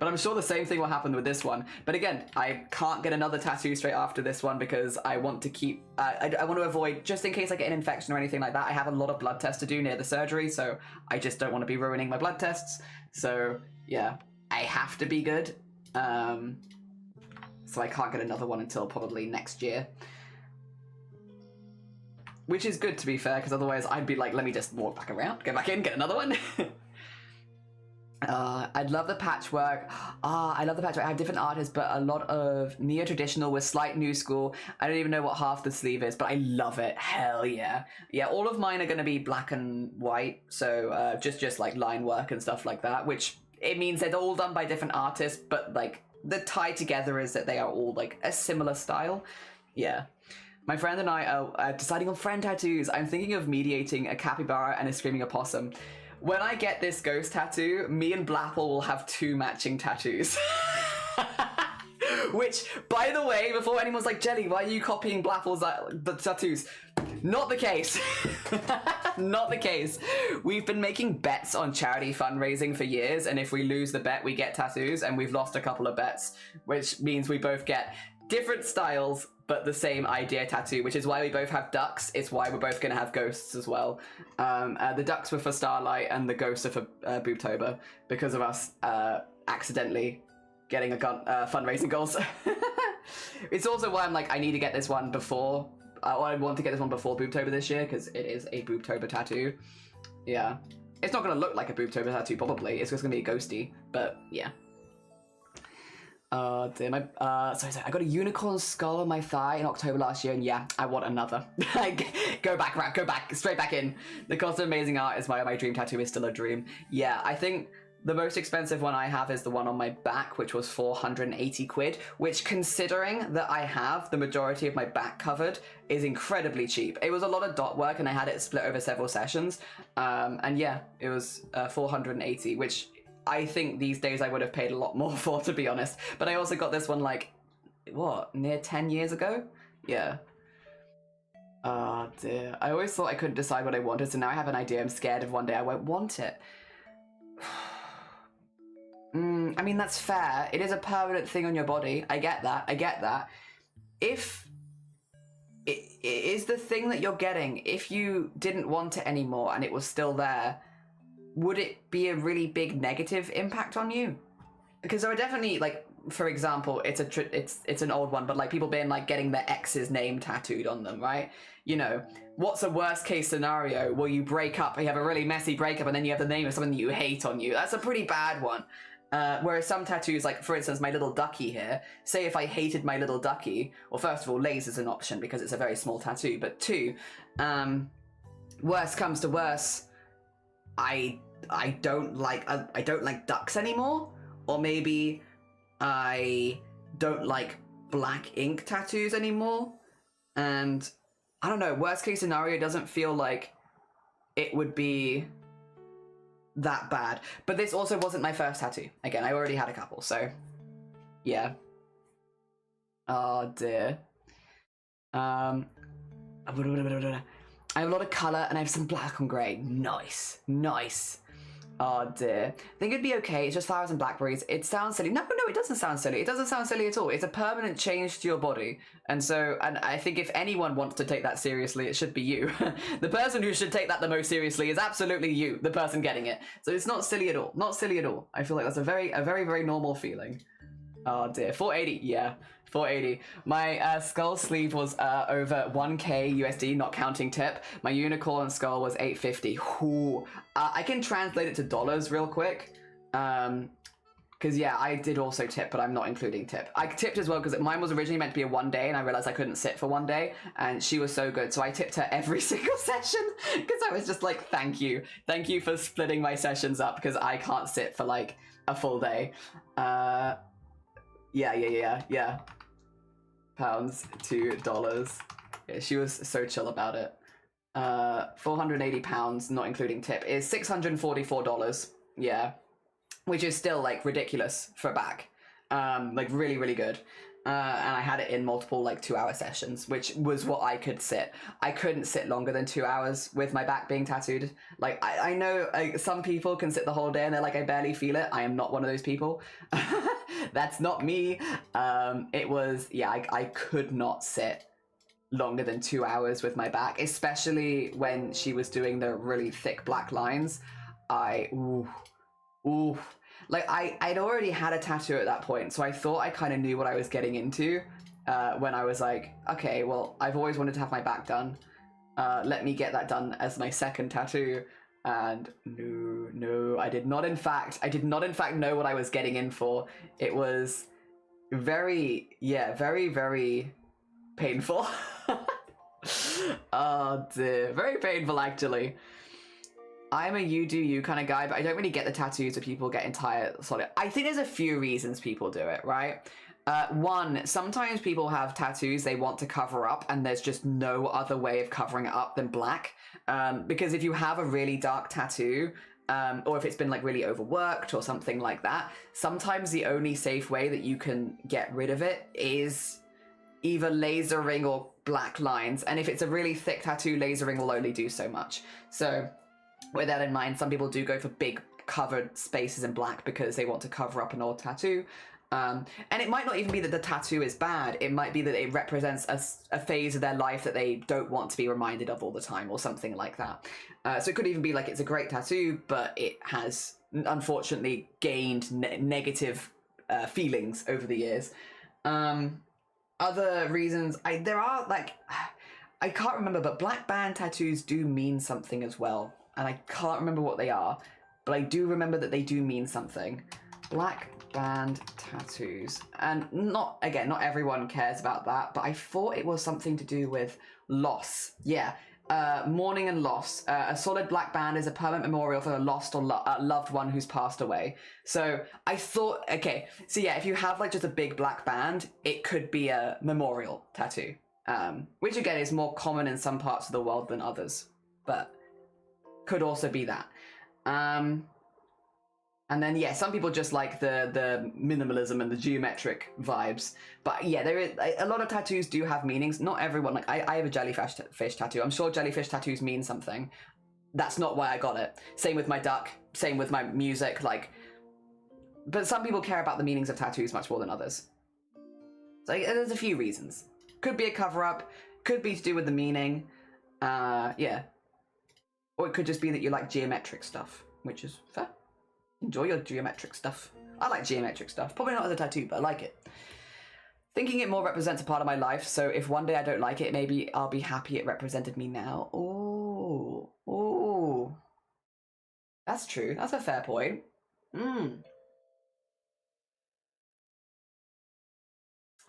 But I'm sure the same thing will happen with this one. But again, I can't get another tattoo straight after this one because I want to keep... I want to avoid, just in case I get an infection or anything like that, I have a lot of blood tests to do near the surgery, so I just don't want to be ruining my blood tests. So, yeah, I have to be good. So I can't get another one until probably next year. Which is good, to be fair, because otherwise I'd be like, let me just walk back around, go back in, get another one. I'd love the patchwork. I love the patchwork. I have different artists, but a lot of neo-traditional with slight new school. I don't even know what half the sleeve is, but I love it. Hell yeah. Yeah, all of mine are going to be black and white, so just like line work and stuff like that, which it means they're all done by different artists, but like the tie together is that they are all like a similar style. Yeah. My friend and I are deciding on friend tattoos. I'm thinking of mediating a capybara and a screaming opossum. When I get this ghost tattoo, me and Blapple will have 2 matching tattoos. Which, by the way, before anyone's like, Jelly, why are you copying Blapple's tattoos? Not the case. Not the case. We've been making bets on charity fundraising for years, and if we lose the bet, we get tattoos, and we've lost a couple of bets, which means we both get different styles, but the same idea tattoo, which is why we both have ducks. It's why we're both going to have ghosts as well. The ducks were for Starlight and the ghosts are for Boobtober, because of us accidentally getting a fundraising goals. It's also why I'm like, I need to get this one before, I want to get this one before Boobtober this year, because it is a Boobtober tattoo. Yeah. It's not going to look like a boobtober tattoo, probably. It's just going to be ghosty, but yeah. Dear, sorry, I got a unicorn skull on my thigh in October last year, and yeah, I want another. Go back, straight back in. The cost of amazing art is why my dream tattoo is still a dream. Yeah, I think the most expensive one I have is the one on my back, which was 480 quid, which, considering that I have the majority of my back covered, is incredibly cheap. It was a lot of dot work, and I had it split over several sessions, and yeah, it was 480, which I think these days I would have paid a lot more for, to be honest. But I also got this one, like, what, near 10 years ago? Yeah. Oh dear. I always thought I couldn't decide what I wanted, so now I have an idea. I'm scared of one day I won't want it. I mean, that's fair. It is a permanent thing on your body. I get that. If it is the thing that you're getting, if you didn't want it anymore and it was still there, would it be a really big negative impact on you? Because there are definitely, like, for example, it's an old one, but like people being like getting their ex's name tattooed on them, right? You know, what's a worst case scenario? Well, you break up, you have a really messy breakup, and then you have the name of someone that you hate on you. That's a pretty bad one. Whereas some tattoos, like for instance, my little ducky here, say if I hated my little ducky, well, first of all, laser's an option because it's a very small tattoo, but two, worst comes to worst, I don't like ducks anymore, or maybe I don't like black ink tattoos anymore, and I don't know, worst case scenario, doesn't feel like it would be that bad. But this also wasn't my first tattoo. Again, I already had a couple, so yeah. Oh dear. I have a lot of colour and I have some black and grey. Nice. Oh dear. I think it'd be okay. It's just flowers and blackberries. It sounds silly. No, it doesn't sound silly. It doesn't sound silly at all. It's a permanent change to your body. And I think if anyone wants to take that seriously, it should be you. The person who should take that the most seriously is absolutely you, the person getting it. So it's not silly at all. Not silly at all. I feel like that's a very, very normal feeling. Oh dear. 480. Yeah. 480. My skull sleeve was over 1k USD, not counting tip. My unicorn skull was 850. I can translate it to dollars real quick. Because yeah, I did also tip, but I'm not including tip. I tipped as well because mine was originally meant to be a 1 day, and I realized I couldn't sit for 1 day, and she was so good, so I tipped her every single session because I was just like, thank you for splitting my sessions up because I can't sit for like a full day. Yeah. Pounds to dollars. Yeah, she was so chill about it. 480 pounds, not including tip, is $644. Yeah, which is still like ridiculous for a back. Like really good. And I had it in multiple like 2-hour sessions, which was what I could sit. I couldn't sit longer than 2 hours with my back being tattooed. Like I know some people can sit the whole day and they're like, I barely feel it. I am not one of those people. That's not me. It was, yeah, I could not sit longer than 2 hours with my back, especially when she was doing the really thick black lines. Like I'd already had a tattoo at that point, so I thought I kind of knew what I was getting into when I was like, okay, well, I've always wanted to have my back done. Let me get that done as my second tattoo. And no, I did not in fact know what I was getting in for. It was very painful. Oh dear, very painful actually. I'm a you do you kind of guy, but I don't really get the tattoos where people get entire solid. I think there's a few reasons people do it, right? One, sometimes people have tattoos they want to cover up and there's just no other way of covering it up than black. Because if you have a really dark tattoo, or if it's been like really overworked or something like that, sometimes the only safe way that you can get rid of it is either lasering or black lines. And if it's a really thick tattoo, lasering will only do so much. So with that in mind, some people do go for big covered spaces in black because they want to cover up an old tattoo. And it might not even be that the tattoo is bad. It might be that it represents a phase of their life that they don't want to be reminded of all the time or something like that. So it could even be like it's a great tattoo, but it has unfortunately gained negative feelings over the years. Other reasons, there are like, I can't remember, but black band tattoos do mean something as well. and I can't remember what they are, but I do remember that they do mean something. Black band tattoos. And not everyone cares about that, but I thought it was something to do with loss. Yeah. Mourning and loss. A solid black band is a permanent memorial for a lost or loved one who's passed away. So I thought, okay, so yeah, if you have like just a big black band, it could be a memorial tattoo, which again is more common in some parts of the world than others, but could also be that. And then, yeah, some people just like the minimalism and the geometric vibes. But yeah, there is a lot of tattoos do have meanings. Not everyone, like I have a jellyfish tattoo. I'm sure jellyfish tattoos mean something. That's not why I got it. Same with my duck, same with my music, like, but some people care about the meanings of tattoos much more than others. So there's a few reasons. Could be a cover-up, could be to do with the meaning, yeah. Or it could just be that you like geometric stuff, which is fair. Enjoy your geometric stuff. I like geometric stuff. Probably not as a tattoo, but I like it. Thinking it more represents a part of my life, so if one day I don't like it, maybe I'll be happy it represented me now. Ooh. Ooh. That's true. That's a fair point.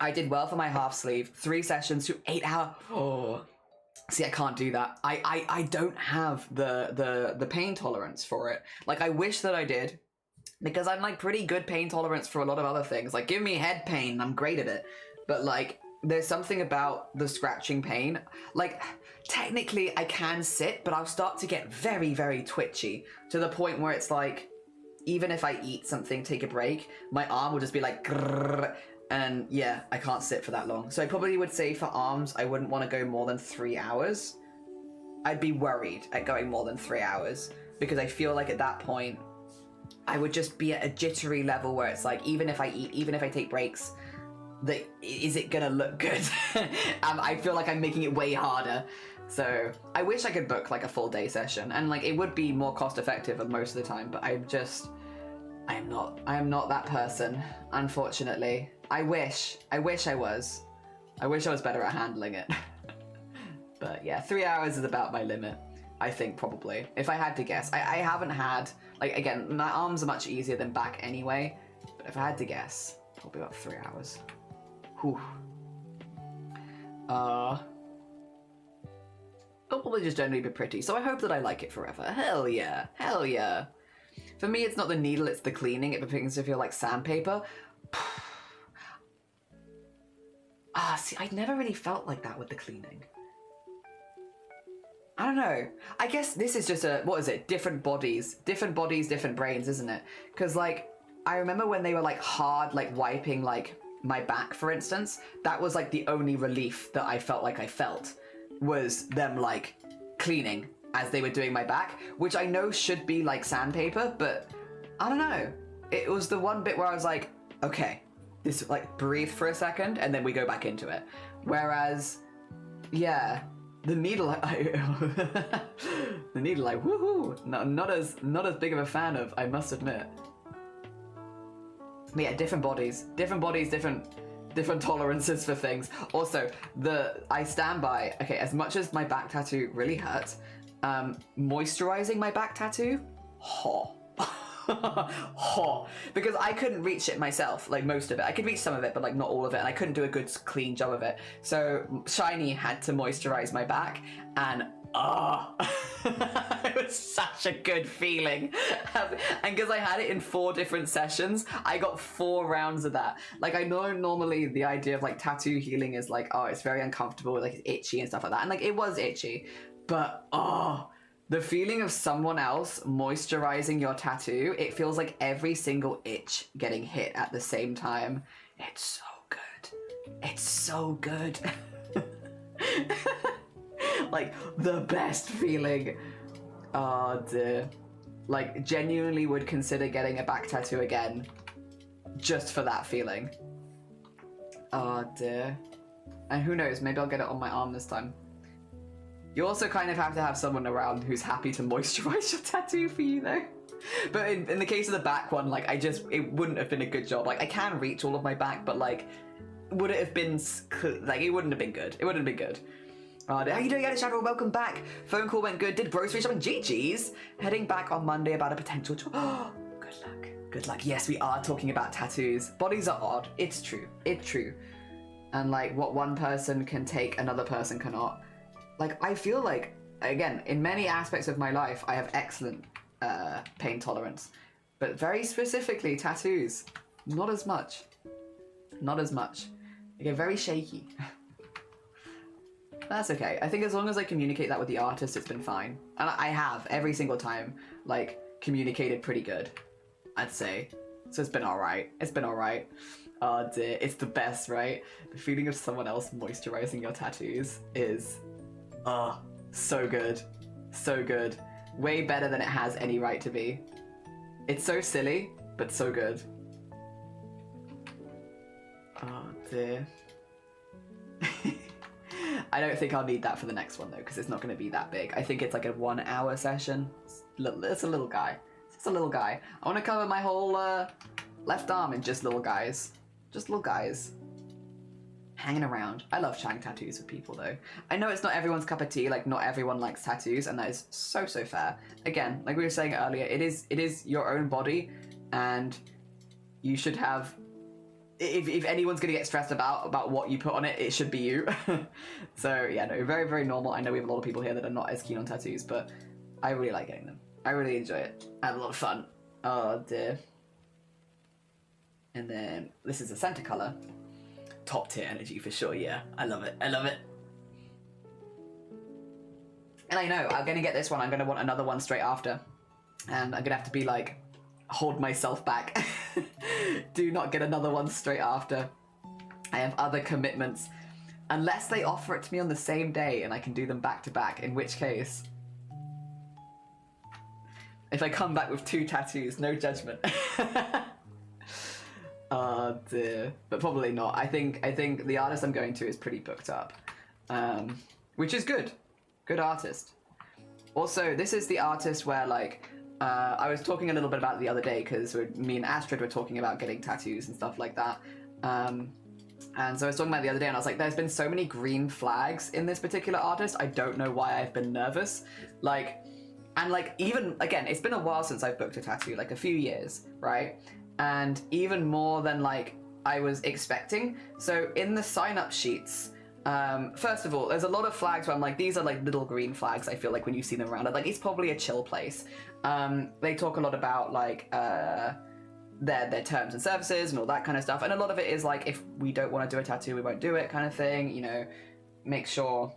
I did well for my half sleeve. 3 sessions to 8 hours. Oh. See, I can't do that. I don't have the pain tolerance for it. Like, I wish that I did, because I'm like pretty good pain tolerance for a lot of other things. Like, give me head pain, I'm great at it. But like, there's something about the scratching pain. Like, technically I can sit, but I'll start to get very, very twitchy to the point where it's like, even if I eat something, take a break, my arm will just be like, grrr, and yeah, I can't sit for that long. So I probably would say for arms, I wouldn't want to go more than 3 hours. I'd be worried at going more than 3 hours, because I feel like at that point, I would just be at a jittery level where it's like, even if I eat, even if I take breaks, is it gonna look good? I feel like I'm making it way harder. So I wish I could book like a full day session, and like it would be more cost effective most of the time, but I am not that person, unfortunately. I wish I was. I wish I was better at handling it. But yeah, 3 hours is about my limit, I think, probably. If I had to guess. I haven't had, like, again, my arms are much easier than back anyway, but if I had to guess, probably about 3 hours. Whew. It'll probably just generally be pretty, so I hope that I like it forever. Hell yeah. Hell yeah. For me, it's not the needle, it's the cleaning. It begins to feel like sandpaper. See, I never really felt like that with the cleaning. I don't know. I guess this is just what is it? Different bodies, different brains, isn't it? Because like, I remember when they were like hard, like wiping like my back, for instance, that was like the only relief that I felt like I felt, was them like cleaning as they were doing my back, which I know should be like sandpaper, but I don't know. It was the one bit where I was like, okay, this, like, breathe for a second and then we go back into it. Whereas, yeah, the needle, the needle, like, woohoo, not as big of a fan of, I must admit. But yeah, different bodies, different tolerances for things. Also, I stand by, okay, as much as my back tattoo really hurts, moisturizing my back tattoo, because I couldn't reach it myself, like most of it. I could reach some of it, but like not all of it, and I couldn't do a good clean job of it. So Shiny had to moisturize my back, and it was such a good feeling. And because I had it in 4 different sessions, I got 4 rounds of that. Like, I know normally the idea of like tattoo healing is like, oh, it's very uncomfortable, like it's itchy and stuff like that, and like it was itchy, but the feeling of someone else moisturizing your tattoo, it feels like every single itch getting hit at the same time. It's so good. It's so good. Like, the best feeling. Oh dear. Like, genuinely would consider getting a back tattoo again just for that feeling. Oh dear. And who knows, maybe I'll get it on my arm this time. You also kind of have to have someone around who's happy to moisturize your tattoo for you, though. But in the case of the back one, like, it wouldn't have been a good job. Like, I can reach all of my back, but like, would it have been, like, it wouldn't have been good. It wouldn't have been good. How you doing, Alice Shadow? Welcome back. Phone call went good. Did grocery shopping. GG's. Heading back on Monday about a potential job. Oh, good luck. Good luck. Yes, we are talking about tattoos. Bodies are odd. It's true. It's true. And like what one person can take, another person cannot. Like I feel like, again, in many aspects of my life, I have excellent pain tolerance. But very specifically, tattoos. Not as much. Not as much. I get very shaky. That's okay. I think as long as I communicate that with the artist, it's been fine. And I have, every single time, like, communicated pretty good, I'd say. So it's been alright. It's been alright. Oh dear, it's the best, right? The feeling of someone else moisturizing your tattoos is, oh, so good. So good. Way better than it has any right to be. It's so silly, but so good. Oh dear. I don't think I'll need that for the next one though, because it's not going to be that big. I think it's like a 1 hour session. It's a little guy. It's a little guy. I want to cover my whole left arm in just little guys. Just little guys. Hanging around. I love chatting tattoos with people though. I know it's not everyone's cup of tea, like not everyone likes tattoos, and that is so fair. Again, like we were saying earlier, it is your own body, and you should have, if anyone's gonna get stressed about what you put on it, it should be you. So yeah, no, very normal. I know we have a lot of people here that are not as keen on tattoos, but I really like getting them. I really enjoy it. I have a lot of fun. Oh dear. And then this is a center color. Top tier energy for sure, yeah. I love it. I love it. And I know, I'm gonna get this one. I'm gonna want another one straight after. And I'm gonna have to be like, hold myself back. Do not get another one straight after. I have other commitments. Unless they offer it to me on the same day and I can do them back to back, in which case... If I come back with 2 tattoos, no judgment. Oh dear. But probably not. I think the artist I'm going to is pretty booked up. Which is good. Good artist. Also, this is the artist where like, I was talking a little bit about it the other day because me and Astrid were talking about getting tattoos and stuff like that. And so I was talking about it the other day and I was like, there's been so many green flags in this particular artist. I don't know why I've been nervous. Like, and like even, again, it's been a while since I've booked a tattoo, like a few years, right? And even more than like I was expecting. So in the sign-up sheets, first of all, there's a lot of flags where I'm like, these are like little green flags, I feel like when you see them around. Like, it's probably a chill place. They talk a lot about like their terms and services and all that kind of stuff. And a lot of it is like, if we don't want to do a tattoo, we won't do it kind of thing. You know, make sure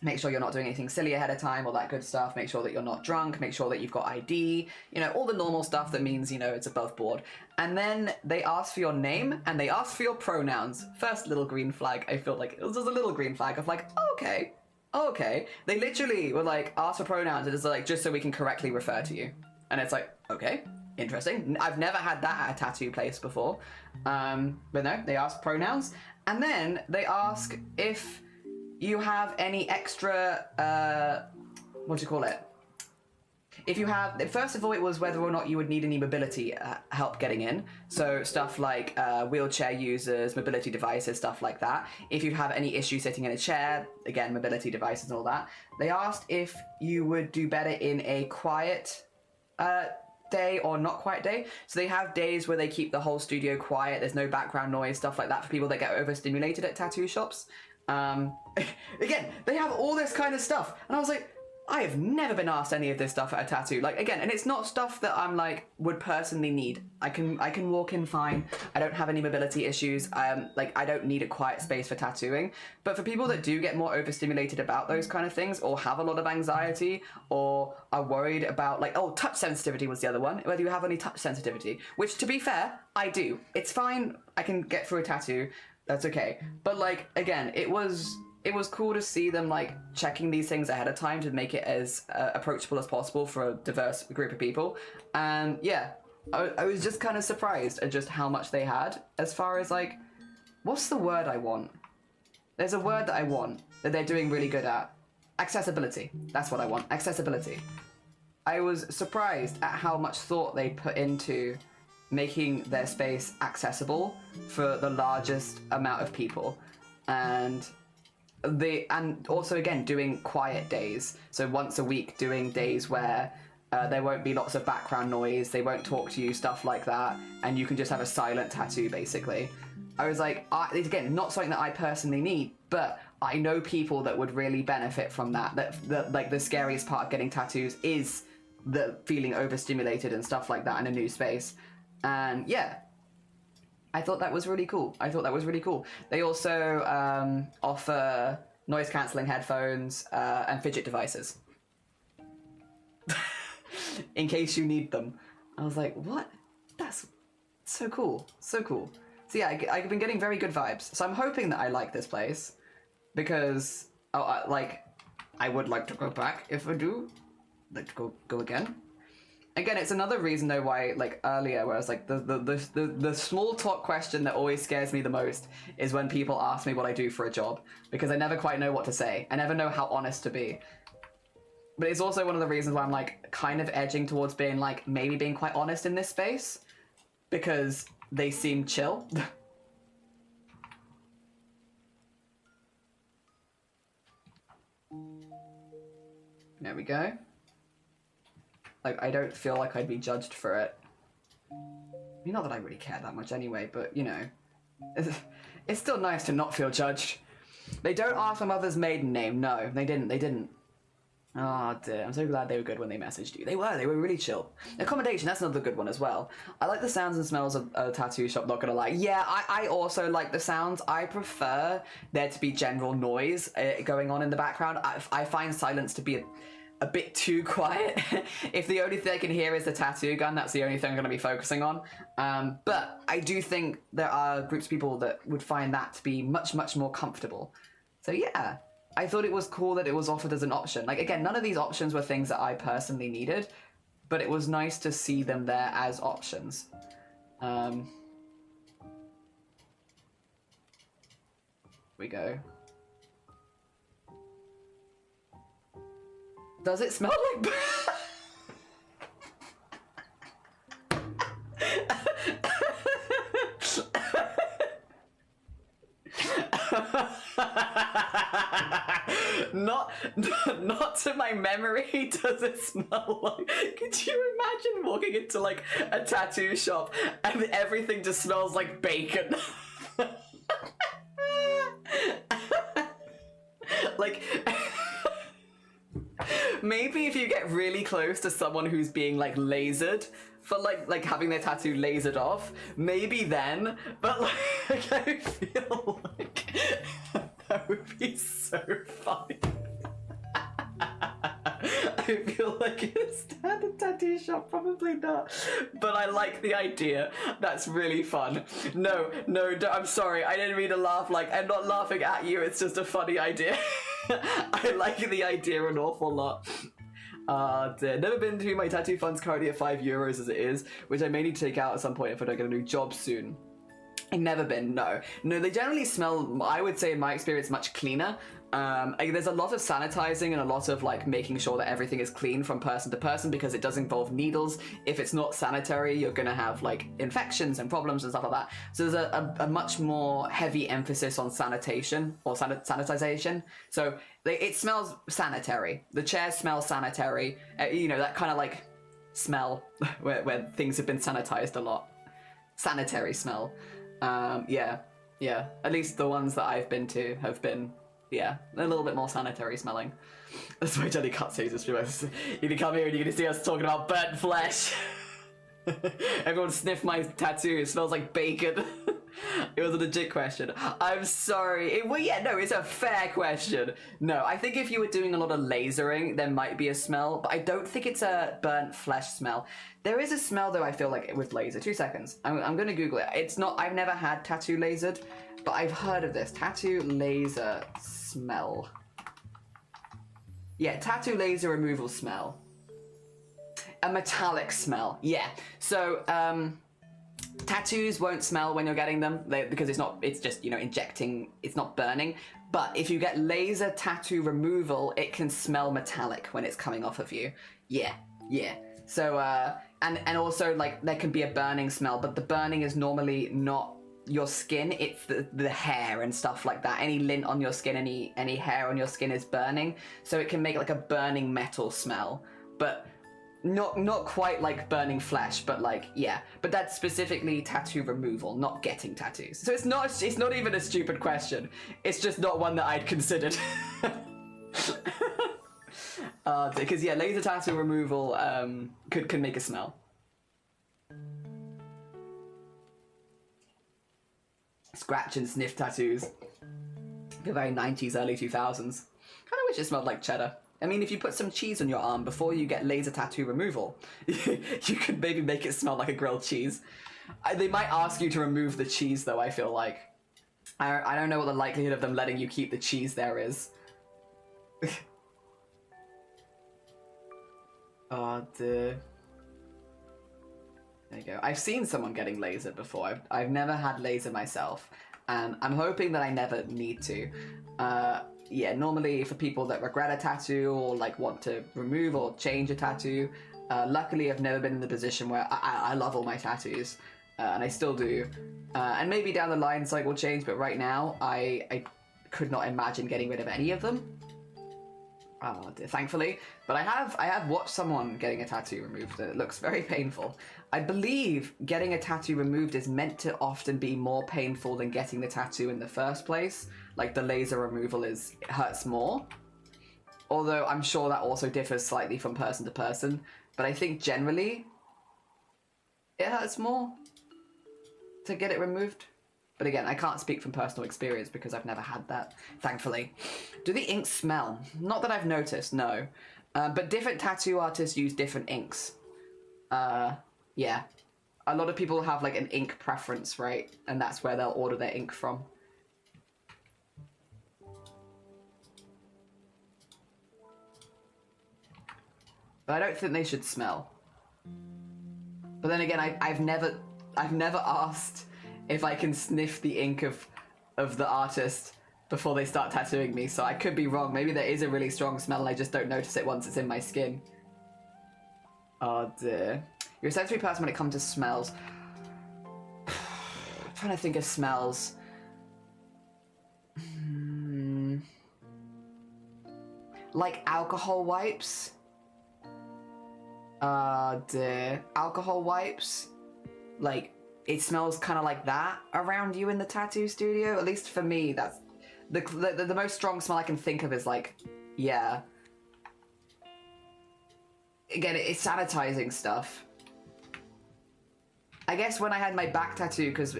you're not doing anything silly ahead of time, all that good stuff. Make sure that you're not drunk. Make sure that you've got ID. You know, all the normal stuff that means, you know, it's above board. And then they ask for your name and they ask for your pronouns. First little green flag, I feel like it was just a little green flag of like, oh, okay. They literally were like, ask for pronouns. It's like, just so we can correctly refer to you. And it's like, okay, interesting. I've never had that at a tattoo place before. But no, they ask pronouns. And then they ask if you have any extra, what do you call it? If you have, first of all, it was whether or not you would need any mobility help getting in. So stuff like wheelchair users, mobility devices, stuff like that. If you have any issue sitting in a chair, again, mobility devices and all that. They asked if you would do better in a quiet day or not quiet day. So they have days where they keep the whole studio quiet. There's no background noise, stuff like that for people that get overstimulated at tattoo shops. Again, they have all this kind of stuff. And I was like, I have never been asked any of this stuff at a tattoo. Like, again, and it's not stuff that I'm like, would personally need. I can walk in fine. I don't have any mobility issues. Like, I don't need a quiet space for tattooing. But for people that do get more overstimulated about those kind of things, or have a lot of anxiety, or are worried about like, oh, touch sensitivity was the other one. Whether you have any touch sensitivity, which to be fair, I do. It's fine. I can get through a tattoo. That's okay. But like, again, it was cool to see them like checking these things ahead of time to make it as approachable as possible for a diverse group of people. And yeah, I was just kind of surprised at just how much they had as far as like, what's the word I want? There's a word that I want that they're doing really good at. Accessibility. That's what I want. Accessibility. I was surprised at how much thought they put into making their space accessible for the largest amount of people. And and also again doing quiet days. So once a week, doing days where there won't be lots of background noise, they won't talk to you, stuff like that, and you can just have a silent tattoo basically. I was like, again, not something that I personally need, but I know people that would really benefit from that. That like the scariest part of getting tattoos is the feeling overstimulated and stuff like that in a new space. And yeah, I thought that was really cool. They also offer noise cancelling headphones and fidget devices. In case you need them. I was like, what? That's so cool. So yeah, I've been getting very good vibes. So I'm hoping that I like this place. Because, I would like to go back if I do. Like to go again. Again, it's another reason though why, like earlier, where I was like, the small talk question that always scares me the most is when people ask me what I do for a job, because I never quite know what to say. I never know how honest to be. But it's also one of the reasons why I'm like kind of edging towards being like maybe being quite honest in this space, because they seem chill. There we go. Like, I don't feel like I'd be judged for it. I mean, not that I really care that much anyway, but, you know. It's still nice to not feel judged. They don't ask my mother's maiden name. No, they didn't. Oh, dear. I'm so glad they were good when they messaged you. They were really chill. Accommodation, that's another good one as well. I like the sounds and smells of a tattoo shop, not gonna lie. Yeah, I also like the sounds. I prefer there to be general noise going on in the background. I find silence to be a bit too quiet. If the only thing I can hear is the tattoo gun, that's the only thing I'm going to be focusing on. But I do think there are groups of people that would find that to be much, much more comfortable. So yeah, I thought it was cool that it was offered as an option. Like, again, none of these options were things that I personally needed, but it was nice to see them there as options. We go. Does it smell like... Not to my memory does it smell like... Could you imagine walking into like a tattoo shop and everything just smells like bacon? Like... Maybe if you get really close to someone who's being like lasered for like having their tattoo lasered off, maybe then, but like I feel like that would be so funny. I feel like a standard tattoo shop, probably not, but I like the idea. That's really fun. No, I'm sorry, I didn't mean to laugh. Like, I'm not laughing at you, it's just a funny idea. I like the idea an awful lot. Dear. Never been to. My tattoo fund's currently at €5 as it is, which I may need to take out at some point if I don't get a new job soon. I've never been, no. No, they generally smell, I would say in my experience, much cleaner. There's a lot of sanitizing and a lot of like making sure that everything is clean from person to person, because it does involve needles. If it's not sanitary, you're gonna have like infections and problems and stuff like that. So there's a much more heavy emphasis on sanitation or sanitization. So it smells sanitary. The chairs smell sanitary. You know, that kind of like smell where things have been sanitized a lot. Sanitary smell. Yeah. At least the ones that I've been to have been, yeah, a little bit more sanitary smelling. That's why Jelly Cut says this. You can come here and you can see us talking about burnt flesh. Everyone sniff my tattoo. It smells like bacon. It was a legit question. I'm sorry. It's a fair question. No, I think if you were doing a lot of lasering, there might be a smell, but I don't think it's a burnt flesh smell. There is a smell though, I feel like, with laser. 2 seconds. I'm gonna Google it. It's not, I've never had tattoo lasered, but I've heard of this. Tattoo laser smell. Yeah, tattoo laser removal smell. A metallic smell. Yeah. So, tattoos won't smell when you're getting them because it's just, you know, injecting, it's not burning. But if you get laser tattoo removal, it can smell metallic when it's coming off of you. Yeah. So, and also like there can be a burning smell, but the burning is normally not your skin, it's the hair and stuff like that. Any lint on your skin, any hair on your skin is burning, so it can make like a burning metal smell, but not quite like burning flesh, but like, yeah. But that's specifically tattoo removal, not getting tattoos. So it's not even a stupid question. It's just not one that I'd considered. Because yeah, laser tattoo removal can make a smell. Scratch and sniff tattoos. The very 90s, early 2000s. Kind of wish it smelled like cheddar. I mean, if you put some cheese on your arm before you get laser tattoo removal, you could maybe make it smell like a grilled cheese. They might ask you to remove the cheese, though, I feel like. I don't know what the likelihood of them letting you keep the cheese there is. Oh, dear. There you go. I've seen someone getting lasered before. I've never had laser myself, and I'm hoping that I never need to. Yeah, normally for people that regret a tattoo or like want to remove or change a tattoo, luckily I've never been in the position where I love all my tattoos, and I still do. And maybe down the line something will change, but right now I could not imagine getting rid of any of them. Oh dear, thankfully. But I have watched someone getting a tattoo removed, and it looks very painful. I believe getting a tattoo removed is meant to often be more painful than getting the tattoo in the first place. Like the laser removal hurts more. Although I'm sure that also differs slightly from person to person. But I think generally it hurts more to get it removed. But again, I can't speak from personal experience because I've never had that, thankfully. Do the inks smell? Not that I've noticed, no. But different tattoo artists use different inks. Yeah. A lot of people have like an ink preference, right? And that's where they'll order their ink from. But I don't think they should smell. But then again, I've never asked if I can sniff the ink of the artist before they start tattooing me, so I could be wrong. Maybe there is a really strong smell and I just don't notice it once it's in my skin. Oh dear. You're a sensory person when it comes to smells. I'm trying to think of smells. Like alcohol wipes. Dear. Alcohol wipes. Like, it smells kind of like that around you in the tattoo studio. At least for me, that's the most strong smell I can think of is like, yeah. Again, it's sanitizing stuff. I guess when I had my back tattoo, because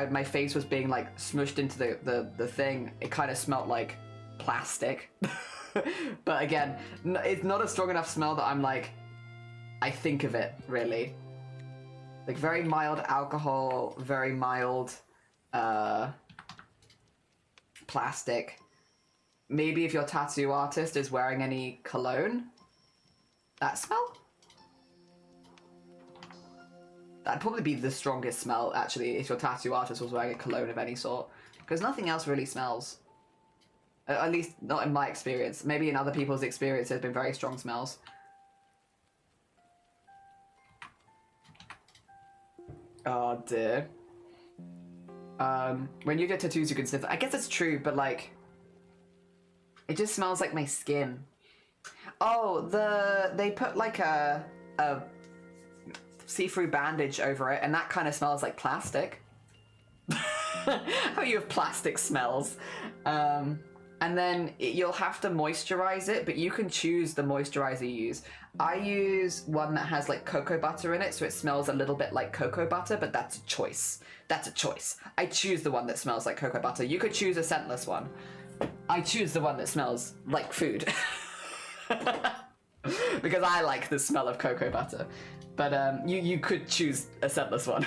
my face was being like smushed into the thing, it kind of smelled like plastic. But again, it's not a strong enough smell that I'm like, I think of it, really. Like very mild alcohol, very mild plastic. Maybe if your tattoo artist is wearing any cologne, that smell? That'd probably be the strongest smell, actually, if your tattoo artist was wearing a cologne of any sort. Because nothing else really smells. At least not in my experience. Maybe in other people's experience there's been very strong smells. Oh dear. When you get tattoos you can sniff. I guess that's true, but like, it just smells like my skin. Oh, they put like a see-through bandage over it, and that kind of smells like plastic. How you have plastic smells. And then you'll have to moisturize it, but you can choose the moisturizer you use. I use one that has like cocoa butter in it, so it smells a little bit like cocoa butter, but that's a choice. That's a choice. I choose the one that smells like cocoa butter. You could choose a scentless one. I choose the one that smells like food. Because I like the smell of cocoa butter. But you could choose a scentless one.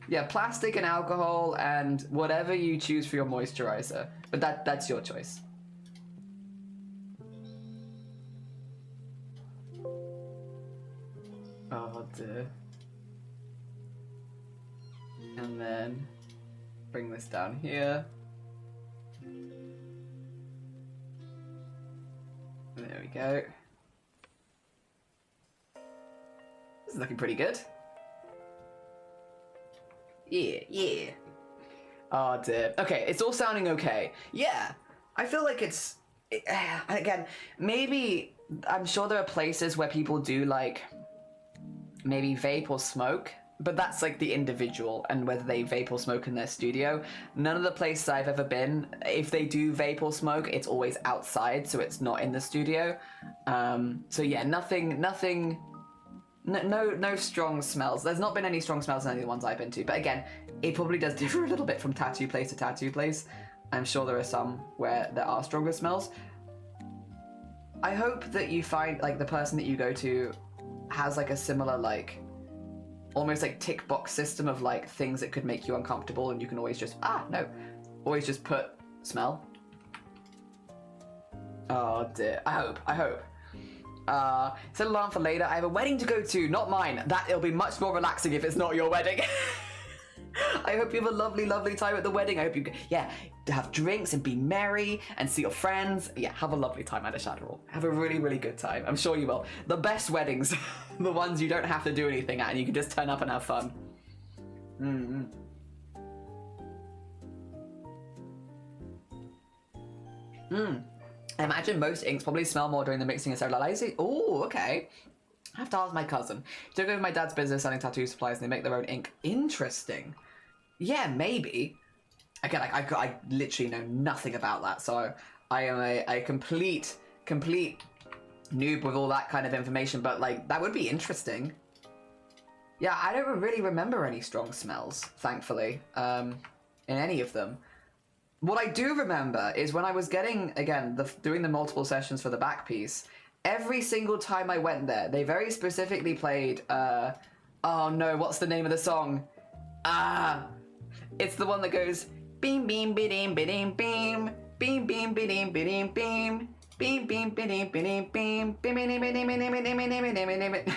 Yeah, plastic and alcohol and whatever you choose for your moisturizer. But that's your choice. Oh dear. And then bring this down here. There we go. This is looking pretty good. Yeah. Oh dear. Okay, it's all sounding okay. Yeah, I feel like again, maybe, I'm sure there are places where people do like maybe vape or smoke, but that's like the individual and whether they vape or smoke in their studio. None of the places I've ever been, if they do vape or smoke, it's always outside, so it's not in the studio. So yeah, no strong smells. There's not been any strong smells in any of the ones I've been to, but again, it probably does differ a little bit from tattoo place to tattoo place. I'm sure there are some where there are stronger smells. I hope that you find like the person that you go to has like a similar like almost like tick box system of like things that could make you uncomfortable, and you can always just always just put smell. Oh dear. I hope. Set alarm for later. I have a wedding to go to, not mine. It'll be much more relaxing if it's not your wedding. I hope you have a lovely, lovely time at the wedding. I hope you, have drinks and be merry and see your friends. Yeah, have a lovely time at a Shadowroll. Have a really, really good time. I'm sure you will. The best weddings, the ones you don't have to do anything at and you can just turn up and have fun. I imagine most inks probably smell more during the mixing and sterilizing. Oh, okay. I have to ask my cousin. She took over my dad's business selling tattoo supplies and they make their own ink. Interesting. Yeah, maybe. Again, I literally know nothing about that, so I am a complete noob with all that kind of information, but like, that would be interesting. Yeah, I don't really remember any strong smells, thankfully, in any of them. What I do remember is when I was getting, again, doing the multiple sessions for the back piece, every single time I went there, they very specifically played, oh no, what's the name of the song? It's the one that goes, beam beam bidim bidim beam, beam beam bidim bidim beam, beam beam bidim bidim beam, beam bidim bidim bidim bidim bidim bidim.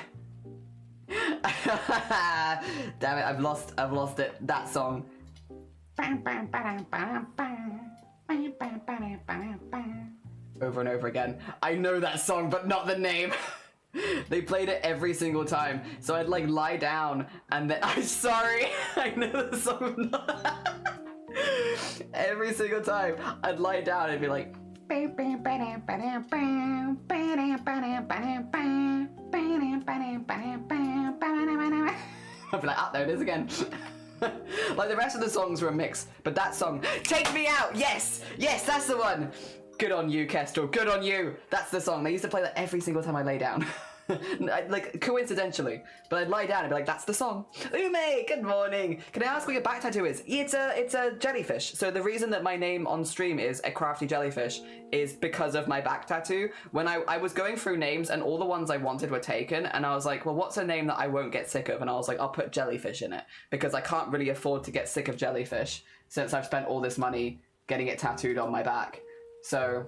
Damn it, I've lost it. That song. Over and over again. I know that song, but not the name. They played it every single time, so I'd like lie down and then I'm sorry. I know the song. Every single time I'd lie down and be like, I'd be like, there it is again. Like the rest of the songs were a mix, but that song, Take Me Out, yes, that's the one. Good on you, Kestrel, good on you. That's the song. They used to play that every single time I lay down. Like, coincidentally, but I'd lie down and be like, that's the song. Ume, good morning. Can I ask what your back tattoo is? It's a jellyfish. So the reason that my name on stream is a crafty jellyfish is because of my back tattoo. When I was going through names and all the ones I wanted were taken, and I was like, well, what's a name that I won't get sick of? And I was like, I'll put jellyfish in it because I can't really afford to get sick of jellyfish since I've spent all this money getting it tattooed on my back. So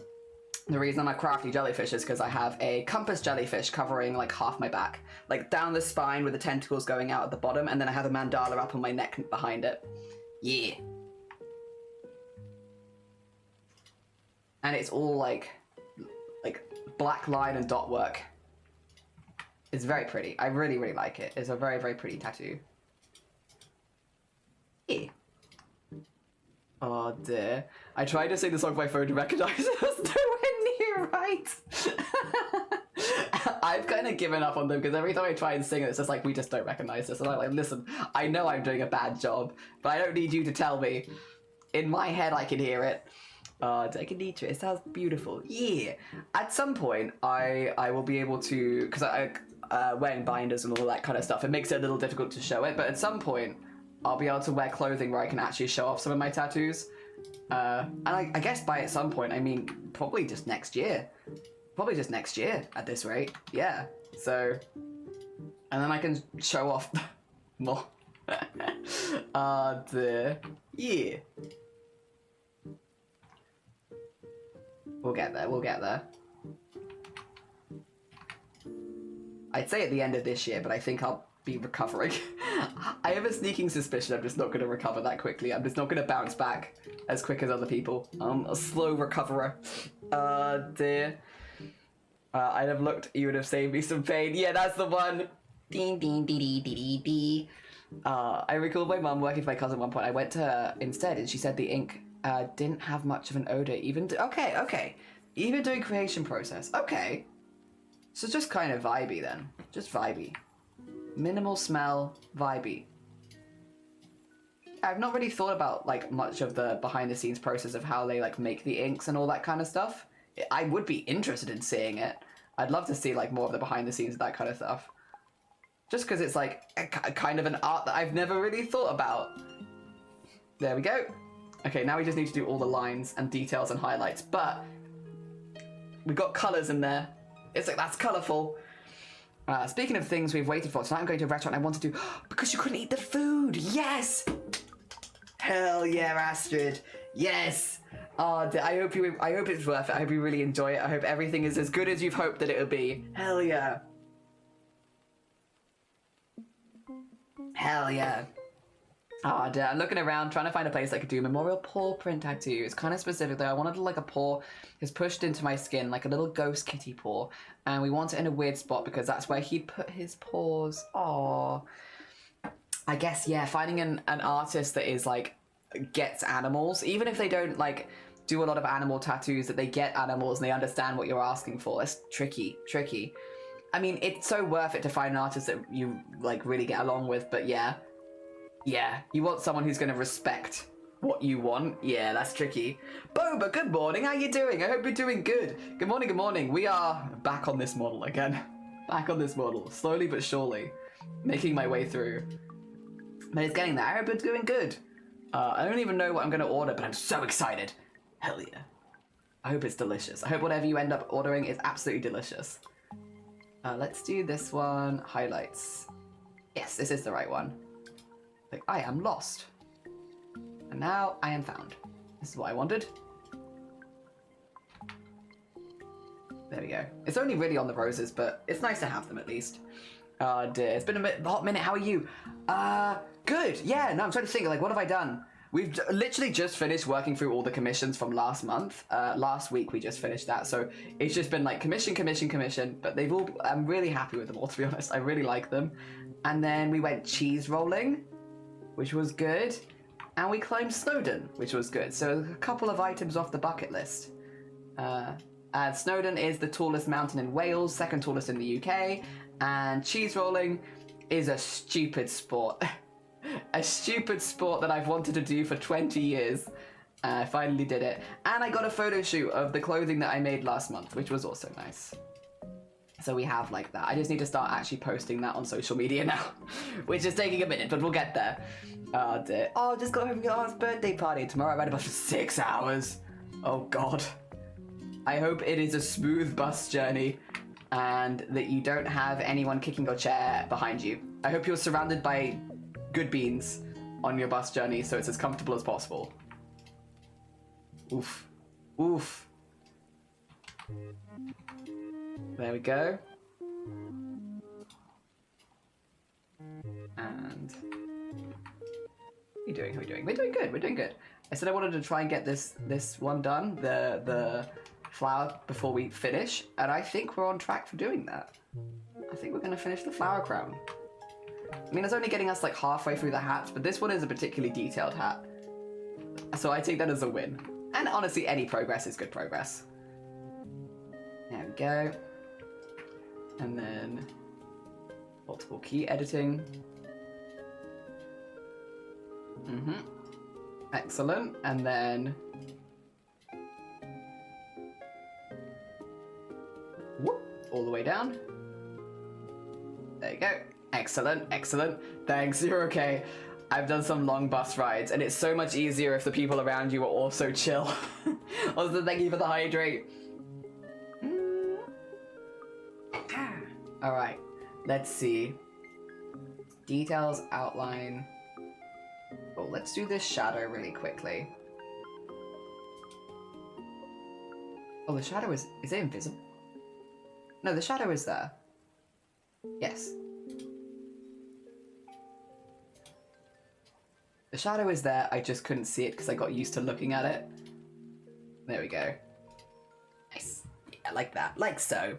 the reason I'm a crafty jellyfish is because I have a compass jellyfish covering like half my back, like down the spine with the tentacles going out at the bottom, and then I have a mandala up on my neck behind it. Yeah. And it's all like black line and dot work. It's very pretty. I really, really like it. It's a very, very pretty tattoo. Yeah. Oh dear. I tried to sing the song by phone to recognize it. That's nowhere near right. I've kind of given up on them because every time I try and sing it, it's just like, we just don't recognize this. And I'm like, listen, I know I'm doing a bad job, but I don't need you to tell me. In my head, I can hear it. Decanitra, it sounds beautiful. Yeah. At some point, I will be able to, because wearing binders and all that kind of stuff, it makes it a little difficult to show it, but at some point, I'll be able to wear clothing where I can actually show off some of my tattoos. And I guess by at some point, I mean, probably just next year. Probably just next year at this rate. Yeah. So, and then I can show off more. Yeah. We'll get there, we'll get there. I'd say at the end of this year, but I think I'll be recovering. I have a sneaking suspicion I'm just not going to recover that quickly. I'm just not going to bounce back as quick as other people. I'm a slow recoverer. Dear. I'd have looked, you would have saved me some pain. Yeah, that's the one. Ding, ding, dee, dee, dee, dee. I recall my mum working for my cousin at one point. I went to her instead, and she said the ink didn't have much of an odor. Okay. Even doing creation process. Okay. So just kind of vibey then. Just vibey. Minimal smell, vibey. I've not really thought about like much of the behind the scenes process of how they like make the inks and all that kind of stuff. I would be interested in seeing it. I'd love to see like more of the behind the scenes of that kind of stuff. Just because it's like a kind of an art that I've never really thought about. There we go. Okay, now we just need to do all the lines and details and highlights, but we've got colours in there. It's like, that's colourful. Speaking of things we've waited for, tonight I'm going to a restaurant I want to do, because you couldn't eat the food, yes! Hell yeah, Astrid, yes! Oh, I hope it's worth it, I hope you really enjoy it, I hope everything is as good as you've hoped that it'll be. Hell yeah. Hell yeah. Oh dear, I'm looking around trying to find a place I could do memorial paw print tattoo. It's kind of specific though. I wanted like a paw is pushed into my skin, like a little ghost kitty paw. And we want it in a weird spot because that's where he put his paws. Aww. I guess, yeah, finding an artist that is like, gets animals, even if they don't like do a lot of animal tattoos, that they get animals and they understand what you're asking for. It's tricky. I mean, it's so worth it to find an artist that you like really get along with, but yeah, you want someone who's going to respect what you want. Yeah, that's tricky. Boba, good morning. How you doing? I hope you're doing good. Good morning. We are back on this model again. Back on this model, slowly but surely, making my way through. But it's getting there. I hope it's doing good. I don't even know what I'm going to order, but I'm so excited. Hell yeah. I hope it's delicious. I hope whatever you end up ordering is absolutely delicious. Let's do this one. Highlights. Yes, this is the right one. Like, I am lost. And now I am found. This is what I wanted. There we go. It's only really on the roses, but it's nice to have them at least. Oh dear, it's been a hot minute. How are you? Good. Yeah, no, I'm trying to think, like, what have I done? We've literally just finished working through all the commissions from last month. Last week we just finished that, so it's just been like commission, but they've all, I'm really happy with them all, to be honest. I really like them. And then we went cheese rolling, which was good. And we climbed Snowdon, which was good. So a couple of items off the bucket list. Snowdon is the tallest mountain in Wales, second tallest in the UK. And cheese rolling is a stupid sport. A stupid sport that I've wanted to do for 20 years. I finally did it. And I got a photo shoot of the clothing that I made last month, which was also nice. So we have like that. I just need to start actually posting that on social media now, which is taking a minute, but we'll get there. Oh dear. Oh, just got home from your aunt's birthday party. Tomorrow I ride a bus for 6 hours. Oh God. I hope it is a smooth bus journey and that you don't have anyone kicking your chair behind you. I hope you're surrounded by good beans on your bus journey so it's as comfortable as possible. Oof. Oof. There we go. And how are we doing? We're doing good. I said I wanted to try and get this one done, the flower, before we finish, and I think we're on track for doing that. I think we're gonna finish the flower crown. I mean, it's only getting us like halfway through the hats, but this one is a particularly detailed hat. So I take that as a win. And honestly, any progress is good progress. There we go. And then multiple key editing. Excellent. And then whoop, all the way down. There you go. Excellent. Thanks, you're okay. I've done some long bus rides, and it's so much easier if the people around you are also chill. Also, thank you for the hydrate. Alright, let's see. Details, outline. Oh, let's do this shadow really quickly. Oh, the shadow is it invisible? No, the shadow is there. Yes. The shadow is there, I just couldn't see it because I got used to looking at it. There we go. Nice. Yeah, like that. Like so.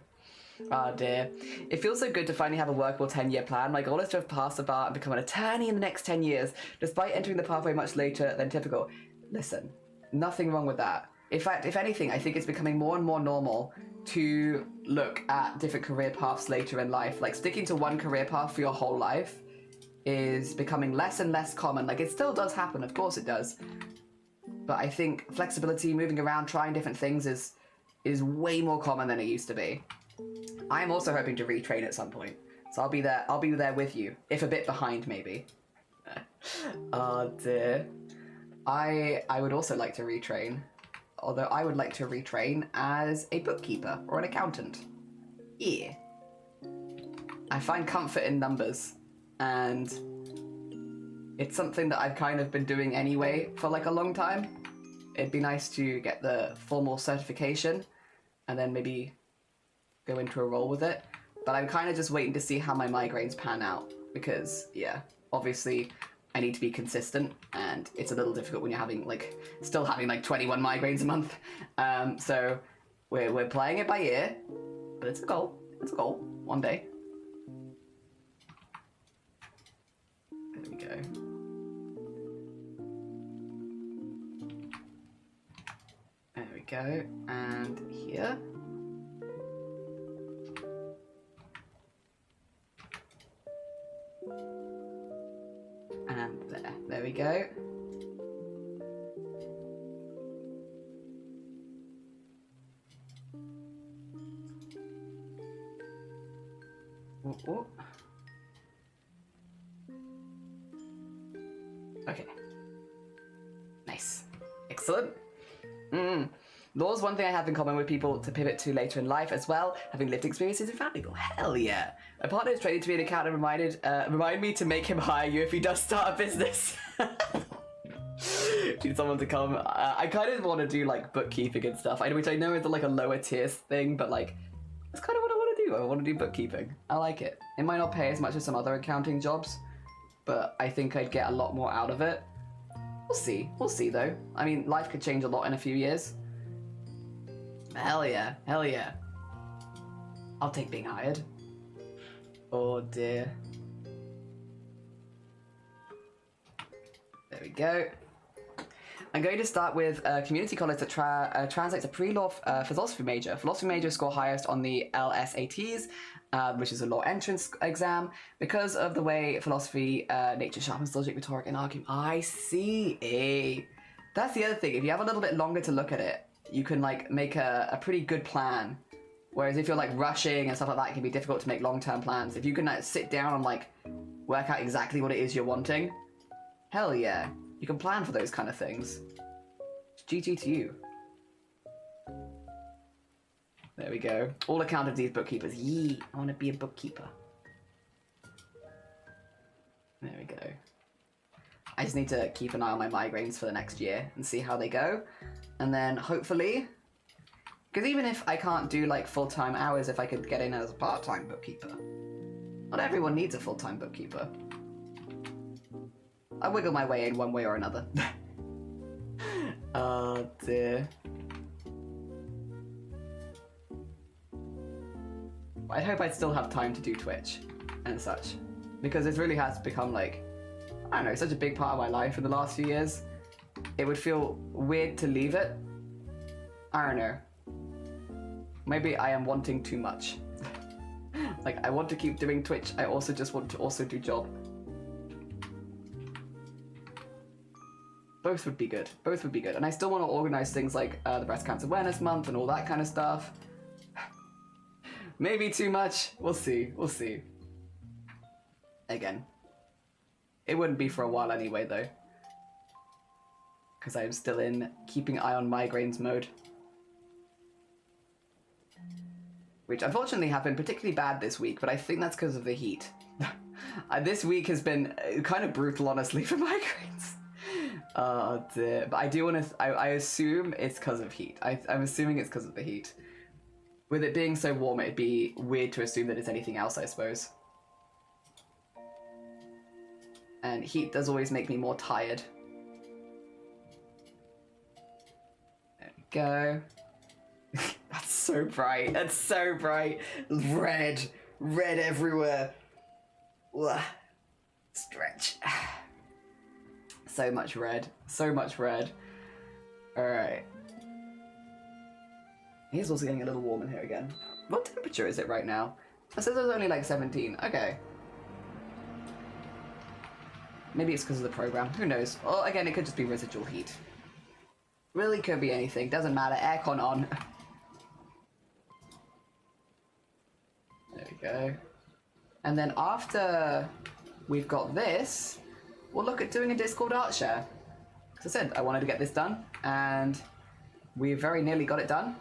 Ah, dear. It feels so good to finally have a workable 10-year plan. My goal is to have passed the bar and become an attorney in the next 10 years, despite entering the pathway much later than typical. Listen, nothing wrong with that. In fact, if anything, I think it's becoming more and more normal to look at different career paths later in life. Like, sticking to one career path for your whole life is becoming less and less common. Like, it still does happen, of course it does. But I think flexibility, moving around, trying different things is way more common than it used to be. I'm also hoping to retrain at some point. So I'll be there with you. If a bit behind, maybe. Oh dear. I would also like to retrain. Although I would like to retrain as a bookkeeper or an accountant. Yeah. I find comfort in numbers. And it's something that I've kind of been doing anyway for like a long time. It'd be nice to get the formal certification and then maybe go into a role with it. But I'm kind of just waiting to see how my migraines pan out because, yeah, obviously I need to be consistent and it's a little difficult when you're having still having 21 migraines a month. So we're playing it by ear, but it's a goal. It's a goal. One day. There we go. There we go. And here. And there. There we go. Ooh, ooh. Okay. Nice. Excellent. Law's one thing I have in common with people to pivot to later in life as well, having lived experiences in family. Oh, hell yeah. My partner is training to be an accountant and remind me to make him hire you if he does start a business. Need someone to come. I kind of want to do bookkeeping and stuff, which I know is a lower tier thing, but that's kind of what I want to do. I want to do bookkeeping. I like it. It might not pay as much as some other accounting jobs, but I think I'd get a lot more out of it. We'll see. We'll see, though. I mean, life could change a lot in a few years. Hell yeah. Hell yeah. I'll take being hired. Oh, dear. There we go. I'm going to start with a community college that translates a pre-law philosophy major. Philosophy majors score highest on the LSATs, which is a law entrance exam, because of the way philosophy, nature sharpens logic, rhetoric, and argument. I see. That's the other thing. If you have a little bit longer to look at it, you can make a pretty good plan. Whereas if you're rushing and stuff like that, it can be difficult to make long-term plans. If you can sit down and work out exactly what it is you're wanting, hell yeah. You can plan for those kind of things. GG to you. There we go. All accountancies, bookkeepers. Yee, I want to be a bookkeeper. There we go. I just need to keep an eye on my migraines for the next year and see how they go. And then hopefully, because even if I can't do full-time hours, if I could get in as a part-time bookkeeper. Not everyone needs a full-time bookkeeper. I wiggle my way in one way or another. Oh dear. I hope I'd still have time to do Twitch and such. Because this really has become I don't know, such a big part of my life in the last few years. It would feel weird to leave it. I don't know. Maybe I am wanting too much. I want to keep doing Twitch, I also just want to also do job. Both would be good. Both would be good. And I still want to organize things like the Breast Cancer Awareness Month and all that kind of stuff. Maybe too much. We'll see. We'll see. Again. It wouldn't be for a while anyway, though. Because I'm still in keeping eye on migraines mode. Which unfortunately have been particularly bad this week, but I think that's because of the heat. This week has been kind of brutal, honestly, for migraines. Oh dear. But I do want to... I assume it's because of heat. I'm assuming it's because of the heat. With it being so warm, it'd be weird to assume that it's anything else, I suppose. And heat does always make me more tired. There we go. That's so bright. It's so bright. Red. Red everywhere. Ugh. Stretch. So much red. So much red. Alright. He's also getting a little warm in here again. What temperature is it right now? It says it's only like 17. Okay. Maybe it's because of the program. Who knows? Well, again, it could just be residual heat. Really could be anything. Doesn't matter. Aircon on. There we go. And then after we've got this, we'll look at doing a Discord art share. As I said, I wanted to get this done, and we very nearly got it done.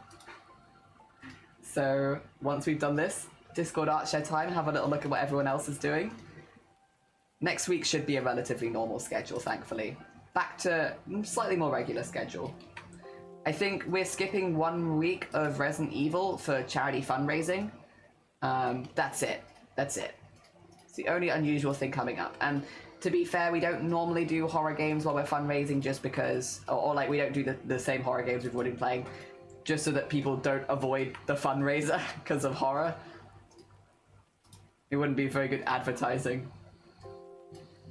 So once we've done this, Discord art share time, have a little look at what everyone else is doing. Next week should be a relatively normal schedule, thankfully. Back to slightly more regular schedule. I think we're skipping 1 week of Resident Evil for charity fundraising. That's it. That's it. It's the only unusual thing coming up. And to be fair, we don't normally do horror games while we're fundraising just because, or like we don't do the same horror games we've already been playing just so that people don't avoid the fundraiser because of horror. It wouldn't be very good advertising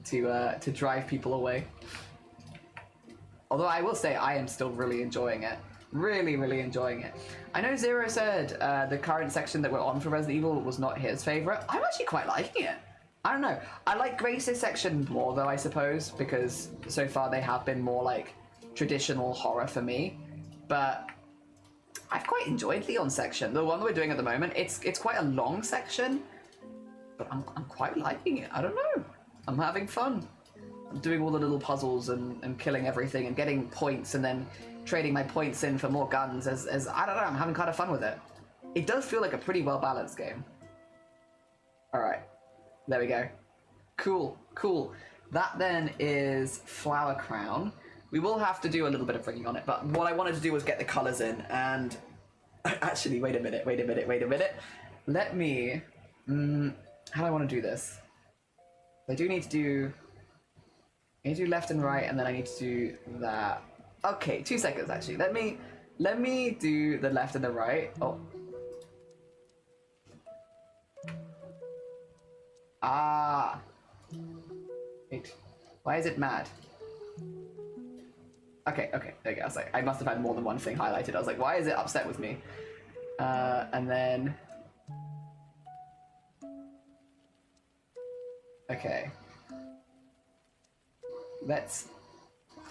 to drive people away. Although I will say I am still really enjoying it. Really, really enjoying it. I know Zero said the current section that we're on for Resident Evil was not his favourite. I'm actually quite liking it. I don't know. I like Grace's section more though, I suppose, because so far they have been more like traditional horror for me. But I've quite enjoyed Leon's section. The one that we're doing at the moment, it's quite a long section, but I'm quite liking it. I don't know. I'm having fun. I'm doing all the little puzzles and killing everything and getting points and then trading my points in for more guns as I don't know, I'm having kind of fun with it. It does feel like a pretty well balanced game. Alright. There we go. Cool, cool. That then is Flower Crown. We will have to do a little bit of rigging on it, but what I wanted to do was get the colours in, and actually, wait a minute. Let me, how do I want to do this? I do need to do, left and right, and then I need to do that. Okay, 2 seconds actually. Let me do the left and the right. Oh. Ah. Wait. Why is it mad? Okay, there you go. I was like, I must have had more than one thing highlighted. I was like, why is it upset with me? And then... Okay. Let's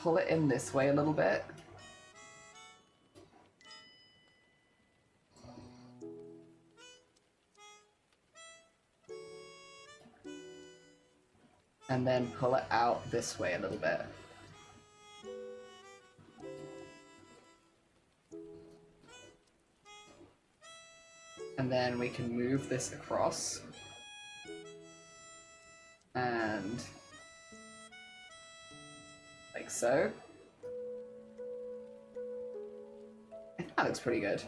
pull it in this way a little bit. And then pull it out this way a little bit. And then we can move this across. And like so. I think that looks pretty good.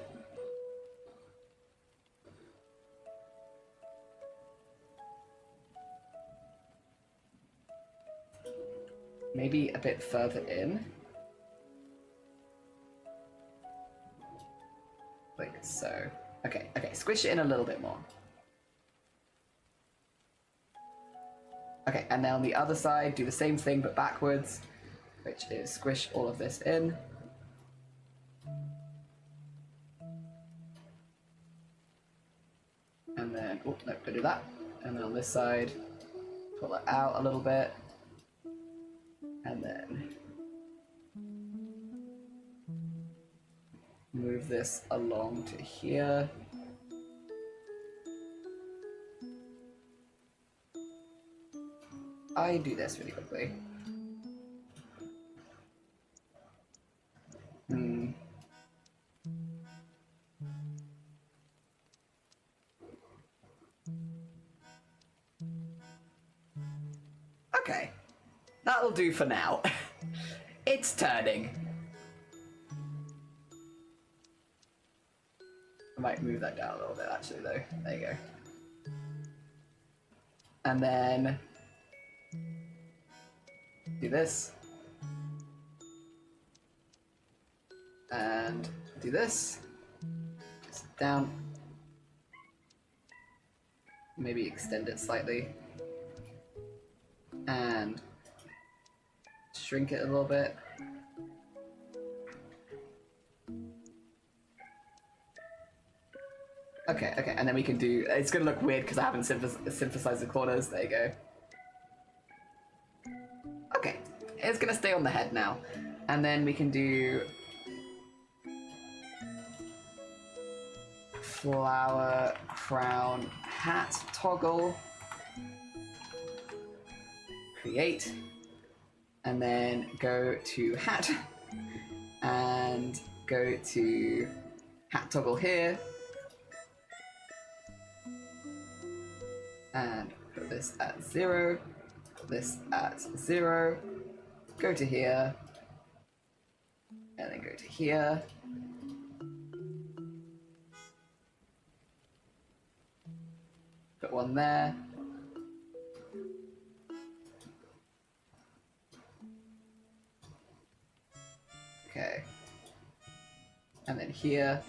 Maybe a bit further in. Like so. Okay, squish it in a little bit more. Okay, and then on the other side, do the same thing but backwards, which is squish all of this in. And then, oh, no, don't do that. And then on this side, pull it out a little bit. And then move this along to here. I do this really quickly. Okay, that'll do for now. It's turning. I might move that down a little bit actually though. There you go. And then do this. And do this. Just down. Maybe extend it slightly. And shrink it a little bit. Okay, okay, and then we can do, it's gonna look weird because I haven't synthesized the corners. There you go. Okay, it's gonna stay on the head now. And then we can do flower, crown, hat, toggle, create, and then go to hat, and go to hat toggle here, and put this at 0, put this at 0, go to here, and then go to here. Put one there. Okay. And then here.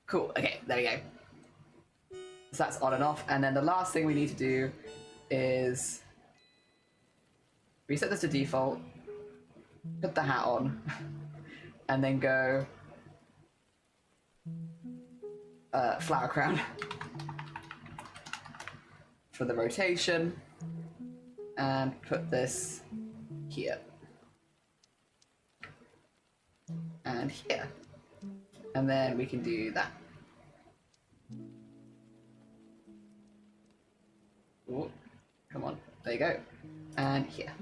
Cool, okay, there we go. So that's on and off. And then the last thing we need to do is reset this to default, put the hat on, and then go flower crown for the rotation, and put this here and here, and then we can do that. Ooh, come on, there you go, and here.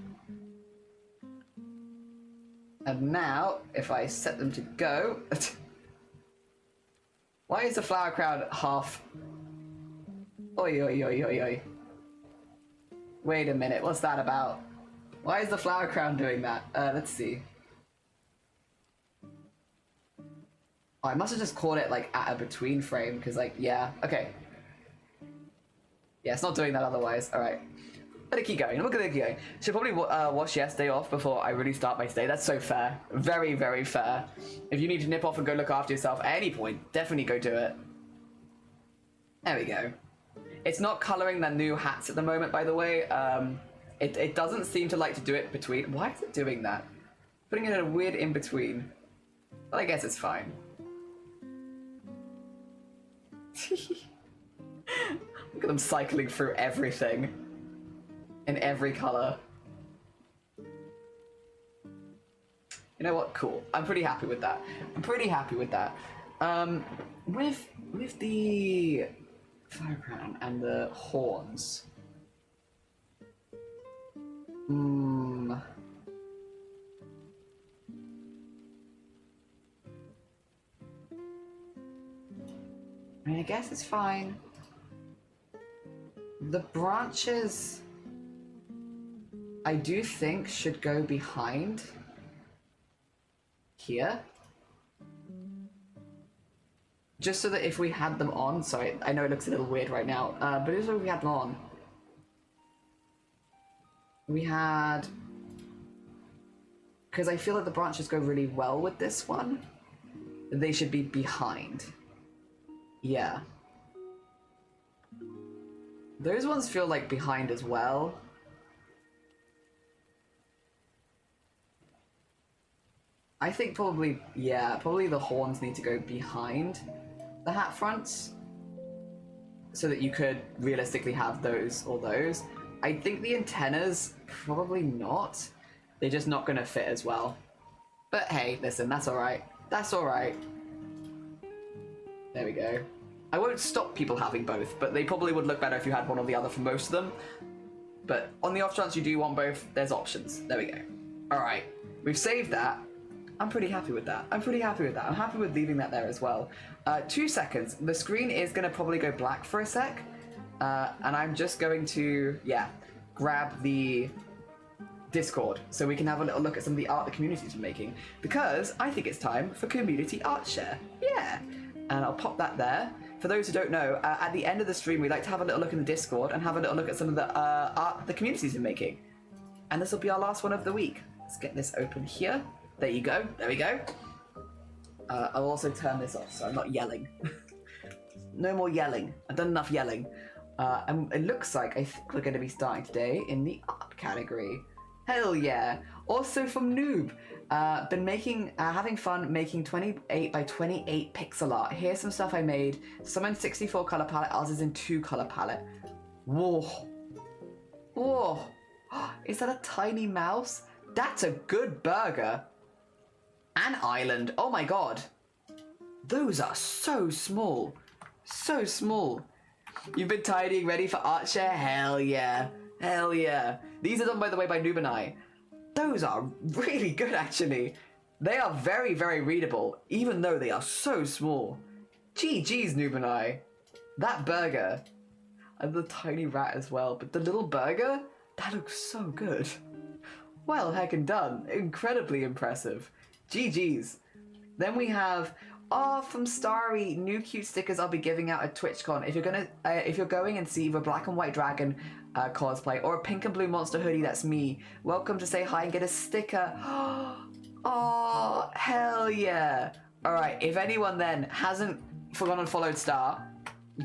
And now, if I set them to go, why is the flower crown half? Oi, oi, oi, oi, oi. Wait a minute, what's that about? Why is the flower crown doing that? Let's see. Oh, I must have just caught it like at a between frame, because like, yeah, okay. Yeah, it's not doing that otherwise, alright. Let it keep going, look at it keep going. Should probably wash yesterday off before I really start my stay. That's so fair. Very, very fair. If you need to nip off and go look after yourself at any point, definitely go do it. There we go. It's not colouring the new hats at the moment, by the way. It doesn't seem to like to do it between. Why is it doing that? Putting it in a weird in-between. Well, I guess it's fine. Look at them cycling through everything. In every colour. You know what? Cool. I'm pretty happy with that. I'm pretty happy with that. With the flower crown and the horns. I mean, I guess it's fine. The branches, I do think, should go behind here. Just so that if we had them on, sorry, I know it looks a little weird right now, but just if we had them on, we had, because I feel like the branches go really well with this one, they should be behind. Yeah. Those ones feel like behind as well. I think probably, yeah, probably the horns need to go behind the hat fronts so that you could realistically have those or those. I think the antennas, probably not. They're just not going to fit as well. But hey, listen, that's alright. That's alright. There we go. I won't stop people having both, but they probably would look better if you had one or the other for most of them. But on the off chance you do want both, there's options. There we go. Alright, we've saved that. I'm pretty happy with that. I'm pretty happy with that. I'm happy with leaving that there as well. 2 seconds. The screen is going to probably go black for a sec. And I'm just going to, yeah, grab the Discord so we can have a little look at some of the art the community's been making. Because I think it's time for community art share. Yeah. And I'll pop that there. For those who don't know, at the end of the stream, we like to have a little look in the Discord and have a little look at some of the art the community's been making. And this will be our last one of the week. Let's get this open here. There you go. There we go. I'll also turn this off so I'm not yelling. No more yelling. I've done enough yelling. And it looks like I think we're going to be starting today in the art category. Hell yeah. Also from Noob. Been having fun making 28 by 28 pixel art. Here's some stuff I made. Some in 64 color palette, ours is in 2 color palette. Whoa. Whoa. Is that a tiny mouse? That's a good burger. An island. Oh my god. Those are so small. So small. You've been tidying ready for art share? Hell yeah. Hell yeah. These are done, by the way, by Noob and I. Those are really good, actually. They are very, very readable, even though they are so small. GG's, Noob and I. That burger. And the tiny rat as well. But the little burger? That looks so good. Well, heckin' done. Incredibly impressive. GG's. Then we have... from Starry, new cute stickers I'll be giving out at TwitchCon. If you're going and see the black and white dragon cosplay or a pink and blue monster hoodie, that's me. Welcome to say hi and get a sticker. Oh, hell yeah. All right, if anyone then hasn't forgotten and followed Star,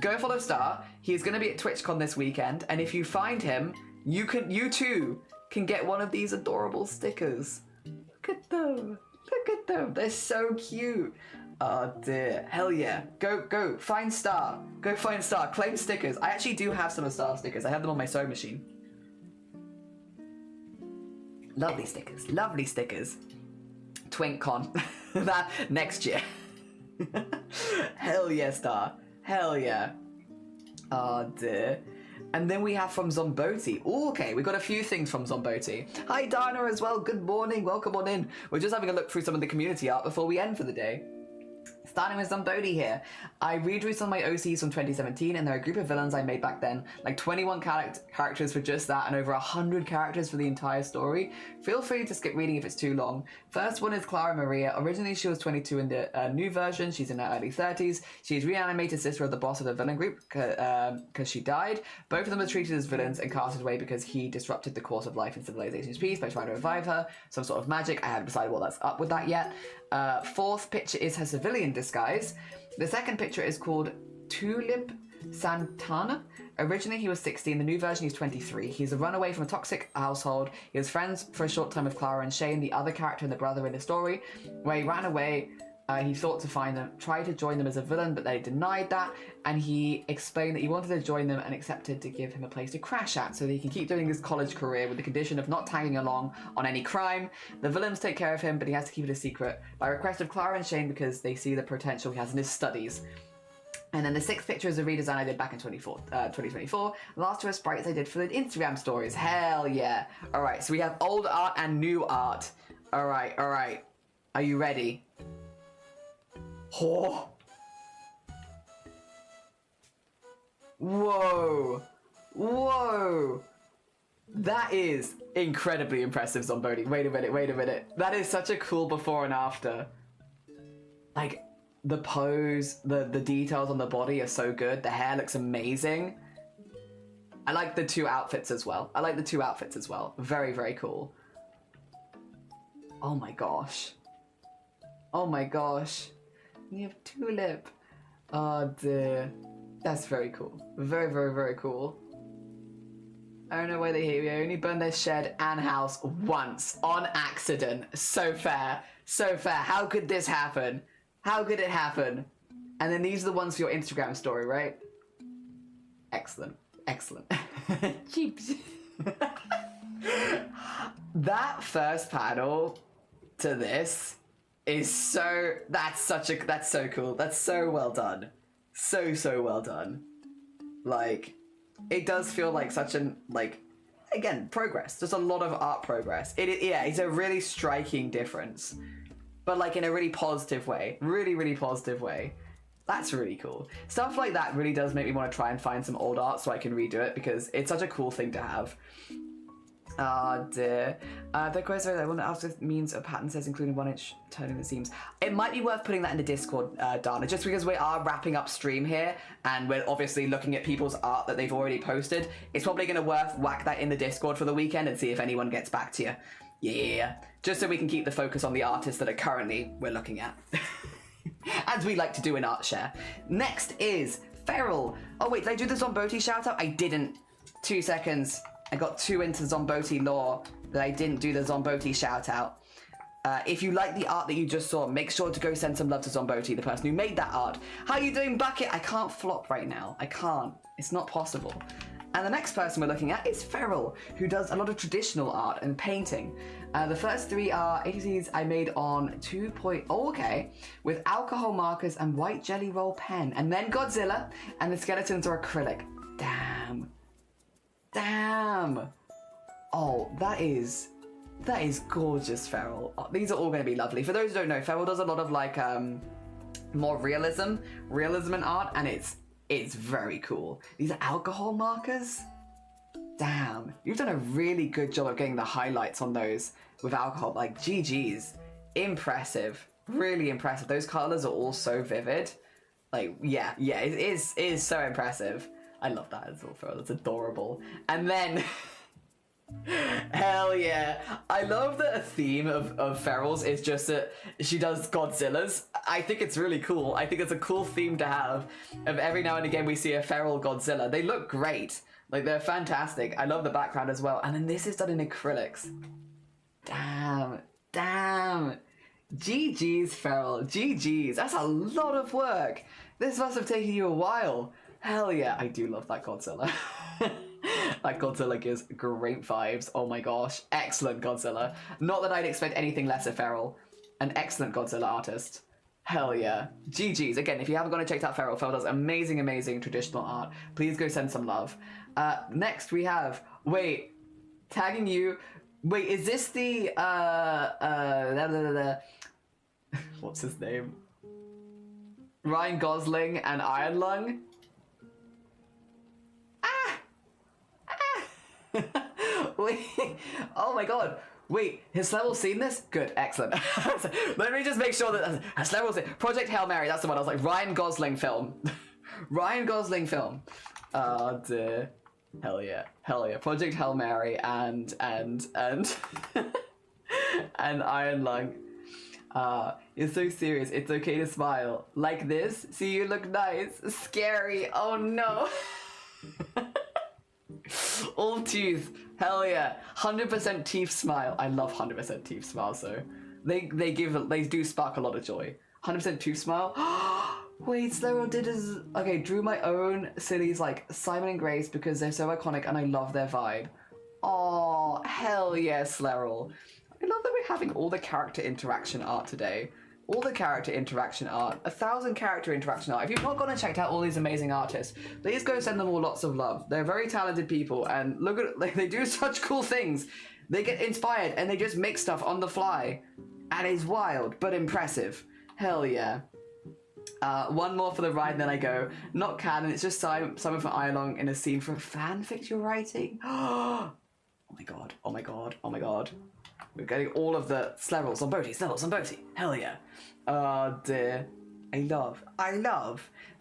go follow Star. He's going to be at TwitchCon this weekend, and if you find him, you too can get one of these adorable stickers. Look at them. Look at them. They're so cute. Oh dear. Hell yeah. Go find Star. Go find Star. Claim stickers. I actually do have some of Star stickers. I have them on my sewing machine. Lovely stickers. Lovely stickers. TwinkCon. That next year. Hell yeah, Star. Hell yeah. Oh dear. And then we have from Zomboti. Ooh, okay, we got a few things from Zomboti. Hi Dana as well. Good morning. Welcome on in. We're just having a look through some of the community art before we end for the day. Starting with Zomboti here. I redrew some of my OCs from 2017, and they're a group of villains I made back then. Like 21 characters for just that, and over 100 characters for the entire story. Feel free to skip reading if it's too long. First one is Clara Maria. Originally she was 22 in the new version. She's in her early 30s. She's reanimated sister of the boss of the villain group because she died. Both of them are treated as villains and casted away because he disrupted the course of life in civilization's peace by trying to revive her. Some sort of magic. I haven't decided what that's up with that yet. Fourth picture is her civilian disguise. The second picture is called Tulip Santana. Originally he was 16, the new version he's 23. He's a runaway from a toxic household. He was friends for a short time with Clara and Shane, the other character and the brother in the story. Where he ran away, he thought to find them, tried to join them as a villain, but they denied that, and he explained that he wanted to join them and accepted to give him a place to crash at so that he can keep doing his college career with the condition of not tagging along on any crime. The villains take care of him, but he has to keep it a secret by request of Clara and Shane because they see the potential he has in his studies. And then the sixth picture is a redesign I did back in 2024. The last two are sprites I did for the Instagram stories. Hell yeah. All right, so we have old art and new art. All right. Are you ready? Oh. Whoa. That is incredibly impressive, Zomboti. Wait a minute. That is such a cool before and after. Like, the pose, the details on the body are so good. The hair looks amazing. I like the two outfits as well. Very, very cool. Oh my gosh. You have Tulip. Oh dear. That's very cool. Very, very, very cool. I don't know why they hate me. I only burned their shed and house once on accident. So fair. How could this happen? How could it happen? And then these are the ones for your Instagram story, right? Excellent. Cheeps. That first panel to this is that's so cool. That's so well done. So well done. Like, it does feel like such an, like, again, progress. There's a lot of art progress. It's a really striking difference. But like in a really positive way. Really positive way. That's really cool. Stuff like that really does make me want to try and find some old art so I can redo it because it's such a cool thing to have. Oh dear. The question I want to ask if it means a pattern says including 1 inch turning the seams. It might be worth putting that in the Discord, Dana, just because we are wrapping up stream here and we're obviously looking at people's art that they've already posted. It's probably going to whack that in the Discord for the weekend and see if anyone gets back to you. Yeah. Just so we can keep the focus on the artists that are currently we're looking at. As we like to do in ArtShare. Next is Feral. Oh wait, did I do the Zomboti shout out? I didn't. 2 seconds. I got too into Zomboti lore that I didn't do the Zomboti shout out. If you like the art that you just saw, make sure to go send some love to Zomboti, the person who made that art. How are you doing, Bucket? I can't flop right now. I can't. It's not possible. And the next person we're looking at is Feral, who does a lot of traditional art and painting. The first 3 are ATCs I made on 2.0, okay, with alcohol markers and white jelly roll pen. And then Godzilla, and the skeletons are acrylic. Damn. Damn. Oh, that is gorgeous, Feral. Oh, these are all going to be lovely. For those who don't know, Feral does a lot of like more realism in art, and it's very cool. These are alcohol markers. Damn, you've done a really good job of getting the highlights on those with alcohol. Like GG's, impressive, really impressive. Those colors are all so vivid. Like yeah, it is so impressive. I love that as well, Feral. It's adorable. And then. Hell yeah. I love that a theme of Feral's is just that she does Godzillas. I think it's really cool. I think it's a cool theme to have. Of every now and again we see a Feral Godzilla. They look great. Like, they're fantastic. I love the background as well. And then this is done in acrylics. Damn. GG's, Feral. GG's. That's a lot of work. This must have taken you a while. Hell yeah. I do love that Godzilla. That Godzilla gives great vibes. Oh my gosh. Excellent Godzilla. Not that I'd expect anything less of Feral. An excellent Godzilla artist. Hell yeah. GG's. Again, if you haven't gone and checked out Feral, Feral does amazing traditional art. Please go send some love. Next we have... Wait. Tagging you... Wait, is this the... What's his name? Ryan Gosling and Iron Lung? Wait, oh my god. Wait, has Level seen this? Good, excellent. Let me just make sure that has Level seen Project Hail Mary, that's the one. I was like, Ryan Gosling film. Ryan Gosling film. Oh dear. Hell yeah. Project Hail Mary and and Iron Lung. You're so serious. It's okay to smile. Like this? See, you look nice. Scary. Oh no. All teeth. Hell yeah. 100% teeth smile. I love 100% teeth smile, so they do spark a lot of joy. 100% tooth smile. Wait, Slero did his... Okay, drew my own sillies like Simon and Grace because they're so iconic and I love their vibe. Oh, hell yeah, Slero. I love that we're having all the character interaction art today. All the character interaction art. 1,000 character interaction art. If you've not gone and checked out all these amazing artists, please go send them all lots of love. They're very talented people and look at... Like, they do such cool things. They get inspired and they just make stuff on the fly. And it's wild, but impressive. Hell yeah. One more for the ride and then I go. Not canon, it's just someone from Ialong in a scene for a fanfic you're writing. Oh my god, oh my god, oh my god. We're getting all of the Slevels on Boaty. Hell yeah. Oh dear. I love.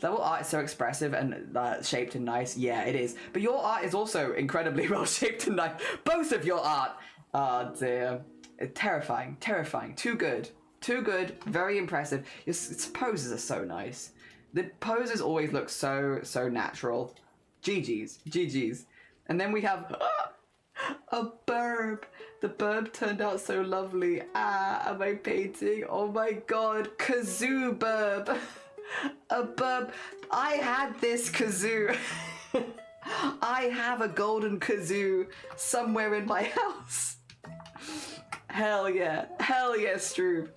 Level art is so expressive and shaped and nice. Yeah, it is. But your art is also incredibly well shaped and nice. Both of your art. Oh dear. Terrifying. Too good. Very impressive. Your poses are so nice. The poses always look so natural. GG's. And then we have a burb. The burb turned out so lovely. Am I painting? Oh my god. Kazoo burb. A burb. I had this kazoo. I have a golden kazoo somewhere in my house. Hell yeah, Stroop.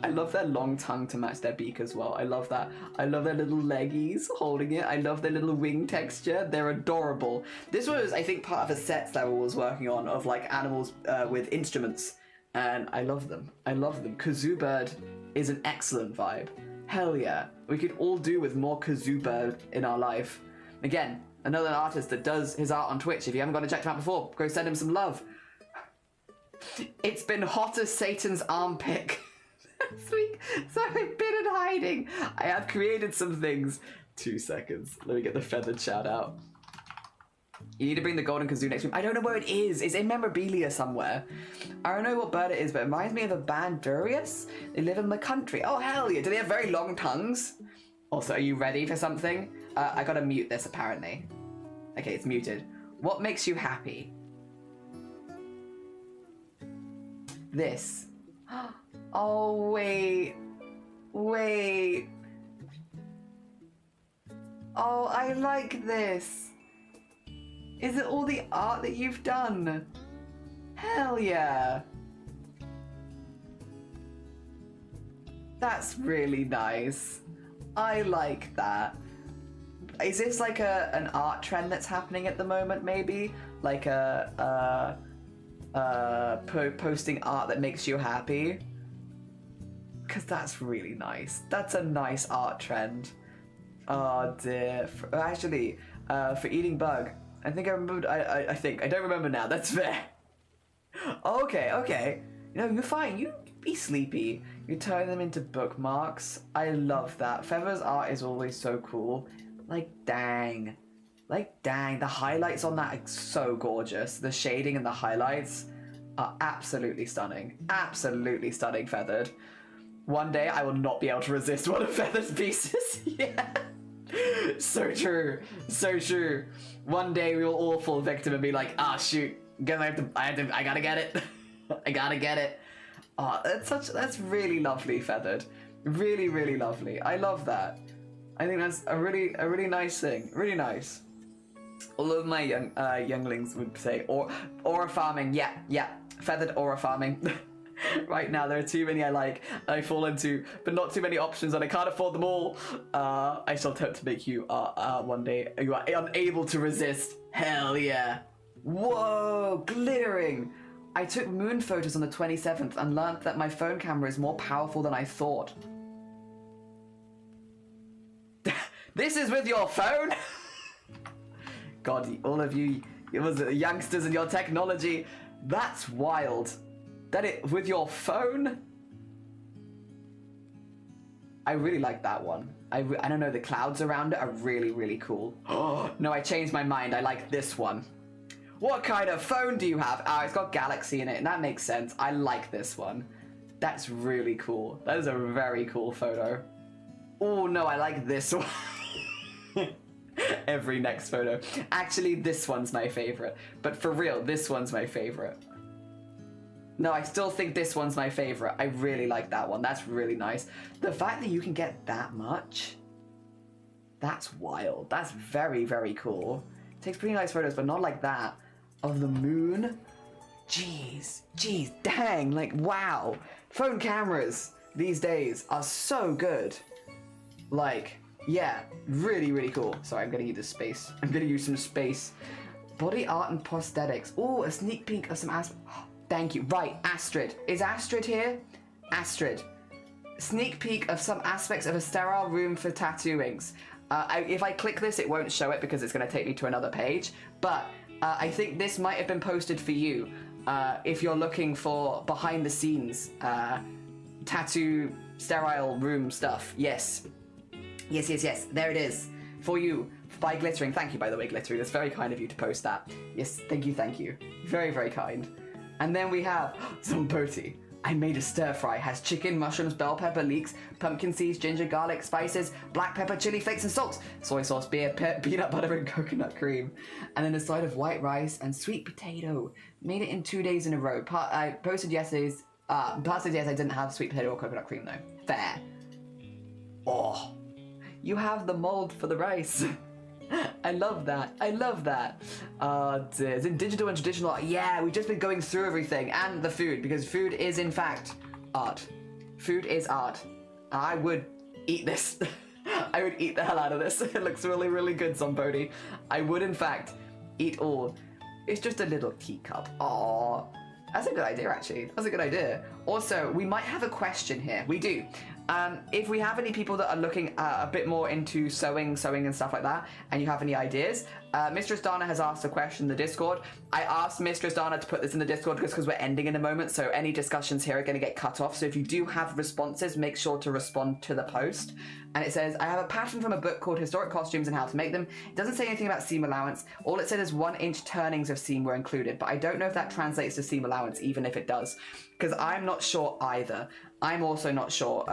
I love their long tongue to match their beak as well. I love that. I love their little leggies holding it. I love their little wing texture. They're adorable. This was, I think, part of a set that I was working on of like animals with instruments. And I love them. Kazoo bird is an excellent vibe. Hell yeah. We could all do with more kazoo bird in our life. Again, another artist that does his art on Twitch. If you haven't gone to check him out before, go send him some love. It's been hot as Satan's armpit this week, so I've been in hiding. I have created some things. 2 seconds. Let me get the feathered shout out. You need to bring the golden kazoo next week. I don't know where it is. It's in memorabilia somewhere. I don't know what bird it is, but it reminds me of a bandurius. They live in the country. Oh, hell yeah. Do they have very long tongues? Also, are you ready for something? I gotta mute this, apparently. Okay, it's muted. What makes you happy? This. Oh, wait. Wait. Oh, I like this. Is it all the art that you've done? Hell yeah. That's really nice. I like that. Is this like an art trend that's happening at the moment, maybe? Like posting art that makes you happy? Because that's really nice. That's a nice art trend. Oh dear. Actually, for eating bug, I think I remembered. I think I don't remember now. That's fair. Okay. No, you're fine. You be sleepy. You turn them into bookmarks. I love that. Feather's art is always so cool. Like dang. The highlights on that are so gorgeous. The shading and the highlights are absolutely stunning. Absolutely stunning, Feathered. One day I will not be able to resist one of Feathered's pieces. Yeah. So true. So true. One day we will all fall victim and be like, ah, shoot. I gotta get it. I gotta get it. Oh, that's really lovely, Feathered. Really, really lovely. I love that. I think that's a really nice thing. Really nice. All of my younglings would say aura farming. Yeah. Feathered aura farming. Right now there are too many I fall into, but not too many options, and I can't afford them all. I shall attempt to make you one day. You are unable to resist. Hell yeah. Whoa, glittering. I took moon photos on the 27th and learned that my phone camera is more powerful than I thought. This is with your phone? God, all of you youngsters and your technology, that's wild. That it with your phone? I really like that one. I don't know, the clouds around it are really, really cool. Oh, no, I changed my mind. I like this one. What kind of phone do you have? It's got Galaxy in it, and that makes sense. I like this one. That's really cool. That is a very cool photo. Oh, no, I like this one. Every next photo. Actually, this one's my favorite. But for real, this one's my favorite. No, I still think this one's my favorite. I really like that one. That's really nice. The fact that you can get that much, that's wild. That's very, very cool. Takes pretty nice photos, but not like that. Of the moon. Jeez, dang, like, wow. Phone cameras these days are so good. Like, yeah, really, really cool. Sorry, I'm gonna use this space. I'm gonna use some space. Body art and prosthetics. Oh, a sneak peek of some Thank you. Right, Astrid. Is Astrid here? Astrid. Sneak peek of some aspects of a sterile room for tattooings. If I click this, it won't show it because it's going to take me to another page. But I think this might have been posted for you if you're looking for behind the scenes tattoo sterile room stuff. Yes. There it is. For you. By Glittering. Thank you, by the way, Glittering. That's very kind of you to post that. Yes, thank you. Very, very kind. And then we have Zomboti. I made a stir fry. Has chicken, mushrooms, bell pepper, leeks, pumpkin seeds, ginger, garlic, spices, black pepper, chili flakes, and salt. Soy sauce, beer, peanut butter, and coconut cream. And then a side of white rice and sweet potato. Made it in 2 days in a row. I posted yesterday's. Past days I didn't have sweet potato or coconut cream though. Fair. Oh, you have the mold for the rice. I love that. Is it digital and traditional art? Yeah, we've just been going through everything and the food, because food is in fact art. Food is art. I would eat this. I would eat the hell out of this. It looks really, really good, Zomboti. I would in fact eat all. It's just a little teacup. Aww. That's a good idea, actually. That's a good idea. Also, we might have a question here. We do. If we have any people that are looking a bit more into sewing and stuff like that, and you have any ideas, Mistress Dana has asked a question in the Discord. I asked Mistress Dana to put this in the Discord just because we're ending in a moment, so any discussions here are going to get cut off. So if you do have responses, make sure to respond to the post. And it says, I have a pattern from a book called Historic Costumes and How to Make Them. It doesn't say anything about seam allowance. All it said is 1-inch turnings of seam were included, but I don't know if that translates to seam allowance, even if it does, because I'm not sure either. I'm also not sure.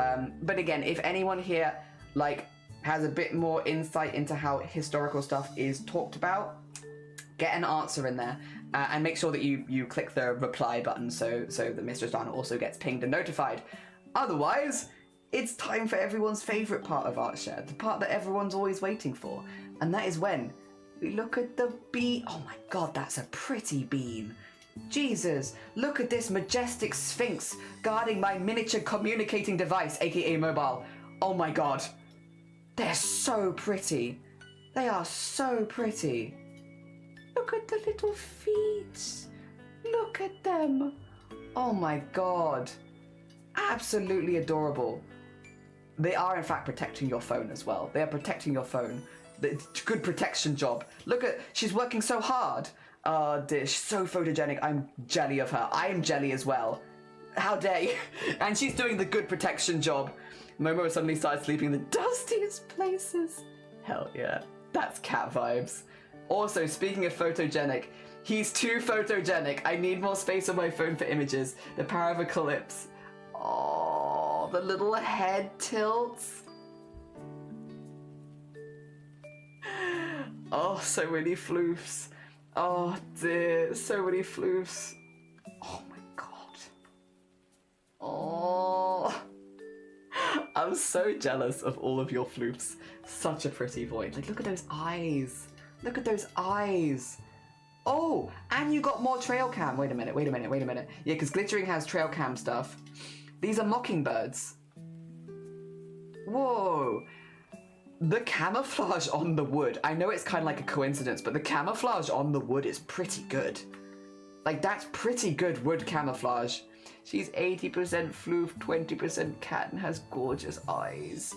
But again, if anyone here like has a bit more insight into how historical stuff is talked about, get an answer in there, and make sure that you click the reply button so that Mistress Dana also gets pinged and notified. Otherwise, it's time for everyone's favourite part of ArtShare, the part that everyone's always waiting for, and that is when we look at the bean. Oh my god, that's a pretty bean. Jesus, look at this majestic sphinx guarding my miniature communicating device, aka mobile. Oh my god. They're so pretty. They are so pretty. Look at the little feet. Look at them. Oh my god. Absolutely adorable. They are in fact protecting your phone as well. They are protecting your phone. Good protection job. Look at, she's working so hard. Oh dear, she's so photogenic. I'm jelly of her. I am jelly as well. How dare you? And she's doing the good protection job. Momo suddenly started sleeping in the dustiest places. Hell yeah. That's cat vibes. Also, speaking of photogenic, he's too photogenic. I need more space on my phone for images. The power of eclipse. Oh, the little head tilts. Oh, so many floofs. Oh dear, so many floofs. Oh my god. Oh. I'm so jealous of all of your floofs. Such a pretty void. Like, look at those eyes. Look at those eyes. Oh, and you got more trail cam. Wait a minute. Yeah, because Glittering has trail cam stuff. These are mockingbirds. Whoa. The camouflage on the wood, I know it's kind of like a coincidence, but the camouflage on the wood is pretty good. Like, that's pretty good wood camouflage. She's 80% floof, 20% cat, and has gorgeous eyes.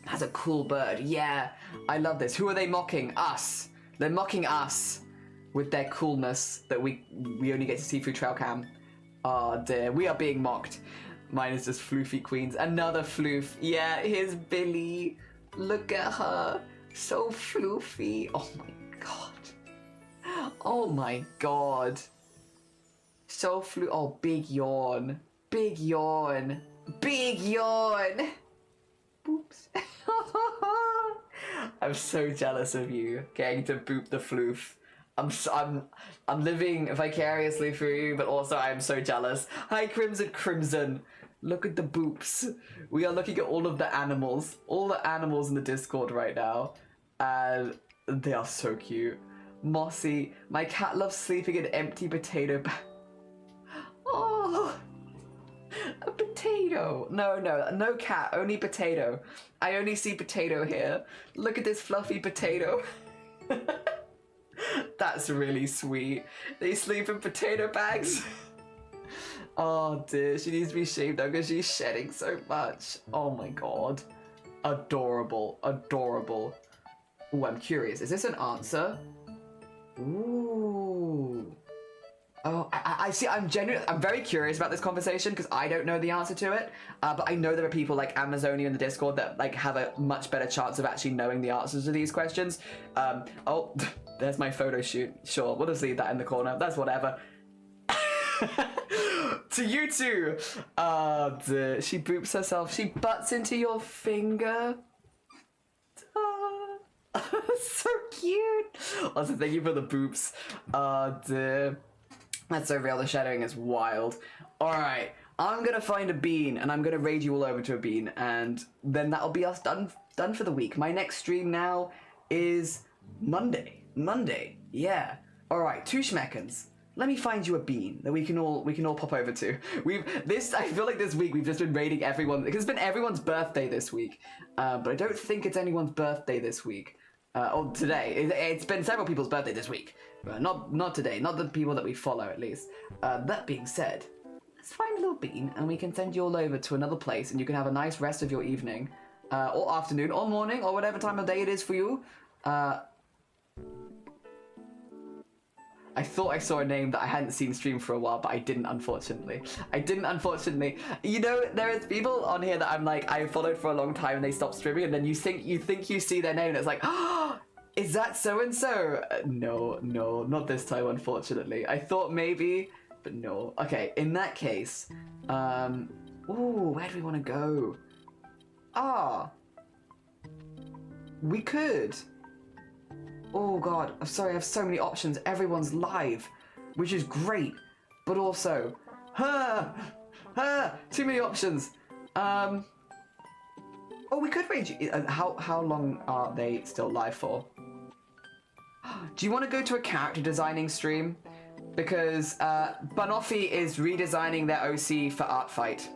That's a cool bird. Yeah, I love this. Who are they mocking? Us. They're mocking us with their coolness that we only get to see through trail cam. Oh dear, we are being mocked. Mine is just floofy queens. Another floof. Yeah, here's Billy. Look at her. So floofy. Oh my god. Oh my god. So oh, big yawn. Big yawn. Big yawn. Boops. I'm so jealous of you getting to boop the floof. I'm living vicariously through you, but also I'm so jealous. Hi, Crimson. Look at the boops. We are looking at all of the animals in the Discord right now, and they are so cute. Mossy, my cat loves sleeping in empty potato bag. Oh, a potato. No cat, only potato. I only see potato here. Look at this fluffy potato. That's really sweet. They sleep in potato bags. Oh dear, she needs to be shaved now because she's shedding so much. Oh my god. Adorable. Ooh, I'm curious. Is this an answer? Ooh. Oh, I see. I'm very curious about this conversation because I don't know the answer to it. But I know there are people like Amazonia in the Discord that like have a much better chance of actually knowing the answers to these questions. Oh, there's my photo shoot. Sure, we'll just leave that in the corner. That's whatever. To you two. She boops herself. She butts into your finger. So cute. Also, thank you for the boops. Dear. That's so real. The shadowing is wild. Alright, I'm gonna find a bean and I'm gonna raid you all over to a bean, and then that'll be us done for the week. My next stream now is Monday. Yeah. Alright, two schmeckens. Let me find you a bean that we can all pop over to. I feel like this week we've just been raiding everyone because it's been everyone's birthday this week. But I don't think it's anyone's birthday this week. Or today. It's been several people's birthday this week. Not today. Not the people that we follow, at least. That being said, let's find a little bean and we can send you all over to another place and you can have a nice rest of your evening, or afternoon, or morning, or whatever time of day it is for you. I thought I saw a name that I hadn't seen stream for a while, but I didn't, unfortunately. You know, there is people on here that I'm like, I followed for a long time and they stop streaming, and then you think you see their name and it's like, oh, is that so-and-so? No, not this time, unfortunately. I thought maybe, but no. Okay, in that case, ooh, where do we want to go? We could. Oh god, I'm sorry, I have so many options. Everyone's live, which is great, but also, too many options. Oh, we could range. How long are they still live for? Do you want to go to a character designing stream? Because Banoffee is redesigning their OC for Art Fight.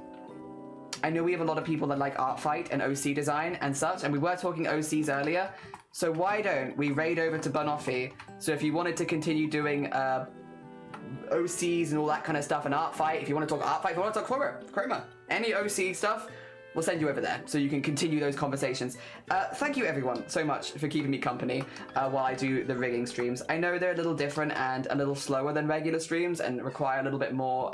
I know we have a lot of people that like Art Fight and OC design and such, and we were talking OCs earlier. So why don't we raid over to Banoffee? So if you wanted to continue doing OCs and all that kind of stuff and Art Fight, if you want to talk Art Fight, if you want to talk Chroma, any OC stuff, we'll send you over there so you can continue those conversations. Thank you everyone so much for keeping me company while I do the rigging streams. I know they're a little different and a little slower than regular streams and require a little bit more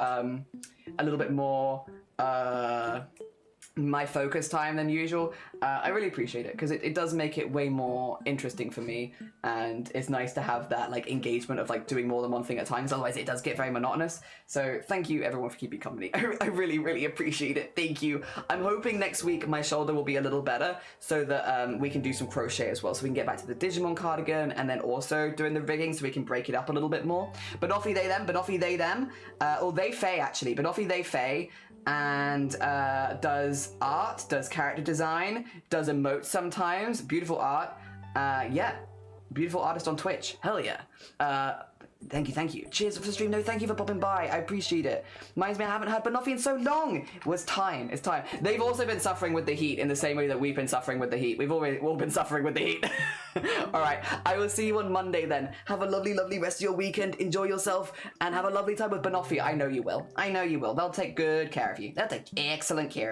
my focus time than usual. I really appreciate it because it does make it way more interesting for me, and it's nice to have that like engagement of like doing more than one thing at times. Otherwise it does get very monotonous. So thank you everyone for keeping company. I really appreciate it. Thank you. I'm hoping next week my shoulder will be a little better so that we can do some crochet as well, so we can get back to the Digimon cardigan and then also doing the rigging so we can break it up a little bit more. Banoffee they them, Banoffee they them, or they Faye actually, Banoffee they Faye, and does art, does character design, does emotes sometimes, beautiful art. Yeah, beautiful artist on Twitch. Hell yeah. Thank you. Cheers for the stream. No, thank you for popping by. I appreciate it. Reminds me I haven't had Banoffee in so long. It's time. They've also been suffering with the heat in the same way that we've been suffering with the heat. We've all been suffering with the heat. All right, I will see you on Monday then. Have a lovely rest of your weekend. Enjoy yourself and have a lovely time with Banoffee. I know you will. They'll take good care of you. They'll take excellent care.